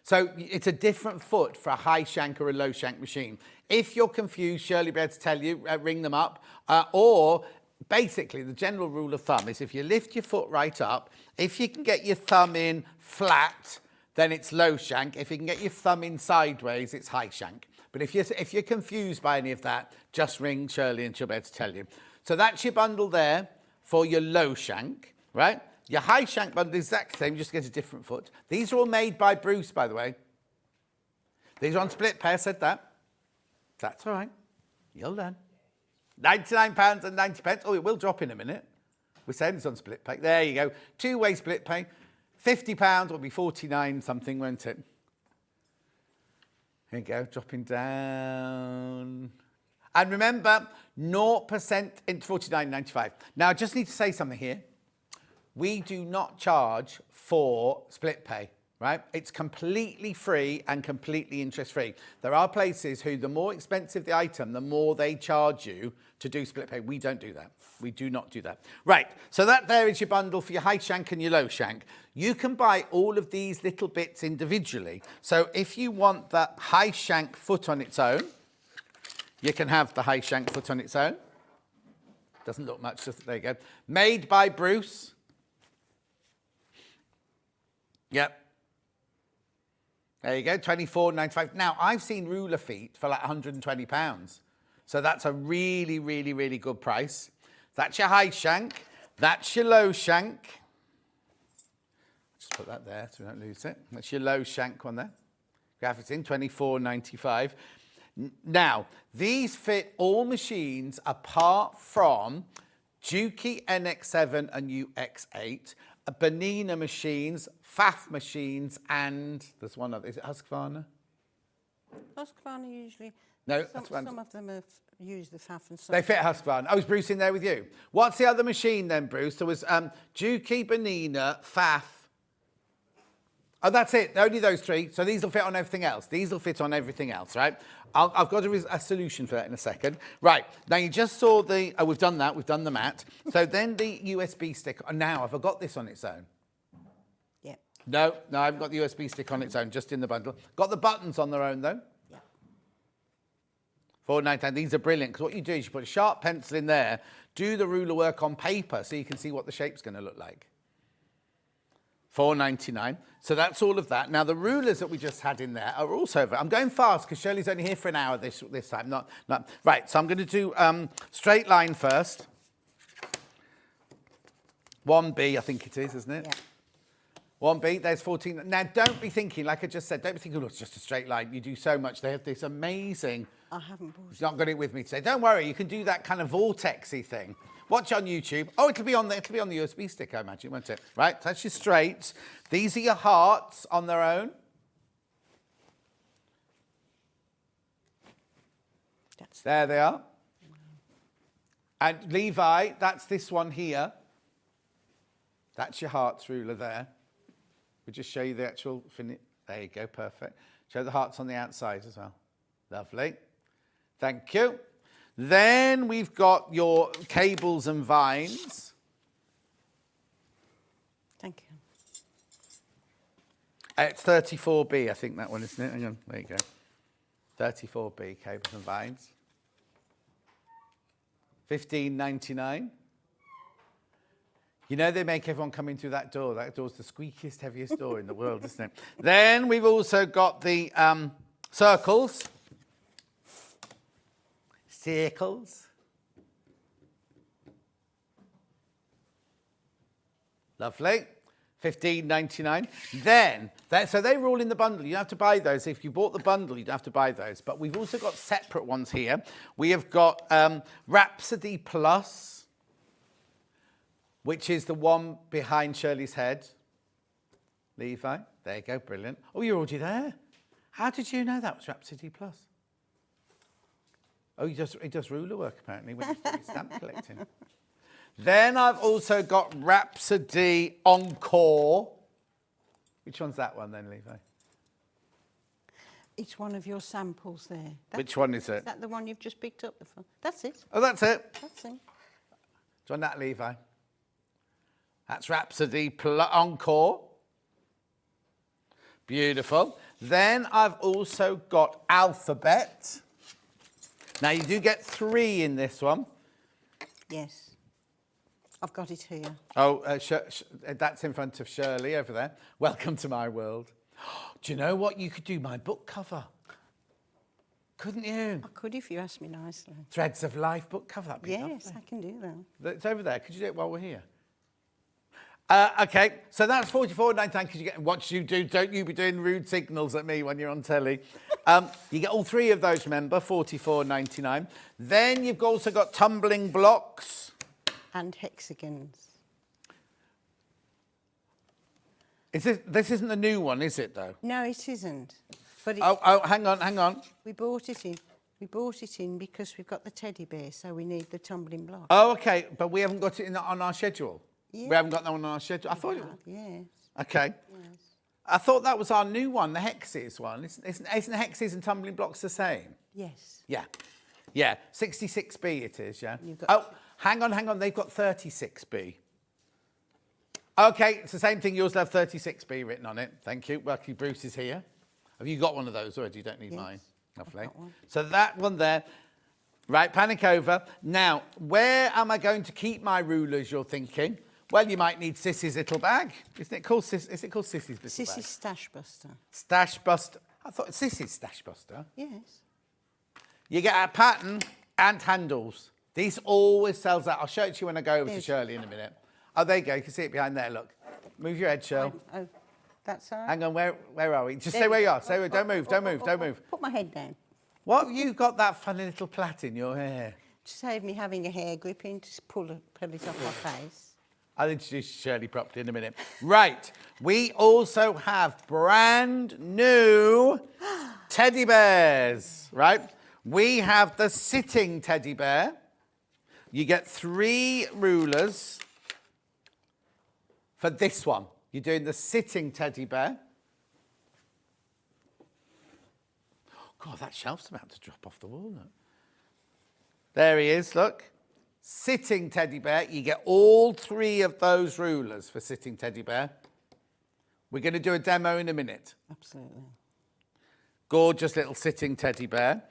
So it's a different foot for a high shank or a low shank machine. If you're confused, Shirley will be able to tell you, ring them up. Or basically, the general rule of thumb is if you lift your foot right up, if you can get your thumb in flat, then it's low shank. If you can get your thumb in sideways, it's high shank. But if you're confused by any of that, just ring Shirley and she'll be able to tell you. So that's your bundle there for your low shank, right? Your high shank bundle is exactly the same, just get a different foot. These are all made by Bruce, by the way. These are on split pay, I said that. That's all right. You'll learn. £99.90. Oh, it will drop in a minute. We're saying it's on split pay. There you go. 2-way split pay. £50 will be 49 something, won't it? Here you go, dropping down. And remember, 0% into £49.95. Now, I just need to say something here. We do not charge for split pay, right? It's completely free and completely interest-free. There are places who, the more expensive the item, the more they charge you to do split pay. We don't do that. We do not do that. Right, so that there is your bundle for your high shank and your low shank. You can buy all of these little bits individually. So if you want the high shank foot on its own, you can have the high shank foot on its own. Doesn't look much, just there you go. Made by Bruce. Yep. There you go, £24.95. Now, I've seen ruler feet for like £120. So that's a really, really, really good price. That's your high shank. That's your low shank. Just put that there so we don't lose it. That's your low shank one there. Graphics in, £24.95. Now, these fit all machines apart from Juki NX7 and UX8, Benina machines, Pfaff machines, and there's one other. Is it Husqvarna? Husqvarna usually. No, that's one. Some of them have used the faff and some. They fit Husqvarna. Oh, is Bruce in there with you? What's the other machine then, Bruce? There was Juki, Bonina, Faff. Oh, that's it. Only those three. So these will fit on everything else. These will fit on everything else, right? I've got a solution for that in a second. Right. Now, you just saw the... Oh, we've done that. We've done the mat. So then the USB stick... Oh, now, have I got this on its own? Yeah. No, I haven't got the USB stick on its own, just in the bundle. Got the buttons on their own, though? Yeah. $4.99. These are brilliant, because what you do is you put a sharp pencil in there, do the ruler work on paper so you can see what the shape's going to look like. $4.99. So that's all of that. Now, the rulers that we just had in there are also... I'm going fast because Shirley's only here for an hour this time. Not. Right, so I'm going to do straight line first. 1B, I think it is, isn't it? Yeah. 1B, there's 14. Now, don't be thinking, like I just said, don't be thinking, oh, it's just a straight line. You do so much. They have this amazing... I haven't bought it. He's not got it with me today. Don't worry, you can do that kind of vortexy thing. Watch on YouTube. Oh, it'll be on the USB stick, I imagine, won't it? Right, that's your straights. These are your hearts on their own. There they are. And Levi, that's this one here. That's your hearts ruler there. We'll just show you the actual finish. There you go, perfect. Show the hearts on the outside as well. Lovely. Thank you. Then we've got your cables and vines. Thank you. It's 34B, I think that one, isn't it? Hang on, there you go. 34B, cables and vines. $15.99. You know they make everyone come in through that door. That door's the squeakiest, heaviest door in the world, isn't it? Then we've also got the circles. Circles. Lovely. $15.99. Then, so they were all in the bundle. You don't have to buy those. If you bought the bundle, you don't have to buy those. But we've also got separate ones here. We have got Rhapsody Plus, which is the one behind Shirley's head. Levi, there you go, brilliant. Oh, you're already there. How did you know that was Rhapsody Plus? Oh, he does ruler work, apparently, when he's stamp collecting. Then I've also got Rhapsody Encore. Which one's that one then, Levi? It's one of your samples there. Which one is it? Is that the one you've just picked up? That's it. Oh, that's it. That's it. Do you want that, Levi? That's Rhapsody Encore. Beautiful. Then I've also got Alphabet. Now, you do get 3 in this one. Yes. I've got it here. Oh, that's in front of Shirley over there. Welcome to my world. Do you know what? You could do my book cover. Couldn't you? I could if you asked me nicely. Threads of Life book cover. That'd be yes, lovely. I can do that. It's over there. Could you do it while we're here? Okay, so that's $44.99 because you get what you do. Don't you be doing rude signals at me when you're on telly. You get all 3 of those, remember, $44.99. Then you've also got tumbling blocks. And hexagons. This isn't the new one, is it, though? No, it isn't. But hang on. We bought it in because we've got the teddy bear, so we need the tumbling block. Oh, okay, but we haven't got it on our schedule. Yeah. We haven't got that one on our schedule. I thought. Yes. Okay. Yes. I thought that was our new one, the hexes one. Isn't hexes and tumbling blocks the same? Yes. Yeah. 66B it is. Yeah. Hang on. They've got 36B. Okay, it's the same thing. Yours will have 36B written on it. Thank you. Lucky Bruce is here. Have you got one of those already? You don't need mine. Lovely. So that one there. Right, panic over. Now, where am I going to keep my rulers, you're thinking? Well, you might need Sissy's little bag. Is it called Sissy's little bag? Sissy's Stash Buster. Stash Buster. I thought Sissy's Stash Buster. Yes. You get a pattern and handles. These always sells out. I'll show it to you when I go over to Shirley in a minute. Oh, there you go. You can see it behind there. Look. Move your head, Shirley. Oh, that's all right. Hang on. Where are we? Just stay where you are. Stay where. Don't move. Don't move. Put my head down. What? You got that funny little plait in your hair? To save me having a hair gripping to pull it off my face. I'll introduce Shirley properly in a minute. Right. We also have brand new teddy bears, right? We have the sitting teddy bear. You get 3 rulers for this one. You're doing the sitting teddy bear. Oh, God, that shelf's about to drop off the wall. Look. There he is, look. Sitting teddy bear. You get all 3 of those rulers for sitting teddy bear. We're going to do a demo in a minute. Absolutely. Gorgeous little sitting teddy bear.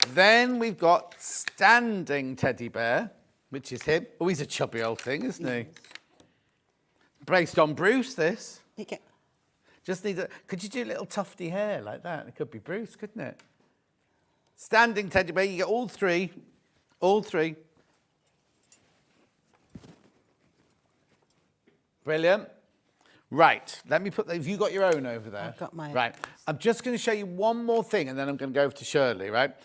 Then we've got standing teddy bear, which is him. Oh, he's a chubby old thing, isn't he? Based on Bruce, this. Just need a... Could you do a little tufty hair like that? It could be Bruce, couldn't it? Standing teddy bear, you get all 3. All 3. Brilliant. Right, let me put... Have you got your own over there? I've got my own. Right, I'm just going to show you one more thing and then I'm going to go over to Shirley, right?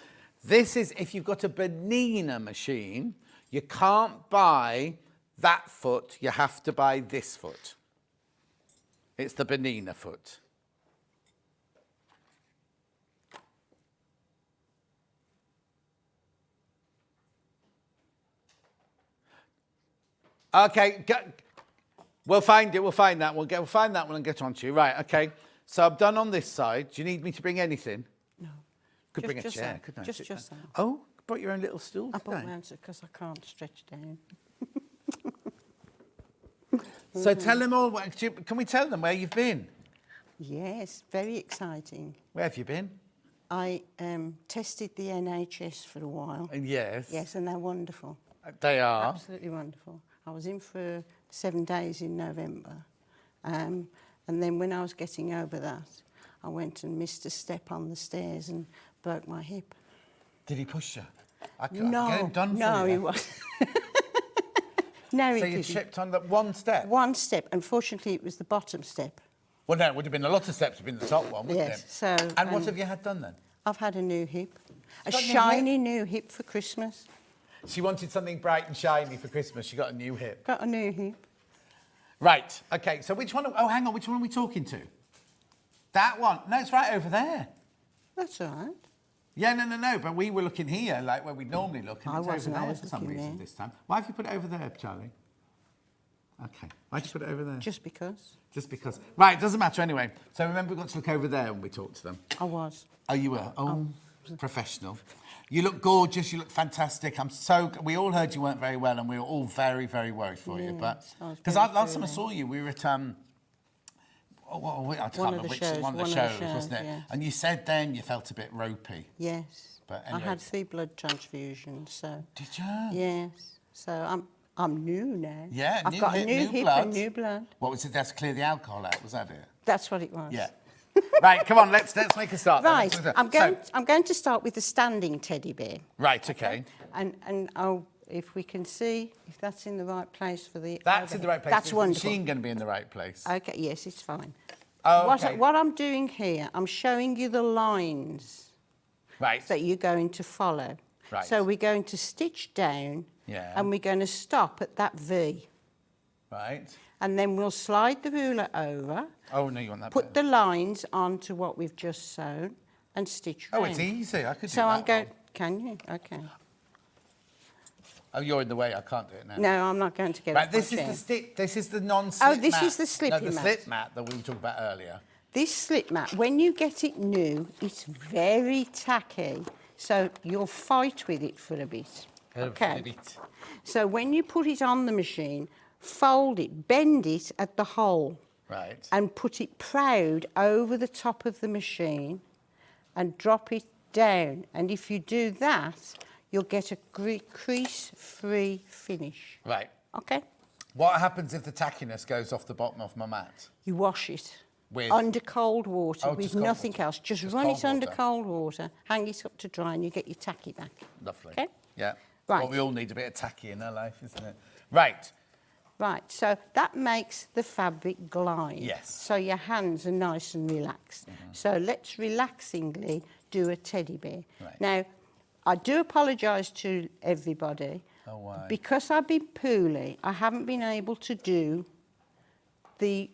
This is, if you've got a Bernina machine, you can't buy that foot, you have to buy this foot. It's the Bernina foot. Okay, we'll find it, we'll find that. We'll find that one and get on to you. Right, okay. So I'm done on this side. Do you need me to bring anything? No. Could bring a chair, that. couldn't I? Just that. Oh, brought your own little stool I today. bought mine because I can't stretch down. So tell them all, can we tell them where you've been? Yes, very exciting. Where have you been? I tested the NHS for a while. Yes. Yes, and they're wonderful. They are? Absolutely wonderful. I was in for 7 days in November. And then when I was getting over that, I went and missed a step on the stairs and broke my hip. Did he push you? No, get him done for no, you. he wasn't. No, he So you didn't. tripped on that one step? One step. Unfortunately, it was the bottom step. Well, no, it would have been a lot of steps to be in the top one, wouldn't Yes, it? so... And what have you had done then? I've had a new hip. A got a new shiny new hip for Christmas. She wanted something bright and shiny for Christmas. She got a new hip. Got a new hip. Right, okay, so which one... Oh, hang on, which one are we talking to? That one. No, it's right over there. That's all right. Yeah, no, but we were looking here, like where we normally look, and I it's wasn't, over I there was for some looking reason there. this time. Why have you put it over there, Charlie? Okay, why'd you put it over there? Just because. Just because. Right, it doesn't matter anyway. So remember, we've got to look over there when we talk to them. I was. Oh, you were? Oh, professional. You look gorgeous, you look fantastic. We all heard you weren't very well, and we were all very, very worried for you. But because last time I saw you, we were at... I can't remember which one of the shows, wasn't it? Yes. And you said then you felt a bit ropey. Yes. But anyway. I had 3 blood transfusions, so... Did you? Yes. So I'm new now. Yeah, I've got a new hip blood. and new blood. What was it? That's to clear the alcohol out, was that it? That's what it was. Yeah. Right, come on, let's make a start. then. Right, I'm going to start with the standing teddy bear. Right, okay. And if we can see if that's in the right place for the... That's in the right place. That's Is wonderful. the machine going to be in the right place? Okay, yes, it's fine. Oh, okay. What I'm doing here, I'm showing you the lines Right. that you're going to follow. Right. So we're going to stitch down and we're going to stop at that V. Right. And then we'll slide the ruler over. Oh, no, you want that Put the lines onto what we've just sewn and stitch Oh, round. it's easy. I could do So that I'm going... one. Can you? Okay. Oh, you're in the way. I can't do it now. No, I'm not going to get Right, off this my is chair. the stick. This is the non-slip mat. Oh, this is the slippy No, the mat. slip mat that we were talking about earlier. This slip mat, when you get it new, it's very tacky, so you'll fight with it for a bit. Okay. So when you put it on the machine, fold it, bend it at the hole. Right. And put it proud over the top of the machine and drop it down. And if you do that, you'll get a crease-free finish. Right. Okay? What happens if the tackiness goes off the bottom of my mat? You wash it. With? Under cold water, Oh, with just cold nothing water. else. Just Just run cold it under water. cold water, hang it up to dry, and you get your tacky back. Lovely. Okay? Yeah. Right. Well, we all need a bit of tacky in our life, isn't it? Right. Right, so that makes the fabric glide. Yes. So your hands are nice and relaxed. So let's relaxingly do a teddy bear. Right. Now, I do apologise to everybody. Oh, why? Because I've been poorly, I haven't been able to do the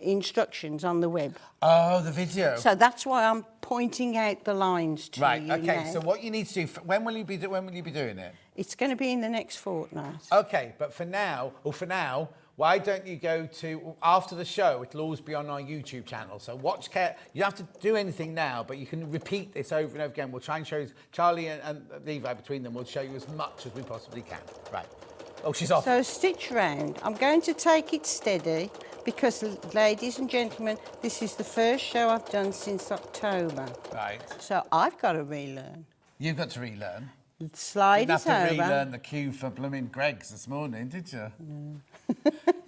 instructions on the web. Oh, the video. So that's why I'm pointing out the lines to Right. you Okay. now. So what you need to do? When will you be doing it? It's going to be in the next fortnight. Okay, but for now, why don't you go to, after the show, it'll always be on our YouTube channel. So watch care. You don't have to do anything now, but you can repeat this over and over again. We'll try and show you, Charlie and Levi, between them, we'll show you as much as we possibly can. Right. Oh, she's off. So stitch round. I'm going to take it steady because, ladies and gentlemen, this is the first show I've done since October. Right. So I've got to relearn. You've got to relearn. Slide Didn't it over. have to relearn the cue for blooming Greg's this morning, did you? No.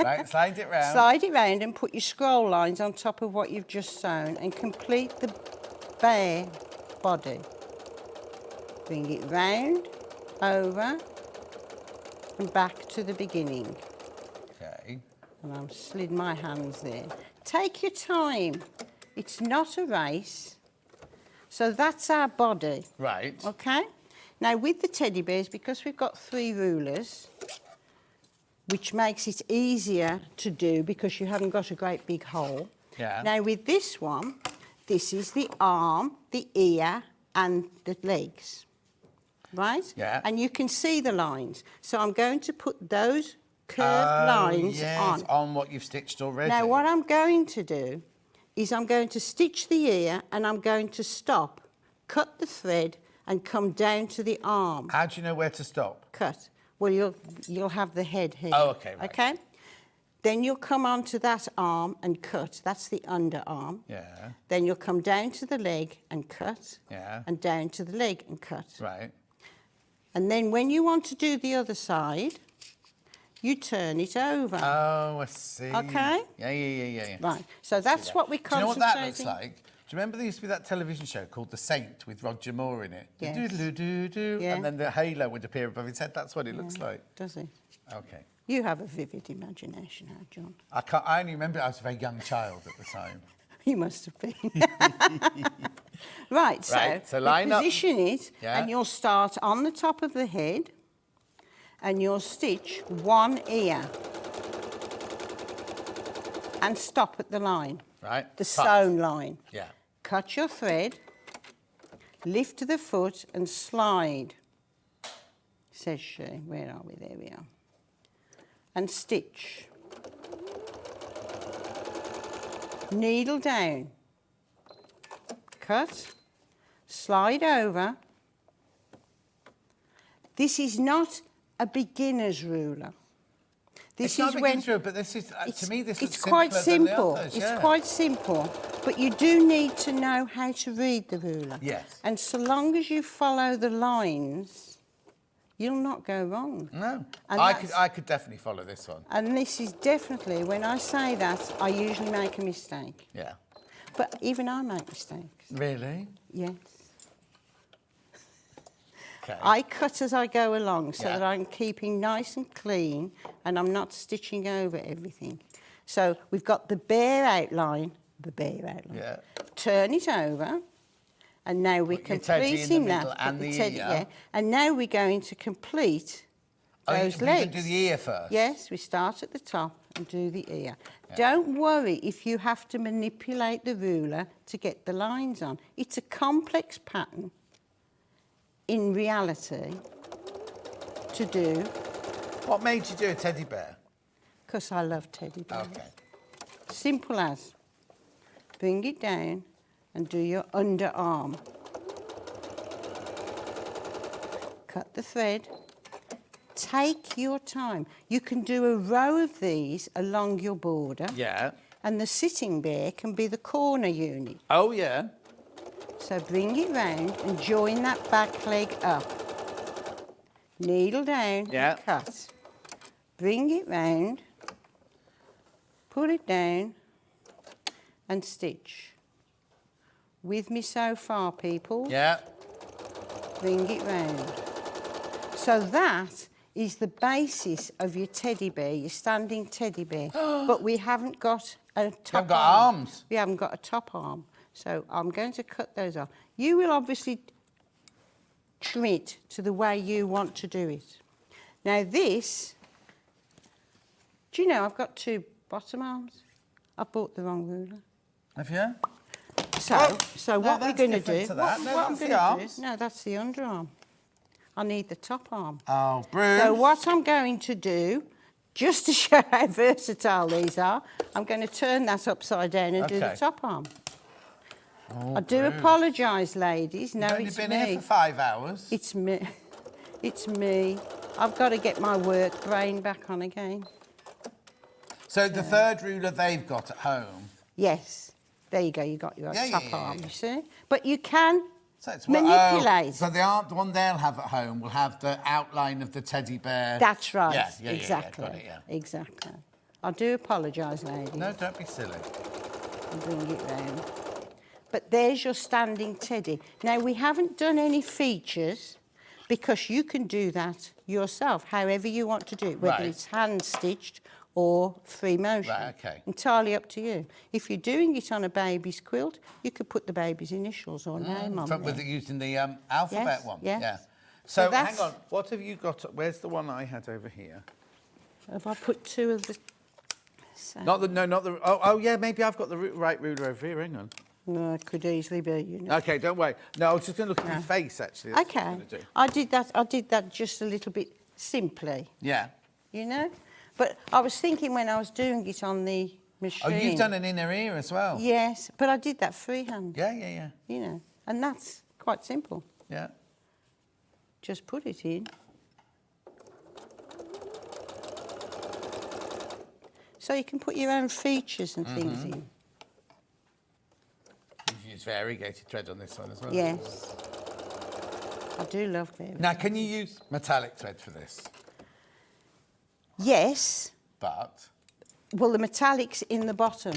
Right, slide it round. Slide it round and put your scroll lines on top of what you've just sewn and complete the bare body. Bring it round, over and back to the beginning. Okay. And I've slid my hands there. Take your time. It's not a race. So that's our body. Right. Okay? Now with the teddy bears, because we've got 3 rulers, which makes it easier to do because you haven't got a great big hole. Yeah. Now with this one, this is the arm, the ear and the legs. Right? Yeah. And you can see the lines. So I'm going to put those curved lines on what you've stitched already. Now what I'm going to do is I'm going to stitch the ear and I'm going to stop, cut the thread and come down to the arm. How do you know where to stop? Cut. Well, you'll have the head here. Oh, okay, right. Okay? Then you'll come onto that arm and cut. That's the underarm. Yeah. Then you'll come down to the leg and cut. Yeah. And down to the leg and cut. Right. And then when you want to do the other side, you turn it over. Oh, I see. Okay? Yeah. Right. So that's what we're Do you know what concentrating. that looks like? Do you remember there used to be that television show called The Saint with Roger Moore in it? Yes. Do-do-do-do-do, Yeah. and then the halo would appear above his head. That's what it looks like. Does it? Okay. You have a vivid imagination, John. I only remember I was a very young child at the time. You must have been. Right, so line up. Position it, Yeah. and you'll start on the top of the head, and you'll stitch 1 ear, and stop at the line. Right. The Cut. sewn line. Yeah. Cut your thread, lift the foot, and slide. Says she. Where are we? There we are. And stitch. Needle down. Cut. Slide over. This is not a beginner's ruler. It's not a beginner's ruler, but this is, to me, this is It's quite simple. Others, it's yeah. quite simple, but you do need to know how to read the ruler. Yes. And so long as you follow the lines, you'll not go wrong. No. And I could definitely follow this one. And this is definitely, when I say that, I usually make a mistake. Yeah. But even I make mistakes. Really? Yes. Okay. I cut as I go along so Yeah. that I'm keeping nice and clean and I'm not stitching over everything. So we've got the bare outline. Yeah. Turn it over, and now we're Put your teddy in the completing middle that. and Put the teddy- ear. yeah. And now we're going to complete those You're legs. going to do the ear first? Yes, we start at the top and do the ear. Don't worry if you have to manipulate the ruler to get the lines on. It's a complex pattern in reality to do. What made you do a teddy bear? Because I love teddy bears. Okay. Simple as. Bring it down and do your underarm. Cut the thread. Take your time. You can do a row of these along your border. Yeah. And the sitting bear can be the corner unit. Oh, yeah. So bring it round and join that back leg up. Needle down, Yeah. and cut. Bring it round, put it down and stitch. With me so far, people? Yeah. Bring it round. So that is the basis of your teddy bear, your standing teddy bear. But we haven't got a top haven't got arm. arms. We haven't got a top arm. So I'm going to cut those off. You will obviously trim it to the way you want to do it. Now this, do you know I've got 2 bottom arms? I bought the wrong ruler. Have you? So what we're going to do... To that. No, what that's I'm the gonna arms. do, no, that's the underarm. I need the top arm. Oh, Bruce. So what I'm going to do, just to show how versatile these are, I'm going to turn that upside down and do the top arm. Oh, I do apologise, ladies. No, You've it's only me. been here for 5 hours. It's me. It's me. I've got to get my work brain back on again. So the third ruler they've got at home. Yes. There you go. You got your top arm, yeah. you see? But you can So it's manipulate. so the one they'll have at home will have the outline of the teddy bear. That's right. Yeah, exactly. got it, yeah. Exactly. I do apologise, ladies. No, don't be silly. I'll bring it round. But there's your standing teddy. Now, we haven't done any features because you can do that yourself, however you want to do it, whether it's hand-stitched or free motion. Right, okay. Entirely up to you. If you're doing it on a baby's quilt, you could put the baby's initials or name on With there. using the alphabet one. Yes. Yeah. So So, that's- hang on. What have you got? Where's the one I had over here? Have I put two of the... Not the. Oh, yeah. Maybe I've got the right ruler over here. Hang on. No, it could easily be, you know. Okay, don't worry. No, I was just going to look at your face, actually. That's what Okay. I'm gonna do. I did that just a little bit simply, Yeah. you know. But I was thinking when I was doing it on the machine. Oh, you've done an inner ear as well. Yes, but I did that freehand. Yeah. You know, and that's quite simple. Yeah. Just put it in. So you can put your own features and things in. You've used variegated thread on this one as well. Yes. I do love them. Now, can you use metallic thread for this? Yes. But Well, the metallic's in the bottom,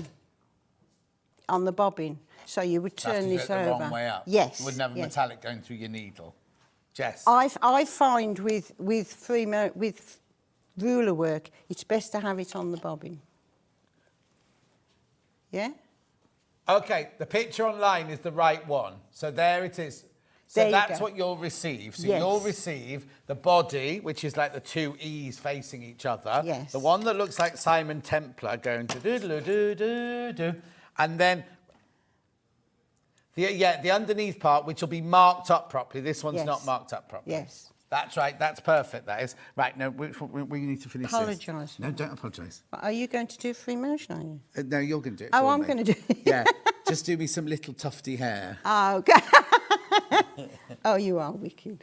on the bobbin. So you would turn you this do it over. the wrong way up. Yes. You wouldn't have a yes. metallic going through your needle. Jess. I find with ruler work, it's best to have it on the bobbin. Yeah? Okay, the picture online is the right one. So there it is. So There you that's go. what you'll receive. So Yes. you'll receive the body, which is like the two E's facing each other. Yes. The one that looks like Simon Templar going to do-do-do-do-do. And then the underneath part, which will be marked up properly. This one's Yes. not marked up properly. Yes. That's right. That's perfect. That is. Right, no, we need to finish Apologise. this. No, don't apologise. Are you going to do free motion, are you? No, you're going to do it Oh, for I'm me. going to do it. Yeah, just do me some little tufty hair. Oh, okay. Oh, you are wicked.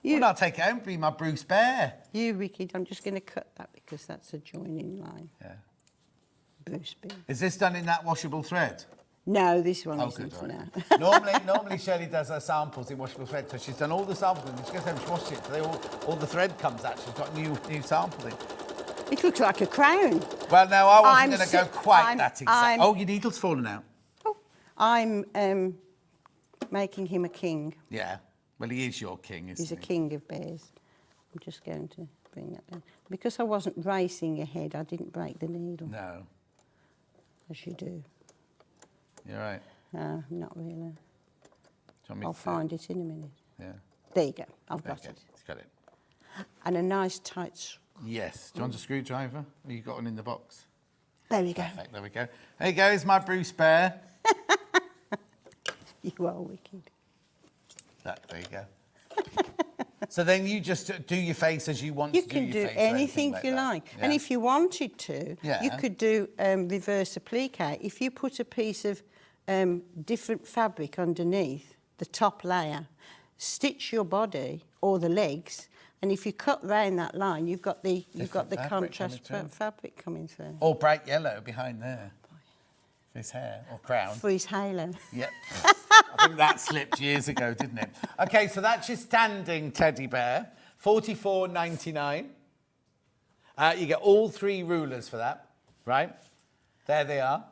Well, I'll take it home, be my Bruce Bear. You wicked. I'm just going to cut that because that's a joining line. Yeah. Bruce Bear. Is this done in that washable thread? No, this one Oh, isn't. good, No. right. normally Shirley does her samples in washable thread, so she's done all the samples and she goes home, she washes it, so all the thread comes out. She's got new samples in. It looks like a crown. Well, no, I wasn't I'm going to go si- quite I'm- that exact. I'm- Oh, your needle's fallen out. Oh, I'm making him a king. Yeah. Well, he is your king, isn't He's a he? king of bears. I'm just going to bring that down. Because I wasn't racing ahead, I didn't break the needle. No, As you do. you're right. No, not really. Do you want me I'll to- find it in a minute. Yeah. There you go. I've got Okay, it. he's got it. And a nice tight... Yes. Do you want a screwdriver? Or you got one in the box? There we go. Perfect, there we go. There you go, here's my Bruce Bear. You are wicked. There you go. So then you just do your face as you want You to do can your do face. or anything you that. like. Yeah. And if you wanted to, Yeah. you could do reverse applique. If you put a piece of different fabric underneath the top layer, stitch your body or the legs, and if you cut round that line, you've got the fabric contrast coming through. fabric coming through. Or bright yellow behind there. For his hair or crown. For his halo. Yep. I think that slipped years ago, didn't it? Okay, so that's your standing teddy bear. $44.99. You get all three rulers for that, right? There they are.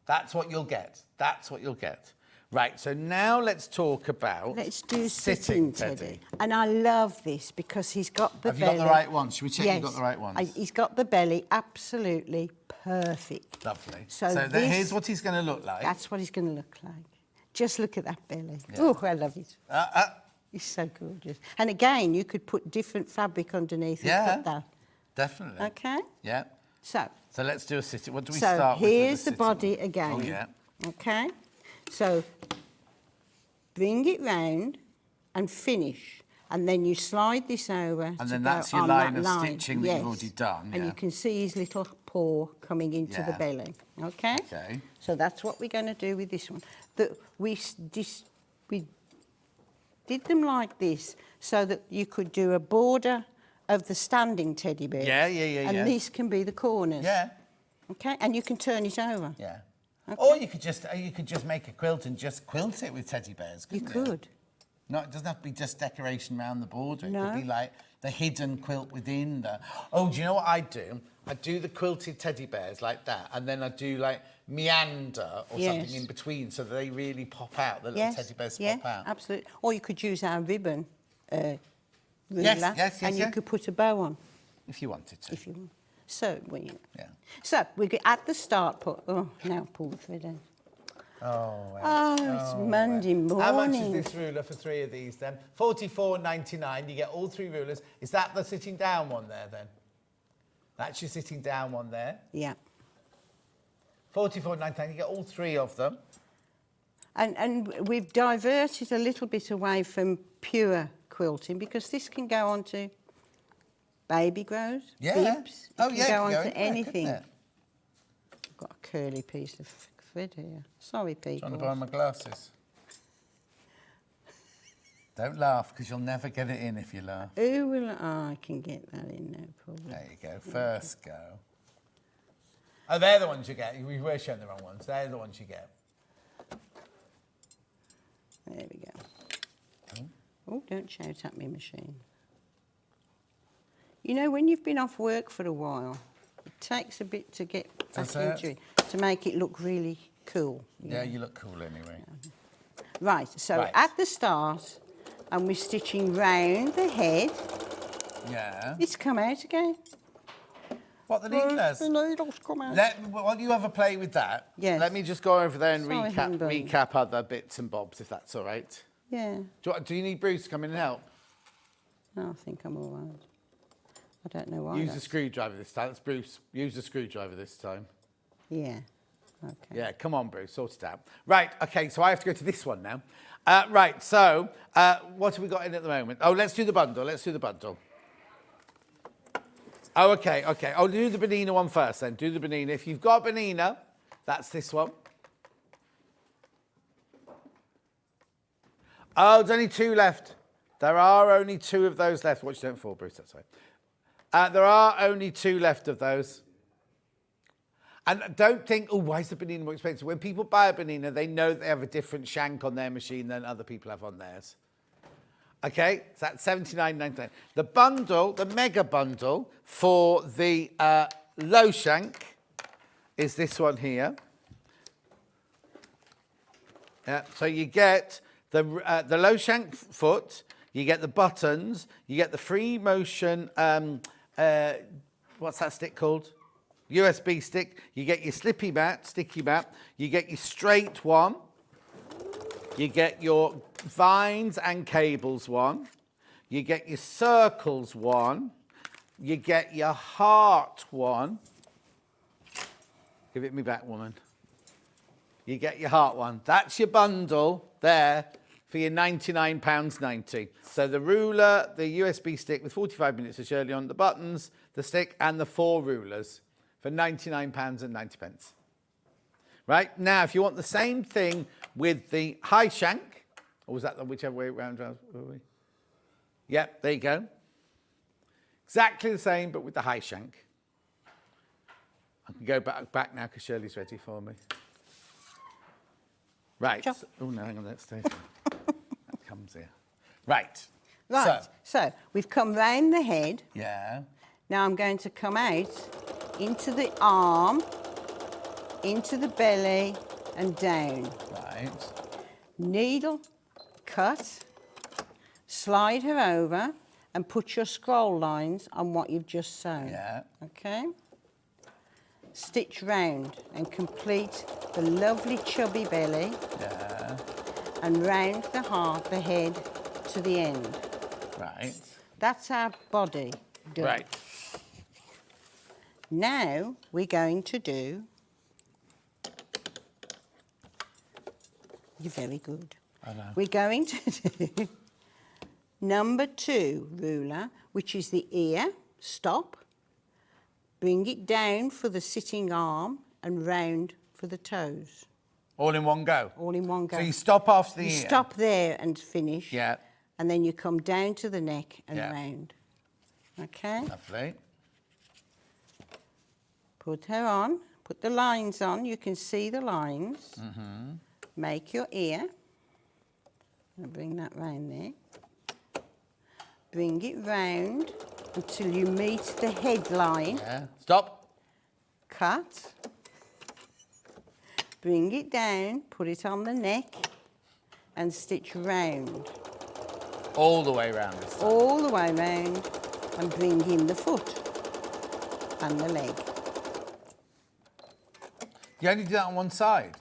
That's what you'll get. That's what you'll get. Right, so now let's talk about Let's do sitting teddy. And I love this because he's got the Have you belly. got the right ones? Should we check yes. you've got the right ones? He's got the belly absolutely perfect. Lovely. So here's what he's going to look like. That's what he's going to look like. Just look at that belly. Oh, I love it. It's so gorgeous. And again, you could put different fabric underneath and cut that. Definitely. Okay? Yeah. So let's do a sitting. What do we so start with? here's the sitting body one? again. Oh, yeah. Okay. So bring it round and finish. And then you slide this over. And then that's your line of stitching that you've already done. And you can see his little paw coming into the belly. Okay? Okay. So that's what we're going to do with this one. We did them like this so that you could do a border of the standing teddy bears. Yeah. And these can be the corners. Yeah. Okay? And you can turn it over. Yeah. Okay. Or you could just make a quilt and just quilt it with teddy bears. You could. No, it doesn't have to be just decoration around the border. It No. could be like the hidden quilt within the... Oh, do you know what I do? I do the quilted teddy bears like that, and then I do like meander or something in between so that they really pop out, the little teddy bears pop out. Absolutely. Or you could use our ribbon ruler, yes, and you could put a bow on. If you wanted to. If you want. So, well, you know. Yeah. So, we get at the start, now pull the thread in. It's Monday morning. How much is this ruler for 3 of these then? $44.99. You get all 3 rulers. Is that the sitting down one there then? That's your sitting down one there. Yeah. $44.99. You get all 3 of them. And we've diverted a little bit away from pure quilting because this can go on to baby grows, bibs. It can go on to anything. I've got a curly piece of thread here. Sorry, people. Do you want to borrow my glasses? Don't laugh, because you'll never get it in if you laugh. Who will... Oh, I can get that in, no problem. There you go. First go. Oh, they're the ones you get. We were showing the wrong ones. They're the ones you get. There we go. Oh, don't shout at me, machine. You know, when you've been off work for a while, it takes a bit to get back into it, to make it look really cool. Yeah, you look cool anyway. Right, so at the start, and we're stitching round the head. Yeah. It's come out again. What, the needles? The needles come out. While you have a play with that, let me just go over there and recap other bits and bobs, if that's all right. Yeah. Do you need Bruce to come in and help? No, I think I'm all right. I don't know why. Use a screwdriver this time. It's Bruce. Use a screwdriver this time. Yeah. Okay. Yeah, come on, Bruce. Sort it out. Right, OK, so I have to go to this one now. Right, so what have we got in at the moment? Oh, let's do the bundle. Let's do the bundle. Oh, OK. I'll do the Banana one first then. Do the Banana. If you've got a Banana, that's this one. Oh, there's only 2 left. There are only 2 of those left. Watch, don't fall, Bruce. That's right. There are only 2 left of those. And don't think, oh, why is the Banana more expensive? When people buy a Banana, they know they have a different shank on their machine than other people have on theirs. OK, so that's $79.99. The bundle, the mega bundle for the low shank is this one here. Yeah, so you get the low shank foot, you get the buttons, you get the free motion, what's that stick called? USB stick. You get your sticky mat, you get your straight one, you get your vines and cables one, you get your circles one, you get your heart one. Give it me back, woman. You get your heart one. That's your bundle there for your £99.90. So the ruler, the USB stick with 45 minutes of Shirley on the buttons, the stick and the 4 rulers for £99.90. Right, now if you want the same thing with the high shank, or was that the whichever way around? Yep, there you go. Exactly the same, but with the high shank. I can go back now because Shirley's ready for me. Right. Oh, no, hang on, that stays there. That comes here. Right. Right, so we've come round the head. Yeah. Now I'm going to come out into the arm, into the belly and down. Right. Needle, cut, slide her over and put your scroll lines on what you've just sewn. Yeah. Okay? Stitch round and complete the lovely chubby belly. Yeah. And round the heart, the head to the end. Right. That's our body done. Right. Now we're going to do... You're very good. I know. We're going to do number 2 ruler, which is the ear, stop, bring it down for the sitting arm and round for the toes. All in one go? All in one go. So you stop after the You ear? stop there and finish. Yeah. And then you come down to the neck and Yeah. round. Okay? Lovely. Put her on. Put the lines on. You can see the lines. Mm-hmm. Make your ear. And bring that round there. Bring it round until you meet the headline. Yeah. Stop. Cut. Bring it down, put it on the neck and stitch round. All the way round this time. All the way round and bring in the foot and the leg. You only do that on one side?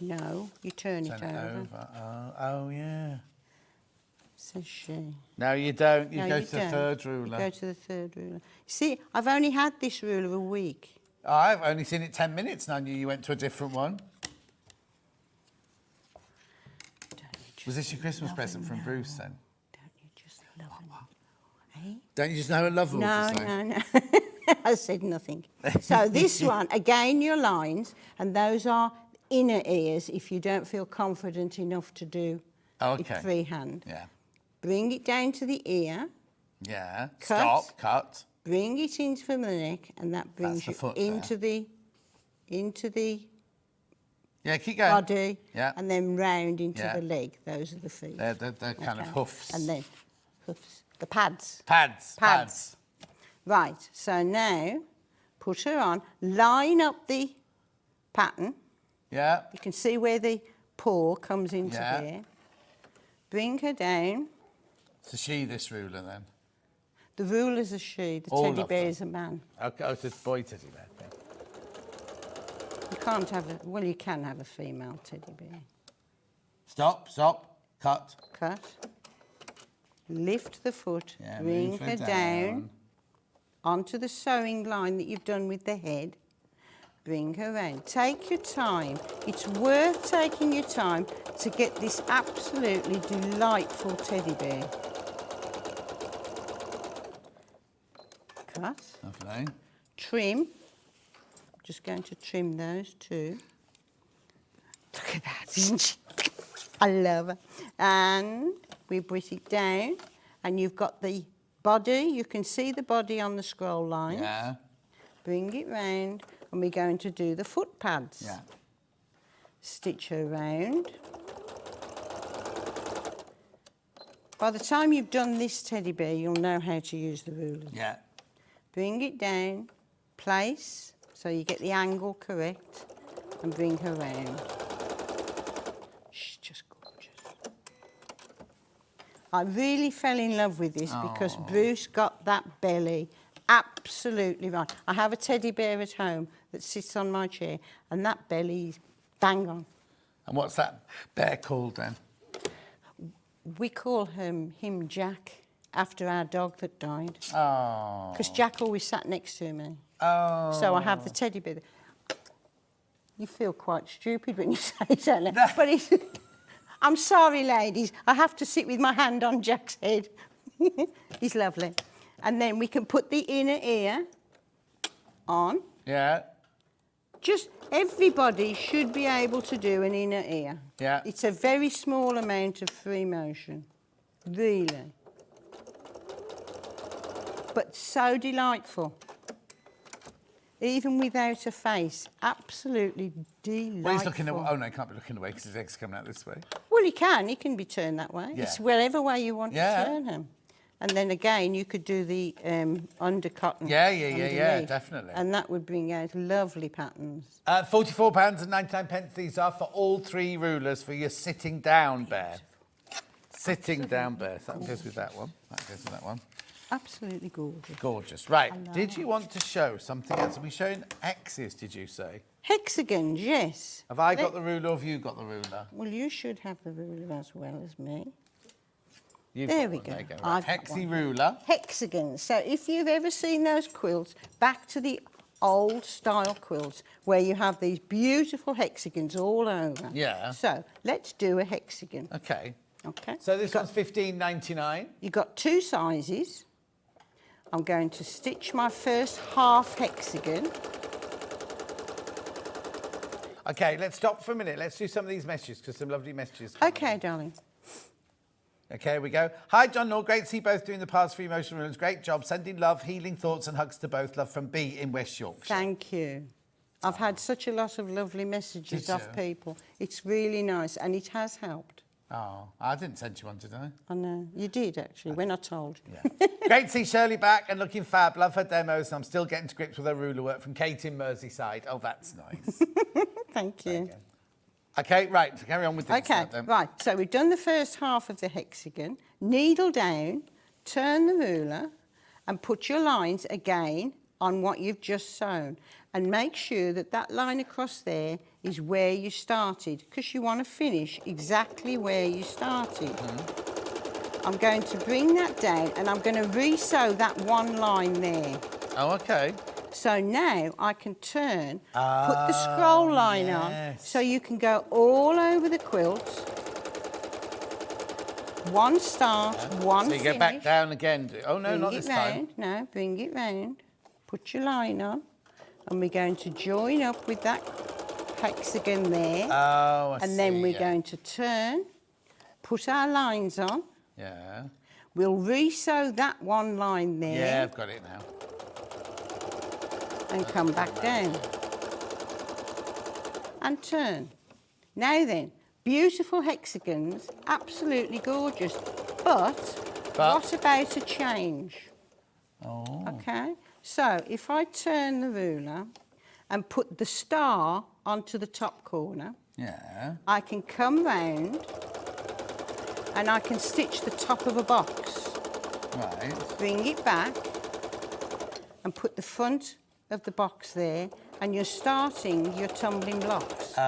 No, you turn it over. Oh, yeah. Says she. No, you don't. You No, go you to the don't. third ruler. You go to the third ruler. See, I've only had this ruler a week. I've only seen it 10 minutes and I knew you went to a different one. Was this your Christmas present from Bruce then? Don't you just love him? Eh? Don't you just know I love them? No. I said nothing. So this one, again, your lines, and those are inner ears if you don't feel confident enough to do it freehand. Yeah. Bring it down to the ear. Yeah. Cut. Stop. Cut. Bring it into from the neck, and that brings the you foot into the Yeah, keep going. body, Yeah. and then round into Yeah. the leg. Those are the feet. They're kind of hoofs. And then hoofs. The pads. Pads. Right, so now put her on, line up the pattern. Yeah. You can see where the paw comes into Yeah. there. Bring her down. So she, this ruler then? The ruler's a she, the All teddy of bear them. is a man. Okay, oh, it's a boy teddy bear. Okay. You can't have a, well, you can have a female teddy bear. Stop. Cut. Cut. Lift the foot, Yeah, bring move her down onto the sewing line that you've done with the head. Bring her round. Take your time. It's worth taking your time to get this absolutely delightful teddy bear. Cut. Lovely. Trim. Just going to trim those two. Look at that, isn't she? I love her. And we put it down, and you've got the body. You can see the body on the scroll line. Yeah. Bring it round, and we're going to do the foot pads. Yeah. Stitch her round. By the time you've done this teddy bear, you'll know how to use the ruler. Yeah. Bring it down, place, so you get the angle correct, and bring her round. She's just gorgeous. I really fell in love with this because Bruce got that belly absolutely right. I have a teddy bear at home that sits on my chair, and that belly is bang on. And what's that bear called then? We call him Jack, after our dog that died. Oh. Because Jack always sat next to me. Oh. So I have the teddy bear. You feel quite stupid when you say it, don't you? But it's, I'm sorry, ladies. I have to sit with my hand on Jack's head. He's lovely. And then we can put the inner ear on. Yeah. Just everybody should be able to do an inner ear. Yeah. It's a very small amount of free motion, really. But so delightful. Even without a face, absolutely delightful. Well, he's looking away. Oh, no, he can't be looking away because his leg's coming out this way. Well, he can be turned that way. Yeah. It's wherever way you want Yeah. to turn him. And then again, you could do the undercut. Yeah, underneath, definitely. And that would bring out lovely patterns. £44.99 these are for all three rulers for your sitting down bear. Sitting down bear. So that goes with that one. That goes with that one. Absolutely gorgeous. Gorgeous. Right. Did you want to show something else? Are we showing X's, did you say? Hexagons, yes. Have I got the ruler or have you got the ruler? Well, you should have the ruler as well as me. There we go. There you go. I've Right. got Hexy one. ruler. Hexagons. So if you've ever seen those quilts, back to the old style quilts where you have these beautiful hexagons all over. Yeah. So let's do a hexagon. Okay. Okay. So this one's $15.99. You've got 2 sizes. I'm going to stitch my first half hexagon. Okay, let's stop for a minute. Let's do some of these messages because some lovely messages. Okay, darling. Okay, here we go. Hi, John Nor. Great to see you both doing the past 3 motion rooms. Great job. Sending love, healing thoughts and hugs to both. Love from B in West Yorkshire. Thank you. I've had such a lot of lovely messages Did off you? people. It's really nice and it has helped. Oh, I didn't send you one, did I? I know. You did, actually, when I told you. Yeah. Great to see Shirley back and looking fab. Love her demos and I'm still getting to grips with her ruler work from Kate in Merseyside. Oh, that's nice. Thank you. Okay, right, so carry on with this. Okay, right. So we've done the first half of the hexagon. Needle down, turn the ruler and put your lines again on what you've just sewn. And make sure that that line across there is where you started because you want to finish exactly where you started. I'm going to bring that down and I'm going to re-sew that one line there. Oh, okay. So now I can turn, put the scroll line on, so you can go all over the quilt. One start, one So you finish. go back down again. Oh, no, Bring not it this round. time. No, bring it round. Put your line on. And we're going to join up with that hexagon there. Oh, I see. And then we're yeah. going to turn, put our lines on. Yeah. We'll re-sew that one line there. Yeah, I've got it now. And come back down. And turn. Now then, beautiful hexagons, absolutely gorgeous. But what about a change? Oh. Okay, so if I turn the ruler and put the star onto the top corner, Yeah. I can come round and I can stitch the top of a box. Right. Bring it back and put the front of the box there and you're starting your tumbling blocks. Turn.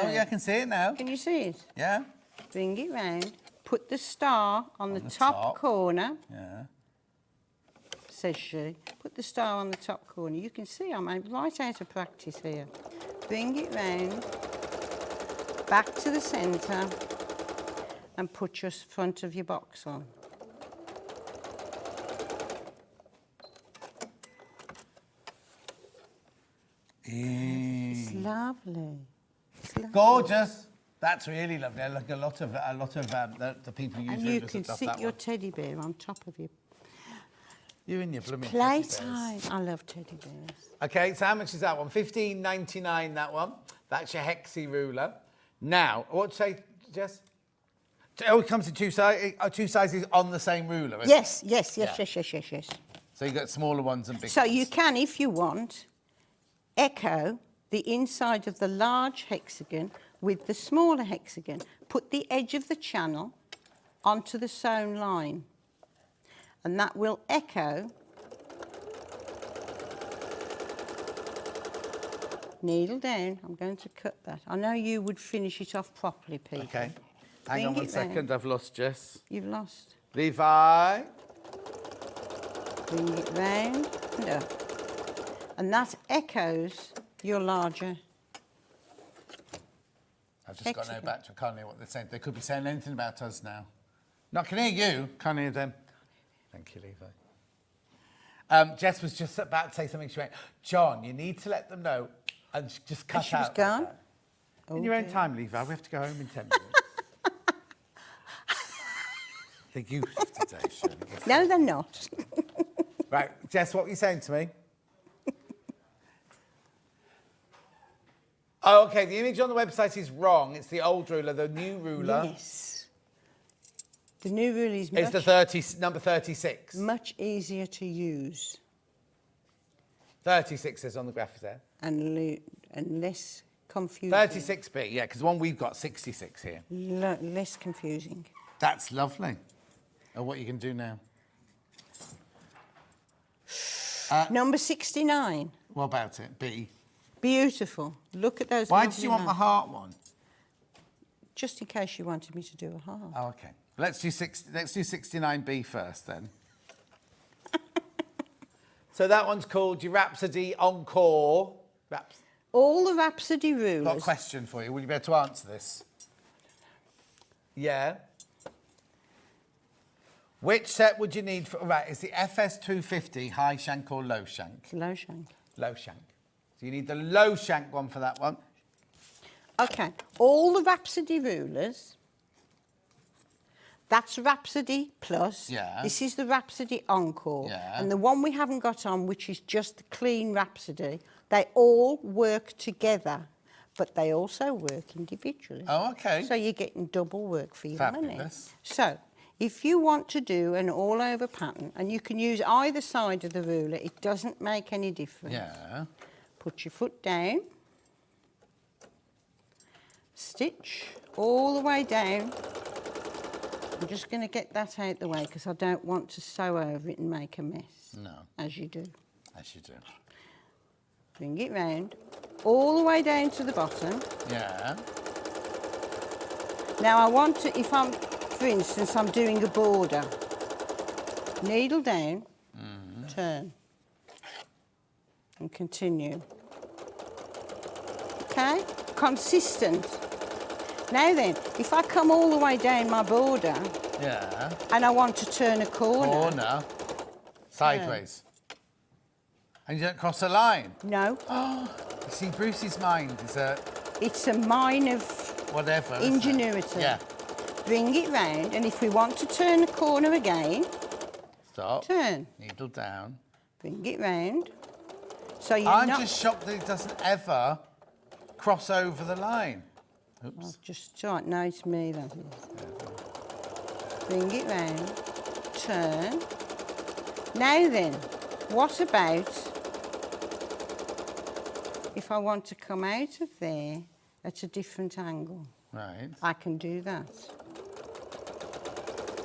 Oh, yeah, I can see it now. Can you see it? Yeah. Bring it round, put the star on the top corner. Yeah. Says Shirley. Put the star on the top corner. You can see I'm right out of practice here. Bring it round, back to the centre, and put your front of your box on. It's lovely. It's lovely. Gorgeous. That's really lovely. Like a lot of the people use And you rulers can stuff sit that your one. teddy bear on top of you. You and your blooming Playtime. I love teddy bears. Okay, so how much is that one? $15.99, that one. That's your hexy ruler. Now, what'd you say, Jess? Oh, it comes in two sizes on the same ruler, isn't Yes, it? yes, Yeah. yes. So you've got smaller ones and bigger So ones. you can, if you want, echo the inside of the large hexagon with the smaller hexagon. Put the edge of the channel onto the sewn line. And that will echo. Needle down. I'm going to cut that. I know you would finish it off properly, Peter. Okay. Hang on Bring one it round. second. I've lost Jess. You've lost. Levi. Bring it round and up. And that echoes your larger. I've just got no hexagon. battery. I can't hear what they're saying. They could be saying anything about us now. No, I can hear you. Can't hear them. Thank you, Levi. Jess was just about to say something. She went, John, you need to let them know. And she just cut And she was out. gone? In your own time, Levi. We have to go home in 10 minutes. I think you have to say, Shirley. No, they're not. Right, Jess, what were you saying to me? Oh, okay, the image on the website is wrong. It's the old ruler, the new ruler. Yes. The new ruler is It's the number 36. much easier to use 36 is on the graphic there. and less confusing. 36B, yeah, because the one we've got, 66 here. Less confusing. That's lovely. Oh, what you can do now? Number 69. What about it? B. Beautiful. Look at those. Why lovely did you want my lines. heart one? Just in case you wanted me to do a heart. Oh, okay. Let's do 69B first then. So that one's called your Rhapsody Encore. All the Rhapsody rulers. Got a question for you. Will you be able to answer this? Yeah. Which set would you need for... Right, it's the FS250 high shank or low shank? It's low shank. Low shank. So you need the low shank one for that one. OK, all the Rhapsody rulers, that's Rhapsody Plus. Yeah. This is the Rhapsody Encore. Yeah. And the one we haven't got on, which is just the clean Rhapsody, they all work together, but they also work individually. Oh, OK. So you're getting double work for your money. Fabulous. So if you want to do an all-over pattern, and you can use either side of the ruler, it doesn't make any difference. Yeah. Put your foot down, stitch all the way down. I'm just going to get that out the way because I don't want to sew over it and make a mess. No. As you do. As you do. Bring it round, all the way down to the bottom. Yeah. Now I want to, if I'm, for instance, I'm doing a border, needle down, turn, and continue. Okay, consistent. Now then, if I come all the way down my border, Yeah. and I want to turn a corner. Sideways. And you don't cross a line? No. You see, Bruce's mind is a... It's a mine of whatever. isn't it? ingenuity. Yeah. Bring it round, and if we want to turn a corner again, Stop. turn. Needle down. Bring it round. So you're I'm not... just shocked that it doesn't ever cross over the line. Oops. I'll just try. No, it's me that is. Bring it round. Turn. Now then, what about if I want to come out of there at a different angle? Right. I can do that.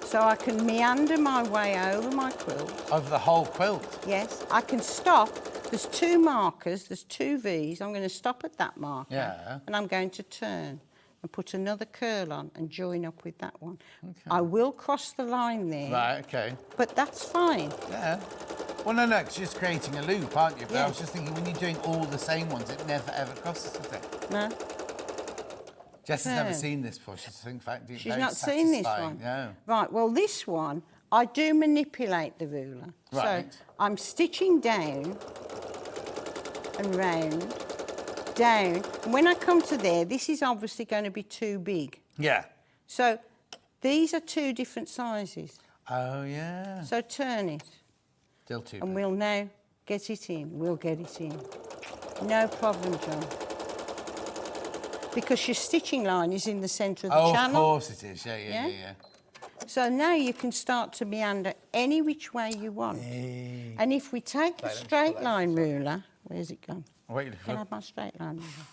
So I can meander my way over my quilt. Over the whole quilt? Yes, I can stop. There's two markers, there's two V's. I'm going to stop at that marker. Yeah. And I'm going to turn and put another curl on and join up with that one. Okay. I will cross the line there. Right, OK. But that's fine. Yeah. Well, no, because you're just creating a loop, aren't you? But Yeah. I was just thinking, when you're doing all the same ones, it never, ever crosses, does it? No. Jess has never Turn. seen this before. She's, in fact, She's very not seen this satisfying. one? No. Right, well, this one, I do manipulate the ruler. Right. So I'm stitching down and round, down. And when I come to there, this is obviously going to be too big. Yeah. So these are two different sizes. Oh, yeah. So turn it. Still too And big. we'll now get it in. We'll get it in. No problem, John. Because your stitching line is in the centre of the channel. Of course it is. Yeah. So now you can start to meander any which way you want. Hey. And if we take the straight line ruler, where's it gone? Wait, Can I have my straight line ruler?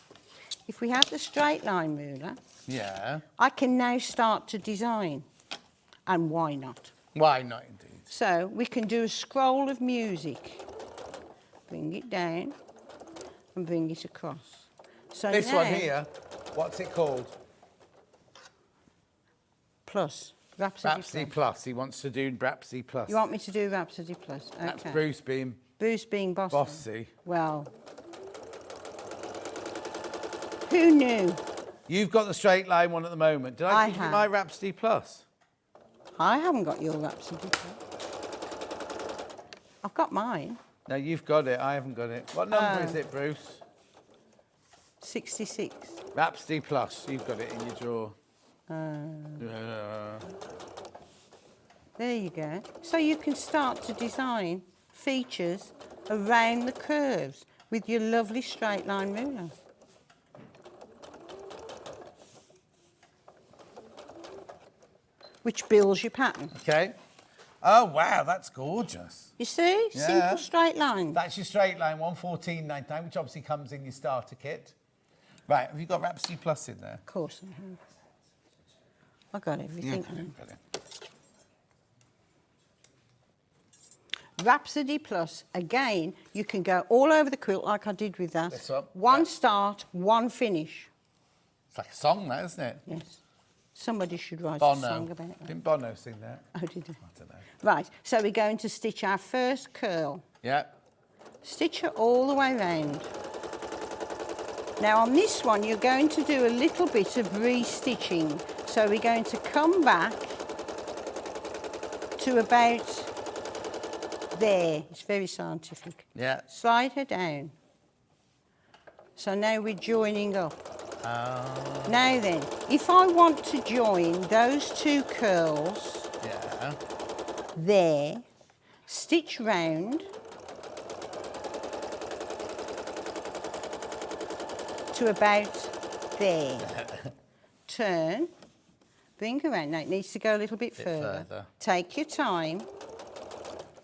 If we have the straight line ruler, yeah. I can now start to design. And why not? Why not, indeed? So we can do a scroll of music. Bring it down and bring it across. So This now, one here, what's it called? Plus. Rhapsody, Rhapsody Plus. Plus. He wants to do Rhapsody Plus. You want me to do Rhapsody Plus? Okay. That's Bruce being Bruce being bossy. bossy. Well, who knew? You've got the straight line one at the moment. Did I give you have. my Rhapsody Plus? I haven't got your Rhapsody Plus. I've got mine. No, you've got it. I haven't got it. What number is it, Bruce? 66. Rhapsody Plus. You've got it in your drawer. There you go. So you can start to design features around the curves with your lovely straight line ruler. Which builds your pattern. Okay. Oh, wow, that's gorgeous. You see? Yeah. Simple straight lines. That's your straight line, 114.99, which obviously comes in your starter kit. Right, have you got Rhapsody Plus in there? Of course I have. I got everything. Brilliant. Rhapsody Plus, again, you can go all over the quilt like I did with that. This one? One Yeah. start, one finish. It's like a song, that, isn't it? Yes. Somebody should write a Bono. song about that. Didn't Bono sing that? Oh, did he? I don't know. Right, so we're going to stitch our first curl. Yeah. Stitch it all the way round. Now on this one, you're going to do a little bit of re-stitching. So we're going to come back to about there. It's very scientific. Yeah. Slide her down. So now we're joining up. Oh. Now then, if I want to join those two curls there, stitch round to about there. Turn, bring around. Now it needs to go a little bit further. Take your time,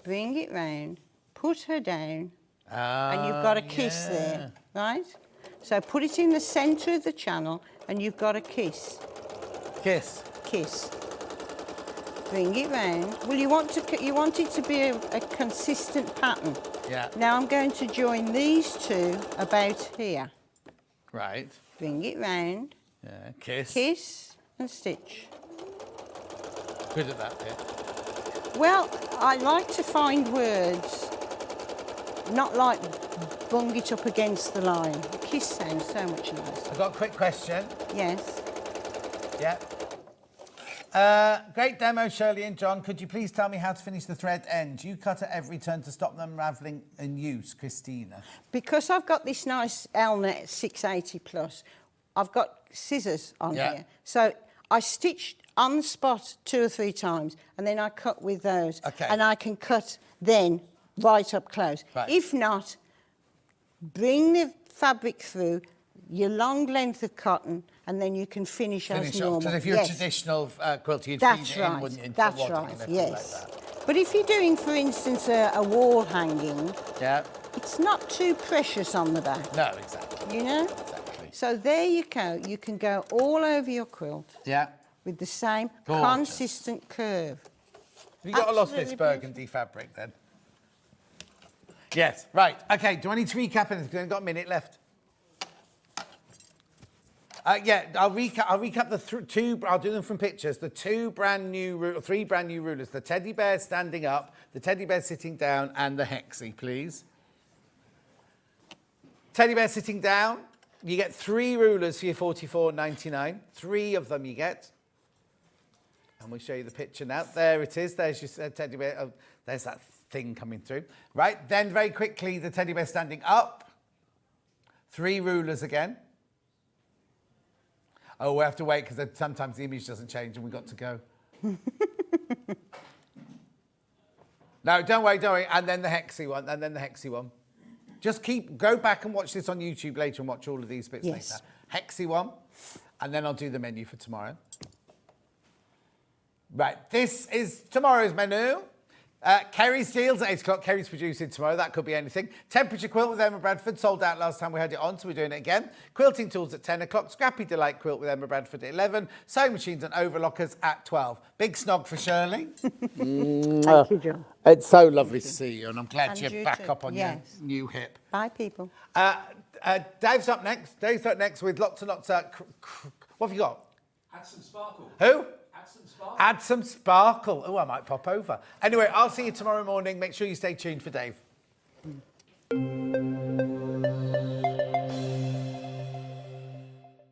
bring it round, put her down, and you've got a kiss there, right? So put it in the centre of the channel and you've got a kiss. Kiss. Kiss. Bring it round. Well, you want it to be a consistent pattern. Yeah. Now I'm going to join these two about here. Right. Bring it round. Yeah. Kiss. Kiss and stitch. Good at that bit. Well, I like to find words, not like bung it up against the line. Kiss sounds so much nicer. I've got a quick question. Yes. Yeah. Great demo, Shirley and John. Could you please tell me how to finish the thread ends? You cut at every turn to stop them ravelling in use, Christina. Because I've got this nice Elnet 680 plus, I've got scissors on here. So I stitched on the spot 2 or 3 times and then I cut with those. Okay. And I can cut then right up close. Right. If not, bring the fabric through your long length of cotton and then you can finish as normal. Because if you're a traditional quilter, you'd feed it in, wouldn't you? Into That's water right, and everything yes. like that. But if you're doing, for instance, a wall hanging, Yeah. it's not too precious on the back. No, exactly. You know? Exactly. So there you go. You can go all over your quilt Yeah. with the same Gorgeous. consistent curve. Have you got a lot of this Absolutely burgundy fabric then? Yes. Right. Okay. Do I need to recap anything? We've only got a minute left. Yeah, I'll recap the two. I'll do them from pictures. The 3 brand new rulers: the teddy bear standing up, the teddy bear sitting down, and the hexie, please. Teddy bear sitting down. You get 3 rulers for your $44.99. 3 of them you get. And we'll show you the picture now. There it is. There's your teddy bear. Oh, there's that thing coming through. Right. Then very quickly, the teddy bear standing up. 3 rulers again. Oh, we have to wait because sometimes the image doesn't change and we've got to go. No, don't worry. And then the hexie one, Just go back and watch this on YouTube later and watch all of these bits later. Hexie one, and then I'll do the menu for tomorrow. Right, this is tomorrow's menu. Kerry's deals at 8 o'clock. Kerry's producing tomorrow. That could be anything. Temperature quilt with Emma Bradford. Sold out last time we had it on, so we're doing it again. Quilting tools at 10 o'clock. Scrappy Delight quilt with Emma Bradford at 11. Sewing machines and overlockers at 12. Big snog for Shirley. Thank you, John. It's so lovely to see you, and I'm glad And you're you back too. up on your new hip. Bye, people. Dave's up next. Dave's up next with lots and lots of... what have you got? Add some sparkle. Who? Add some sparkle. Add some sparkle. Oh, I might pop over. Anyway, I'll see you tomorrow morning. Make sure you stay tuned for Dave.